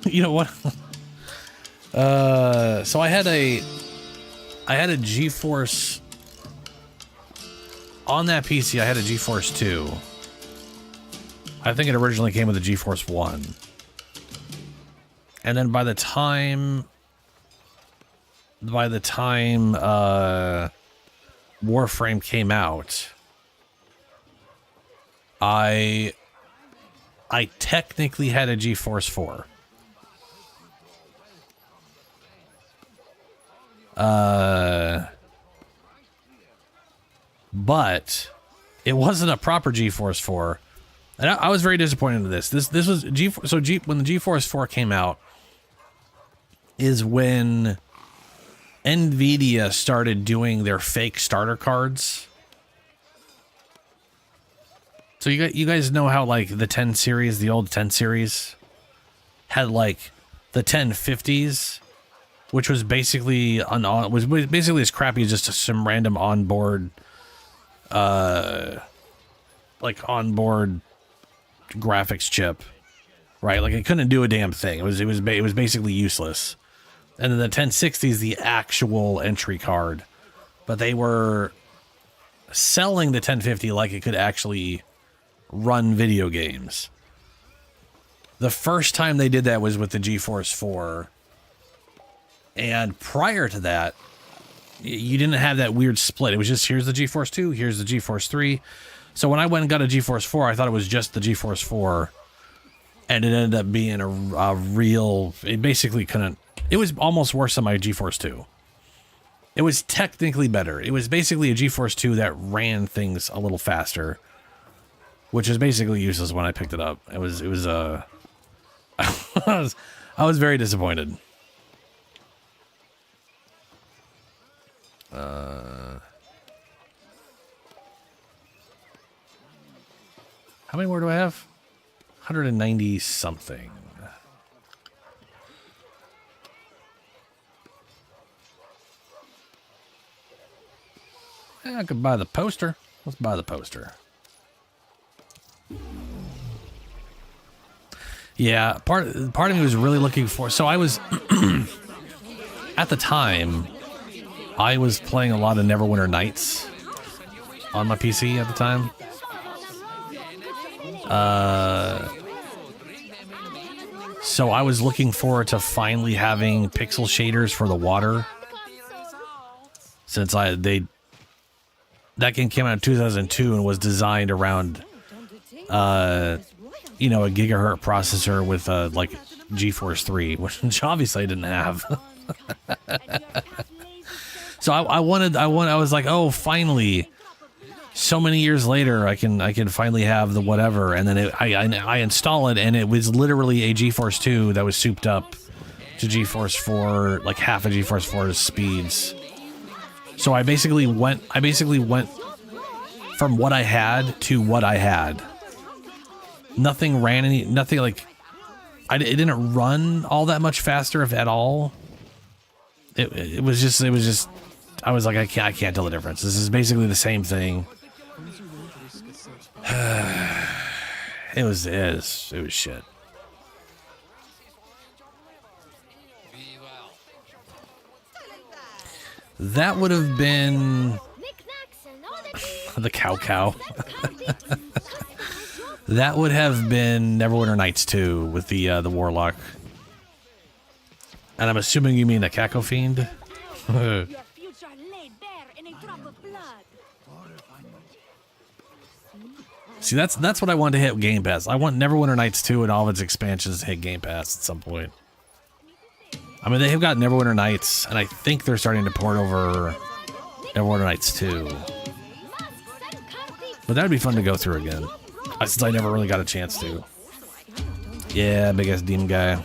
You know what? So I had a GeForce on that PC. I had a GeForce 2. I think it originally came with a GeForce 1. And then by the time Warframe came out, I technically had a GeForce 4. But it wasn't a proper GeForce 4, and I was very disappointed in this. This was when the GeForce 4 came out, is when Nvidia started doing their fake starter cards. So you guys know how like the 10 series, the old 10 series, had like the 1050s. Which was basically was basically as crappy as just some random onboard, like onboard graphics chip, right? Like it couldn't do a damn thing. It was basically useless. And then the 1060s, the actual entry card, but they were selling the 1050 like it could actually run video games. The first time they did that was with the GeForce 4. And prior to that, you didn't have that weird split. It was just, here's the GeForce 2, here's the GeForce 3. So when I went and got a GeForce 4, I thought it was just the GeForce 4. And it ended up being a real... It basically couldn't... It was almost worse than my GeForce 2. It was technically better. It was basically a GeForce 2 that ran things a little faster. Which is basically useless when I picked it up. I was very disappointed. How many more do I have? 190 something. I could buy the poster. Let's buy the poster. Yeah, part of me was really looking for. So I was at the time, I was playing a lot of Neverwinter Nights on my PC at the time. So I was looking forward to finally having pixel shaders for the water, since that game came out in 2002 and was designed around you know, a gigahertz processor with like GeForce 3, which obviously I didn't have. So I was like, oh, finally, so many years later, I can finally have the whatever. And then I install it, and it was literally a GeForce 2 that was souped up to GeForce 4, like half of GeForce 4's speeds. So I basically went from what I had to what I had. Nothing like it didn't run all that much faster, if at all. It was just I was like, I can't tell the difference. This is basically the same thing. It was shit. That would have been the cow. That would have been Neverwinter Nights 2 with the Warlock. And I'm assuming you mean the Caco Fiend? See, that's what I want to hit Game Pass. I want Neverwinter Nights 2 and all of its expansions to hit Game Pass at some point. I mean, they have got Neverwinter Nights, and I think they're starting to port over Neverwinter Nights 2. But that would be fun to go through again, since I never really got a chance to. Yeah, big ass demon guy.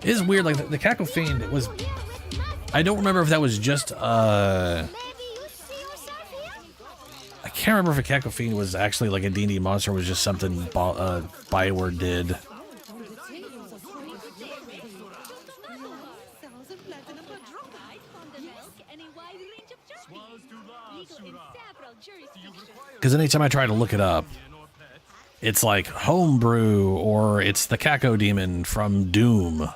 It is weird, like the Caco Fiend, it was... I don't remember if that was just, I can't remember if a Caco Fiend was actually like a D&D monster, or was just something Bioware did. Because anytime I try to look it up, it's like Homebrew, or it's the Caco Demon from Doom.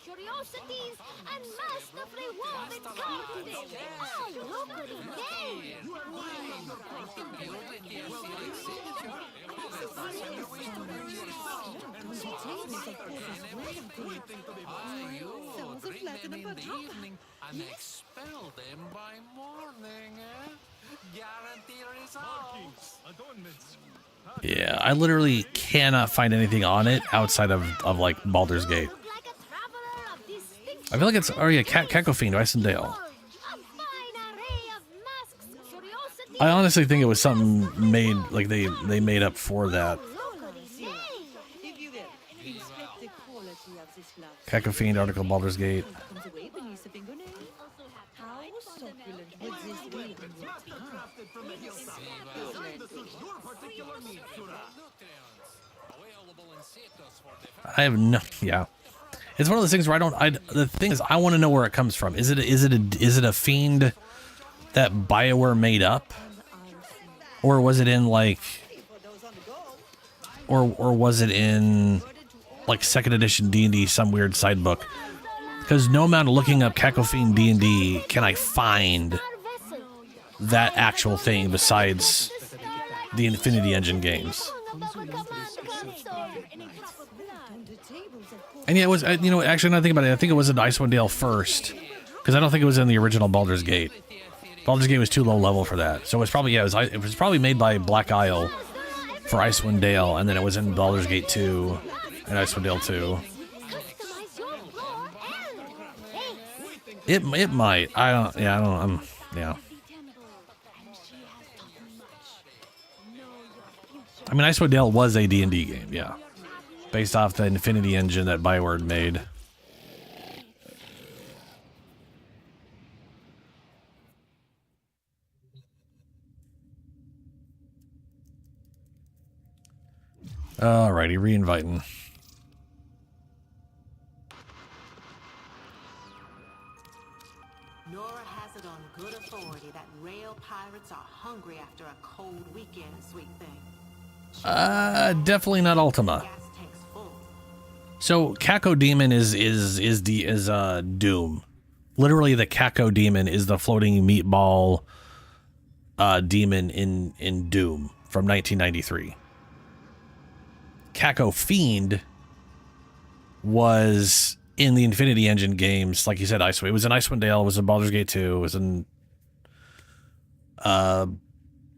Curiosities and masterfully woven carpets. Oh, look at it and expel them by morning, Guarantee results. Yeah, I literally cannot find anything on it outside of like Baldur's Gate. I feel like it's already a Caco Fiend, Icewind. I honestly think it was something made, like they made up for that. Caco Fiend, article Baldur's Gate. I have no, yeah. It's one of those things where the thing is, I want to know where it comes from. Is it a fiend that BioWare made up? Or was it in like, or was it in like 2nd edition D&D, some weird side book? Because no amount of looking up Caco Fiend D&D can I find that actual thing besides the Infinity Engine games. And yeah, it was, you know, actually, now I think about it, I think it was in Icewind Dale first, because I don't think it was in the original Baldur's Gate. Baldur's Gate was too low level for that, so it was probably, yeah, it was probably made by Black Isle for Icewind Dale, and then it was in Baldur's Gate 2 and Icewind Dale 2. It might. Yeah. I mean, Icewind Dale was a D&D game, yeah. Based off the Infinity Engine that BioWare made. Alrighty, re-inviting. Nora has it on good authority that rail pirates are hungry after a cold weekend, sweet thing. Definitely not Ultima. So Caco Demon is Doom. Literally, the Caco Demon is the floating meatball demon in Doom from 1993. Caco Fiend was in the Infinity Engine games, like you said, Icewind. It was in Icewind Dale. It was in Baldur's Gate 2. It was in I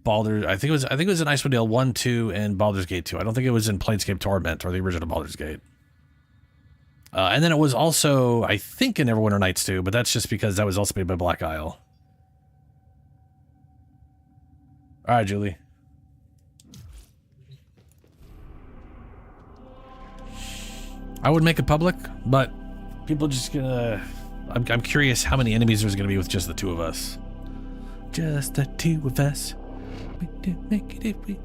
think it was in Icewind Dale 1, 2, and Baldur's Gate 2. I don't think it was in Planescape Torment or the original Baldur's Gate. And then it was also, I think, in Neverwinter Nights 2, but that's just because that was also made by Black Isle. All right, Julie. I would make it public, but people just gonna... I'm curious how many enemies there's gonna be with just the two of us. Just the two of us. We do make it if we...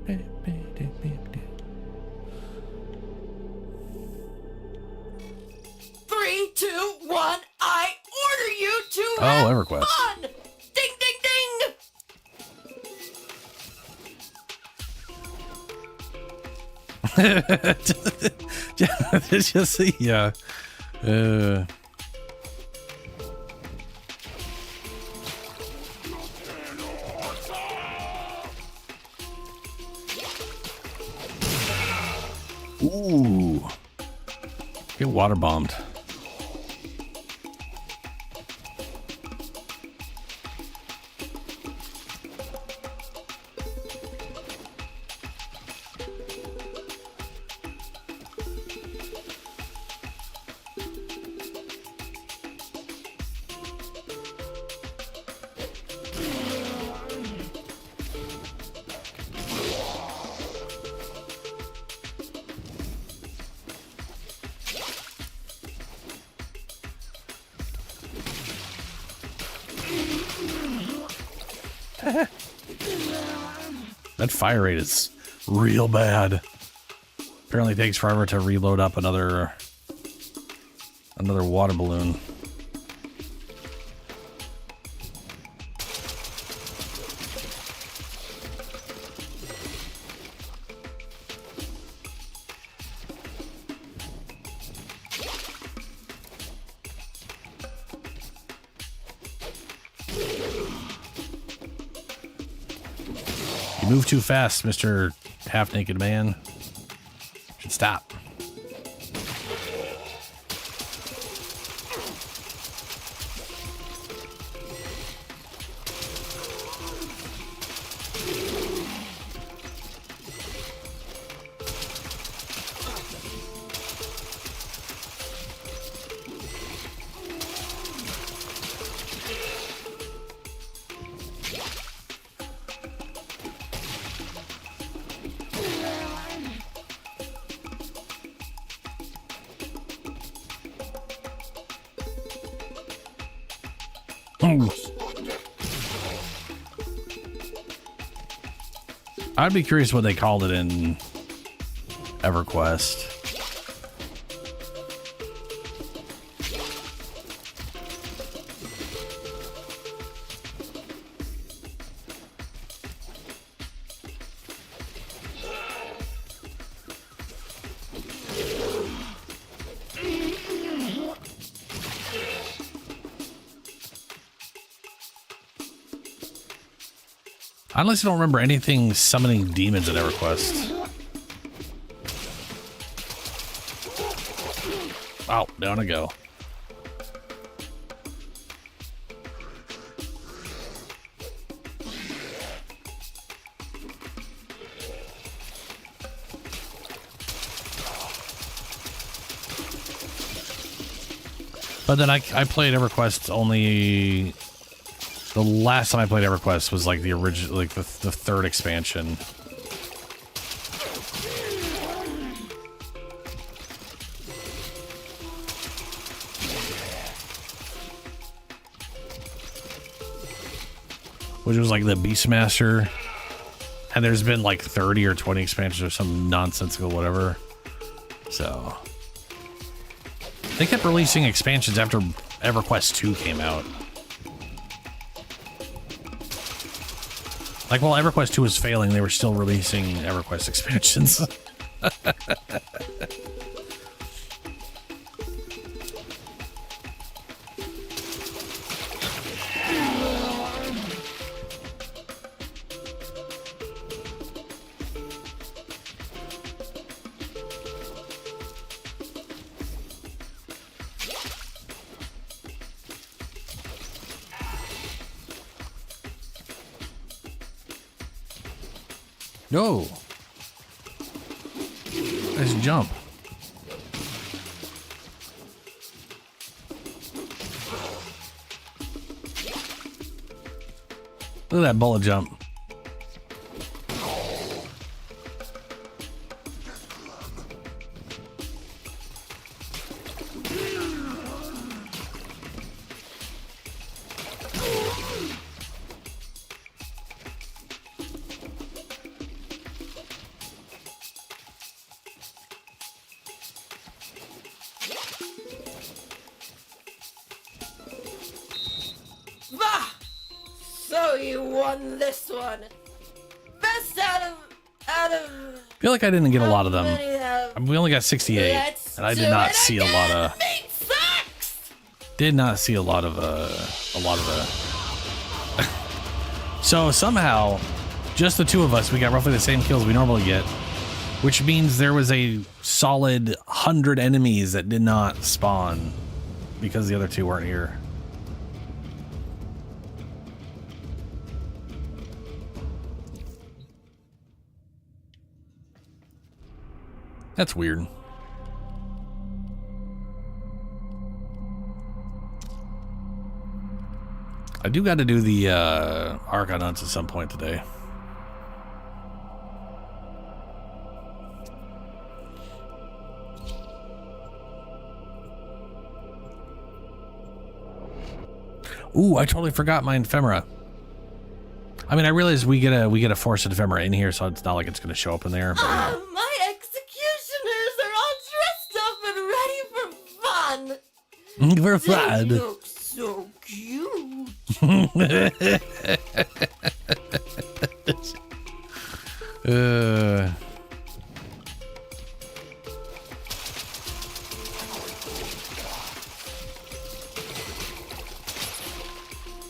3, 2, 1, I order you to have EverQuest. Fun! Ding, ding, ding! Just yeah. Ooh. Get water bombed. That fire rate is real bad. Apparently it takes forever to reload up another water balloon. You move too fast, Mr. Half-Naked Man. Should stop. I'd be curious what they called it in EverQuest. I honestly don't remember anything summoning demons in EverQuest. Oh, down I go. But then I played EverQuest only... The last time I played EverQuest was like the original, like the third expansion. Which was like the Beastmaster And there's been like 30 or 20 expansions or some nonsensical whatever. So they kept releasing expansions after EverQuest 2 came out. Like while EverQuest 2 was failing, they were still releasing EverQuest expansions. No. Nice jump. Look at that bullet jump. Bah! So you won this one. Best out of I feel like I didn't get a lot of them. We only got 68, and I did not see a lot of. Did not see a lot of So somehow, just the two of us, we got roughly the same kills we normally get, which means there was a solid 100 enemies that did not spawn because the other two weren't here. That's weird. I do got to do the Argonauts at some point today. Ooh, I totally forgot my ephemera. I mean, I realize we get a forced ephemera in here, so it's not like it's going to show up in there. But, yeah. My executioners are all dressed up and ready for fun. For fun. They look so cute.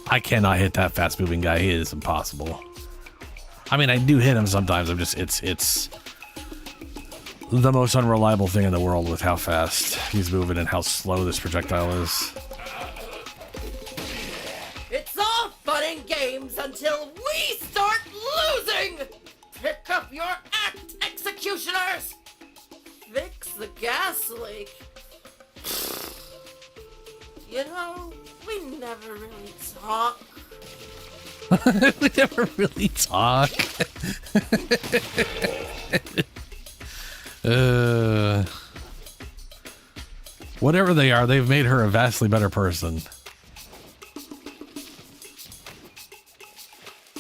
I cannot hit that fast moving guy. He is impossible. I mean, I do hit him sometimes. I'm just, it's the most unreliable thing in the world with how fast he's moving and how slow this projectile is. It's all fun and games until we start losing. Pick up your act, executioners. Fix the gas leak. You know, we never really talk. We never really talk. Whatever they are, they've made her a vastly better person.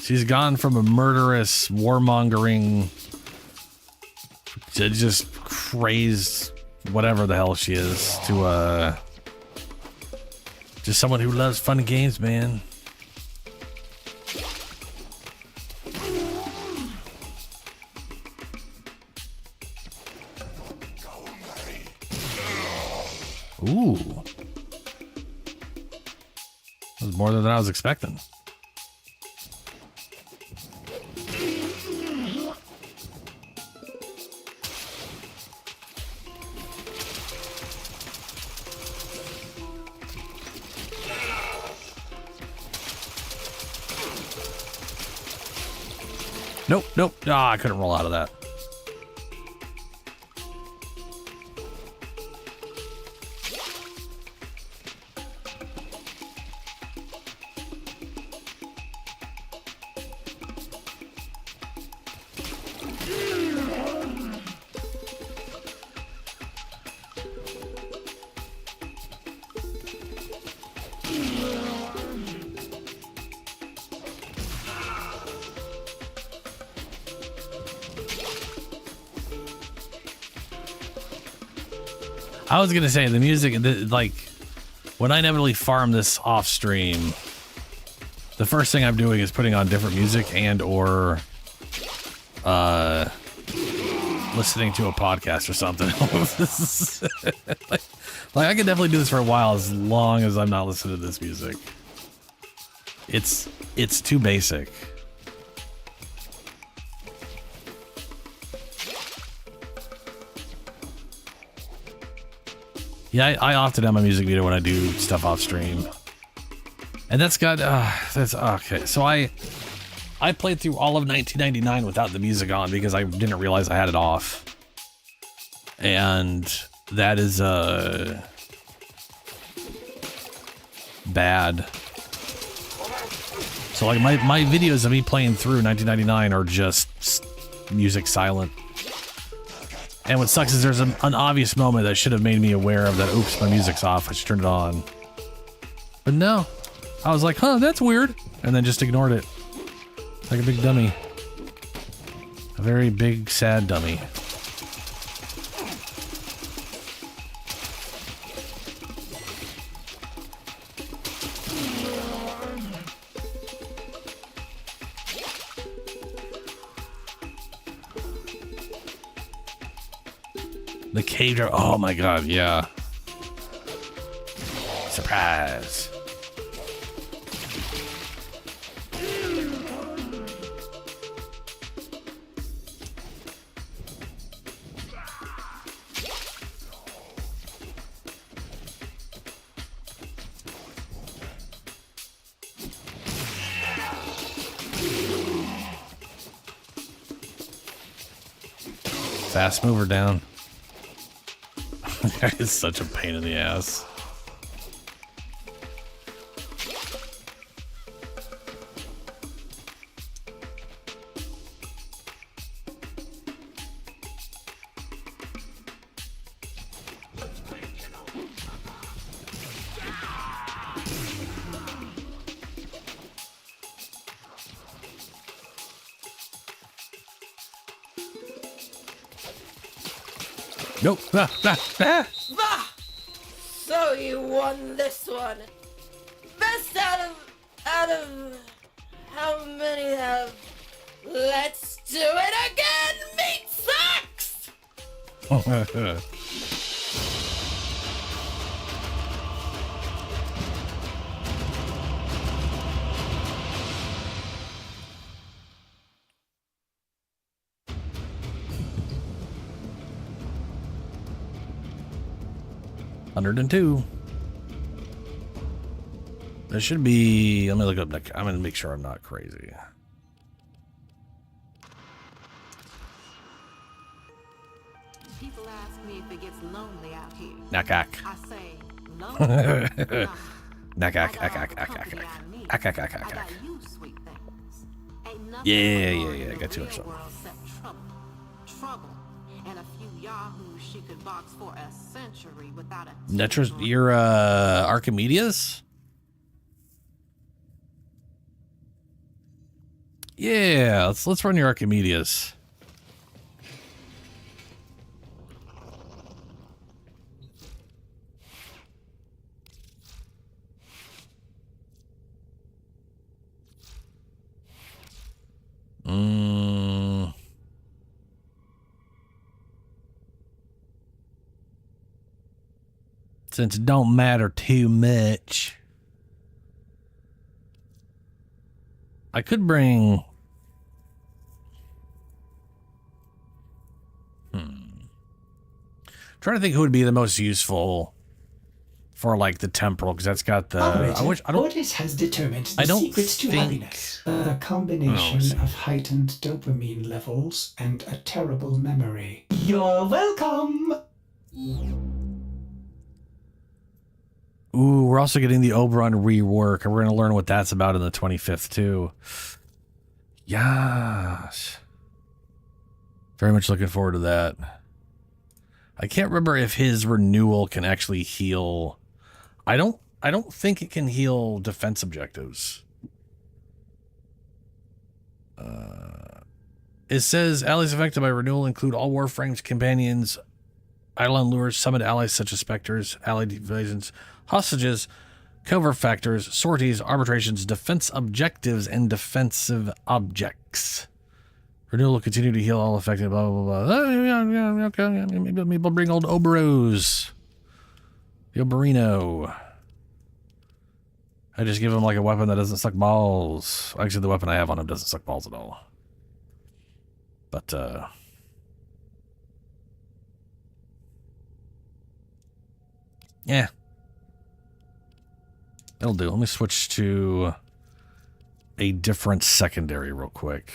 She's gone from a murderous, warmongering, just crazed, whatever the hell she is, to just someone who loves fun and games, man. Ooh. That was more than I was expecting. Nope, nope. Ah, I couldn't roll out of that. I was gonna say the music, like when I inevitably farm this off stream, the first thing I'm doing is putting on different music and or listening to a podcast or something. like I could definitely do this for a while as long as I'm not listening to this music. It's too basic. Yeah, I often have my music meter when I do stuff off stream. And that's got, that's, okay. So I played through all of 1999 without the music on because I didn't realize I had it off. And that is, bad. So like my videos of me playing through 1999 are just music silent. And what sucks is there's an obvious moment that should have made me aware of that. Oops, my music's off. I should turn it on. But no. I was like, huh, that's weird. And then just ignored it. Like a big dummy. A very big, sad dummy. The cave driver. Oh my god, yeah. Surprise. Fast mover down. That is such a pain in the ass. Nope. Bah! So you won this one. Best out of how many have? Let's do it again. Meat sucks. 102. There should be. Let me look up. I'm gonna make sure I'm not crazy. People ask me if it gets lonely out here. Nakak. I say lonely. Nakak. Yeah. Got too much trouble. Trouble. And a few yahoos she could box for a century without a. You're Archimedeas? Yeah, let's run your Archimedeas. Since it don't matter too much, I could bring. Trying to think who would be the most useful for like the temporal, because that's got the. Otis has determined the secrets to happiness. A combination of heightened dopamine levels and a terrible memory. You're welcome. Ooh, we're also getting the Oberon rework, and we're going to learn what that's about in the 25th, too. Yes. Very much looking forward to that. I can't remember if his renewal can actually heal. I don't think it can heal defense objectives. It says allies affected by renewal include all Warframe's companions Eidolon lures, summoned allies such as specters, allied invasions, hostages, covert factors, sorties, arbitrations, defense objectives, and defensive objects. Renewal will continue to heal all affected, blah, blah, blah. Okay. Maybe we'll bring old Oberos. The Oberino. I just give him like a weapon that doesn't suck balls. Actually, the weapon I have on him doesn't suck balls at all. But, yeah. That'll do. Let me switch to a different secondary real quick.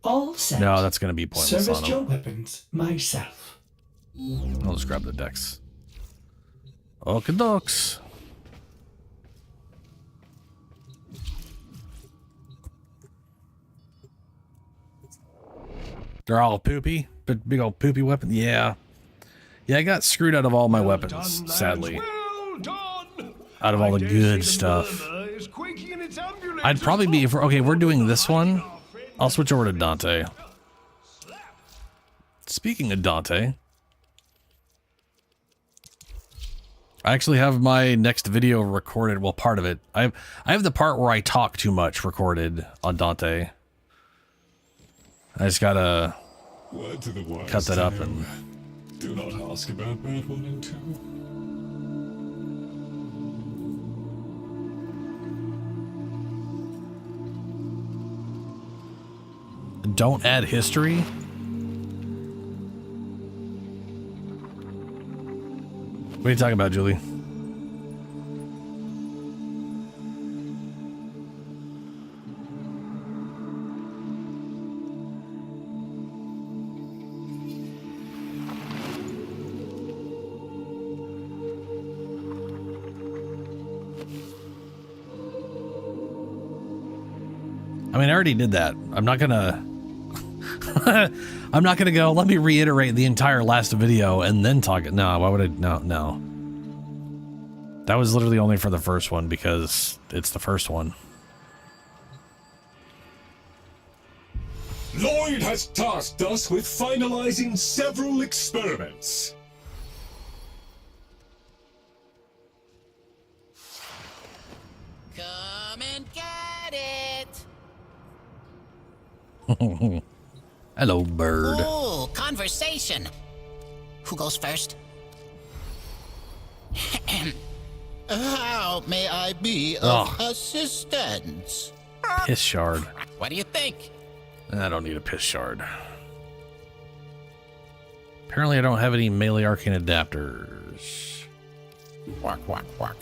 All set. No, that's going to be pointless Service on him. your weapons myself. I'll just grab the decks. Okie dokes. They're all poopy. Big old poopy weapon. Yeah. Yeah, I got screwed out of all my weapons, sadly. Out of all the good stuff. I'd probably be, if we're doing this one, I'll switch over to Dante. Speaking of Dante, I actually have my next video recorded, well, part of it. I have the part where I talk too much recorded on Dante. I just gotta cut that up and... Do not ask about Bad 1 and 2. Don't add history? What are you talking about, Julie? I mean, I already did that. I'm not gonna... I'm not gonna go, let me reiterate the entire last video and then talk it. No, why would I? No. That was literally only for the first one because it's the first one. Lloyd has tasked us with finalizing several experiments. Come and get it! Hello, bird. Ooh, conversation. Who goes first? How may I be of assistance? Piss shard. What do you think? I don't need a piss shard. Apparently I don't have any melee arcane adapters. Walk, walk, walk.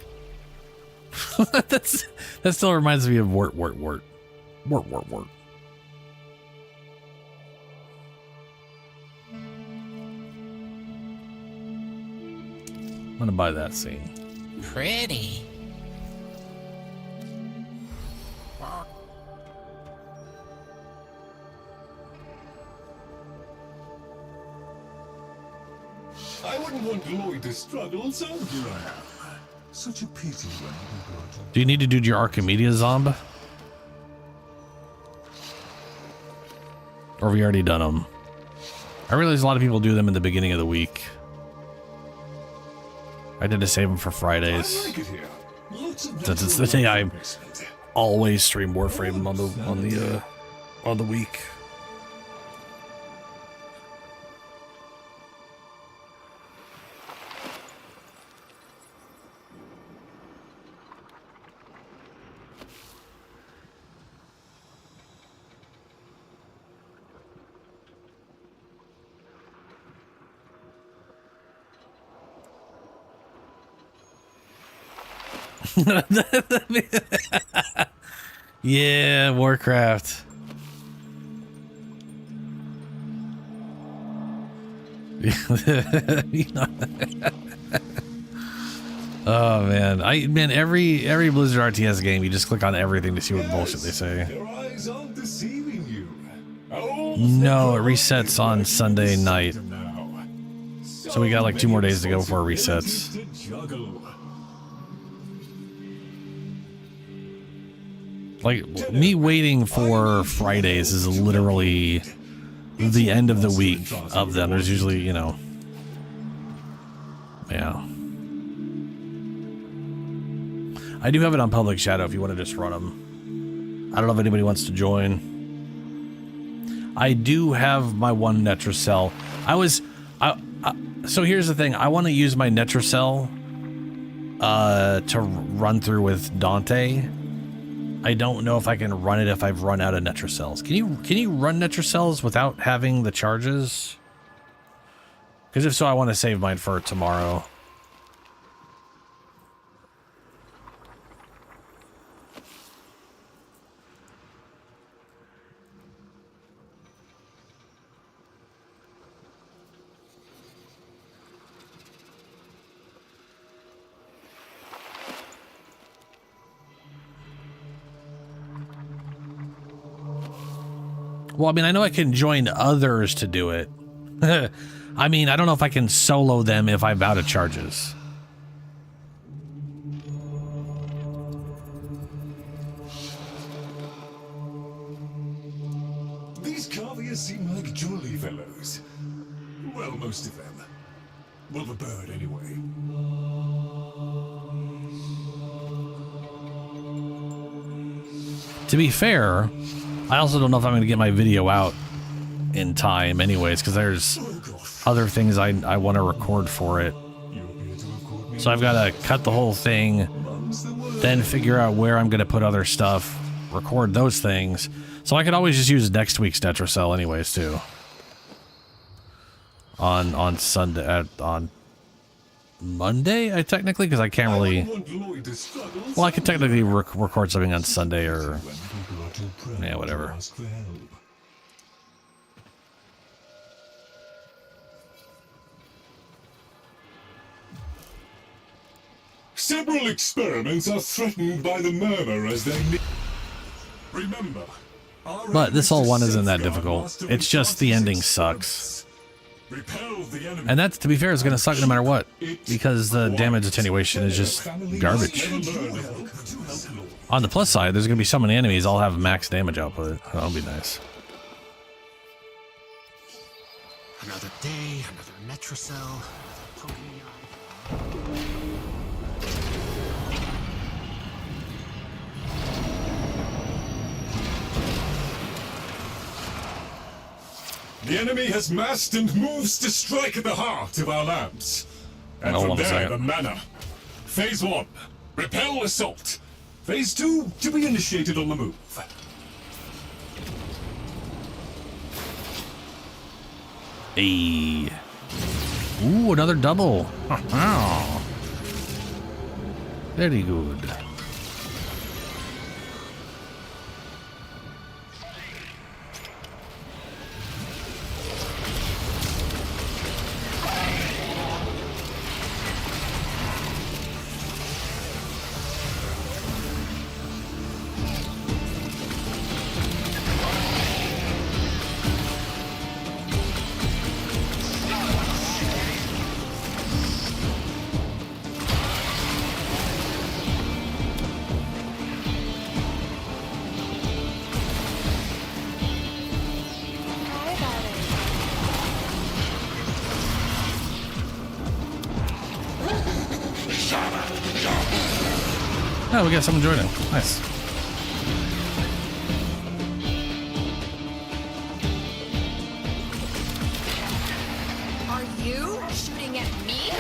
That still reminds me of wort. Wort. I'm gonna buy that scene. Pretty. I wouldn't want Lloyd to struggle, so here I am. Such a pity when you go to... Do you need to do your Archimedeas zombie? Or have we already done them? I realize a lot of people do them in the beginning of the week. I did to save them for Fridays. I like it here. Since it's the day I always stream Warframe on the week. Yeah, Warcraft. Oh man, every Blizzard RTS game, you just click on everything to see what bullshit they say. Your eyes aren't deceiving you. No, it resets on Sunday night. So we got like 2 more days to go before it resets. Like, me waiting for Fridays is literally the end of the week of them. There's usually, you know... Yeah. I do have it on Public Shadow if you want to just run them. I don't know if anybody wants to join. I do have my one Netracell. So here's the thing. I want to use my Netracell to run through with Dante. I don't know if I can run it if I've run out of Netracells. Can you run Netracells without having the charges? Because if so, I want to save mine for tomorrow. Well, I mean, I know I can join others to do it. I mean, I don't know if I can solo them if I'm out of charges. These Carviers seem like jolly fellows. Well, most of them. Well, the bird, anyway. To be fair, I also don't know if I'm going to get my video out in time anyways, because there's other things I want to record for it. So I've got to cut the whole thing, then figure out where I'm going to put other stuff, record those things. So I could always just use next week's Netracell anyways, too. On Sunday, on Monday, technically, because I can't really... Well, I could technically record something on Sunday or... Yeah, whatever. Several experiments are threatened by the murmur as they... Remember, but this whole one isn't that difficult. It's just the ending sucks. And that's, to be fair, is going to suck no matter what, because the damage attenuation is just garbage. On the plus side, there's going to be so many enemies, I'll have max damage output. That'll be nice. Another day, another Netracell. The enemy has massed and moves to strike at the heart of our lands. And from there, the manor. Phase 1, repel assault. Phase 2, to be initiated on the move. Hey. Ooh, another double. Very good. Oh, we got someone joining. Nice. Are you shooting at me?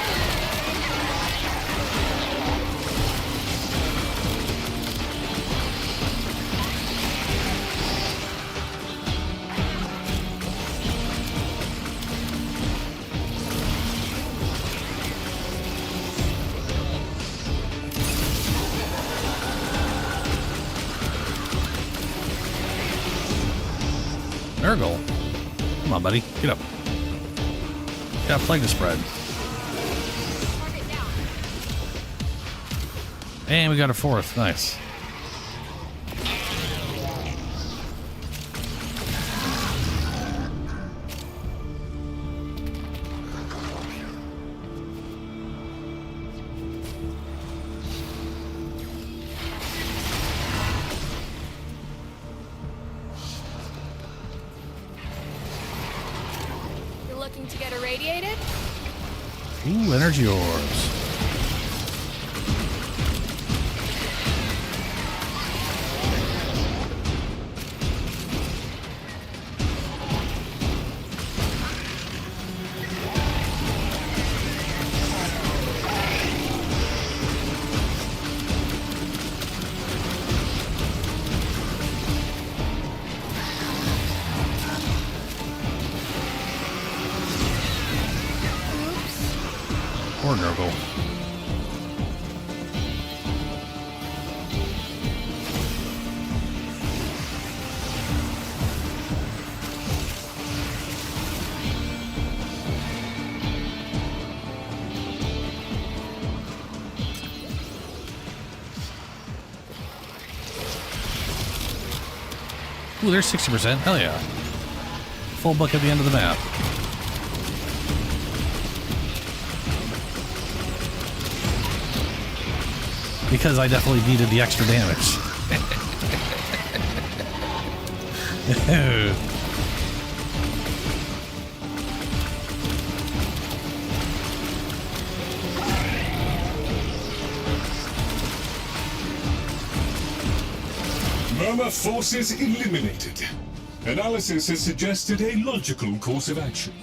Nurgle. Come on, buddy. Get up. Got a plague to spread. And we got a fourth. Nice. irradiated? Ooh, energy orbs. Or Nurgle. Ooh, there's 60%. Hell yeah. Full book at the end of the map. Because I definitely needed the extra damage. Murmur forces eliminated. Analysis has suggested a logical course of action.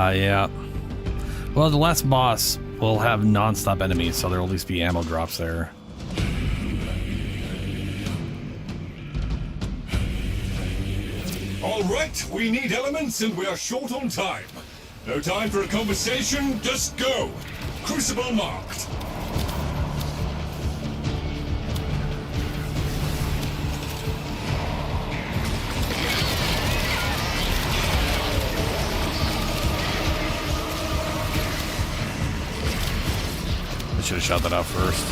Yeah. Well, the last boss will have non-stop enemies, so there'll at least be ammo drops there. All right, we need elements and we are short on time. No time for a conversation, just go. Crucible marked. Should have shot that out first.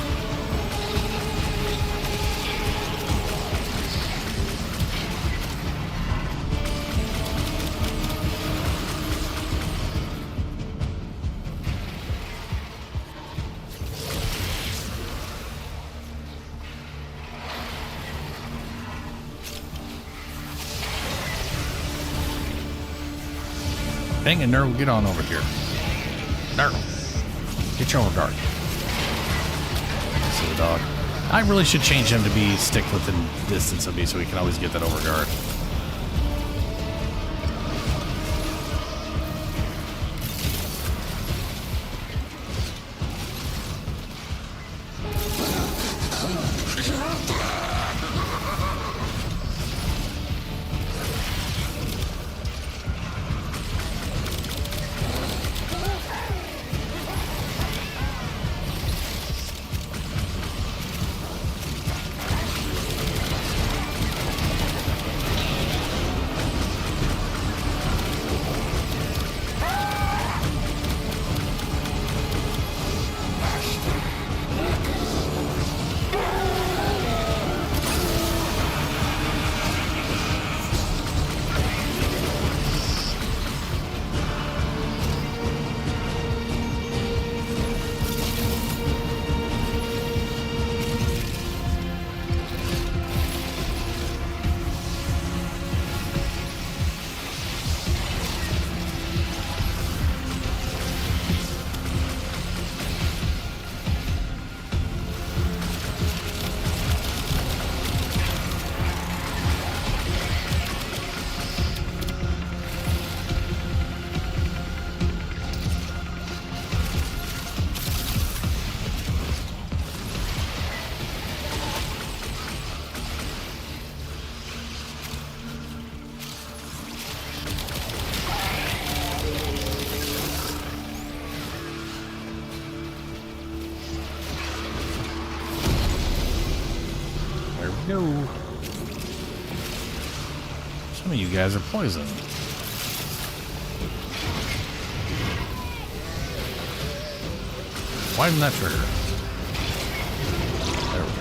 Dang it, Nurgle, get on over here. Nurgle, get your own dart. The dog. I really should change him to be stick within distance of me so he can always get that overguard. you guys are poisoned. Why didn't that trigger? There we go.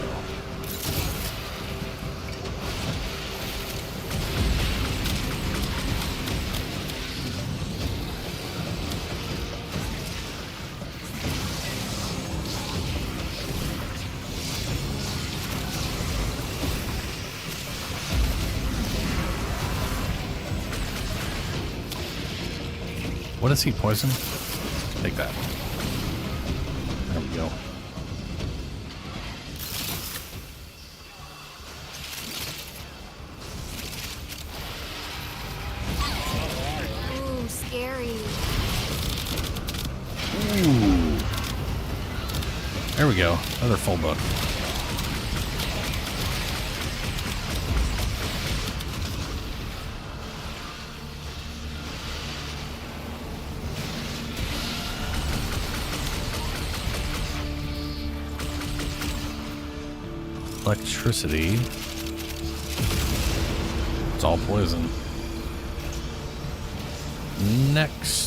What is he, poison? Take that. There we go. Ooh, scary. Ooh. There we go. Another full book. Electricity. It's all poison. Next.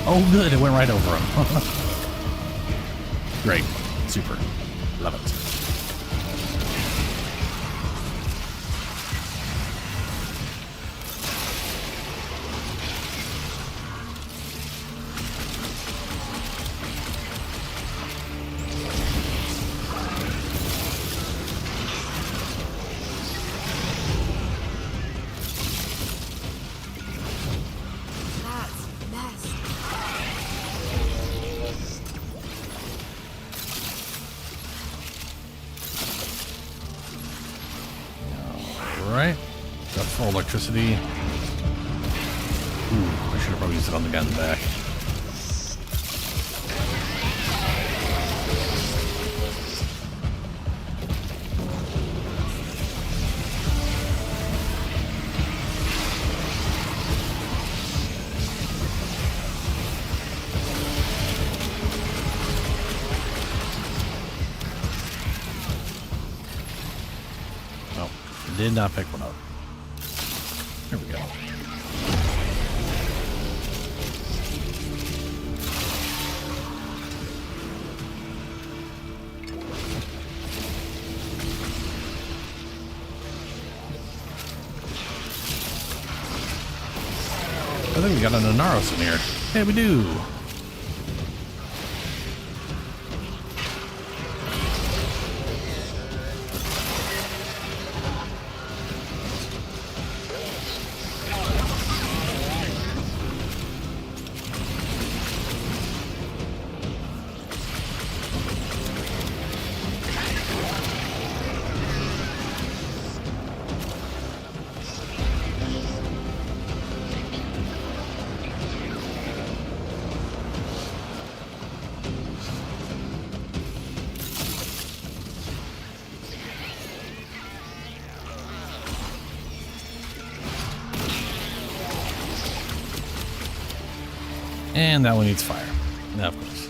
Oh, good. It went right over him. Great. Super. Love it. Alright. Got full electricity. Ooh, I should have probably used it on the guy in the back. Did not pick one up. There we go. I think we got an Anaros in here. Hey, we do. And that one needs fire. Yeah, of course.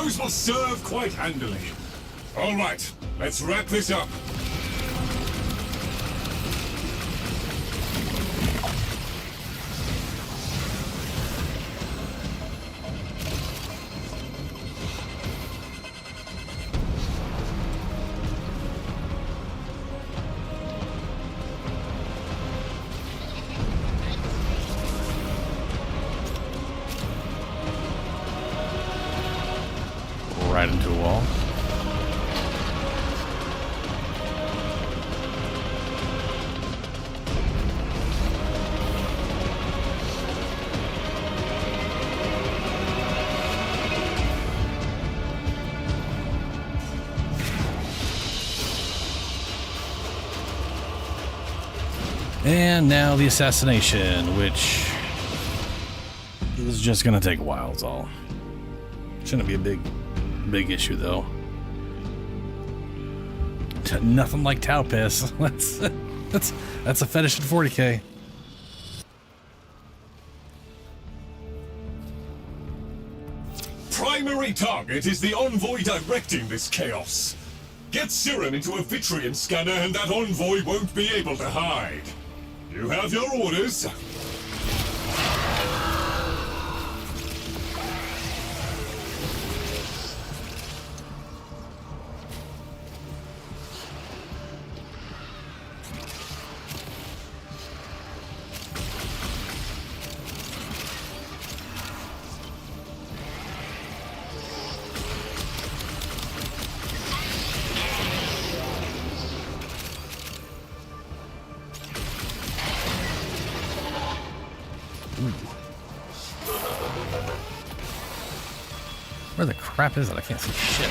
Those will serve quite handily. All right, let's wrap this up. Right into a wall. And now the assassination, which is just gonna take a while, is all. Shouldn't be a big issue though. Nothing like Tau piss. That's a fetish in 40K. Primary target is the envoy directing this chaos. Get serum into a Vitrion scanner and that envoy won't be able to hide. You have your orders. Where the crap is it? I can't see shit.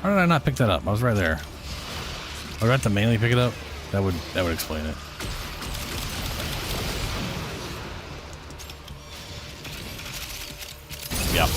How did I not pick that up? I was right there. Oh, do I have to manually pick it up? That would explain it. Yep.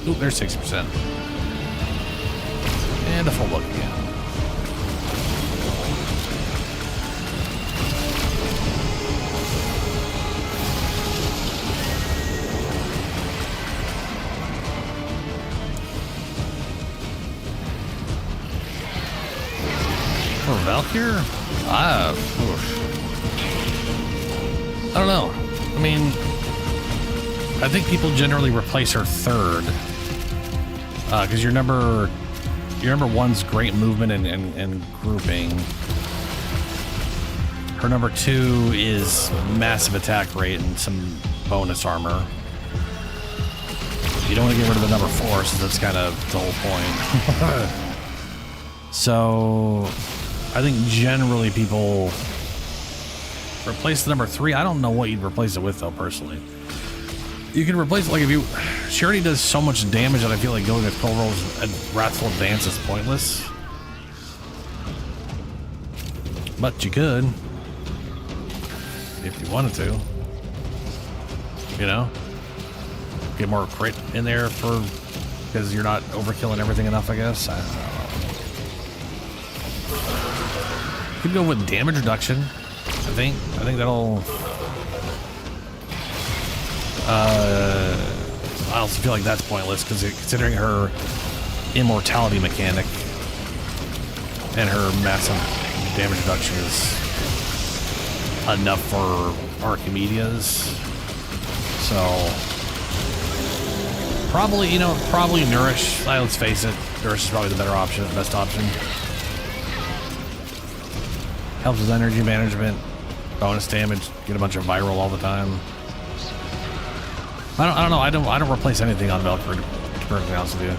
Oop, there's 60%. And a full look again. For Valkyr? I don't know. I mean, I think people generally replace her third. Because your number one's great movement and grouping. Her number two is massive attack rate and some bonus armor. You don't want to get rid of the number four, since that's kind of the whole point. So, I think generally people replace the number three. I don't know what you'd replace it with, though, personally. You can replace it, like, if you... She already does so much damage that I feel like going with Culver's Wrathful Advance is pointless. But you could. If you wanted to. You know? Get more crit in there for... Because you're not overkilling everything enough, I guess. I don't know. You could go with damage reduction, I think. I think that'll... I also feel like that's pointless, because considering her immortality mechanic and her massive damage reduction is enough for Archimedeas. So probably, you know, probably Nourish. Let's face it, Nourish is probably the better option, the best option. Helps with energy management, bonus damage, get a bunch of viral all the time. I don't know. I don't replace anything on Valkyrie, to be perfectly honest with you.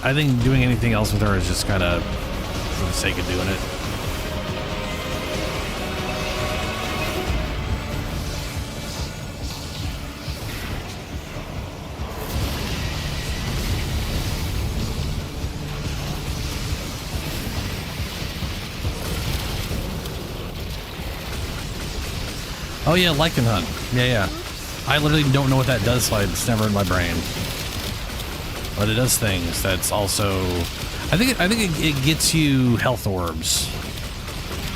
I think doing anything else with her is just kind of for the sake of doing it. Oh yeah, Lycan Hunt. Yeah. I literally don't know what that does, so it's never in my brain. But it does things. That's also... I think it gets you health orbs.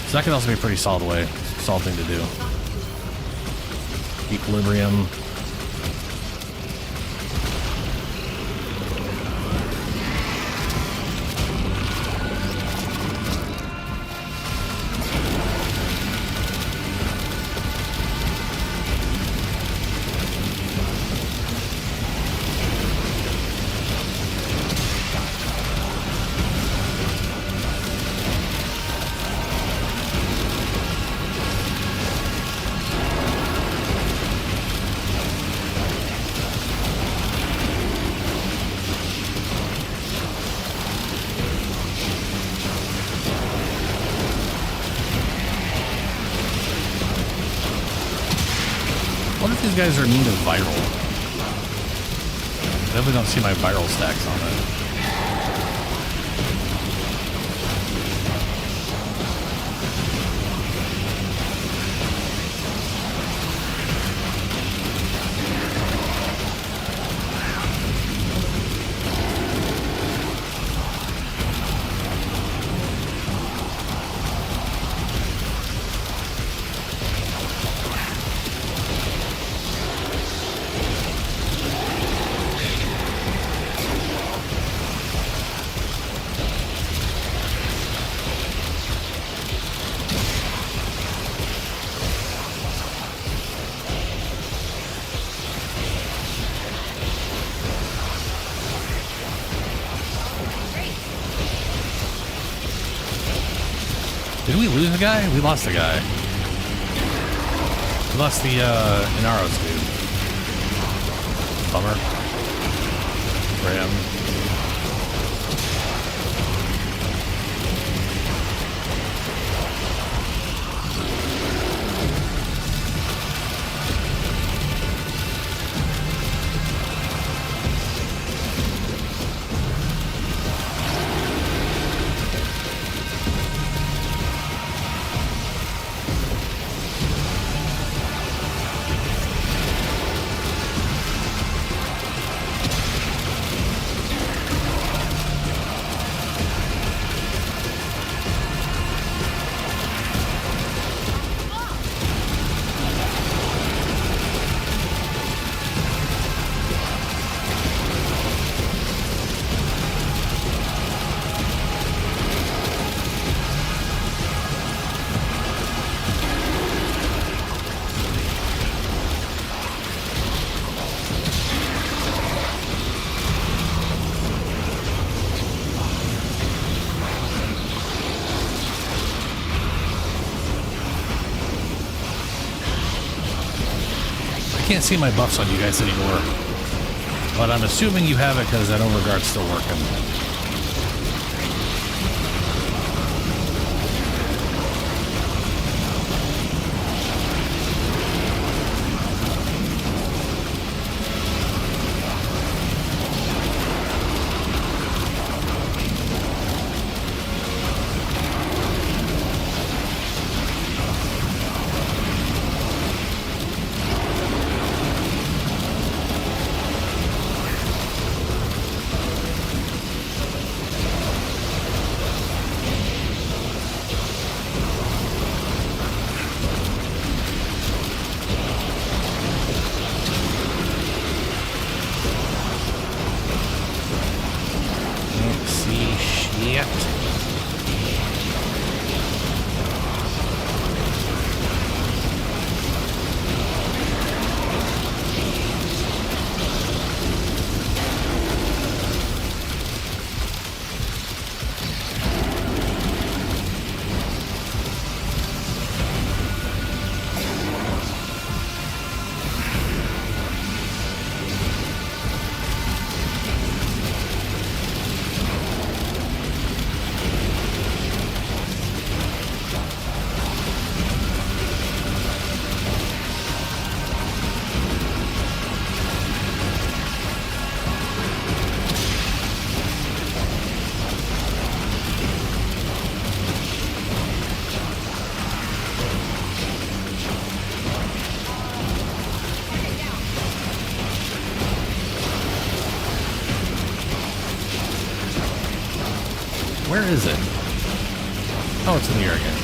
So that could also be a pretty solid thing to do. Equilibrium. These guys are immune to viral. I definitely don't see my viral stacks on it. Did we lose a guy? We lost a guy. We lost the Inaros dude. Bummer. Ram. can't see my buffs on you guys anymore. But I'm assuming you have it because that overguard's still working. Where is it? Oh, it's in the air again.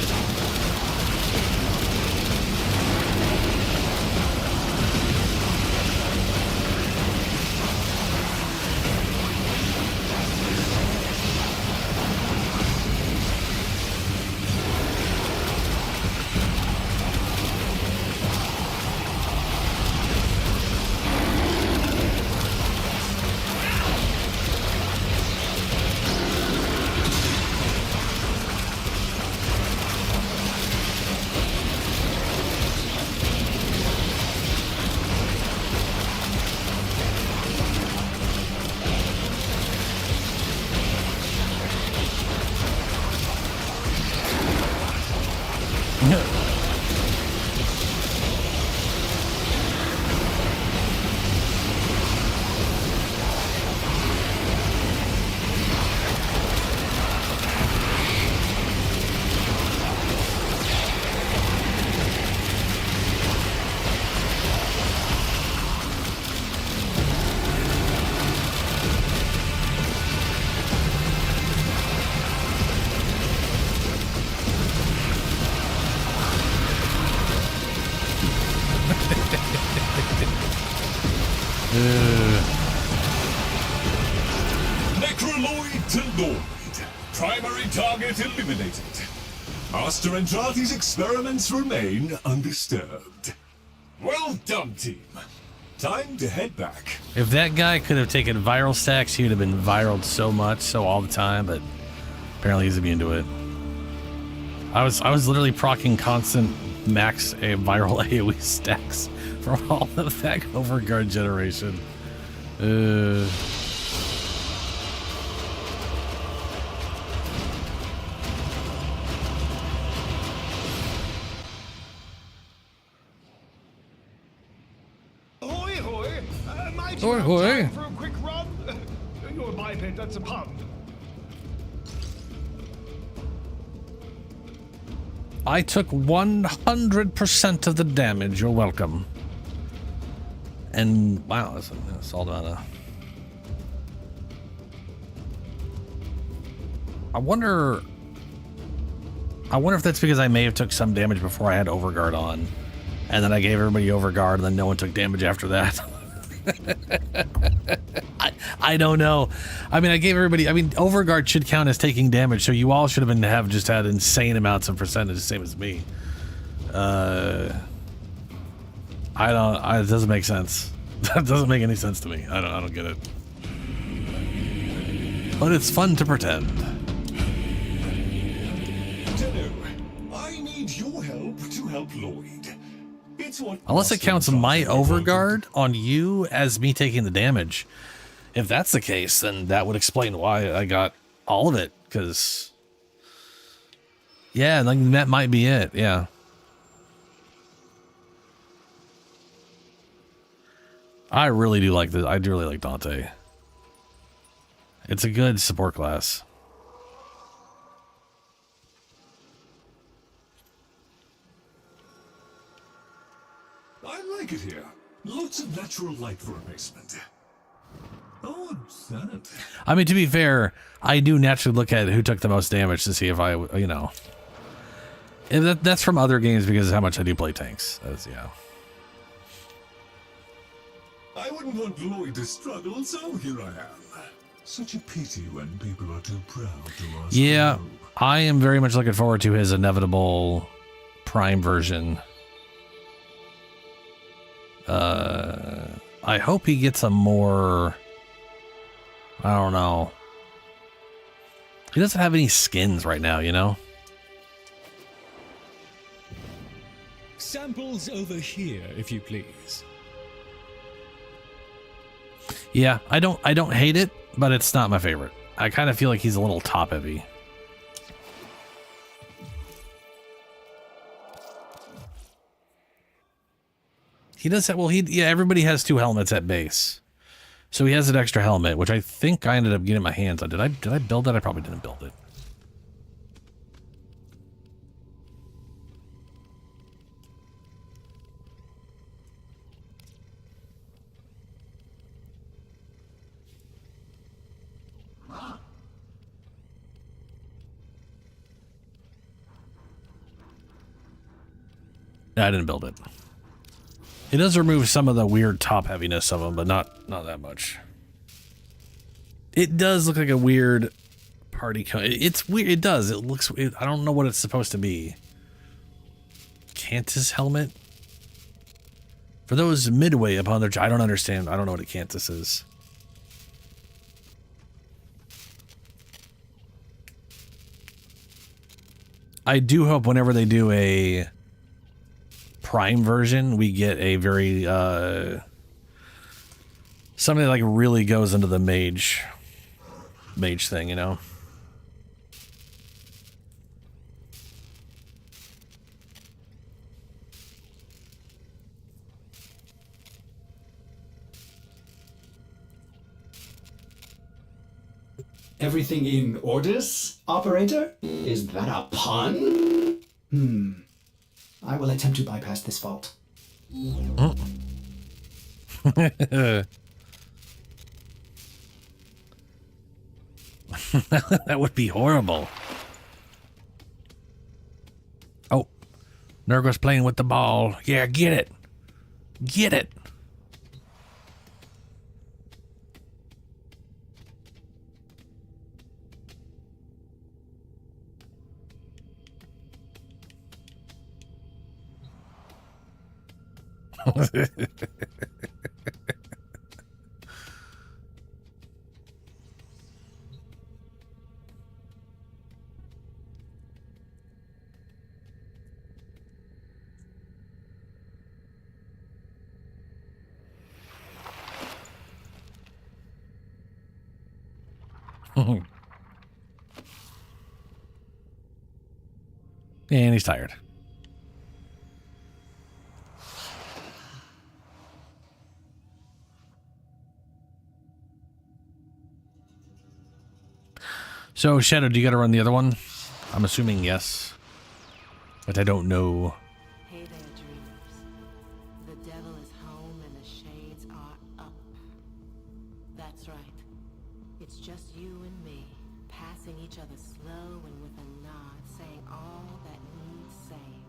Necroloid to Lloyd. Primary target eliminated. Master Andrate's experiments remain undisturbed. Well done, team. Time to head back. If that guy could have taken viral stacks, he would have been viraled so much, so all the time, but apparently he's immune to it. I was literally proccing constant max viral AoE stacks from all of that overguard generation. Hoi hoi. For a quick run? You're a biped, that's a pun. I took 100% of the damage. You're welcome. And wow, that's all about I wonder if that's because I may have took some damage before I had Overguard on, and then I gave everybody Overguard, and then no one took damage after that. I don't know. I mean, I gave everybody. I mean, Overguard should count as taking damage, so you all should have just had insane amounts of percentage, same as me. It doesn't make sense. That doesn't make any sense to me. I don't get it. But it's fun to pretend. Tenno, I need your help to help Lloyd. It's It's what Unless it counts my overguard on you as me taking the damage. If that's the case, then that would explain why I got all of it, because... Yeah, like, that might be it, yeah. I really do like this. I do really like Dante. It's a good support class. I like it here. Lots of natural light for a basement. Oh, what's that? I mean, to be fair, I do naturally look at who took the most damage to see if I, you know... And that's from other games because of how much I do play tanks. That's, yeah. I wouldn't want Lloyd to struggle, so here I am. Such a pity when people are too proud to ask. Yeah, I am very much looking forward to his inevitable Prime version. I hope he gets a more... I don't know. He doesn't have any skins right now, you know? Samples over here, if you please. Yeah, I don't hate it, but it's not my favorite. I kind of feel like he's a little top heavy. He does have, well, yeah, everybody has 2 helmets at base. So he has an extra helmet, which I think I ended up getting my hands on. Did I build it? I probably didn't build it. I didn't build it. It does remove some of the weird top heaviness of them, but not that much. It does look like a weird party. It's weird. It does. It looks. I don't know what it's supposed to be. Cantus helmet. For those midway upon their, I don't understand. I don't know what a Cantus is. I do hope whenever they do a Prime version, we get a very something that like really goes into the mage thing, you know. Everything in orders, operator? Is that a pun? I will attempt to bypass this fault. That would be horrible. Oh, Nurgle's playing with the ball. Yeah, get it. Get it. And he's tired. So, Shadow, do you got to run the other one? I'm assuming yes. But I don't know. Hey there, dreamers. The devil is home and the shades are up. That's right. It's just you and me, passing each other slow and with a nod, saying all that needs saying.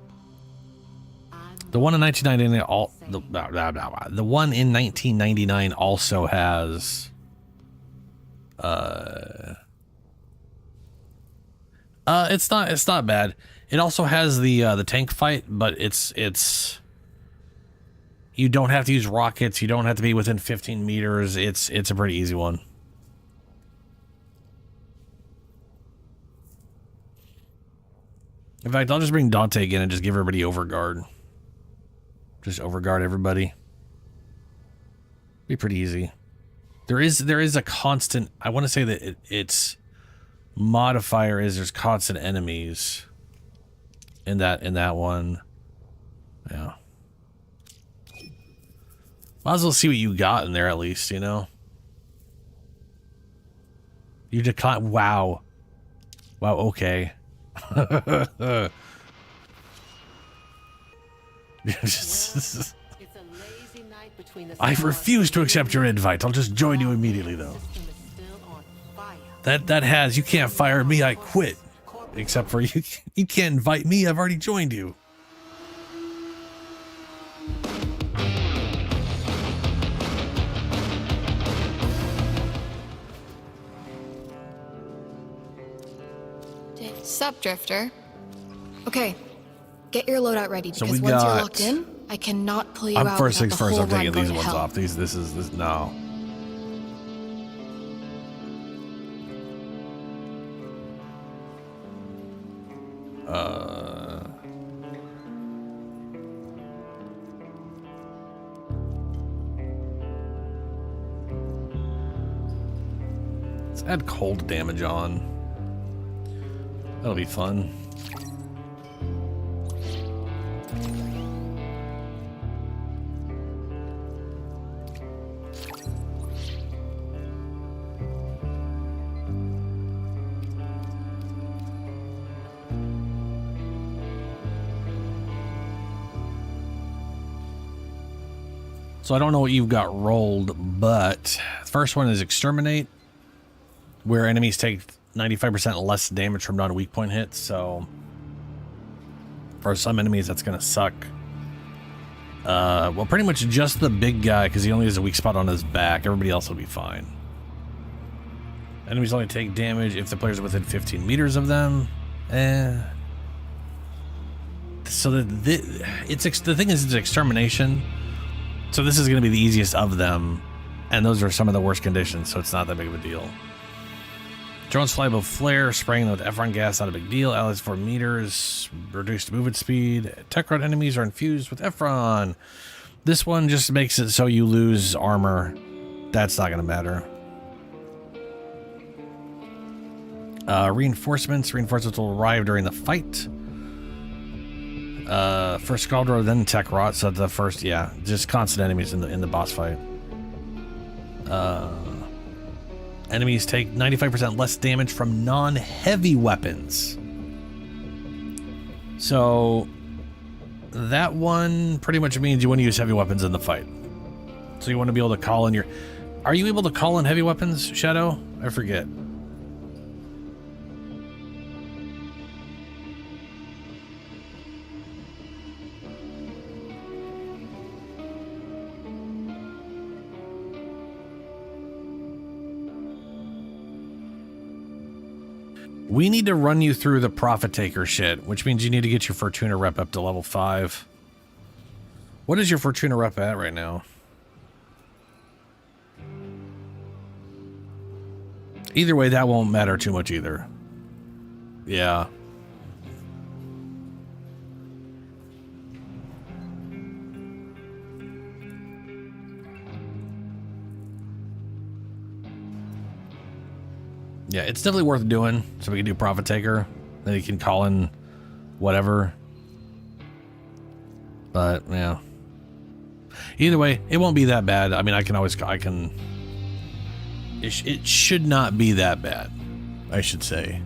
The one in 1999 the one in 1999 also has it's not bad. It also has the tank fight, but it's you don't have to use rockets, you don't have to be within 15 meters. It's a pretty easy one. In fact, I'll just bring Dante again and just give everybody overguard. Just overguard everybody. Be pretty easy. There is a constant. I want to say that its modifier is there's constant enemies. In that one. Yeah. Might as well see what you got in there at least, you know? You decline. Wow. Wow, okay. I refuse to accept your invite. I'll just join you immediately, though. That has. You can't fire me. I quit. Except for you. You can't invite me. I've already joined you. Sup, Drifter. Okay, get your loadout ready because so once you're locked in, I cannot pull you out. I'm first things without the first. whole I'm taking run these going to ones hell. off. This no. Let's add cold damage on. That'll be fun. So I don't know what you've got rolled, but the first one is Exterminate, where enemies take 95% less damage from non-weak point hits. So for some enemies, that's going to suck. Well, pretty much just the big guy, because he only has a weak spot on his back. Everybody else will be fine. Enemies only take damage if the player's within 15 meters of them. So the thing is, it's Extermination. So this is going to be the easiest of them, and those are some of the worst conditions, so it's not that big of a deal. Drones fly above flare, spraying with Efron gas, not a big deal. Allies 4 meters, reduced movement speed. Tech rod enemies are infused with Efron. This one just makes it so you lose armor. That's not going to matter. Reinforcements will arrive during the fight. First Scaldro, then Tech Rot. So the first, yeah, just constant enemies in the boss fight. Enemies take 95% less damage from non-heavy weapons. So that one pretty much means you want to use heavy weapons in the fight. So you want to be able to call in your... Are you able to call in heavy weapons, Shadow? I forget. We need to run you through the Profit Taker shit, which means you need to get your Fortuna rep up to level 5. What is your Fortuna rep at right now? Either way, that won't matter too much either. Yeah. Yeah, it's definitely worth doing, so we can do Profit Taker. Then you can call in whatever. But, yeah. Either way, it won't be that bad. I mean, it should not be that bad, I should say.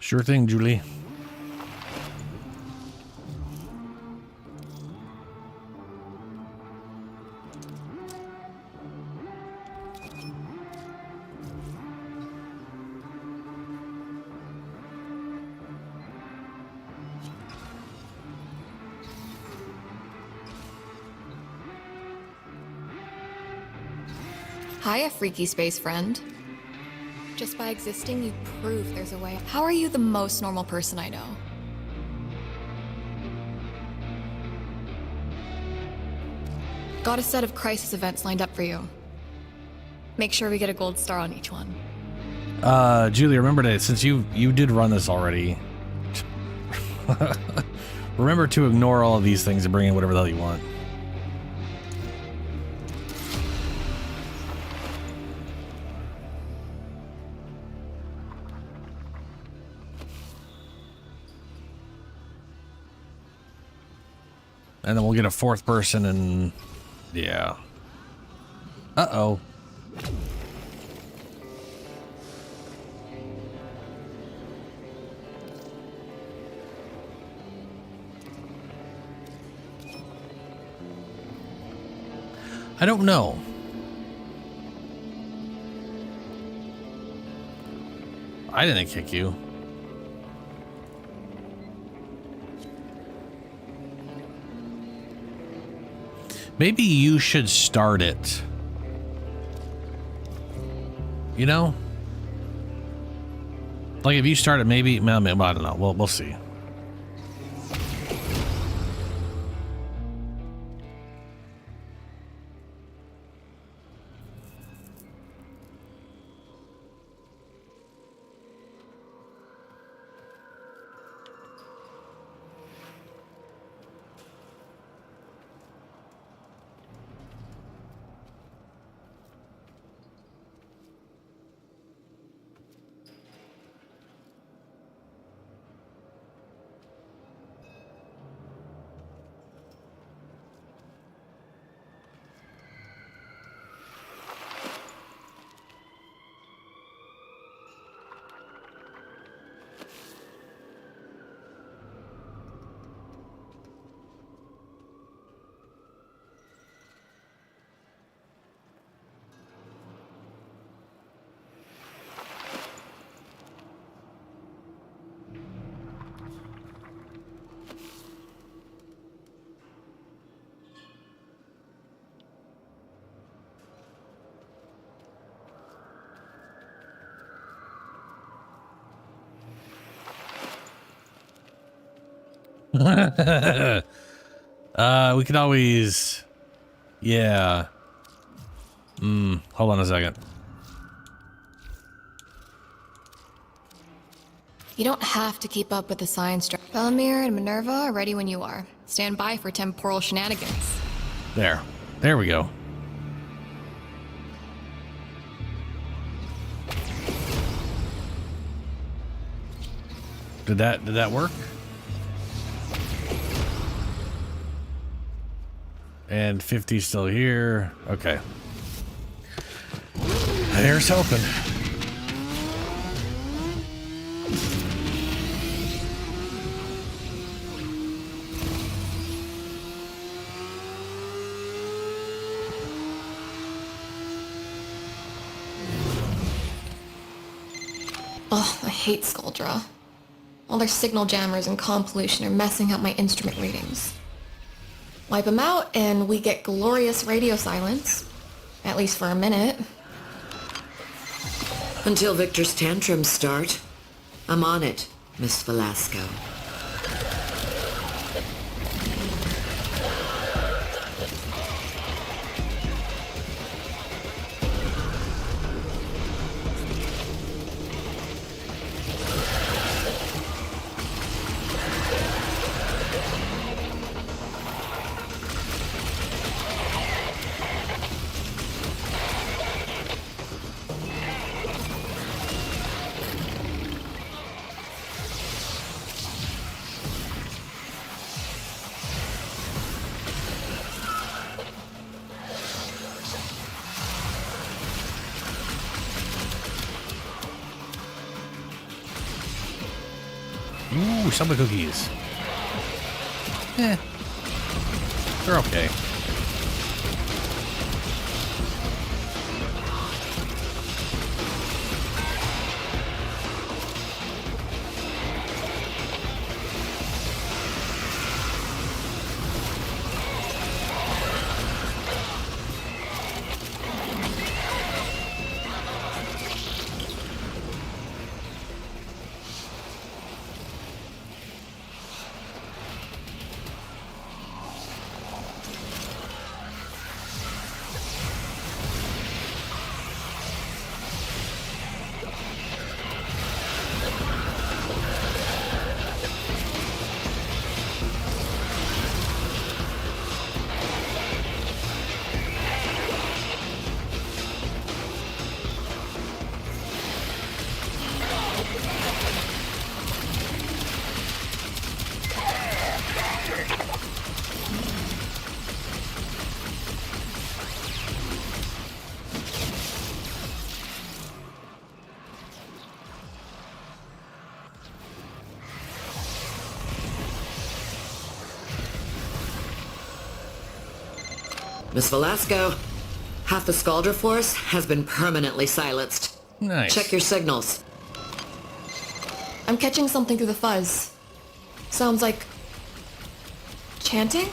Sure thing, Julie. Hiya, freaky space friend. Just by existing, you prove there's a way. How are you the most normal person I know? Got a set of crisis events lined up for you. Make sure we get a gold star on each one. Julie, remember to, since you did run this already, remember to ignore all of these things and bring in whatever the hell you want. And then we'll get a fourth person and yeah. Uh-oh. I don't know. I didn't kick you. Maybe you should start it. You know? Like if you start it, maybe, I don't know. We'll see. We could always, yeah. Hold on a second. You don't have to keep up with the science. Bellamere and Minerva are ready when you are. Stand by for temporal shenanigans. There we go. Did that work? And 50's still here. Okay. Here's hoping. Oh, I hate Skuldra. All their signal jammers and comm pollution are messing up my instrument readings. Wipe them out, and we get glorious radio silence. At least for a minute. Until Victor's tantrums start. I'm on it, Miss Velasco. Ooh, some of the cookies. They're okay. Miss Velasco, half the Scaldra force has been permanently silenced. Nice. Check your signals. I'm catching something through the fuzz. Sounds like... chanting?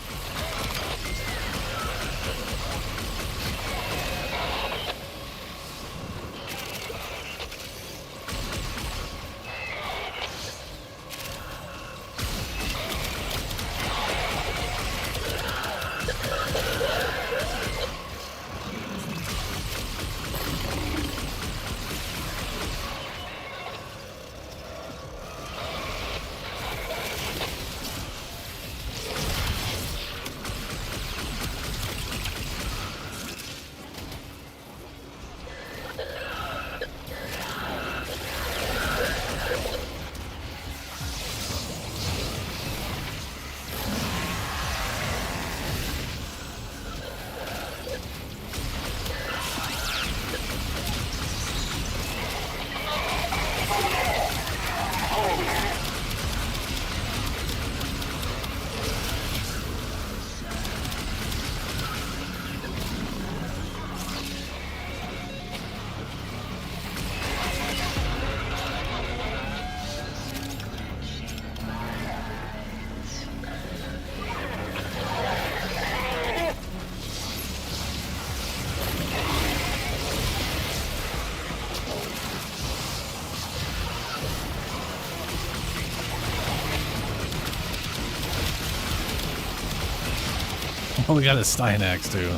Oh, we got a Steinax too.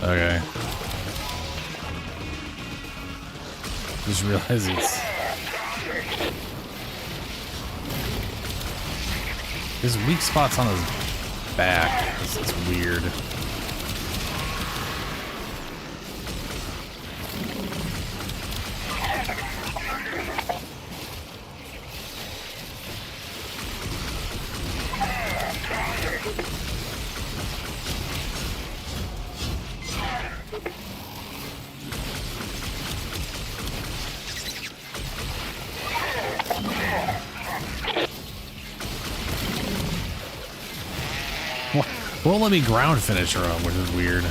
Okay. Just realized it's... His weak spot's on his back. It's weird. Won't let me ground finish her up, which is weird.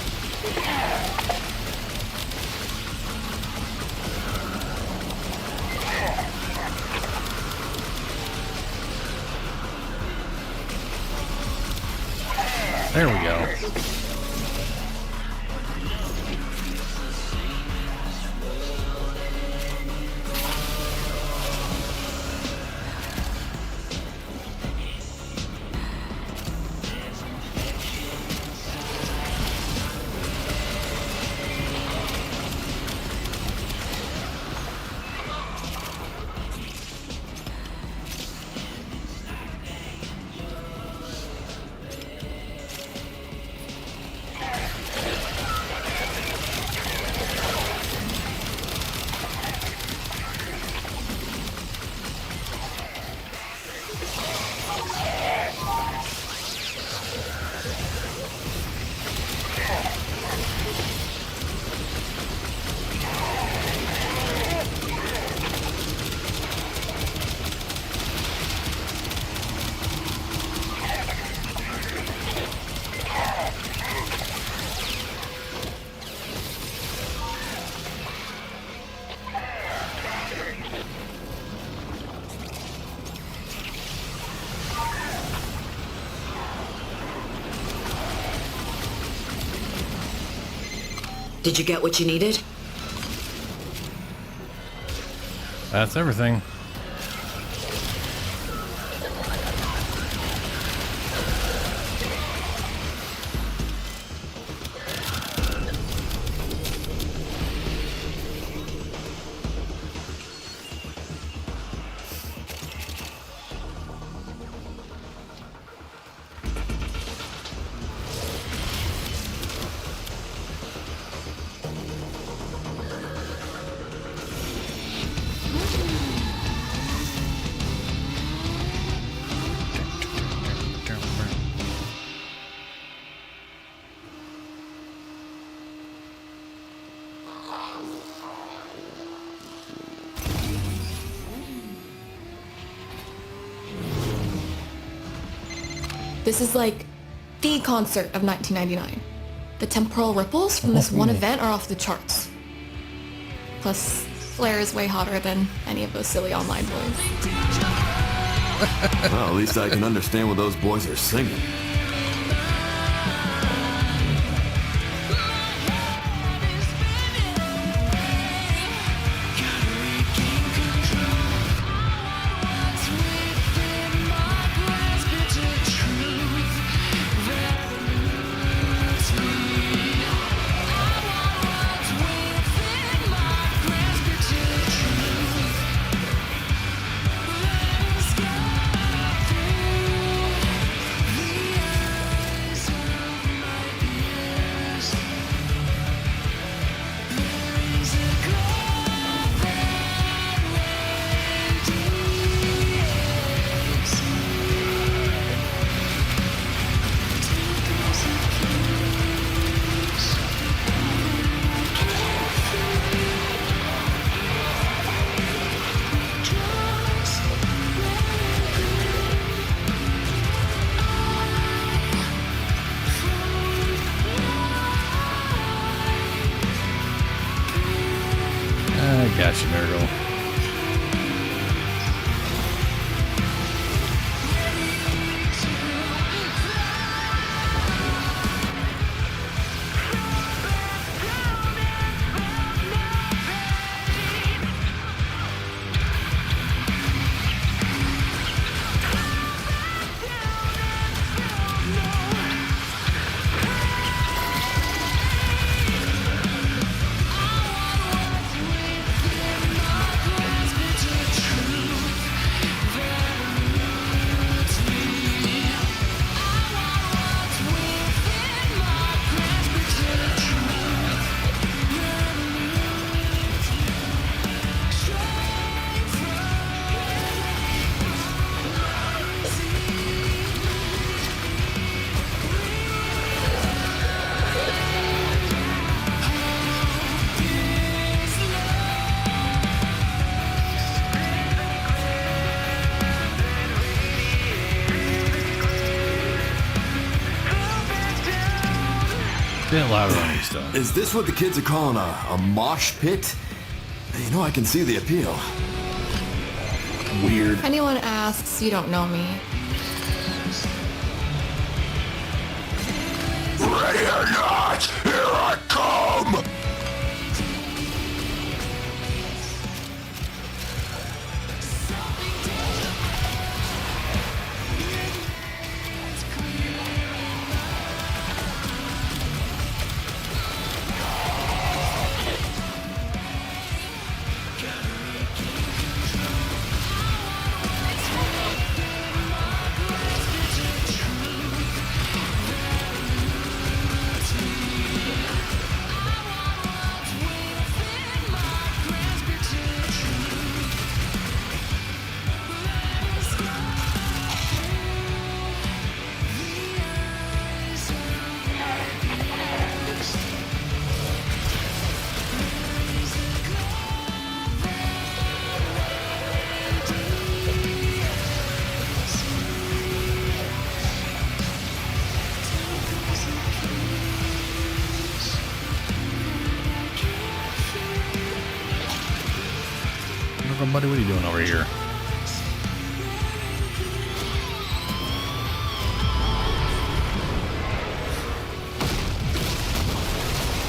There we go. Did you get what you needed? That's everything. This is like the concert of 1999. The temporal ripples from this one event are off the charts. Plus, Flair is way hotter than any of those silly online boys. Well, at least I can understand what those boys are singing. Gotcha, Miracle. Bit louder on your stuff. Is this what the kids are calling a mosh pit? You know, I can see the appeal. Weird. If anyone asks, you don't know me. Ready or not, here I come! Buddy, what are you doing over here?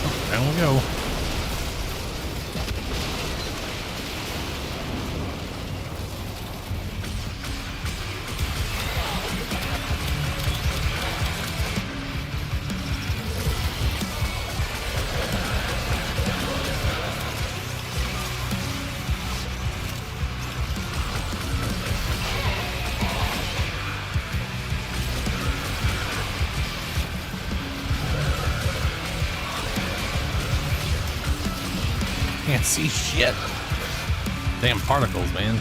Oh, down we go. Can't see shit. Damn particles, man.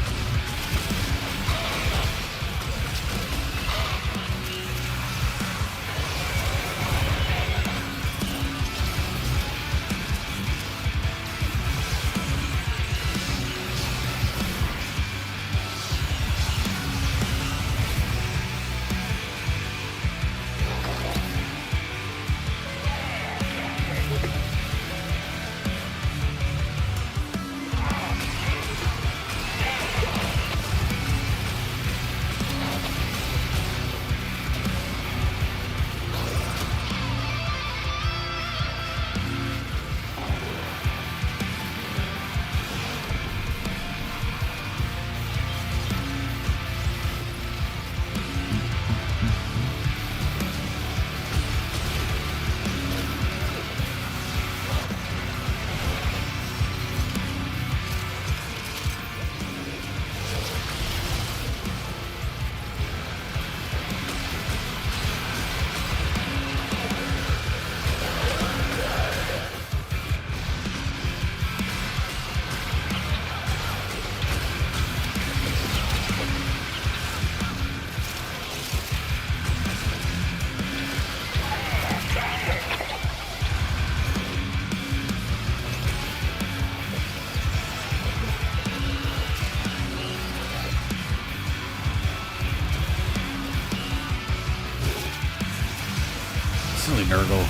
Silly Nurgle.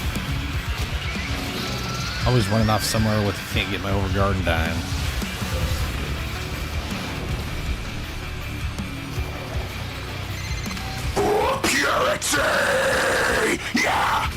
Always running off somewhere with can't get my overguard and dying. Purity! Yeah!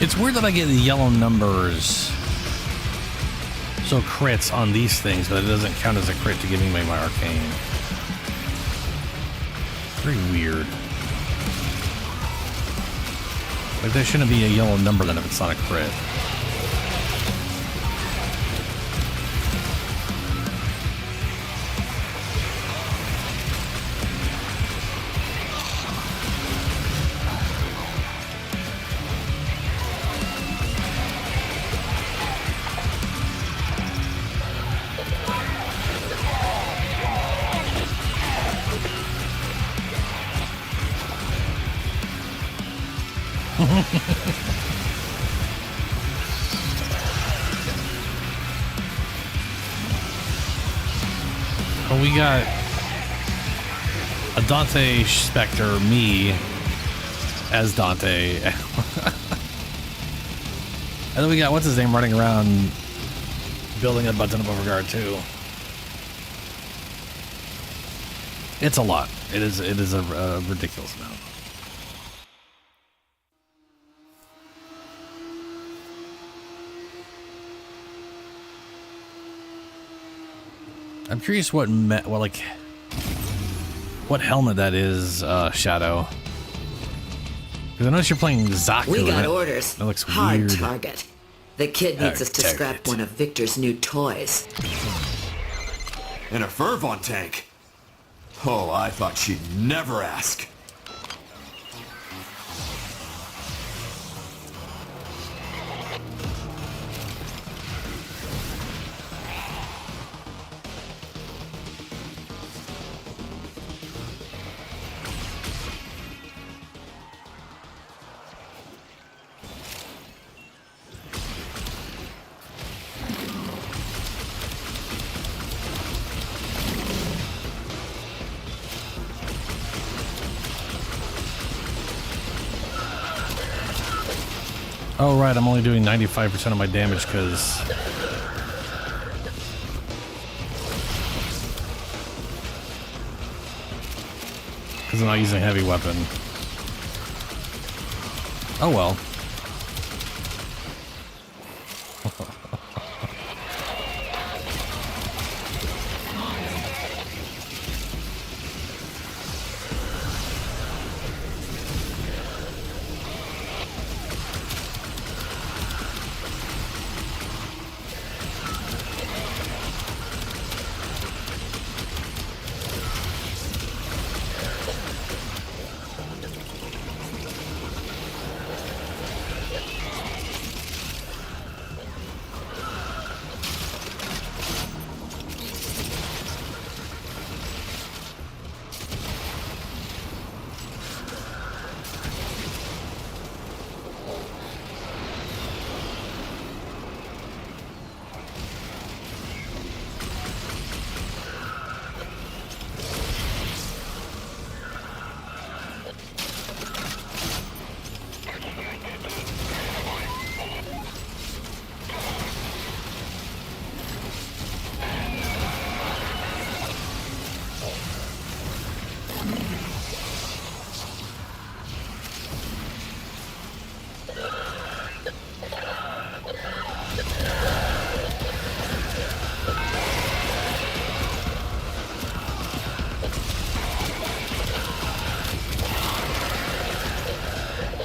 It's weird that I get the yellow numbers, so crits on these things, but it doesn't count as a crit to give me my arcane. Very weird. Like, there shouldn't be a yellow number then if it's not a crit. Well, we got a Dante Spectre, me as Dante. And then we got, what's his name, running around building a button of overguard too. It's a lot. It is a ridiculous amount. I'm curious what helmet that is, Shadow. Because I noticed you're playing Zaku. We got orders. That looks hard weird. Target. The kid needs us to scrap one of Victor's new toys. And a Fervon tank. Oh, I thought she'd never ask. Oh, right, I'm only doing 95% of my damage because... I'm not using a heavy weapon. Oh well.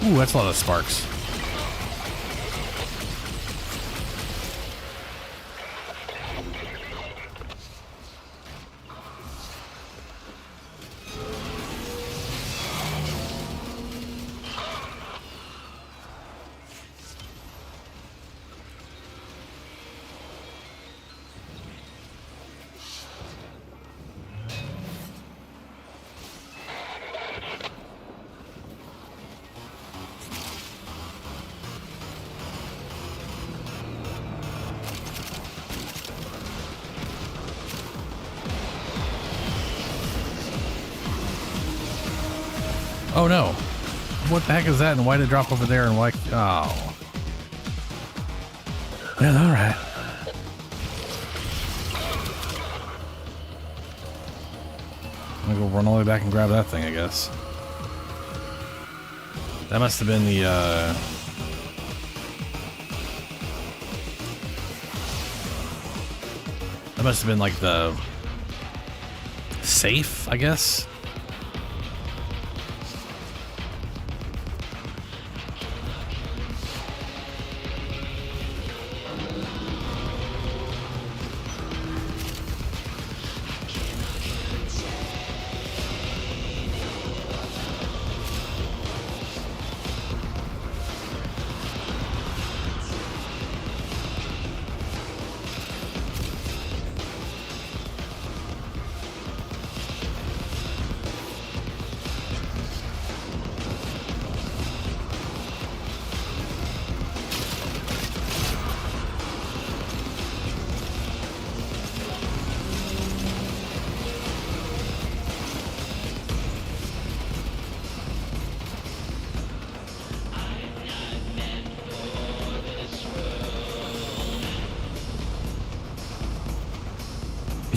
Ooh, that's a lot of sparks. Oh no. What the heck is that? And why did it drop over there? And why? Oh. Well, alright. I'm gonna go run all the way back and grab that thing, I guess. That must have been the, that must have been like the safe, I guess.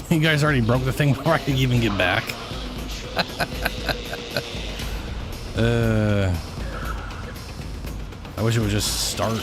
You guys already broke the thing before I could even get back. I wish it would just start.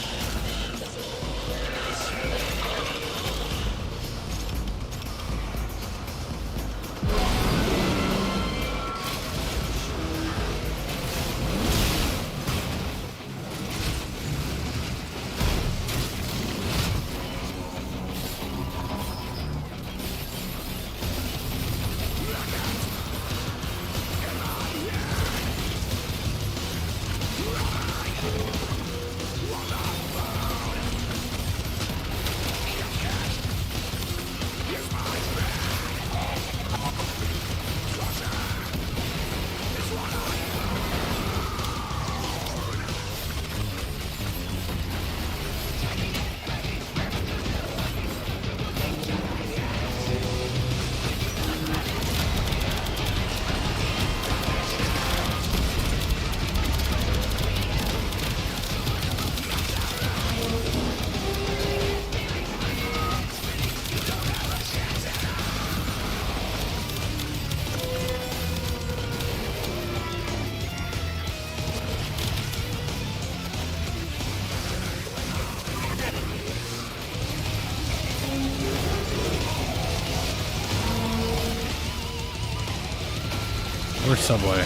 Where's Subway?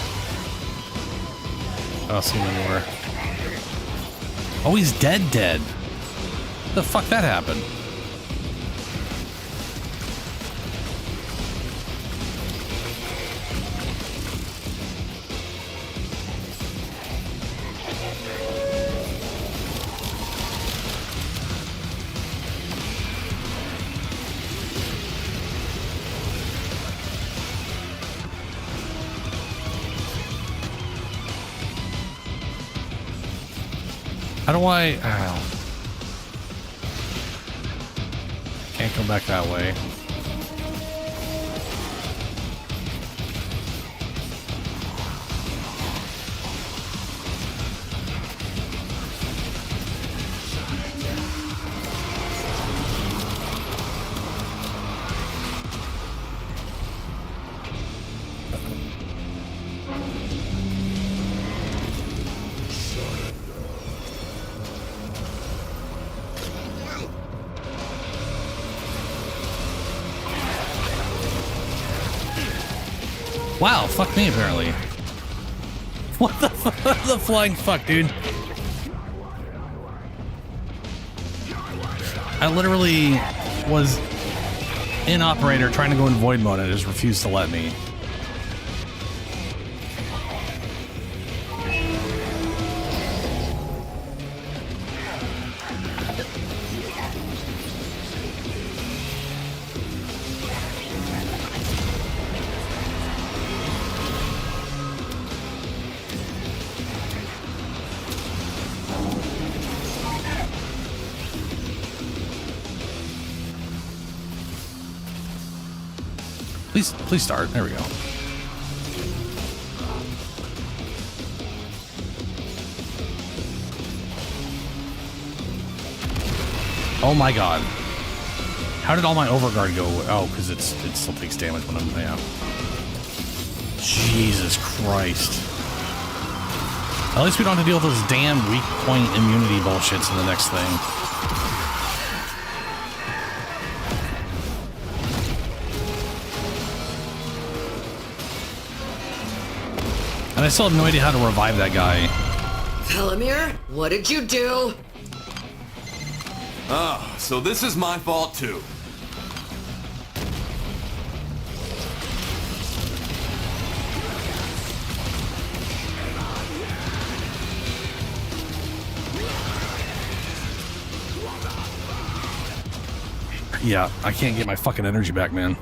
I don't see him anywhere. Oh, he's dead. The fuck that happened? How do I... Ow. Can't go back that way. Wow, fuck me apparently. What the the flying fuck, dude? I literally was in operator trying to go in void mode and it just refused to let me. Please start. There we go. Oh my god. How did all my overguard go? Oh, because it still takes damage when I'm... Yeah. Jesus Christ. At least we don't have to deal with those damn weak point immunity bullshits in the next thing. And I still have no idea how to revive that guy. Velimir, what did you do? Oh, so this is my fault too. Yeah, I can't get my fucking energy back, man.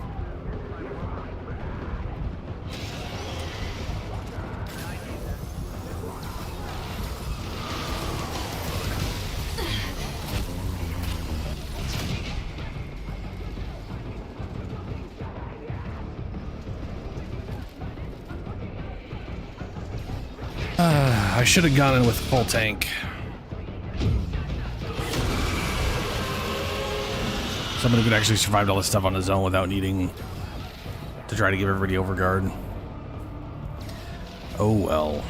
I should have gone in with full tank. Somebody could actually survive all this stuff on his own without needing to try to give everybody overguard. Oh well.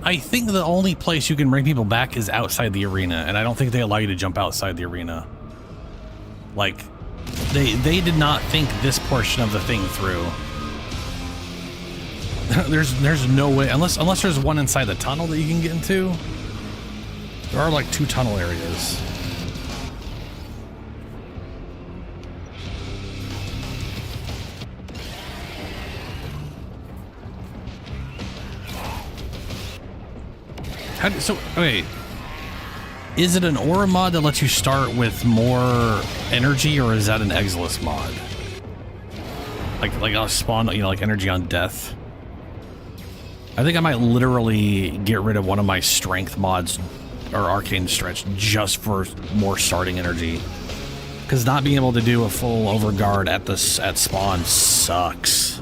I think the only place you can bring people back is outside the arena, and I don't think they allow you to jump outside the arena. Like, they did not think this portion of the thing through. There's no way, unless there's one inside the tunnel that you can get into. There are like 2 tunnel areas. So, wait, is it an aura mod that lets you start with more energy, or is that an Exilus mod? Like I'll spawn, you know, like energy on death. I think I might literally get rid of one of my strength mods or arcane stretch just for more starting energy. Because not being able to do a full overguard at spawn sucks.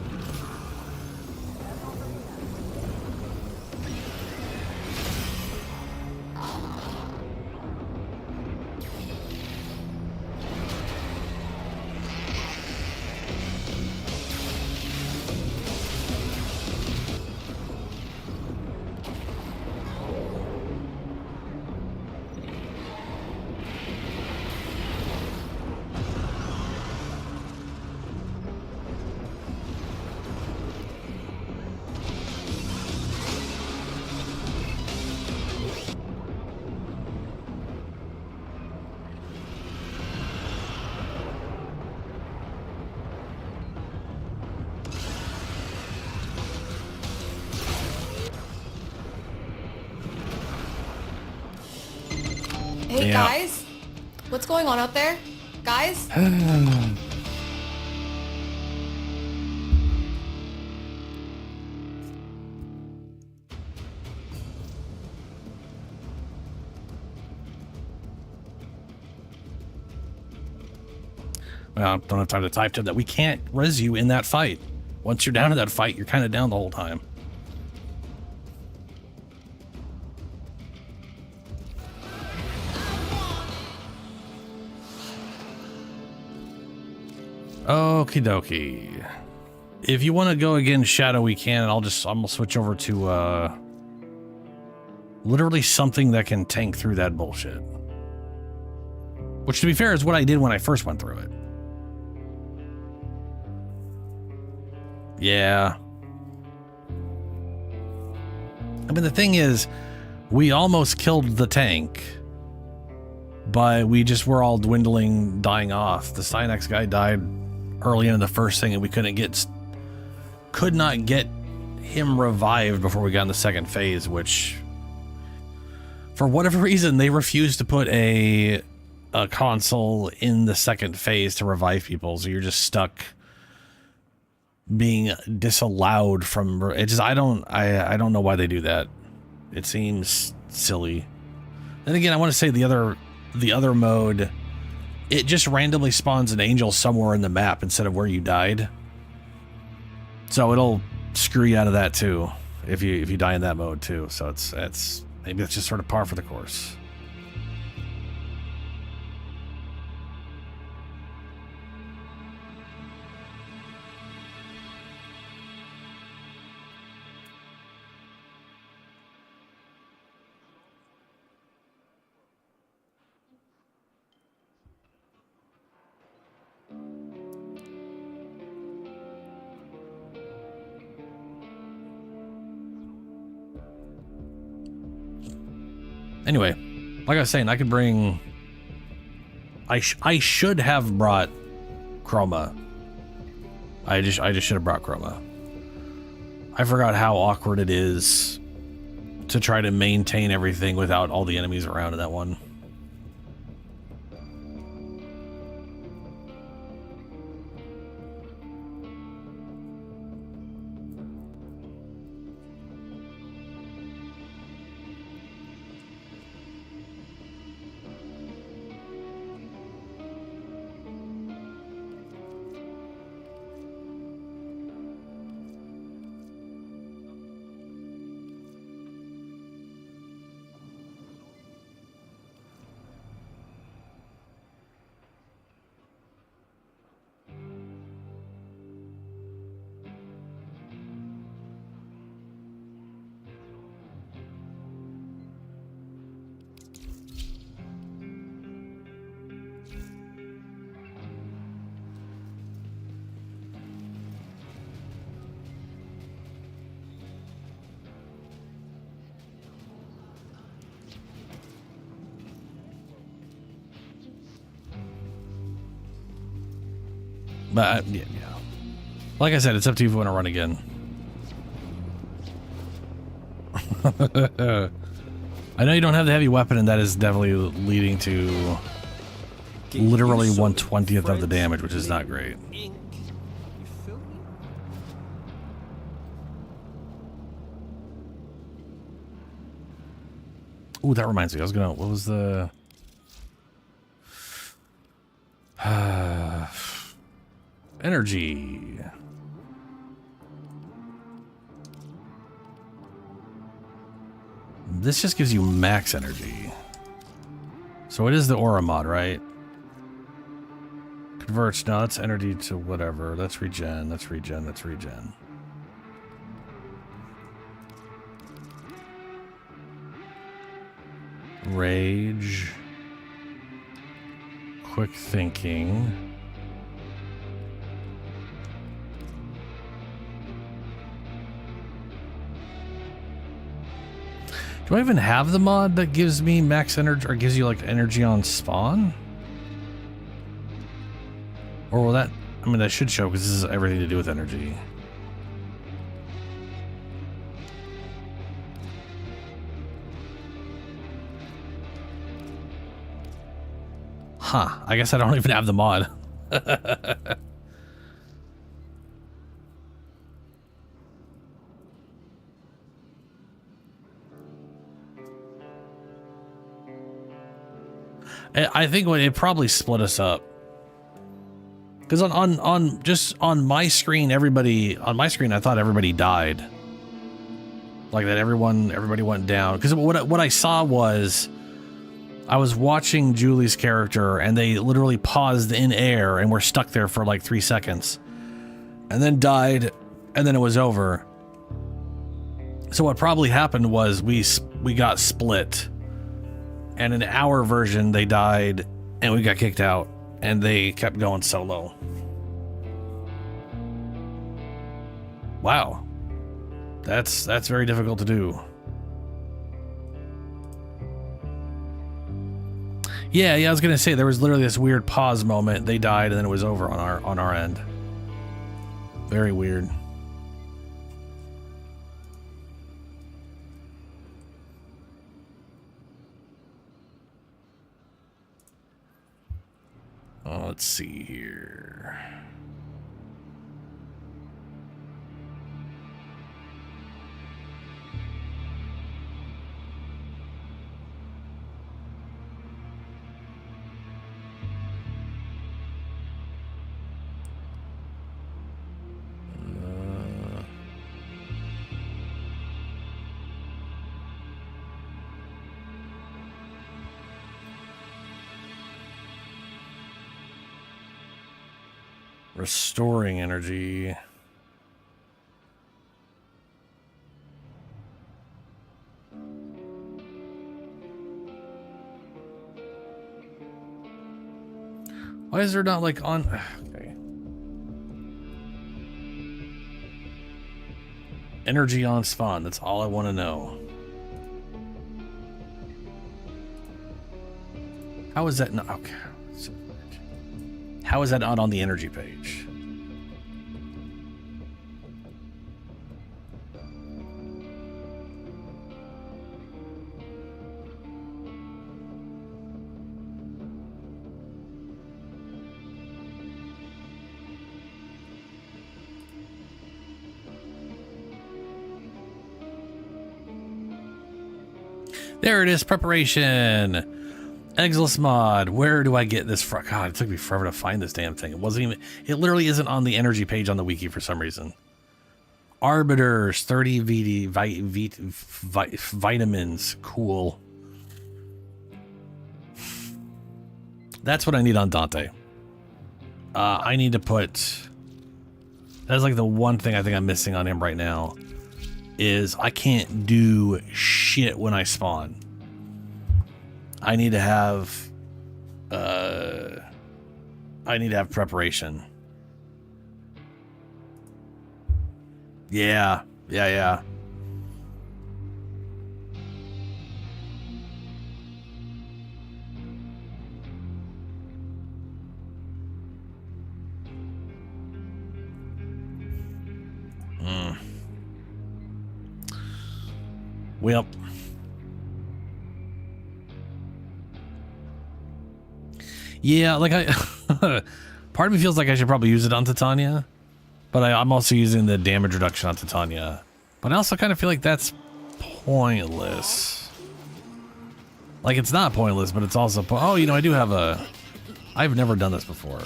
Hey guys, what's going on out there? Guys? Well, I don't have time to type to that. We can't res you in that fight. Once you're down in that fight, you're kind of down the whole time. Okie dokie. If you want to go against Shadow, we can, and I'm gonna switch over to Literally something that can tank through that bullshit. Which, to be fair, is what I did when I first went through it. Yeah. I mean, the thing is, we almost killed the tank, but we just were all dwindling, dying off. The Cynex guy died early in the first thing, and we could not get him revived before we got in the second phase, which, for whatever reason, they refused to put a console in the second phase to revive people, so you're just stuck being disallowed from it. Just I don't know why they do that. It seems silly. Then again, I want to say the other mode, it just randomly spawns an angel somewhere in the map instead of where you died, so it'll screw you out of that too if you die in that mode too. So it's maybe it's just sort of par for the course. Anyway, like I was saying, I could bring... I should have brought Chroma. I just should have brought Chroma. I forgot how awkward it is to try to maintain everything without all the enemies around in that one. But yeah. Like I said, it's up to you if you want to run again. I know you don't have the heavy weapon, and that is definitely leading to literally 1/20th of the damage, which is not great. Ooh, that reminds me. I was gonna. What was the? Energy. This just gives you max energy. So it is the aura mod, right? Converts. No, that's energy to whatever. That's regen. That's regen. That's regen. Rage. Quick thinking. Do I even have the mod that gives me max energy, or gives you like energy on spawn? Or will that, I mean, that should show because this is everything to do with energy. Huh, I guess I don't even have the mod. I think it probably split us up. Because on my screen, I thought everybody died. Like that everybody went down. Because what I saw was, I was watching Julie's character and they literally paused in air and were stuck there for like 3 seconds. And then died, and then it was over. So what probably happened was we we got split. And in our version, they died and we got kicked out and they kept going solo. Wow. That's very difficult to do. Yeah, I was gonna say there was literally this weird pause moment. They died and then it was over on our end. Very weird. Let's see here. Restoring energy. Why is there not like on? Okay. Energy on spawn. That's all I want to know. How is that not? Okay. How is that not on the energy page? There it is, preparation. Exilus mod, where do I get this from? God, it took me forever to find this damn thing. It literally isn't on the energy page on the wiki for some reason. Arbiters, 30 vitamins, cool. That's what I need on Dante. I need to put, that's like the one thing I think I'm missing on him right now, is I can't do shit when I spawn. I need to have preparation. Yeah. Well. Yeah, like part of me feels like I should probably use it on Titania, but I'm also using the damage reduction on Titania. But I also kind of feel like that's pointless. Like, it's not pointless, but it's also oh, you know, I do have I've never done this before.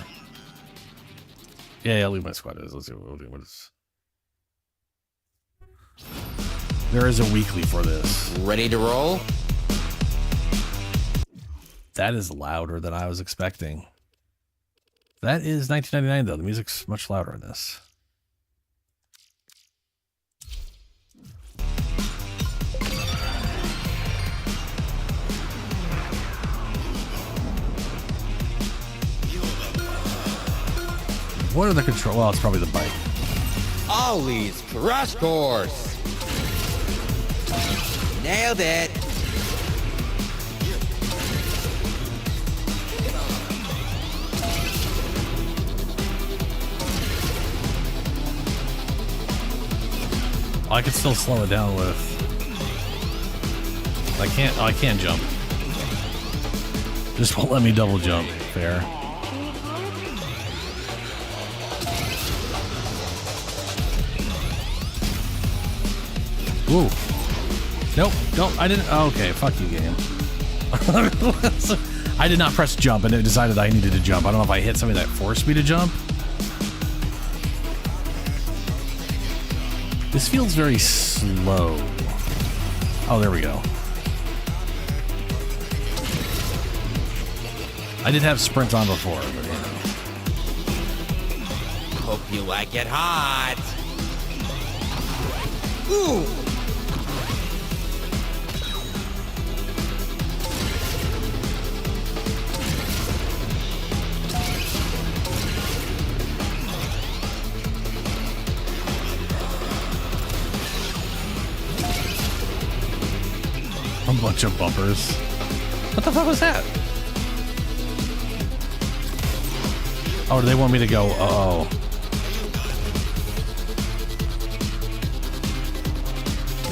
Yeah, I'll leave my squad as. Let's see what we'll do. What is? There is a weekly for this. Ready to roll? That is louder than I was expecting. That is 1999 though. The music's much louder in this. What are the control? Well, it's probably the bike. Ollie's Crash Course. Nailed it. I could still slow it down with. I can't jump. Just won't let me double jump. Fair. Ooh. Nope. I didn't. Okay, fuck you, game. I did not press jump and it decided I needed to jump. I don't know if I hit something that forced me to jump. This feels very slow. Oh, there we go. I did have sprint on before, but you know. Hope you like it hot. Ooh. bunch of bumpers. What the fuck was that? Oh, do they want me to go? Uh-oh.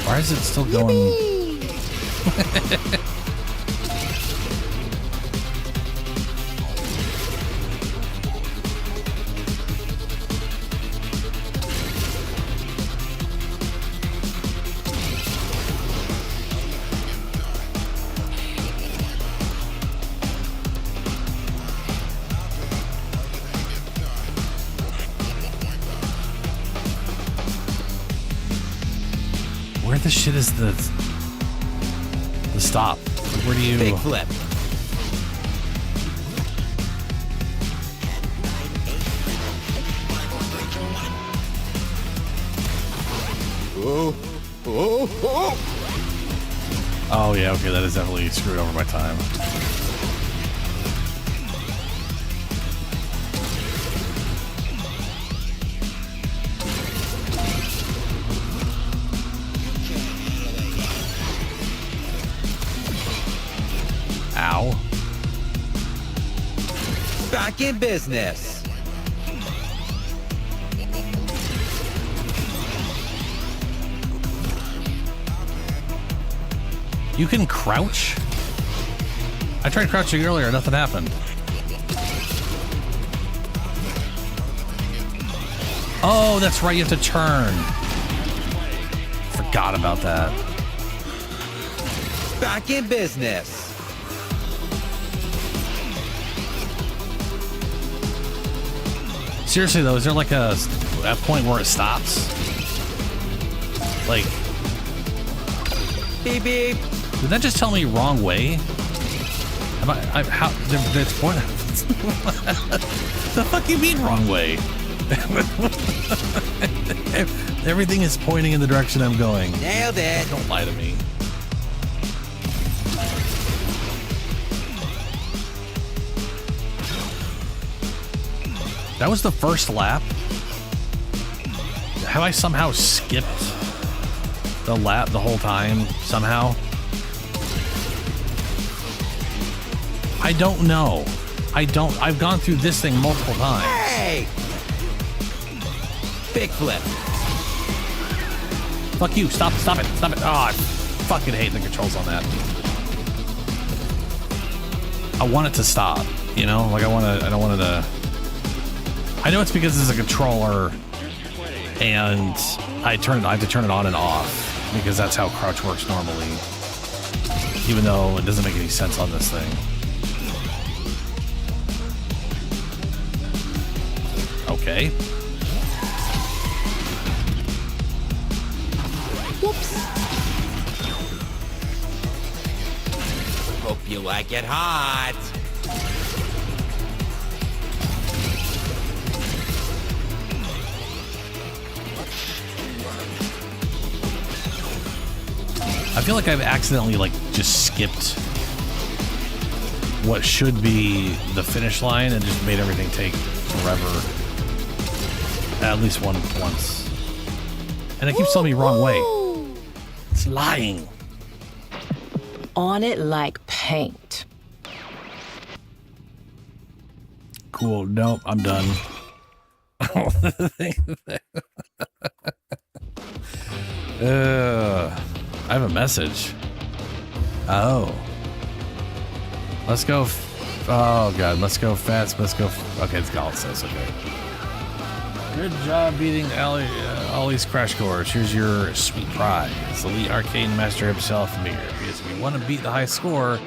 Why is it still going? Where the shit is the stop? Where do you... Big flip. Oh, oh, oh. Oh yeah, okay, that is definitely screwed over my time. Ow. Back in business. You can crouch? I tried crouching earlier, nothing happened. Oh, that's right, you have to turn. Forgot about that. Back in business. Seriously though, is there like a point where it stops? Like... Beep beep. Did that just tell me wrong way? How? That's point. The fuck you mean wrong way? Everything is pointing in the direction I'm going. Nailed it. Don't lie to me. That was the first lap? Have I somehow skipped the lap the whole time? Somehow? I don't know. I've gone through this thing multiple times. Hey! Big flip. Fuck you. Stop it. Stop it. Oh, I fucking hate the controls on that. I want it to stop, you know? Like I don't want it to... I know it's because it's a controller and I have to turn it on and off because that's how crouch works normally. Even though it doesn't make any sense on this thing. Okay. Whoops. Hope you like it hot. I feel like I've accidentally like just skipped what should be the finish line and just made everything take forever. At least once. And it keeps telling me wrong way. It's lying. On it like paint. Cool. Nope, I'm done. I have a message. Oh. Let's go. Oh, God. Let's go fast. Let's go. Okay, it's all it says. Okay. Good job beating Ollie's Crash Course. Here's your sweet prize. Elite Arcade Master himself, Mir. Because if you want to beat the high score,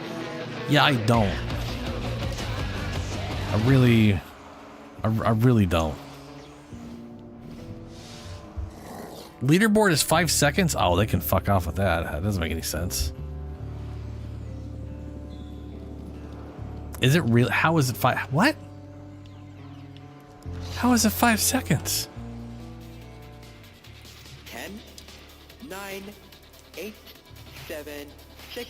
yeah, I don't. I really don't. Leaderboard is 5 seconds? Oh, they can fuck off with that. That doesn't make any sense. Is it real? How is it 5? What? How is it 5 seconds? 10, 9, 8, 7, 6,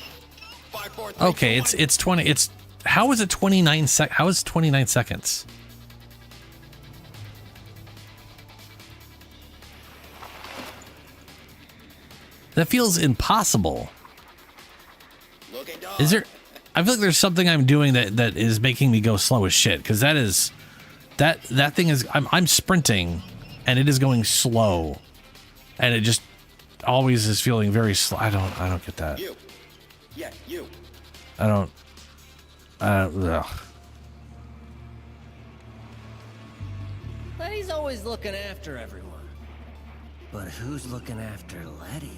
5, 4, 3, Okay, it's 20. It's how is it 29 sec? How is it 29 seconds? That feels impossible. Is there... I feel like there's something I'm doing that is making me go slow as shit, because that is... That thing is... I'm sprinting, and it is going slow. And it just always is feeling very slow. I don't get that. You. Yeah, you. I don't... ugh. Letty's always looking after everyone. But who's looking after Letty?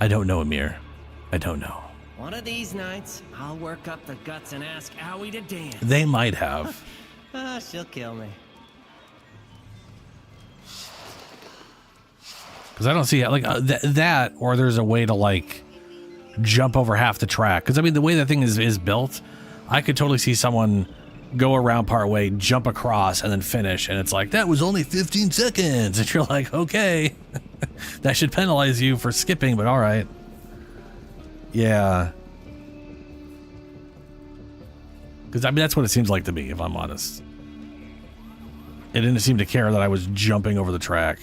I don't know, Amir. I don't know. One of these nights, I'll work up the guts and ask Owie to dance. They might have. She'll kill me. Because I don't see like that, or there's a way to like jump over half the track. Because I mean, the way that thing is built, I could totally see someone go around part way, jump across, and then finish. And it's like, that was only 15 seconds. And you're like, okay, that should penalize you for skipping, but all right. Yeah. Because I mean, that's what it seems like to me, if I'm honest. It didn't seem to care that I was jumping over the track.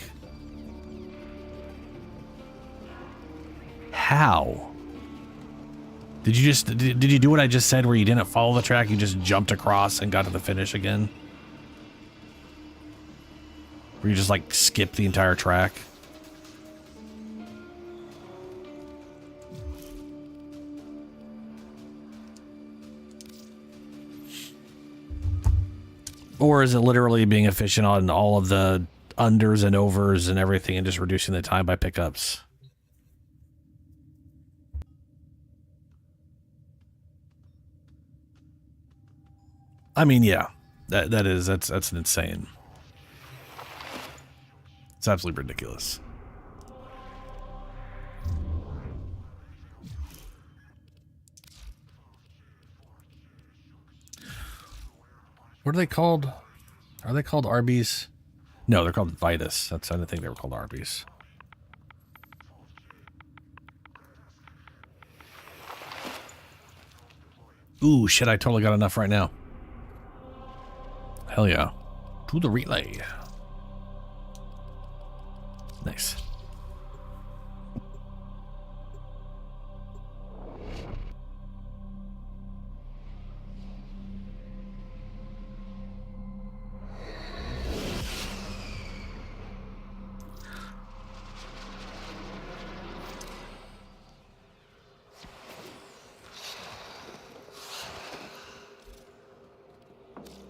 How? Did you do what I just said where you didn't follow the track, you just jumped across and got to the finish again? Where you just like skipped the entire track? Or is it literally being efficient on all of the unders and overs and everything and just reducing the time by pickups? I mean, yeah, that's an insane. It's absolutely ridiculous. What are they called? Are they called Arby's? No, they're called Vitus. I didn't think they were called Arby's. Ooh, shit, I totally got enough right now. Hell yeah. To the relay. Nice.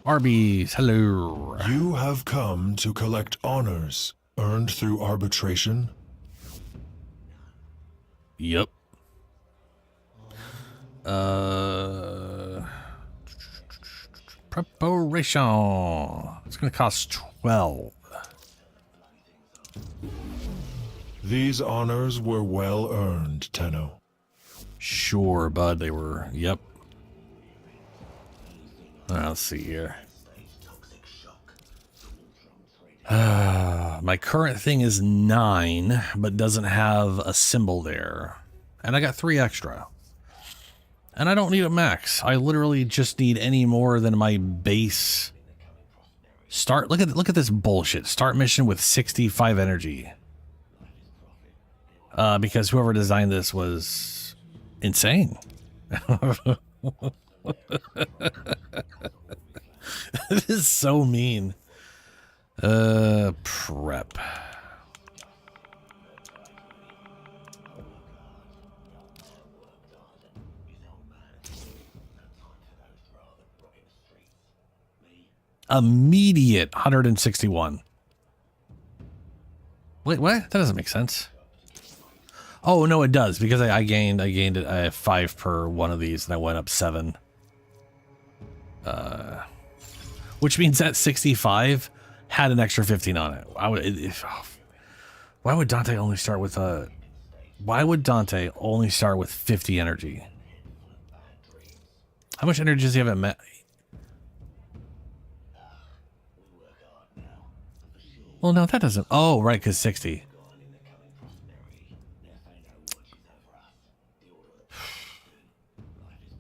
Arby's, hello. You have come to collect honors earned through arbitration? Yep. Preparation. It's going to cost 12. These honors were well earned, Tenno. Sure, bud, they were. Yep. Let's see here. My current thing is 9, but doesn't have a symbol there. And I got 3 extra. And I don't need a max. I literally just need any more than my base. Start. Look at this bullshit. Start mission with 65 energy. Because whoever designed this was insane. It is so mean. Prep. Immediate 161. Wait, what? That doesn't make sense. Oh no, it does, because I gained it 5 per one of these, and I went up 7. Which means that 65 had an extra 15 on it. Why would Dante only start with why would Dante only start with 50 energy? How much energy does he have at Matt? Well, no, that doesn't. Oh, right, because 60.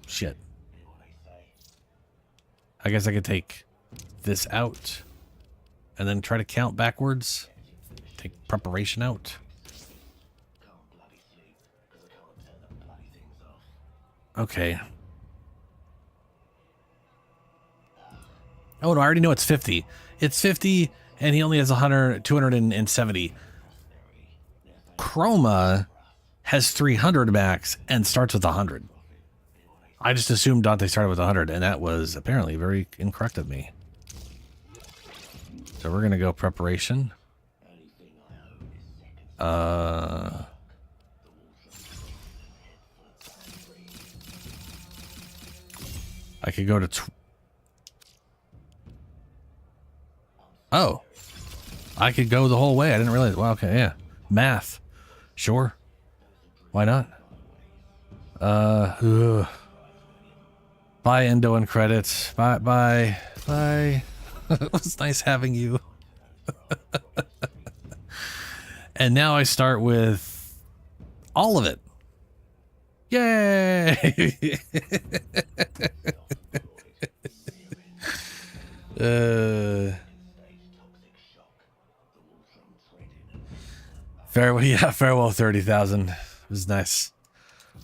Shit. I guess I could take this out and then try to count backwards. Take preparation out. Okay. Oh, no, I already know it's 50. It's 50, and he only has 270. Chroma has 300 max and starts with 100. I just assumed Dante started with 100, and that was apparently very incorrect of me. So we're going to go preparation. I could go to... Oh. I could go the whole way. I didn't realize. Well, okay, yeah. Math. Sure. Why not? Bye, Endo and credits. Bye. It was nice having you. And now I start with all of it. Yay! Farewell 30,000. It was nice.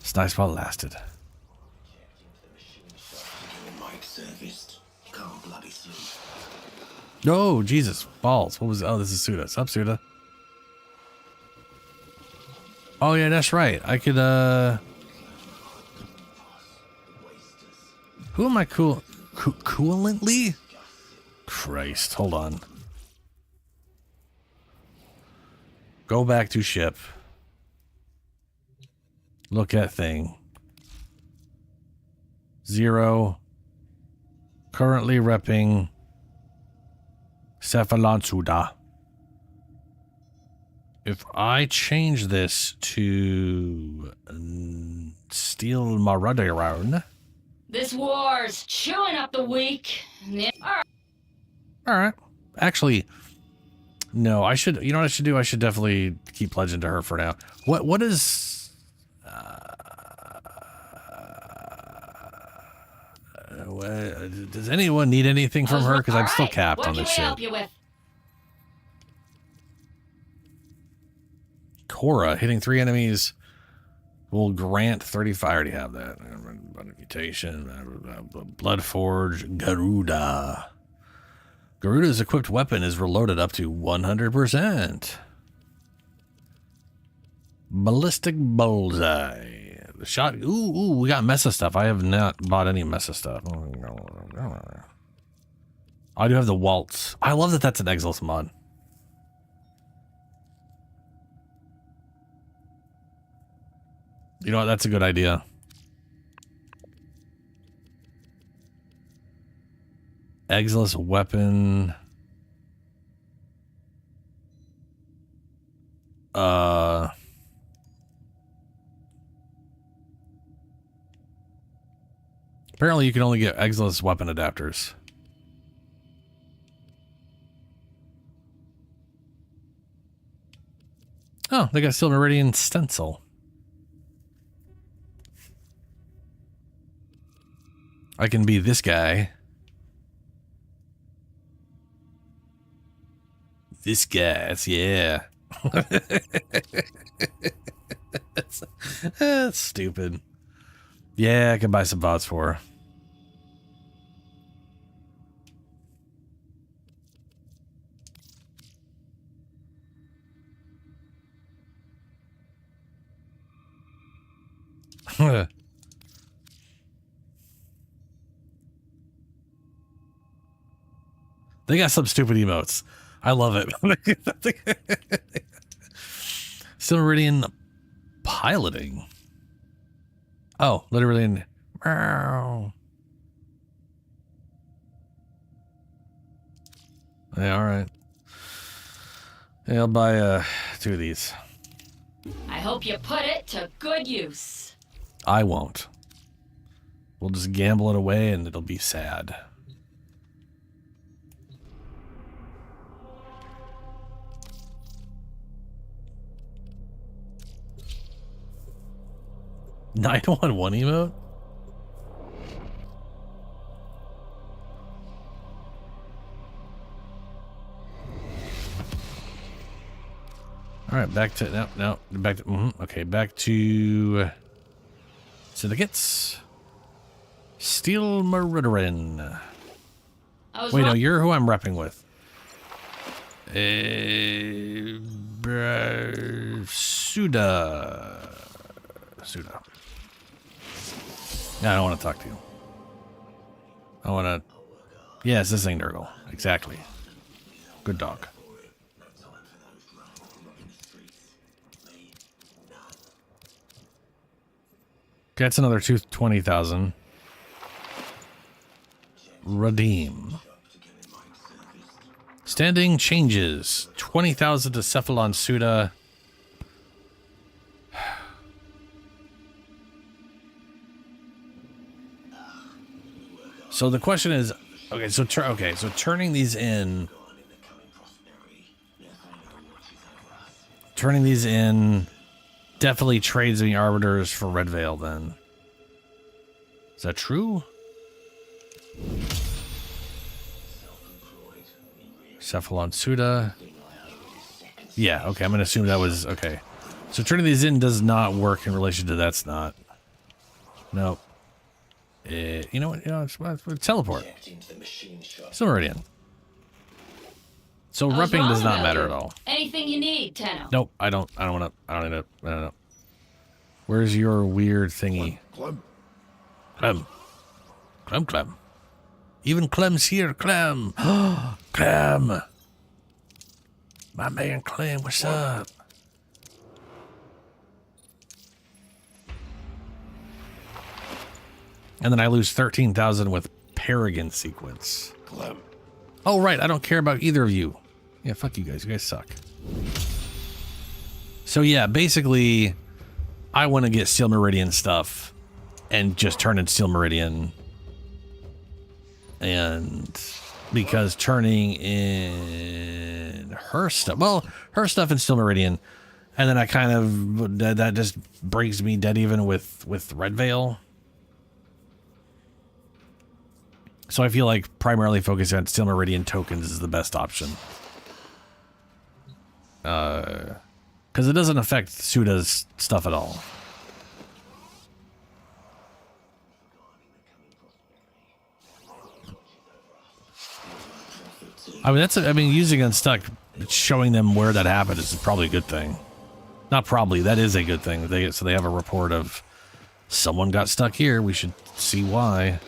It's nice while it lasted. Oh, Jesus. Balls. What was... Oh, this is Suda. What's up, Suda? Oh, yeah, that's right. I could, Who am I coolantly? Christ. Hold on. Go back to ship. Look at thing. 0. Currently repping Cephalon Suda. If I change this to Steel Marauder. This war's chewing up the weak. Alright. Actually, no, I should, you know what I should do? I should definitely keep pledging to her for now. What is... does anyone need anything from her? Because I'm still capped on this shit. Cora, hitting 3 enemies will grant 35. I already have that. Mutation, Bloodforge, Garuda. Garuda's equipped weapon is reloaded up to 100%. Ballistic Bullseye. The shot. Ooh, we got Mesa stuff. I have not bought any Mesa stuff. I do have the Waltz. I love that that's an Exilus mod. You know what? That's a good idea. Exilus weapon. Apparently you can only get Exilus weapon adapters. Oh, they got Steel Meridian stencil. I can be this guy. This guy, yeah. That's stupid. Yeah, I can buy some bots for her. They got some stupid emotes. I love it. Steel Meridian piloting. Oh, literally in... Yeah, all right. Yeah, I'll buy 2 of these. I hope you put it to good use. I won't. We'll just gamble it away and it'll be sad. Nine on one emote? All right, back to no, back to okay, back to Syndicates. Steel Meridian. Wait, no, you're who I'm repping with. Suda. No, I don't want to talk to you. I want to... Yes, this ain't Nurgle. Exactly. Good dog. That's another 220,000. Redeem. Standing changes. 20,000 to Cephalon Suda. So the question is, okay, so turning these in definitely trades the Arbiters for Red Veil then. Is that true? Cephalon Suda. Yeah, okay, I'm going to assume that was... Okay. So turning these in does not work in relation to that's not. Nope. You know what? It's teleport. Silmeridian. So repping does not matter at all. Anything you need, Tenno. Nope, I don't want to... I don't need to... Where's your weird thingy? Clem. Even Clem's here, Clem. Clem. My man Clem, what's up? And then I lose 13,000 with Paragon sequence. Clem. Oh, right, I don't care about either of you. Yeah, fuck you guys. You guys suck. So yeah, basically, I want to get Steel Meridian stuff and just turn in Steel Meridian. And because turning in her stuff, well, her stuff in Steel Meridian, and then I kind of, that just brings me dead even with Red Veil. So I feel like primarily focusing on Steel Meridian tokens is the best option. Because it doesn't affect Suda's stuff at all. I mean, using Unstuck, showing them where that happened is probably a good thing. Not probably, that is a good thing. So they have a report of someone got stuck here. We should see why.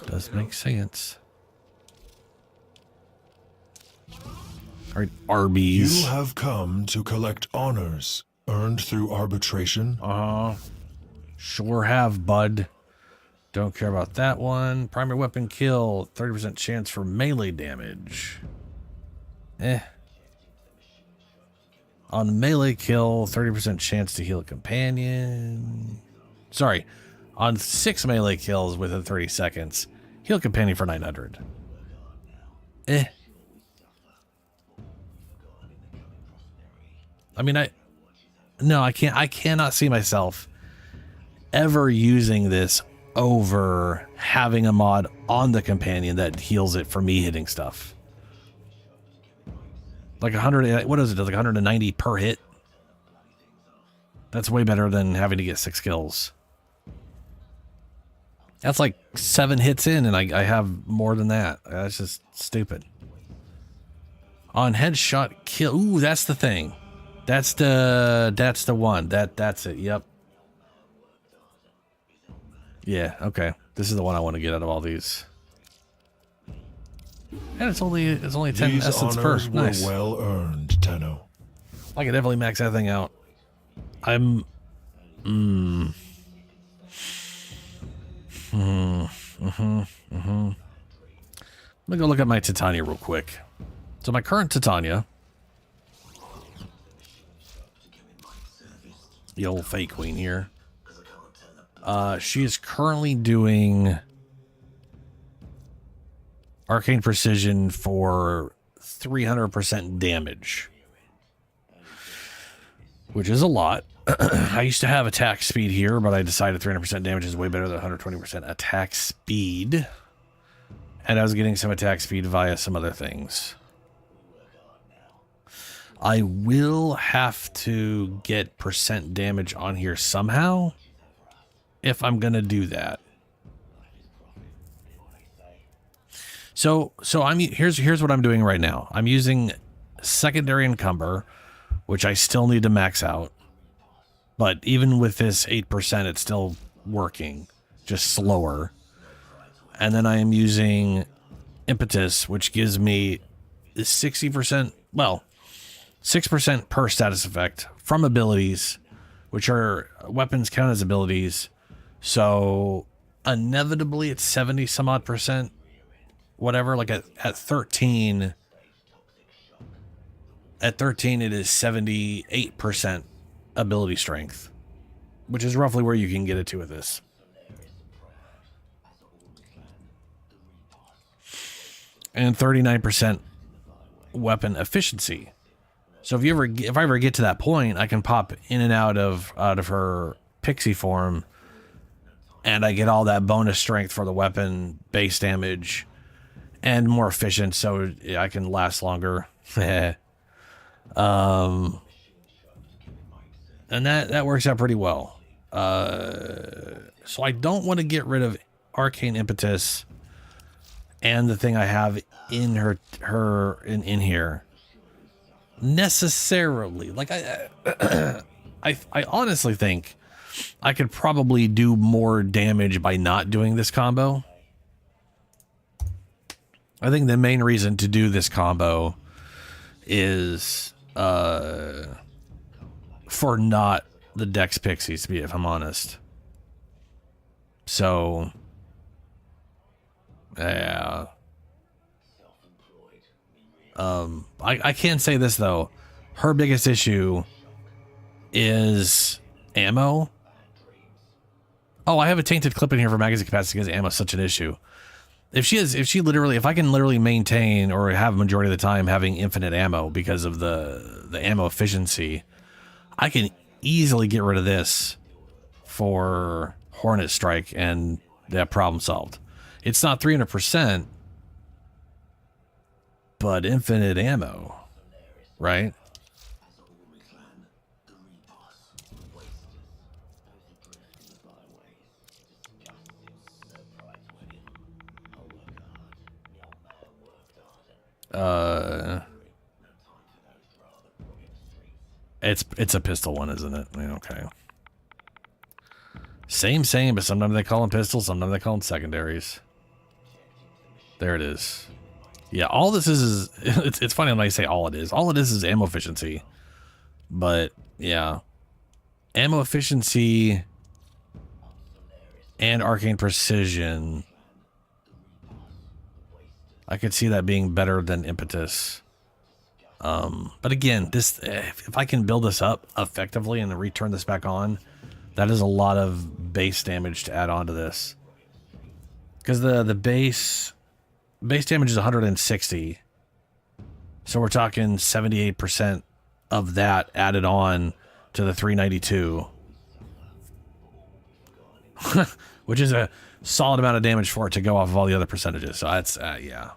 Does make sense. All right, Arby's. You have come to collect honors earned through arbitration. Sure have, bud. Don't care about that one. Primary weapon kill, 30% chance for melee damage. On melee kill, 30% chance to heal a companion. Sorry, on 6 melee kills within 30 seconds, heal companion for 900. I mean, I cannot see myself ever using this over having a mod on the companion that heals it for me hitting stuff. Like 100, what is it? Like 190 per hit? That's way better than having to get 6 kills. That's like 7 hits in and I have more than that. That's just stupid. On headshot kill, ooh, that's the thing. That's the one. That's it. Yep. Yeah, okay. This is the one I want to get out of all these. And it's only 10 These essence per. honors Nice. were well earned, Tenno. I could definitely max that thing out. Let me go look at my Titania real quick. So my current Titania, the old fake queen here, she is currently doing arcane precision for 300% damage, which is a lot. I used to have attack speed here, but I decided 300% damage is way better than 120% attack speed, and I was getting some attack speed via some other things. I will have to get percent damage on here somehow. if I'm gonna do that. So here's what I'm doing right now. I'm using secondary encumber, which I still need to max out. But even with this 8%, it's still working, just slower. And then I am using impetus, which gives me 60%, well, 6% per status effect from abilities, which are weapons count as abilities. So inevitably it's 70 some odd percent, whatever. Like at 13, it is 78% ability strength, which is roughly where you can get it to with this. And 39% weapon efficiency. So if I ever get to that point, I can pop in and out of her pixie form, and I get all that bonus strength for the weapon, base damage, and more efficient, so I can last longer. And that works out pretty well. So I don't want to get rid of Arcane Impetus and the thing I have in in here necessarily. Like I honestly think I could probably do more damage by not doing this combo. I think the main reason to do this combo is for not the Dex Pixies, to be, if I'm honest. So yeah. I can say this though. Her biggest issue is ammo. Oh, I have a tainted clip in here for magazine capacity because ammo is such an issue. If I can literally maintain or have a majority of the time having infinite ammo because of the ammo efficiency, I can easily get rid of this for Hornet Strike and that problem solved. It's not 300%, but infinite ammo, right? It's a pistol one, isn't it? I mean, okay. Same, but sometimes they call them pistols, sometimes they call them secondaries. There it is. Yeah, all this is it's funny when I say all it is. All it is ammo efficiency. But yeah. Ammo efficiency and arcane precision. I could see that being better than impetus. But again, this if I can build this up effectively and then return this back on, that is a lot of base damage to add on to this. Because the base damage is 160. So we're talking 78% of that added on to the 392. Which is a solid amount of damage for it to go off of all the other percentages. So that's, yeah.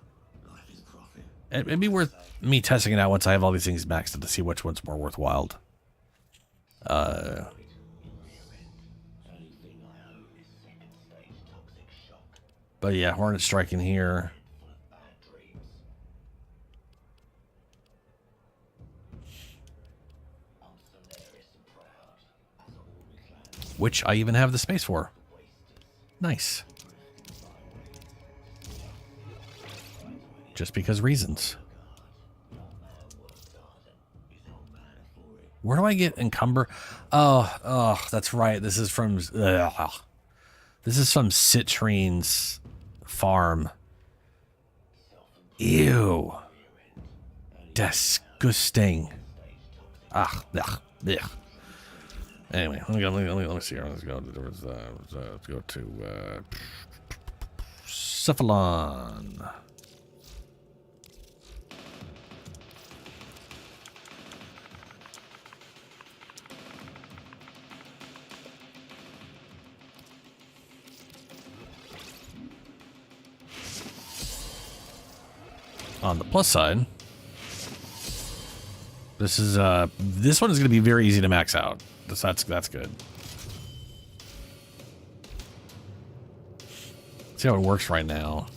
It'd be worth me testing it out once I have all these things maxed out to see which one's more worthwhile. But yeah, Hornet Strike in here. Which I even have the space for. Nice. Just because reasons. Where do I get encumber? Oh, that's right. This is from Citrine's farm. Ew. Disgusting. Blech. Anyway, let me see here. Let's go to Cephalon. On the plus side, this one is going to be very easy to max out. That's good. See how it works right now.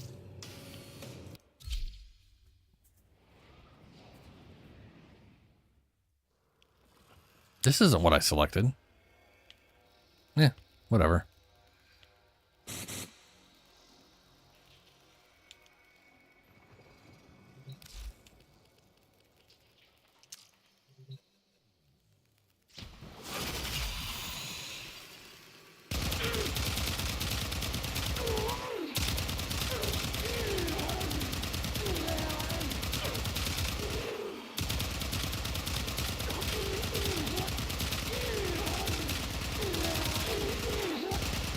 This isn't what I selected. Yeah, whatever.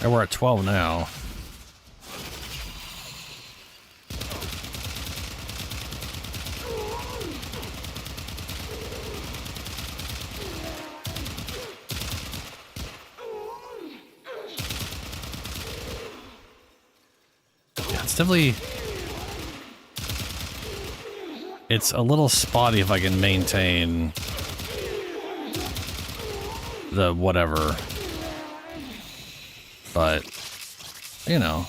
And we're at 12 now. Yeah, it's definitely... It's a little spotty if I can maintain the whatever. But, you know.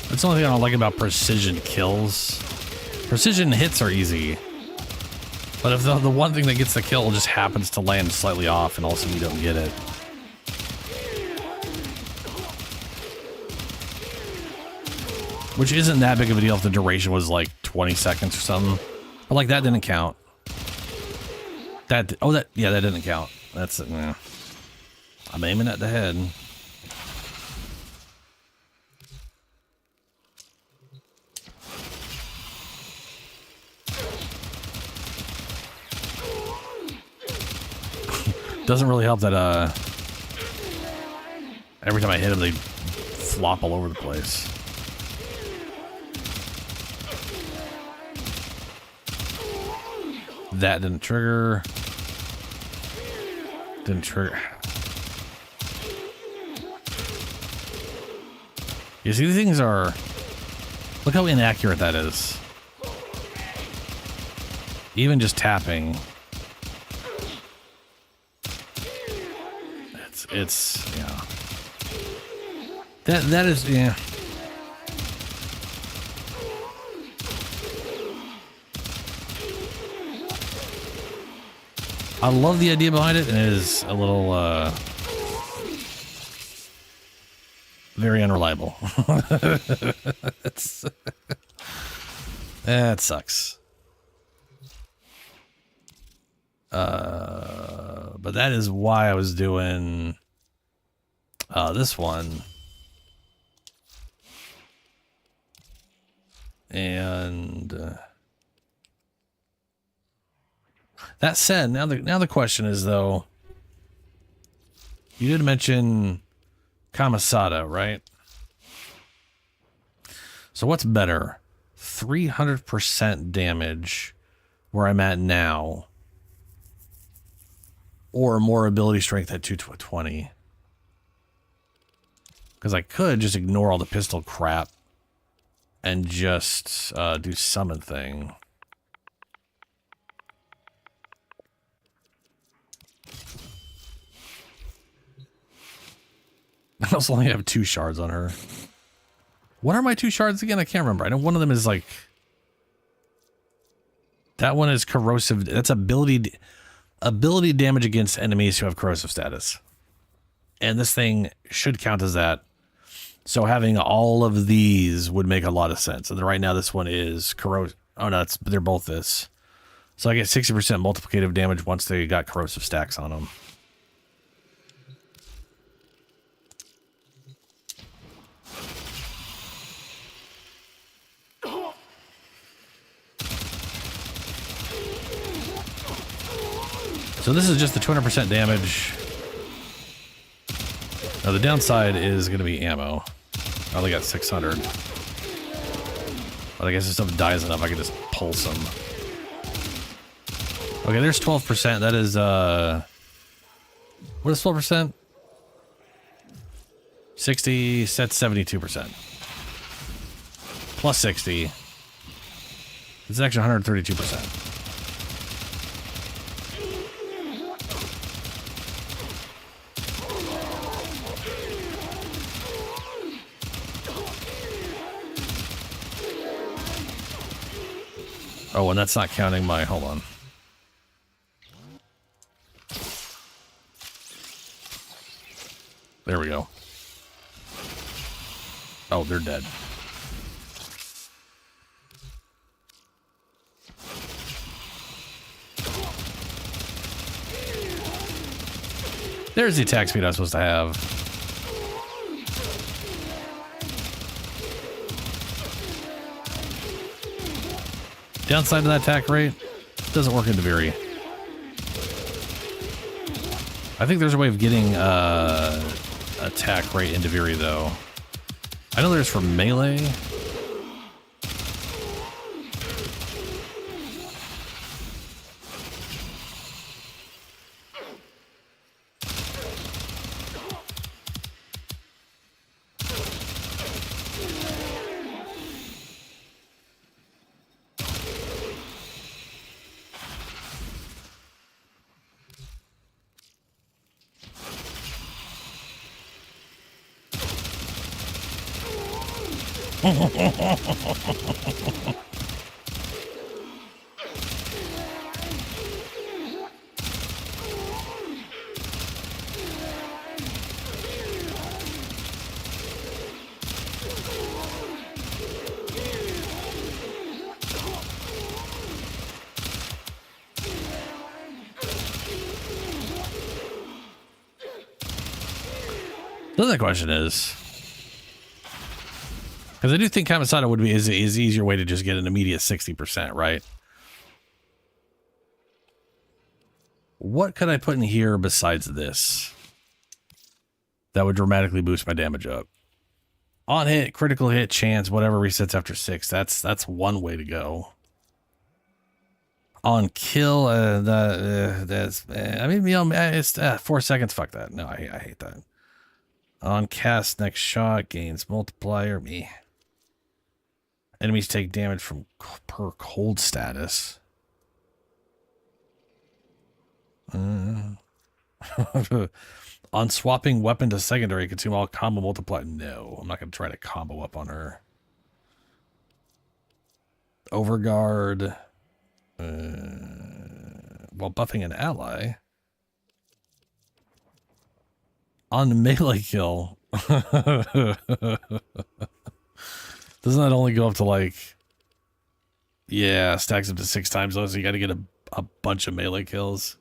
That's the only thing I don't like about precision kills. Precision hits are easy. But if the one thing that gets the kill just happens to land slightly off and also you don't get it. Which isn't that big of a deal if the duration was like 20 seconds or something. But like that didn't count. Yeah, that didn't count. That's it. Yeah. I'm aiming at the head. Doesn't really help that every time I hit them they flop all over the place. That didn't trigger. Didn't trigger. You see, these things are... Look how inaccurate that is. Even just tapping. It's yeah. That is, yeah. I love the idea behind it, and it is a little very unreliable. That sucks. But that is why I was doing this one. And that said, now the question is, though, you did mention Kamasada, right? So what's better? 300% damage where I'm at now, or more ability strength at 220? Because I could just ignore all the pistol crap and just do summon thing. I also only have 2 shards on her. What are my 2 shards again? I can't remember. I know one of them is like... That one is corrosive. That's ability damage against enemies who have corrosive status. And this thing should count as that. So having all of these would make a lot of sense. And right now this one is corrosive. Oh no, they're both this. So I get 60% multiplicative damage once they got corrosive stacks on them. So this is just the 200% damage. Now the downside is going to be ammo. I only got 600. But I guess if stuff dies enough, I can just pull some. Okay, there's 12%. That is, what is 12%? 60, set 72%. Plus 60. It's actually 132%. Oh, and that's not counting my, hold on. There we go. Oh, they're dead. There's the attack speed I was supposed to have. Downside to that attack rate, doesn't work into Viri. I think there's a way of getting attack rate into Viri though. I know there's for melee. So the question is, because I do think Kamisada would be is easier way to just get an immediate 60%, right? What could I put in here besides this that would dramatically boost my damage up? On hit, critical hit, chance, whatever resets after 6. That's one way to go. On kill, that's I mean, you know, it's 4 seconds. Fuck that. No, I hate that. On cast, next shot gains multiplier. Me. Enemies take damage from per cold status. On swapping weapon to secondary, consume all combo multiplier. No, I'm not going to try to combo up on her. Overguard. While buffing an ally. On melee kill. Doesn't that only go up to like... Yeah, stacks up to 6 times though, so you gotta get a bunch of melee kills.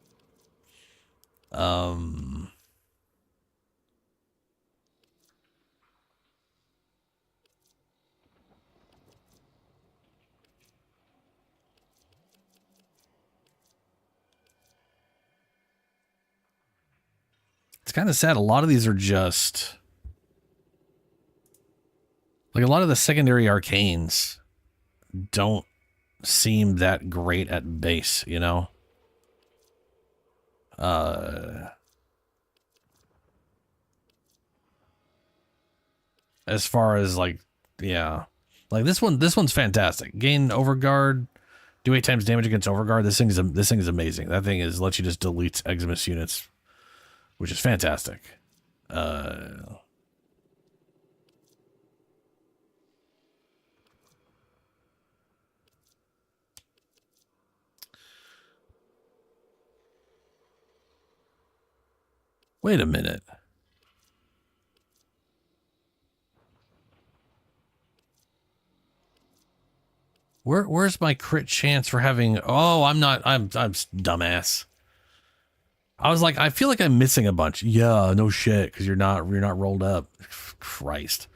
It's kind of sad. A lot of these are just... Like, a lot of the secondary arcanes don't seem that great at base, you know? As far as, like, yeah. Like, this one's fantastic. Gain Overguard, do 8 times damage against Overguard. This thing is amazing. That thing is, lets you just delete Eximus units, which is fantastic. Wait a minute. Where's my crit chance for having... Oh, I'm dumbass. I was like, I feel like I'm missing a bunch. Yeah, no shit, because you're not rolled up. Christ.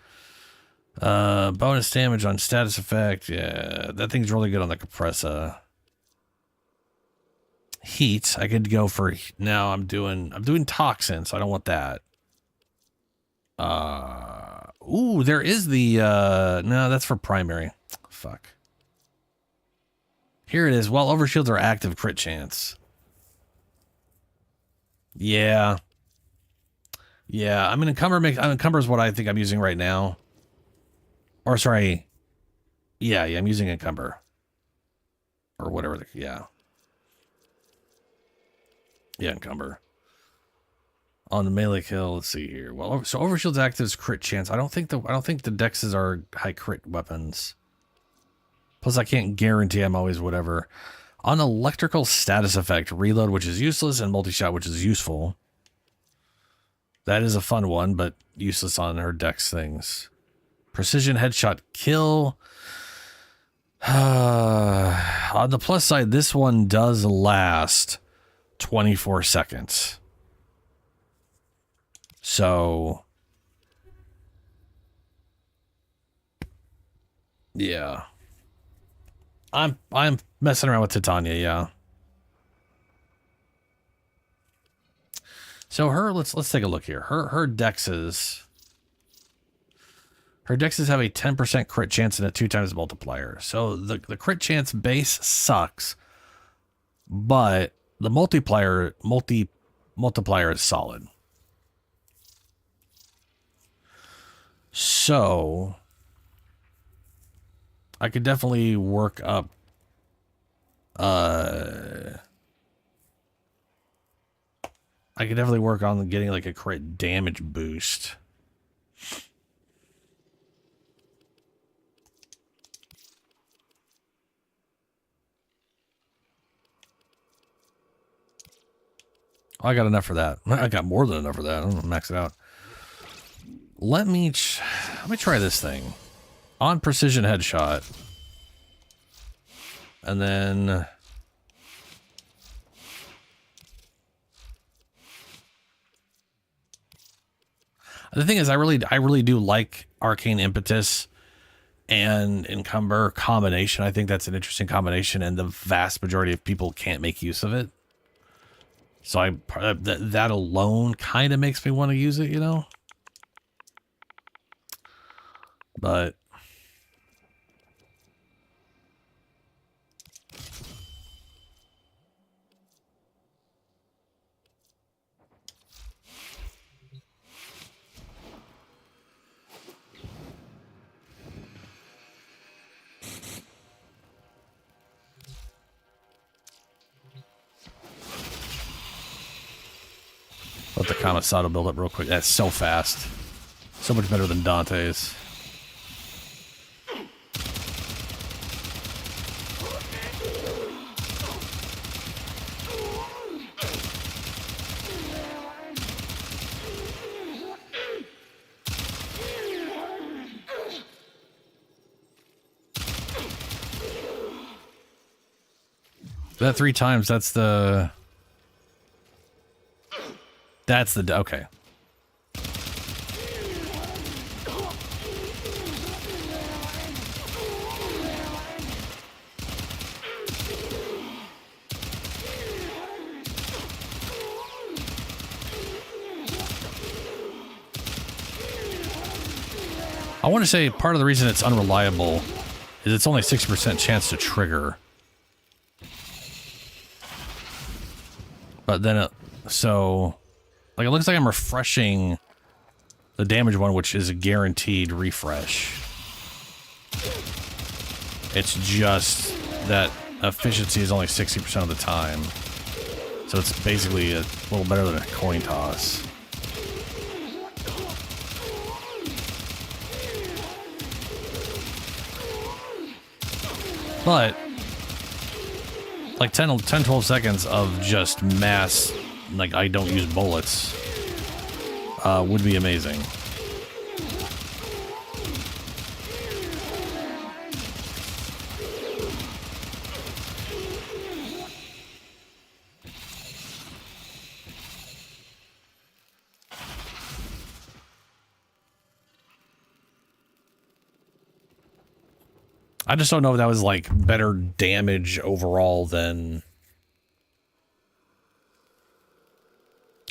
Bonus damage on status effect. Yeah, that thing's really good on the compressor. Heat, I could go for... Now I'm doing toxin, so I don't want that. Ooh, there is the... No, that's for primary. Fuck. Here it is. While overshields are active, crit chance. Yeah. Yeah, I mean, Encumber is what I think I'm using right now. Or sorry. Yeah, I'm using Encumber. Or whatever. Yeah, Encumber. On the melee kill, let's see here. Well, so Overshield's actives crit chance. I don't think the Dexes are high crit weapons. Plus, I can't guarantee I'm always whatever. On electrical status effect, reload, which is useless, and multi-shot, which is useful. That is a fun one, but useless on her Dex things. Precision headshot kill. On the plus side, this one does last 24 seconds. So, yeah. I'm messing around with Titania, yeah. So let's take a look here. Her Dexes have a 10% crit chance and a 2x multiplier. So the crit chance base sucks, but the multiplier is solid. So I could definitely work up on getting like a crit damage boost. I got enough for that. I got more than enough for that. I'm gonna max it out. Let me try this thing on precision headshot, and then the thing is, I really do like Arcane Impetus and Encumber combination. I think that's an interesting combination, and the vast majority of people can't make use of it. So that alone kind of makes me want to use it, you know. But let the Kamisado build up real quick. That's so fast. So much better than Dante's. That 3 times, that's the okay. I want to say part of the reason it's unreliable is it's only 60% chance to trigger. But then it looks like I'm refreshing the damage one, which is a guaranteed refresh. It's just that efficiency is only 60% of the time. So it's basically a little better than a coin toss. But like 10-12 seconds of just mass, like I don't use bullets, would be amazing. I just don't know if that was like better damage overall than...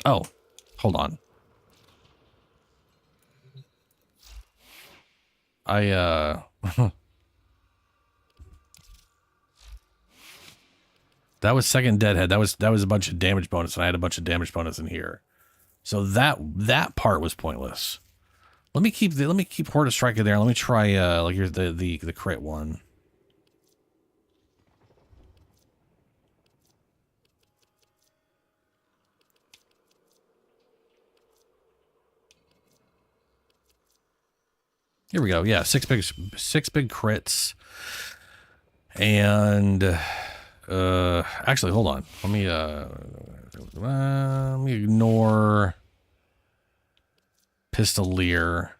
Oh, hold on. That was second deadhead. That was a bunch of damage bonus, and I had a bunch of damage bonus in here. So that part was pointless. Let me keep Horde of Strike in there. Let me try like here's the crit one. Here we go. Yeah, six big crits. And actually, hold on. Let me ignore Pistolier.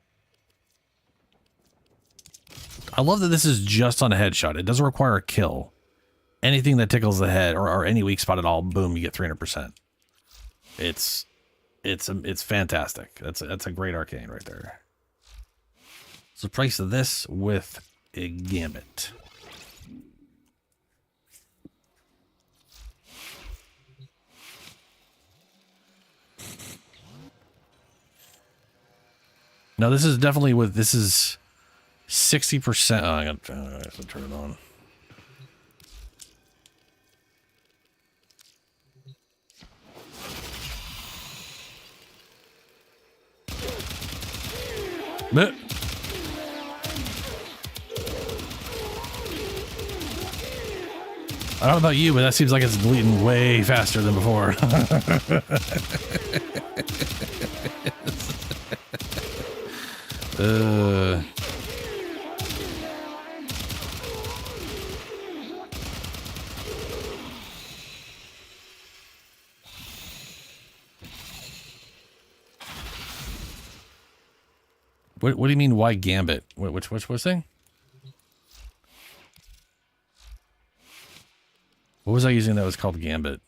I love that this is just on a headshot. It doesn't require a kill. Anything that tickles the head or any weak spot at all, boom, you get 300%. It's fantastic. That's a great arcane right there. So price of this with a Gambit. No, this is definitely this is 60%. Oh, I have to turn it on. But I don't know about you, but that seems like it's deleting way faster than before. What do you mean, why Gambit? Which thing? What was I using that was called Gambit?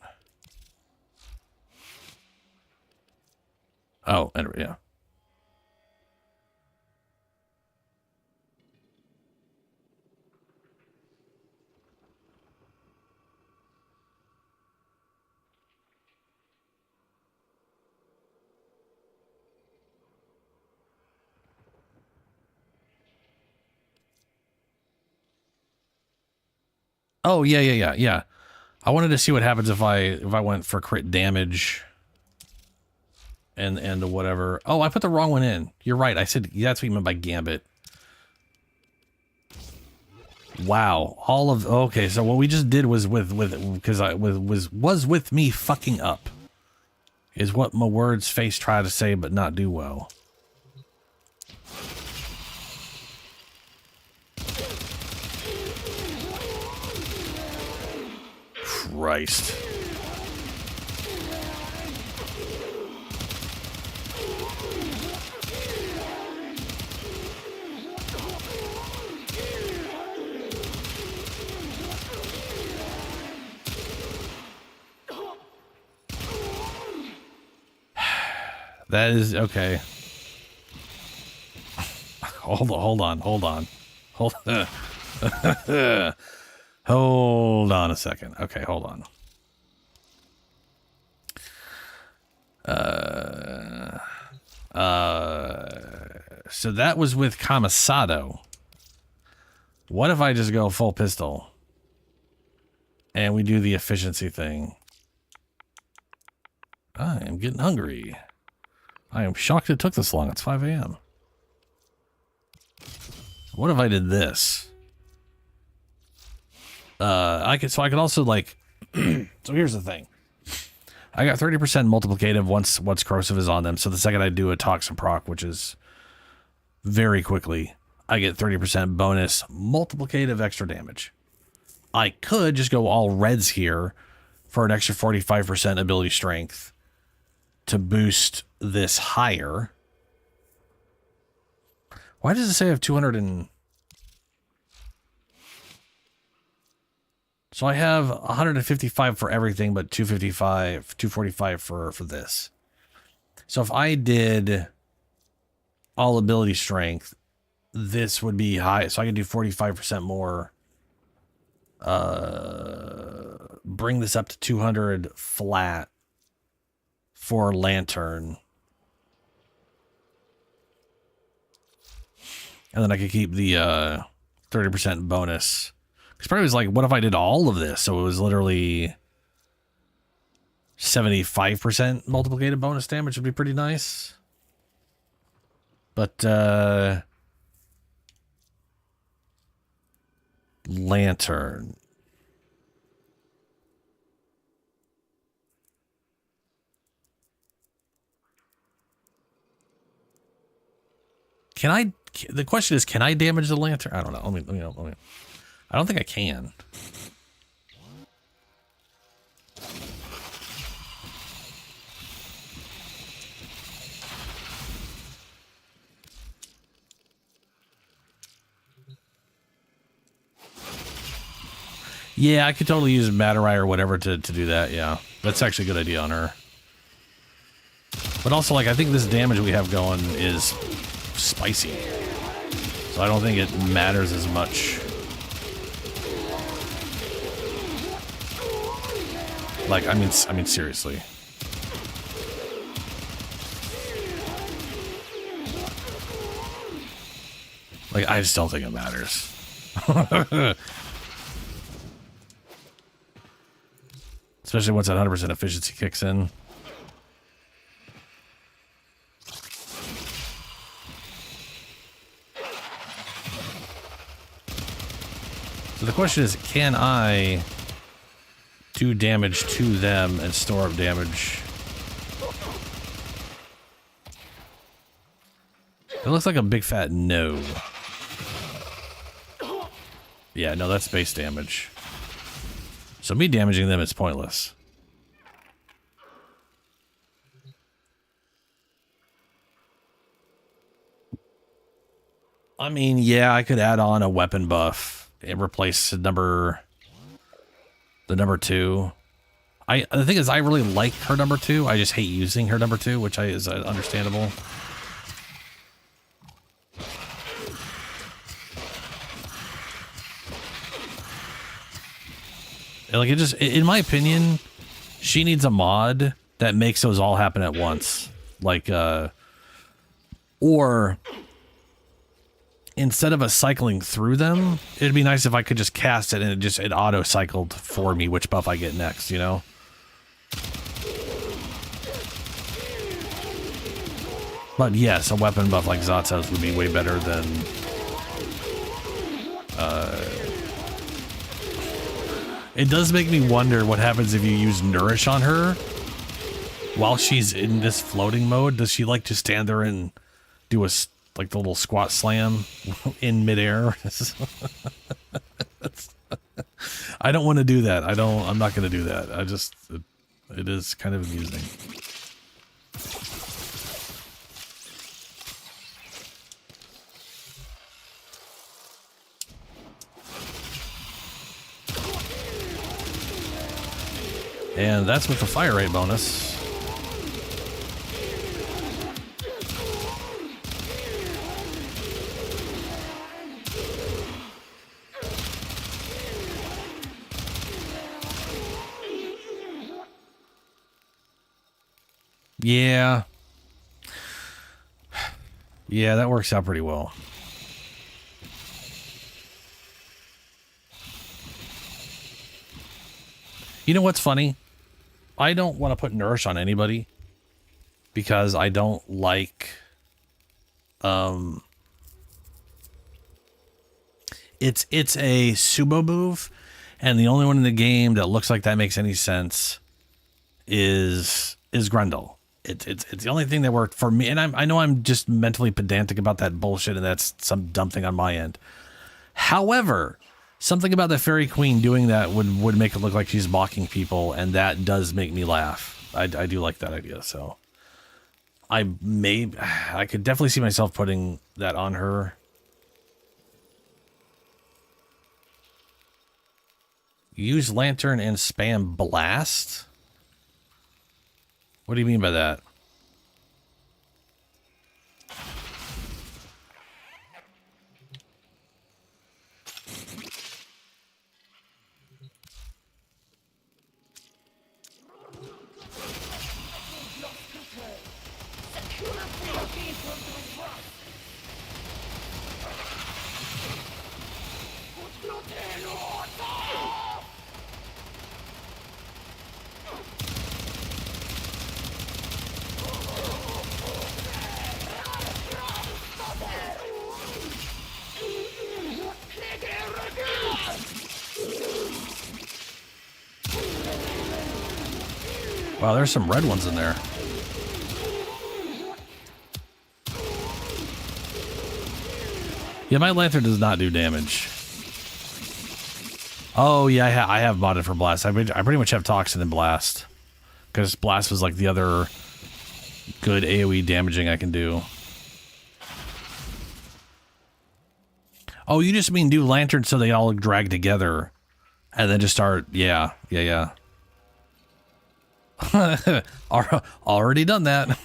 Oh, yeah. Oh, yeah. I wanted to see what happens if I went for crit damage and whatever. Oh, I put the wrong one in. You're right. I said that's what you meant by Gambit. Wow. Okay, so what we just did was with me fucking up. Is what my words face try to say but not do well. Christ. That is okay. Hold on. Hold on a second. Okay, hold on. So that was with Camisado. What if I just go full pistol and we do the efficiency thing? I am getting hungry. I am shocked it took this long. It's 5 a.m. What if I did this? I could also like, so here's the thing. I got 30% multiplicative once corrosive is on them. So the second I do a toxin proc, which is very quickly, I get 30% bonus multiplicative extra damage. I could just go all reds here for an extra 45% ability strength to boost this higher. Why does it say I have 200 and... So I have 155 for everything, but 245 for this. So if I did all ability strength, this would be high. So I could do 45% more. Bring this up to 200 flat for Lantern. And then I could keep the 30% bonus. Because part of it was like, what if I did all of this? So it was literally 75% multiplicated bonus damage would be pretty nice. But, lantern. The question is, can I damage the lantern? I don't know. Let me. I don't think I can. Yeah, I could totally use Matarai or whatever to do that, yeah. That's actually a good idea on her. But also, like, I think this damage we have going is spicy. So I don't think it matters as much. Like, I mean seriously. Like, I just don't think it matters. Especially once that 100% efficiency kicks in. So the question is, can I do damage to them and store up damage? It looks like a big fat no. Yeah, no, that's base damage. So me damaging them is pointless. I mean, yeah, I could add on a weapon buff and replace the number 2. The thing is, I really like her number 2. I just hate using her number 2, which is understandable. Like, it just, in my opinion, she needs a mod that makes those all happen at once. Like, or instead of us cycling through them, it'd be nice if I could just cast it and it auto cycled for me which buff I get next, you know? But yes, a weapon buff like Zatsa's would be way better than it does make me wonder what happens if you use Nourish on her while she's in this floating mode. Does she like to stand there and do a like the little squat slam in midair? I don't want to do that. I'm not going to do that. It is kind of amusing. And that's with the fire rate bonus. Yeah. Yeah, that works out pretty well. You know what's funny? I don't want to put Nourish on anybody because I don't like it's a sumo move, and the only one in the game that looks like that makes any sense is Grendel. It's the only thing that worked for me, and I know I'm just mentally pedantic about that bullshit, and that's some dumb thing on my end. However, something about the Fairy Queen doing that would make it look like she's mocking people, and that does make me laugh. I do like that idea, so I could definitely see myself putting that on her. Use Lantern and spam Blast? What do you mean by that? Wow, there's some red ones in there. Yeah, my lantern does not do damage. Oh, yeah, I have modded for Blast. I pretty much have Toxin and Blast. Because Blast was like the other good AoE damaging I can do. Oh, you just mean do lanterns so they all drag together. And then just start, yeah. Already done that.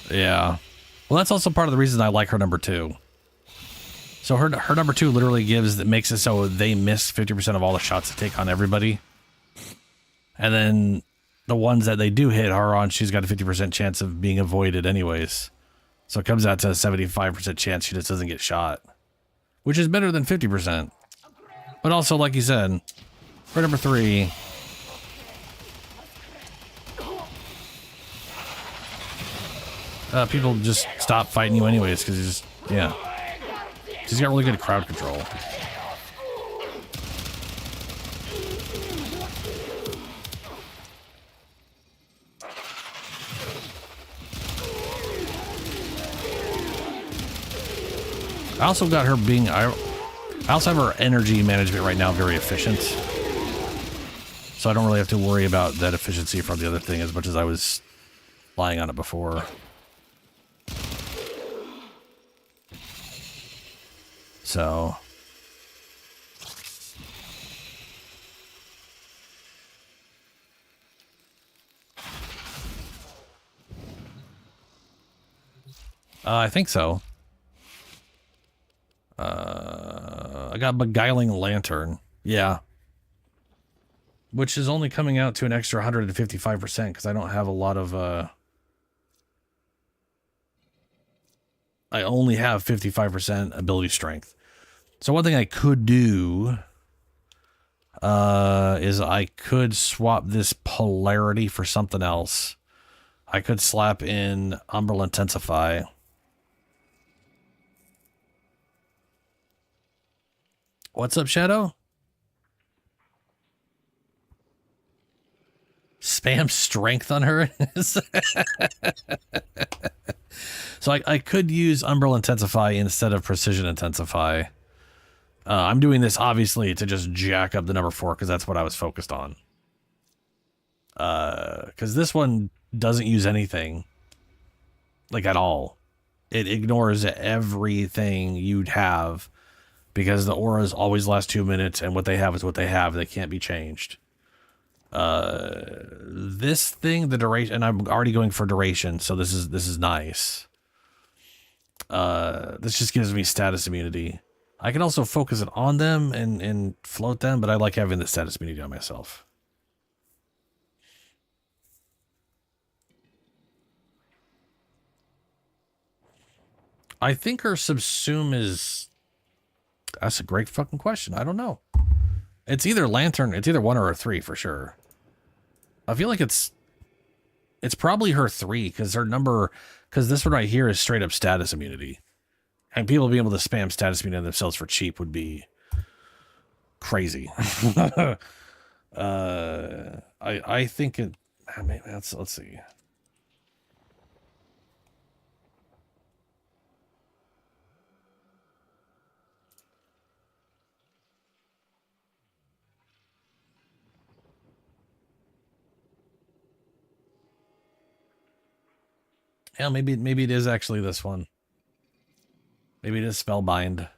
Yeah. Well, that's also part of the reason I like her number 2. So her number 2 literally makes it so they miss 50% of all the shots they take on everybody. And then the ones that they do hit her on, she's got a 50% chance of being avoided anyways. So it comes out to a 75% chance she just doesn't get shot. Which is better than 50%. But also, like you said, for number 3... people just stop fighting you anyways, because he's just, yeah. She's got really good crowd control. I also got her being, I also have her energy management right now very efficient. So I don't really have to worry about that efficiency from the other thing as much as I was lying on it before. So I think so. I got Beguiling Lantern. Yeah. Which is only coming out to an extra 155% because I don't have a lot of I only have 55% ability strength. So one thing I could do is I could swap this polarity for something else. I could slap in Umbral Intensify. What's up, Shadow? Spam strength on her. So I could use Umbral Intensify instead of Precision Intensify. I'm doing this obviously to just jack up the number 4 because that's what I was focused on. Because this one doesn't use anything, like at all. It ignores everything you'd have because the auras always last 2 minutes and what they have is what they have. They can't be changed. This thing, the duration, and I'm already going for duration, so this is nice. This just gives me status immunity. I can also focus it on them and float them, but I like having the status immunity on myself. I think her subsume is... That's a great fucking question. I don't know. It's either Lantern, it's either 1 or a 3 for sure. I feel like it's probably her 3 because her number, because this one right here is straight up status immunity. And people being able to spam status immunity themselves for cheap would be crazy. I think it, I mean, let's see. Yeah, maybe it is actually this one. Maybe it is Spellbind.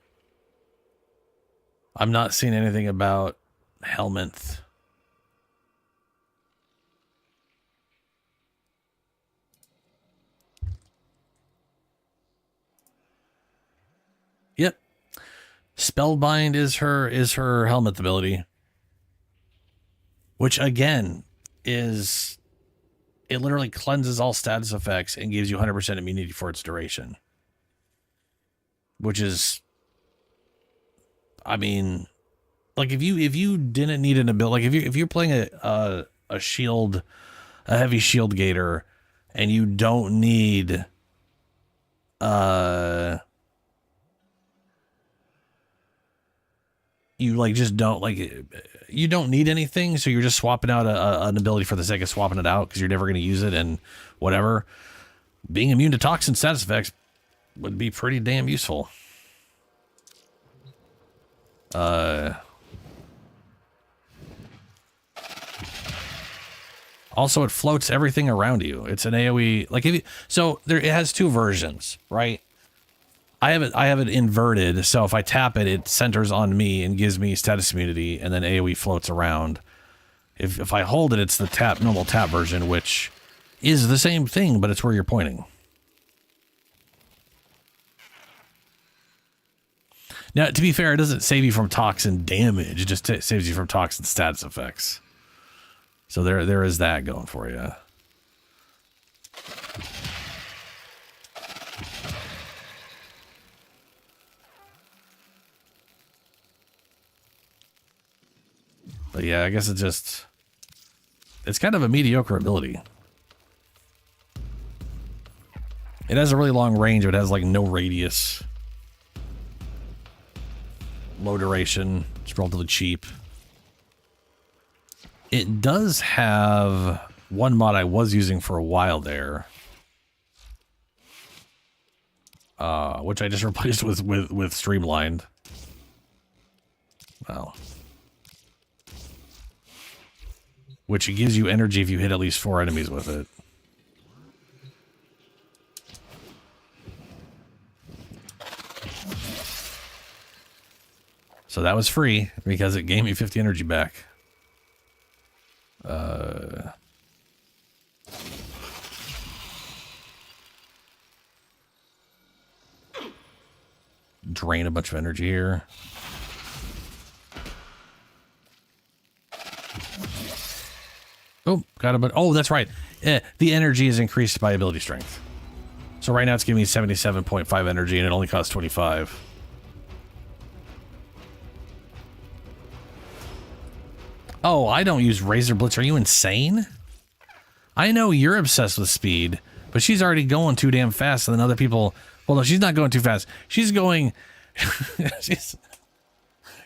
I'm not seeing anything about Helminth. Yep. Spellbind is her Helminth ability. which again is, it literally cleanses all status effects and gives you 100% immunity for its duration. Which is, I mean, like if you didn't need an ability, like if you're playing a shield, a heavy shield gator, and you don't need you like just don't like you don't need anything, so you're just swapping out an ability for the sake of swapping it out because you're never going to use it and whatever. Being immune to toxin status effects would be pretty damn useful. Also, it floats everything around you. It's an AoE, like if you, so there, it has two versions, right? I have it inverted, so if I tap it, it centers on me and gives me status immunity, and then AoE floats around. If I hold it, it's the normal tap version, which is the same thing, but it's where you're pointing. Now, to be fair, it doesn't save you from toxin damage. It just saves you from toxin status effects. So there is that going for you. But yeah, I guess it's kind of a mediocre ability. It has a really long range, but it has like no radius. Low duration. It's relatively cheap. It does have one mod I was using for a while there, which I just replaced with Streamlined. Well, which gives you energy if you hit at least 4 enemies with it. So that was free because it gave me 50 energy back. Drain a bunch of energy here. Oh, got a bit. Oh, that's right. The energy is increased by ability strength. So right now it's giving me 77.5 energy and it only costs 25. Oh, I don't use Razor Blitz. Are you insane? I know you're obsessed with speed, but she's already going too damn fast, and then other people... Well, no, she's not going too fast. She's going...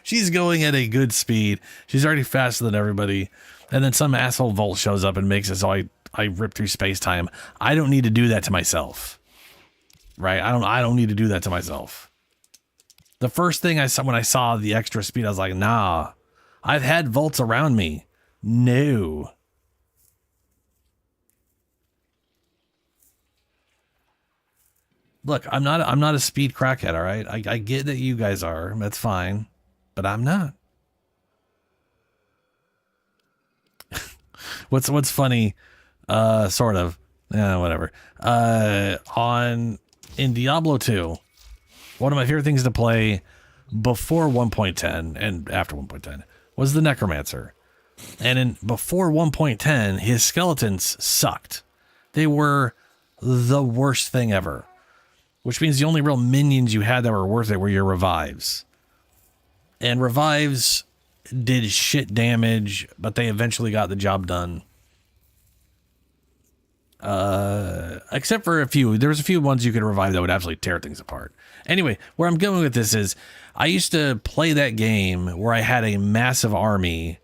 she's going at a good speed. She's already faster than everybody. And then some asshole Volt shows up and makes it so I rip through space-time. I don't need to do that to myself. Right? I don't need to do that to myself. The first thing I saw when I saw the extra speed, I was like, nah... I've had Volts around me. No. Look, I'm not a speed crackhead, all right? I get that you guys are. That's fine. But I'm not. What's funny, sort of. Yeah, whatever. In Diablo 2, one of my favorite things to play before 1.10 and after 1.10 was the Necromancer. And before 1.10, his skeletons sucked. They were the worst thing ever. Which means the only real minions you had that were worth it were your revives. And revives did shit damage, but they eventually got the job done. Except for a few. There was a few ones you could revive that would absolutely tear things apart. Anyway, where I'm going with this is, I used to play that game where I had a massive army,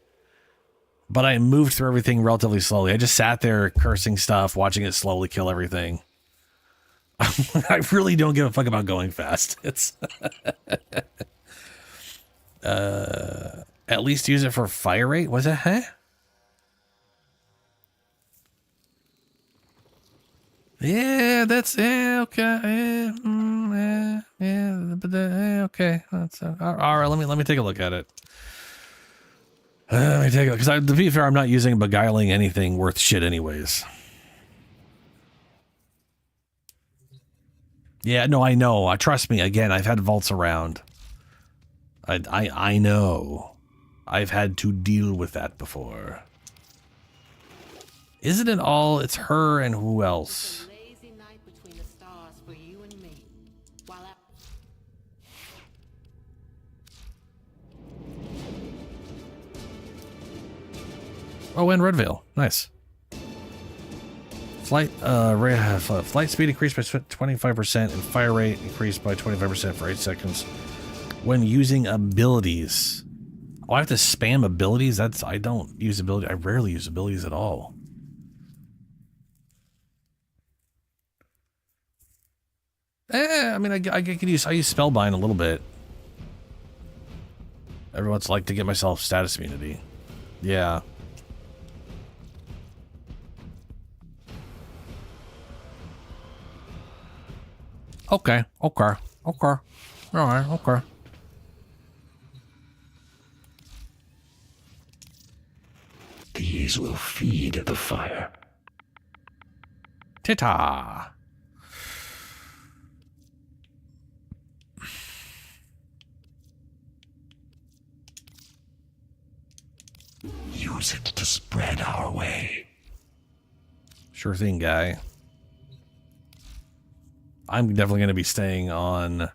but I moved through everything relatively slowly. I just sat there cursing stuff, watching it slowly kill everything. I really don't give a fuck about going fast. It's at least use it for fire rate. Was it? Huh? Yeah, that's okay. But okay. That's all right. Let me take a look at it. Let me take a look, because to be fair, I'm not using beguiling anything worth shit, anyways. Yeah, no, I know. Trust me. Again, I've had vaults around. I know. I've had to deal with that before. Isn't it all? It's her and who else? Oh, and Redvale. Nice. Flight speed increased by 25% and fire rate increased by 25% for 8 seconds when using abilities. Oh, I have to spam abilities? I don't use ability. I rarely use abilities at all. I mean, I use Spellbind a little bit. Everyone's like to get myself status immunity. Yeah. Okay. Alright, okay. These will feed the fire. Ta-ta! Use it to spread our way. Sure thing, guy. I'm definitely going to be staying on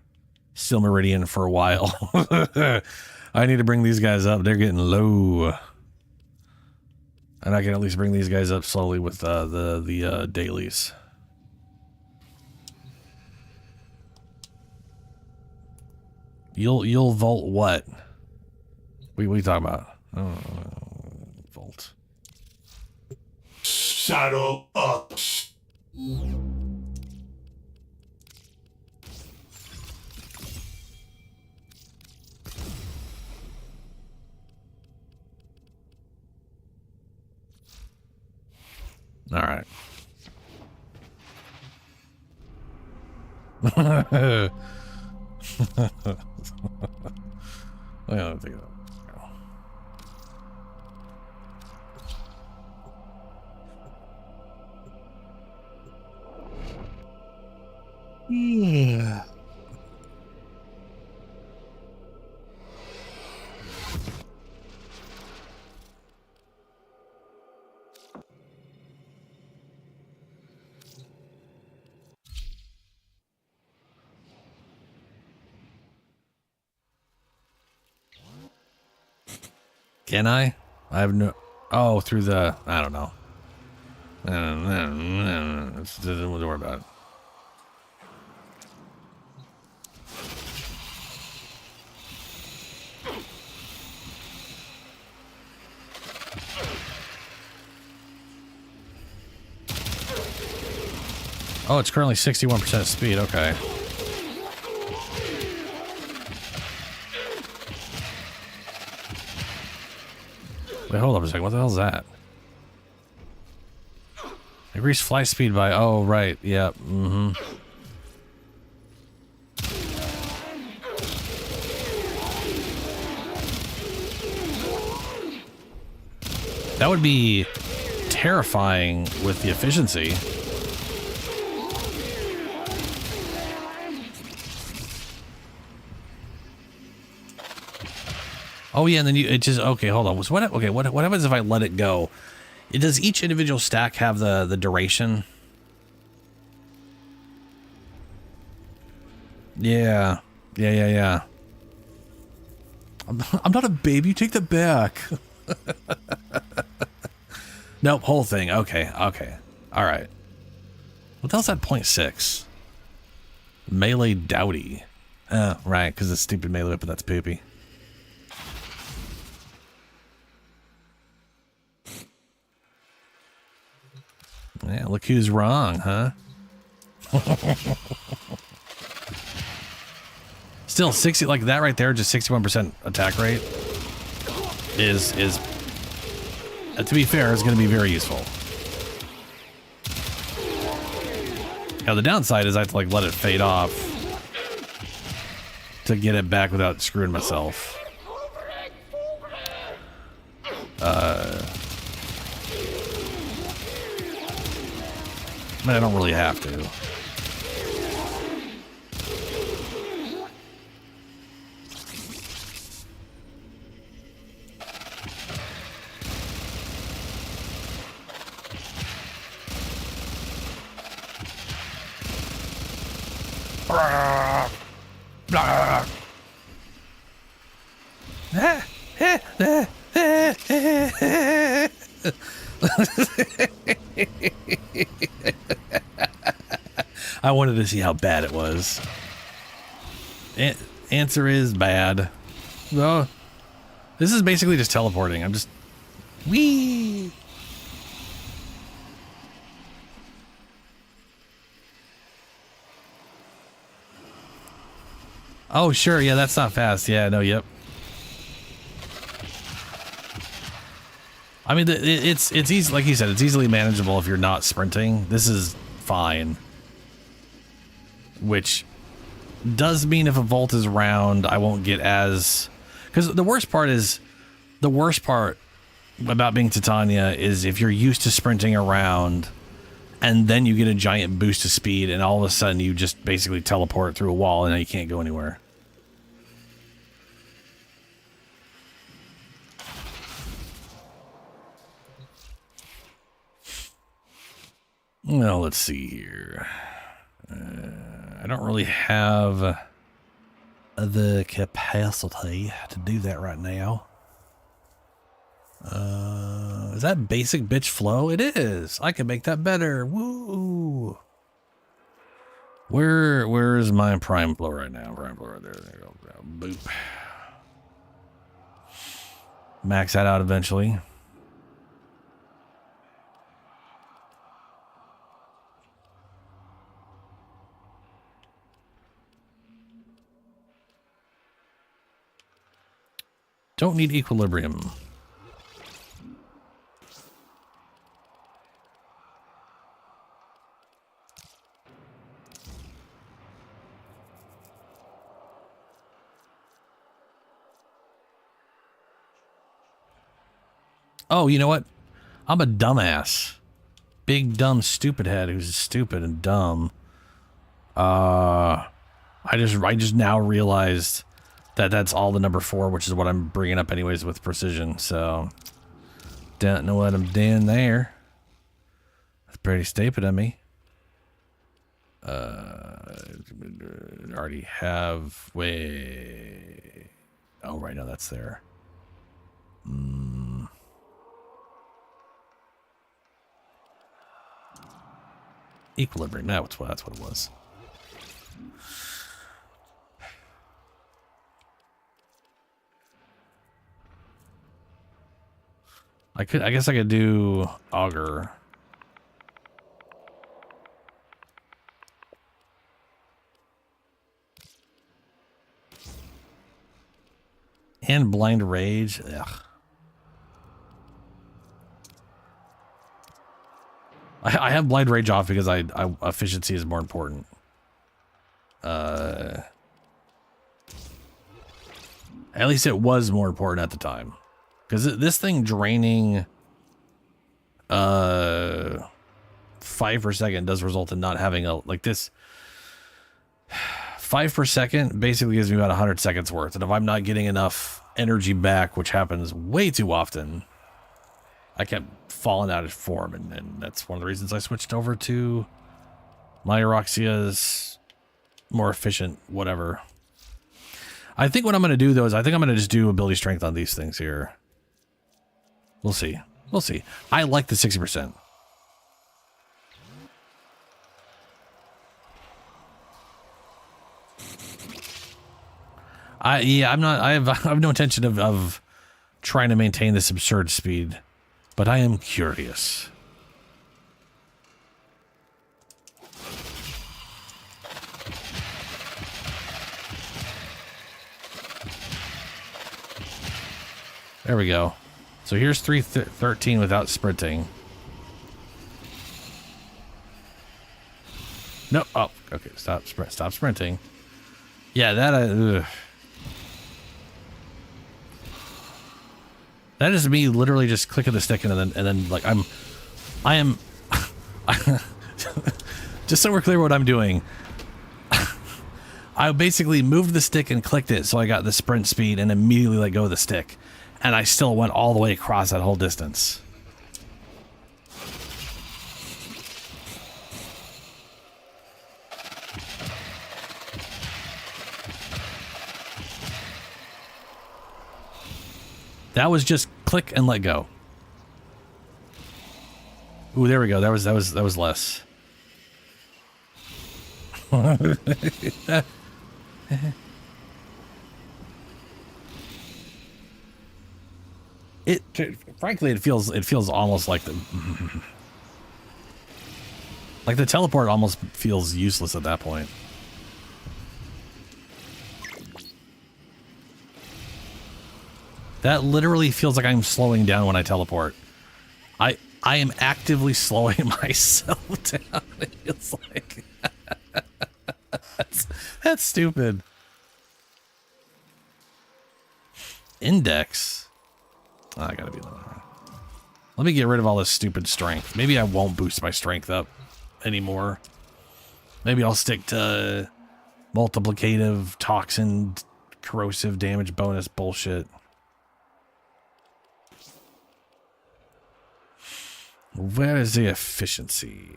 Steel Meridian for a while. I need to bring these guys up. They're getting low. And I can at least bring these guys up slowly with the dailies. You'll vault what? What are you talking about? Vault. Saddle up. All right. I don't think of that. Yeah. Can I? I have no... Oh, through the... I don't know. Don't worry about it. Oh, it's currently 61% speed. Okay. Wait, hold up a second. What the hell is that? Increase flight speed by... Oh, right. Yep. Mm-hmm. That would be terrifying with the efficiency. Oh yeah, and then it just okay. Hold on. What happens if I let it go? Does each individual stack have the duration? Yeah. I'm not a baby. You take that back. Nope. Whole thing. Okay. All right. What the hell's that 0.6? Melee Dowdy. Oh, right. Because it's stupid melee weapon. That's poopy. Yeah, look who's wrong, huh? Still 60, like that right there, just 61% attack rate is to be fair, is going to be very useful. Now the downside is I have to like let it fade off to get it back without screwing myself. But I don't really have to. I wanted to see how bad it was. Answer is bad. Well, this is basically just teleporting. I'm just... Whee! Oh, sure. Yeah, that's not fast. Yeah, no, yep. I mean, it's easy, like you said, it's easily manageable if you're not sprinting. This is fine. Which does mean if a vault is round, I won't get as... Because the worst part about being Titania is if you're used to sprinting around and then you get a giant boost of speed and all of a sudden you just basically teleport through a wall and now you can't go anywhere. Well, let's see here. I don't really have the capacity to do that right now. Is that basic bitch flow? It is. I can make that better. Woo! Where is my prime flow right now? Prime flow right there. There you go. Boop. Max that out eventually. Don't need equilibrium. Oh, you know what? I'm a dumbass. Big, dumb, stupid head who's stupid and dumb. I just now realized that that's all the number 4, which is what I'm bringing up anyways with precision. So, don't know what I'm doing there. That's pretty stupid of me. Already have way. Oh, right now that's there. Equilibrium. That's what it was. I guess I could do auger. And blind rage. Ugh. I have blind rage off because efficiency is more important. At least it was more important at the time. Because this thing draining 5 per second does result in not having a, like this 5 per second basically gives me about 100 seconds worth. And if I'm not getting enough energy back, which happens way too often, I kept falling out of form. And that's one of the reasons I switched over to my Eroxia's more efficient, whatever. I think what I'm going to do though is I think I'm going to just do ability strength on these things here. We'll see. We'll see. I like the 60%. I'm not. I have no intention of trying to maintain this absurd speed, but I am curious. There we go. So here's 313 without sprinting. No. Oh, okay. Stop sprinting. Yeah, that that is me literally just clicking the stick and then like I am just so we're clear what I'm doing. I basically moved the stick and clicked it so I got the sprint speed and immediately let go of the stick. And I still went all the way across that whole distance. That was just click and let go. Ooh, there we go. That was less. Frankly, it feels almost like the like the teleport almost feels useless at that point. That literally feels like I'm slowing down when I teleport. I am actively slowing myself down. It feels like that's stupid. Index. Oh, I gotta be lower. Let me get rid of all this stupid strength. Maybe I won't boost my strength up anymore. Maybe I'll stick to multiplicative, toxin, corrosive damage bonus bullshit. Where is the efficiency?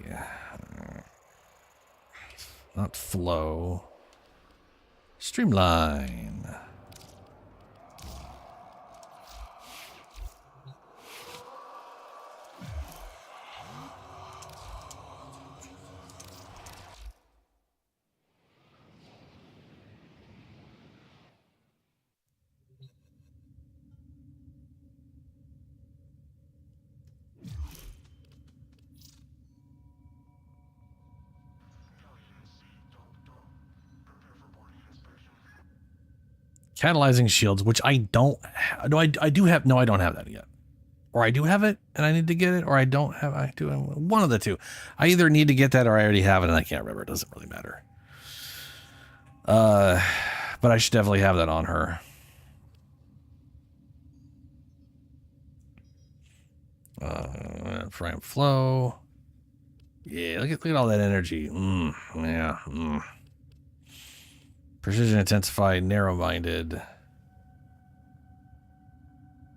Not flow. Streamline. Catalyzing shields, which I don't have. No, I do have. No, I don't have that yet. Or I do have it and I need to get it, or I don't have. I do. One of the two. I either need to get that or I already have it and I can't remember. It doesn't really matter. But I should definitely have that on her. Frame flow. Yeah, look at all that energy. Yeah. Precision intensified, narrow-minded.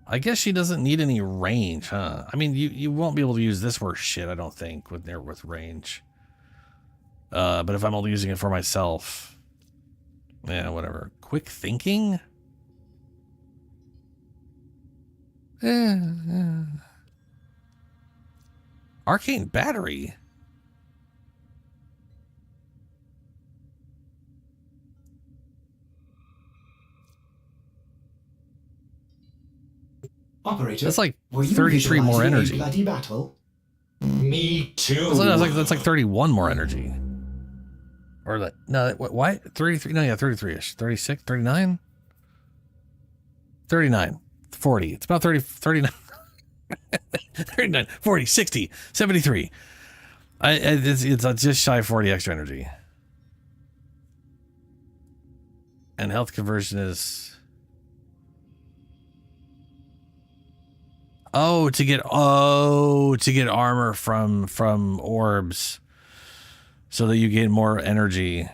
I guess she doesn't need any range, huh? I mean, you won't be able to use this for shit, I don't think, with range. But if I'm only using it for myself, yeah, whatever. Quick thinking? Arcane battery. Operator, that's like 33 more energy. Bloody battle? Me too. That's like 31 more energy. Or that, no, why? 33? No, yeah, 33-ish. 36, 39? 39, 40. It's about 39. 39, 40, 60, 73. It's just shy of 40 extra energy. And health conversion is... to get armor from orbs so that you get more energy.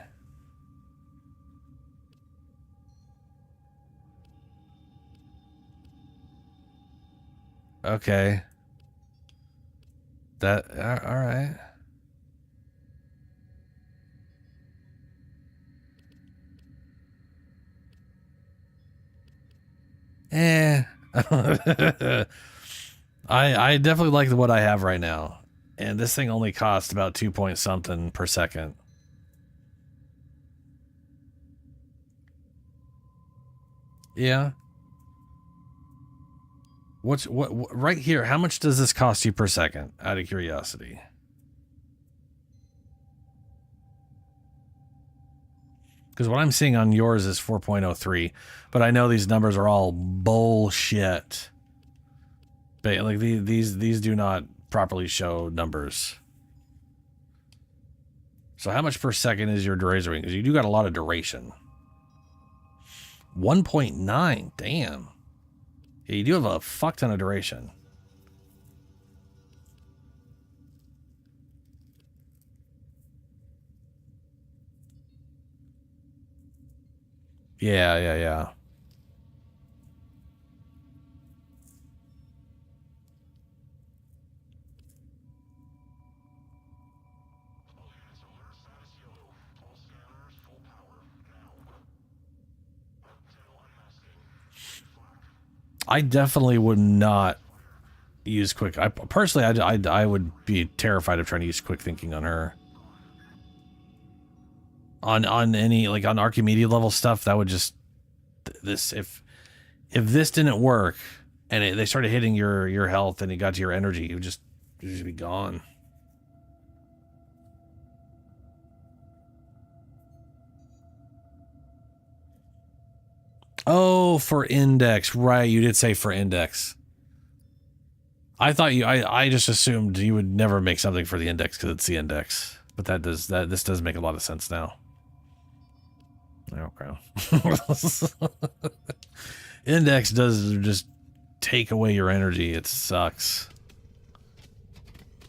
Okay. All right. I definitely like what I have right now. And this thing only costs about 2 point something per second. Yeah. What right here, how much does this cost you per second, out of curiosity? Because what I'm seeing on yours is 4.03, but I know these numbers are all bullshit. But like these do not properly show numbers. So how much per second is your duration? Because you do got a lot of duration. 1.9, damn. Yeah, you do have a fuck ton of duration. Yeah. I definitely would not use quick. I would be terrified of trying to use quick thinking on her. On any, like, on Archimedeas level stuff, that would just if this didn't work and they started hitting your health and it got to your energy, you'd just be gone. Oh, for index, right? You did say for index. I thought I just assumed you would never make something for the index because it's the index, but this does make a lot of sense now. Okay. Index does just take away your energy. It sucks.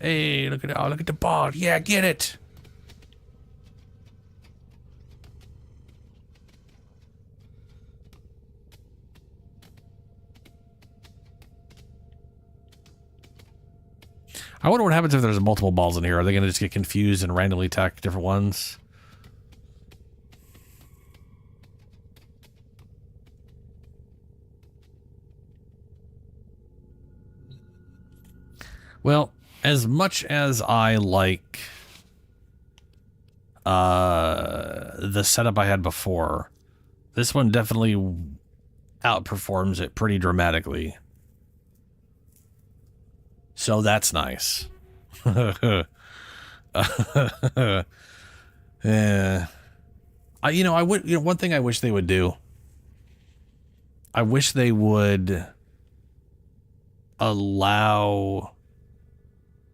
Hey, look at the ball. Yeah, get it. I wonder what happens if there's multiple balls in here. Are they going to just get confused and randomly attack different ones? Well, as much as I like the setup I had before, this one definitely outperforms it pretty dramatically. So that's nice. Yeah. One thing I wish they would do. I wish they would allow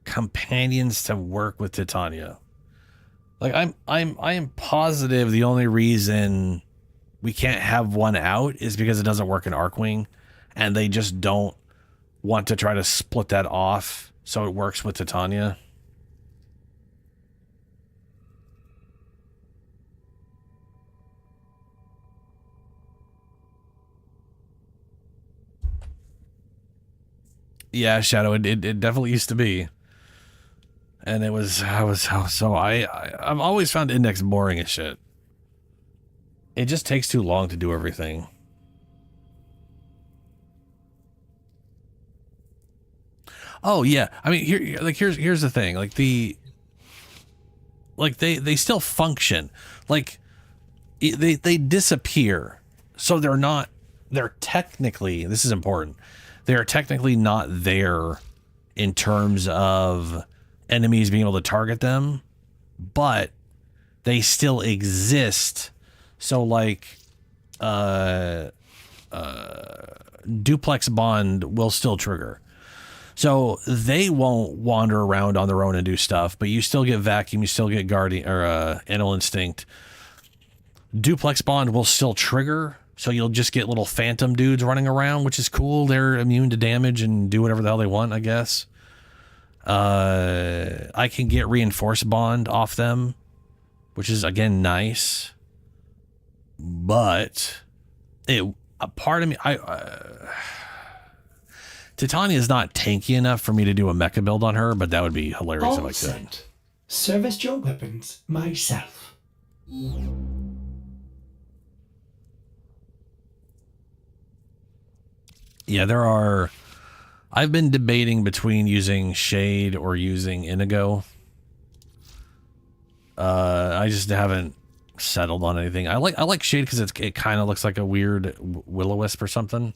companions to work with Titania. Like I am positive the only reason we can't have one out is because it doesn't work in Archwing, and they just don't want to try to split that off so it works with Titania. Yeah, Shadow, it definitely used to be. And I've always found Index boring as shit. It just takes too long to do everything. Oh yeah, I mean here's the thing, like they still function, like they disappear, so they're technically, this is important, they are technically not there in terms of enemies being able to target them, but they still exist. So like duplex bond will still trigger. So they won't wander around on their own and do stuff, but you still get vacuum, you still get guardian or animal instinct. Duplex bond will still trigger, so you'll just get little phantom dudes running around, which is cool. They're immune to damage and do whatever the hell they want, I guess. I can get reinforced bond off them, which is again nice. But a part of me, Titania is not tanky enough for me to do a mecha build on her, but that would be hilarious if I could. Service your weapons myself. Yeah, I've been debating between using Shade or using Inigo. I just haven't settled on anything. I like Shade because it kind of looks like a weird will-o-wisp or something.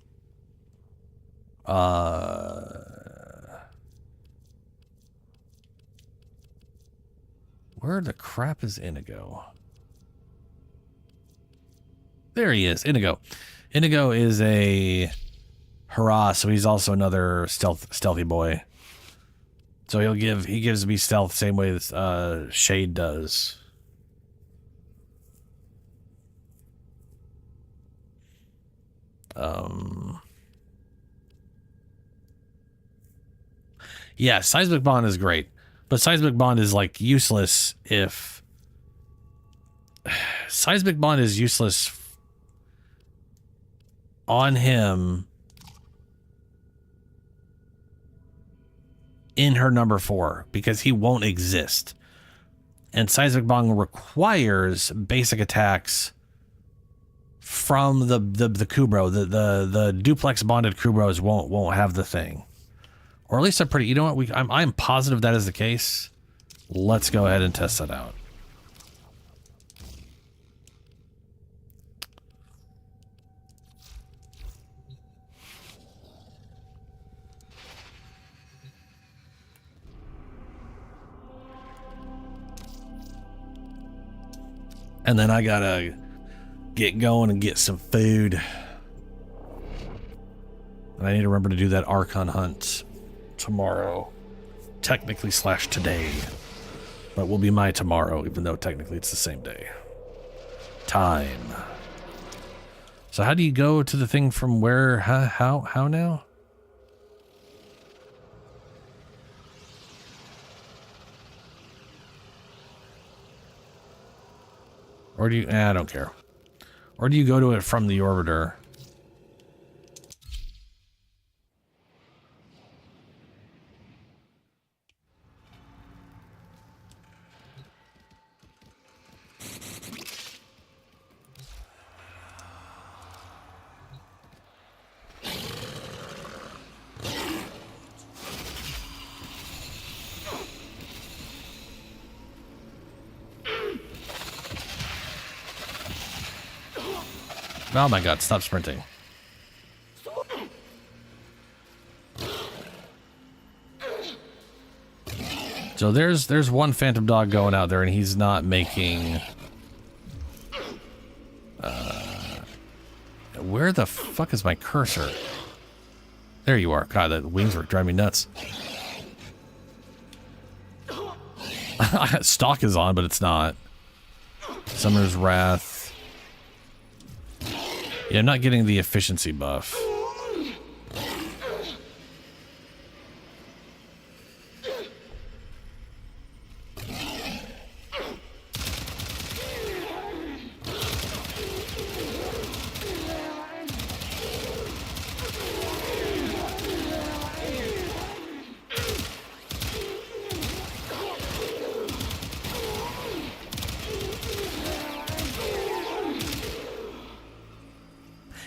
Where the crap is Inigo? There he is, Inigo. Inigo is a harass, so he's also another stealthy boy. So he gives me stealth same way as Shade does. Yeah, Seismic Bond is great, but Seismic Bond is like useless if Seismic Bond is useless on him in her number 4 because he won't exist. And Seismic Bond requires basic attacks from the Kubro. The duplex bonded Kubros won't have the thing. Or at least I'm pretty, you know what, I'm positive that is the case. Let's go ahead and test that out. And then I gotta get going and get some food. And I need to remember to do that Archon hunt tomorrow. Technically / today. But will be my tomorrow, even though technically it's the same day. Time. So how do you go to the thing from where, how now? Or do you, I don't care. Or do you go to it from the orbiter? Oh my god, stop sprinting. So there's one phantom dog going out there and he's not making... where the fuck is my cursor? There you are. God, that wings were driving me nuts. Stock is on, but it's not. Summer's Wrath. Yeah, I'm not getting the efficiency buff.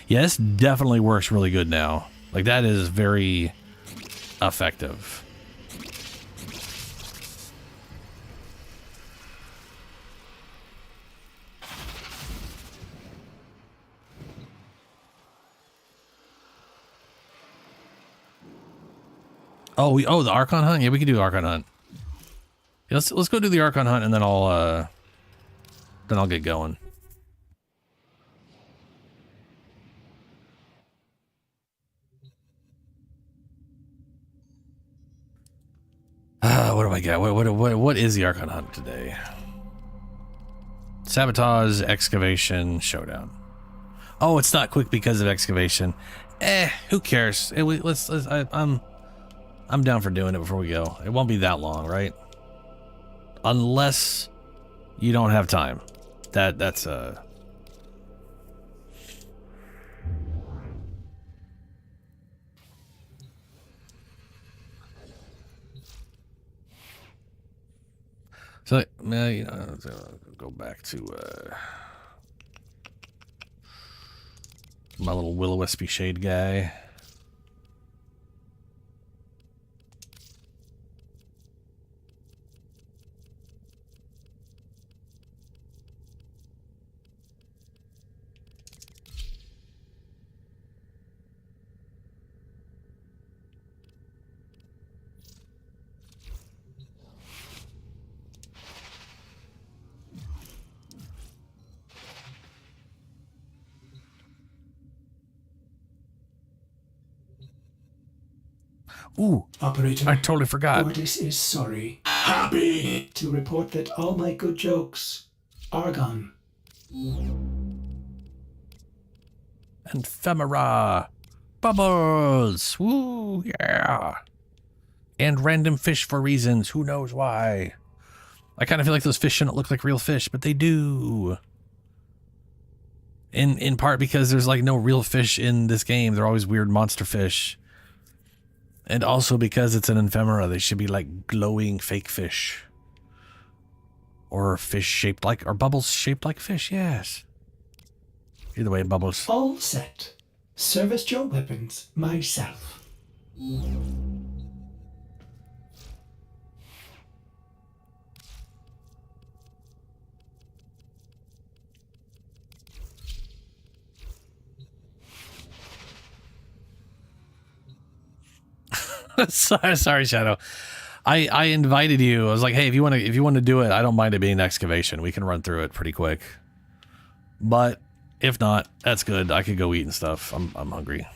Yeah, this definitely works really good now. Like, that is very effective. Oh, the Archon hunt? Yeah, we can do the Archon hunt. Yeah, let's go do the Archon hunt and then I'll get going. What do I got? What is the Archon hunt today? Sabotage, excavation, showdown. Oh, it's not quick because of excavation. Who cares? I'm down for doing it before we go. It won't be that long, right? Unless you don't have time. That's So, you know, go back to my little will-o-wispy shade guy. Ooh, Operator, I totally forgot. Ordis is sorry. Happy to report that all my good jokes are gone. Ephemera. Bubbles. Woo, yeah. And random fish for reasons. Who knows why? I kind of feel like those fish shouldn't look like real fish, but they do. In part because there's like no real fish in this game. They're always weird monster fish. And also because it's an ephemera, they should be like glowing fake fish. Or fish shaped like, or bubbles shaped like fish, yes. Either way, Bubbles. All set. Service your weapons myself. Sorry, Shadow. I invited you. I was like, hey, if you want to do it, I don't mind it being excavation. We can run through it pretty quick. But if not, that's good. I could go eat and stuff. I'm hungry.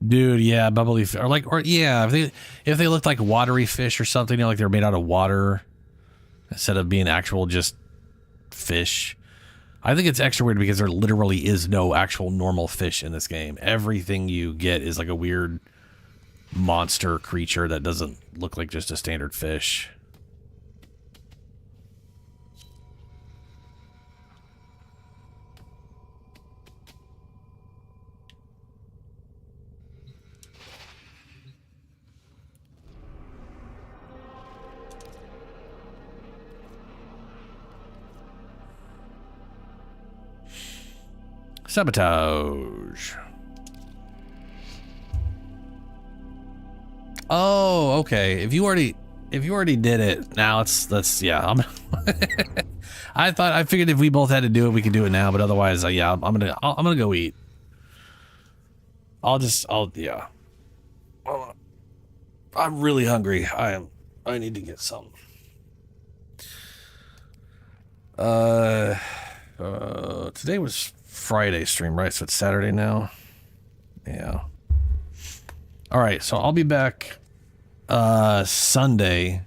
Dude, yeah, bubbly if they looked like watery fish or something, like they're made out of water instead of being actual just fish. I think it's extra weird because there literally is no actual normal fish in this game. Everything you get is like a weird monster creature that doesn't look like just a standard fish. Sabotage. Oh, okay. If you already did it, now yeah. I figured if we both had to do it, we could do it now. But otherwise, yeah, I'm gonna go eat. Yeah. I'm really hungry. I need to get some. Today was Friday stream, right? So it's Saturday now. Yeah. All right, so I'll be back Sunday,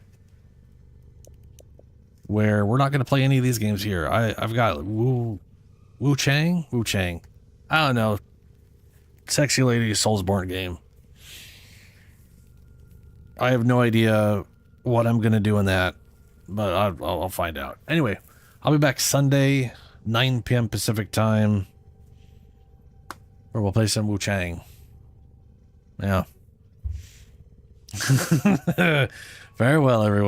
where we're not going to play any of these games here. I've got Wu Chang. I don't know. Sexy Lady Soulsborne game. I have no idea what I'm going to do in that, but I'll find out. Anyway, I'll be back Sunday, 9 p.m. Pacific time, where we'll play some Wu Chang. Yeah. Very well, everyone.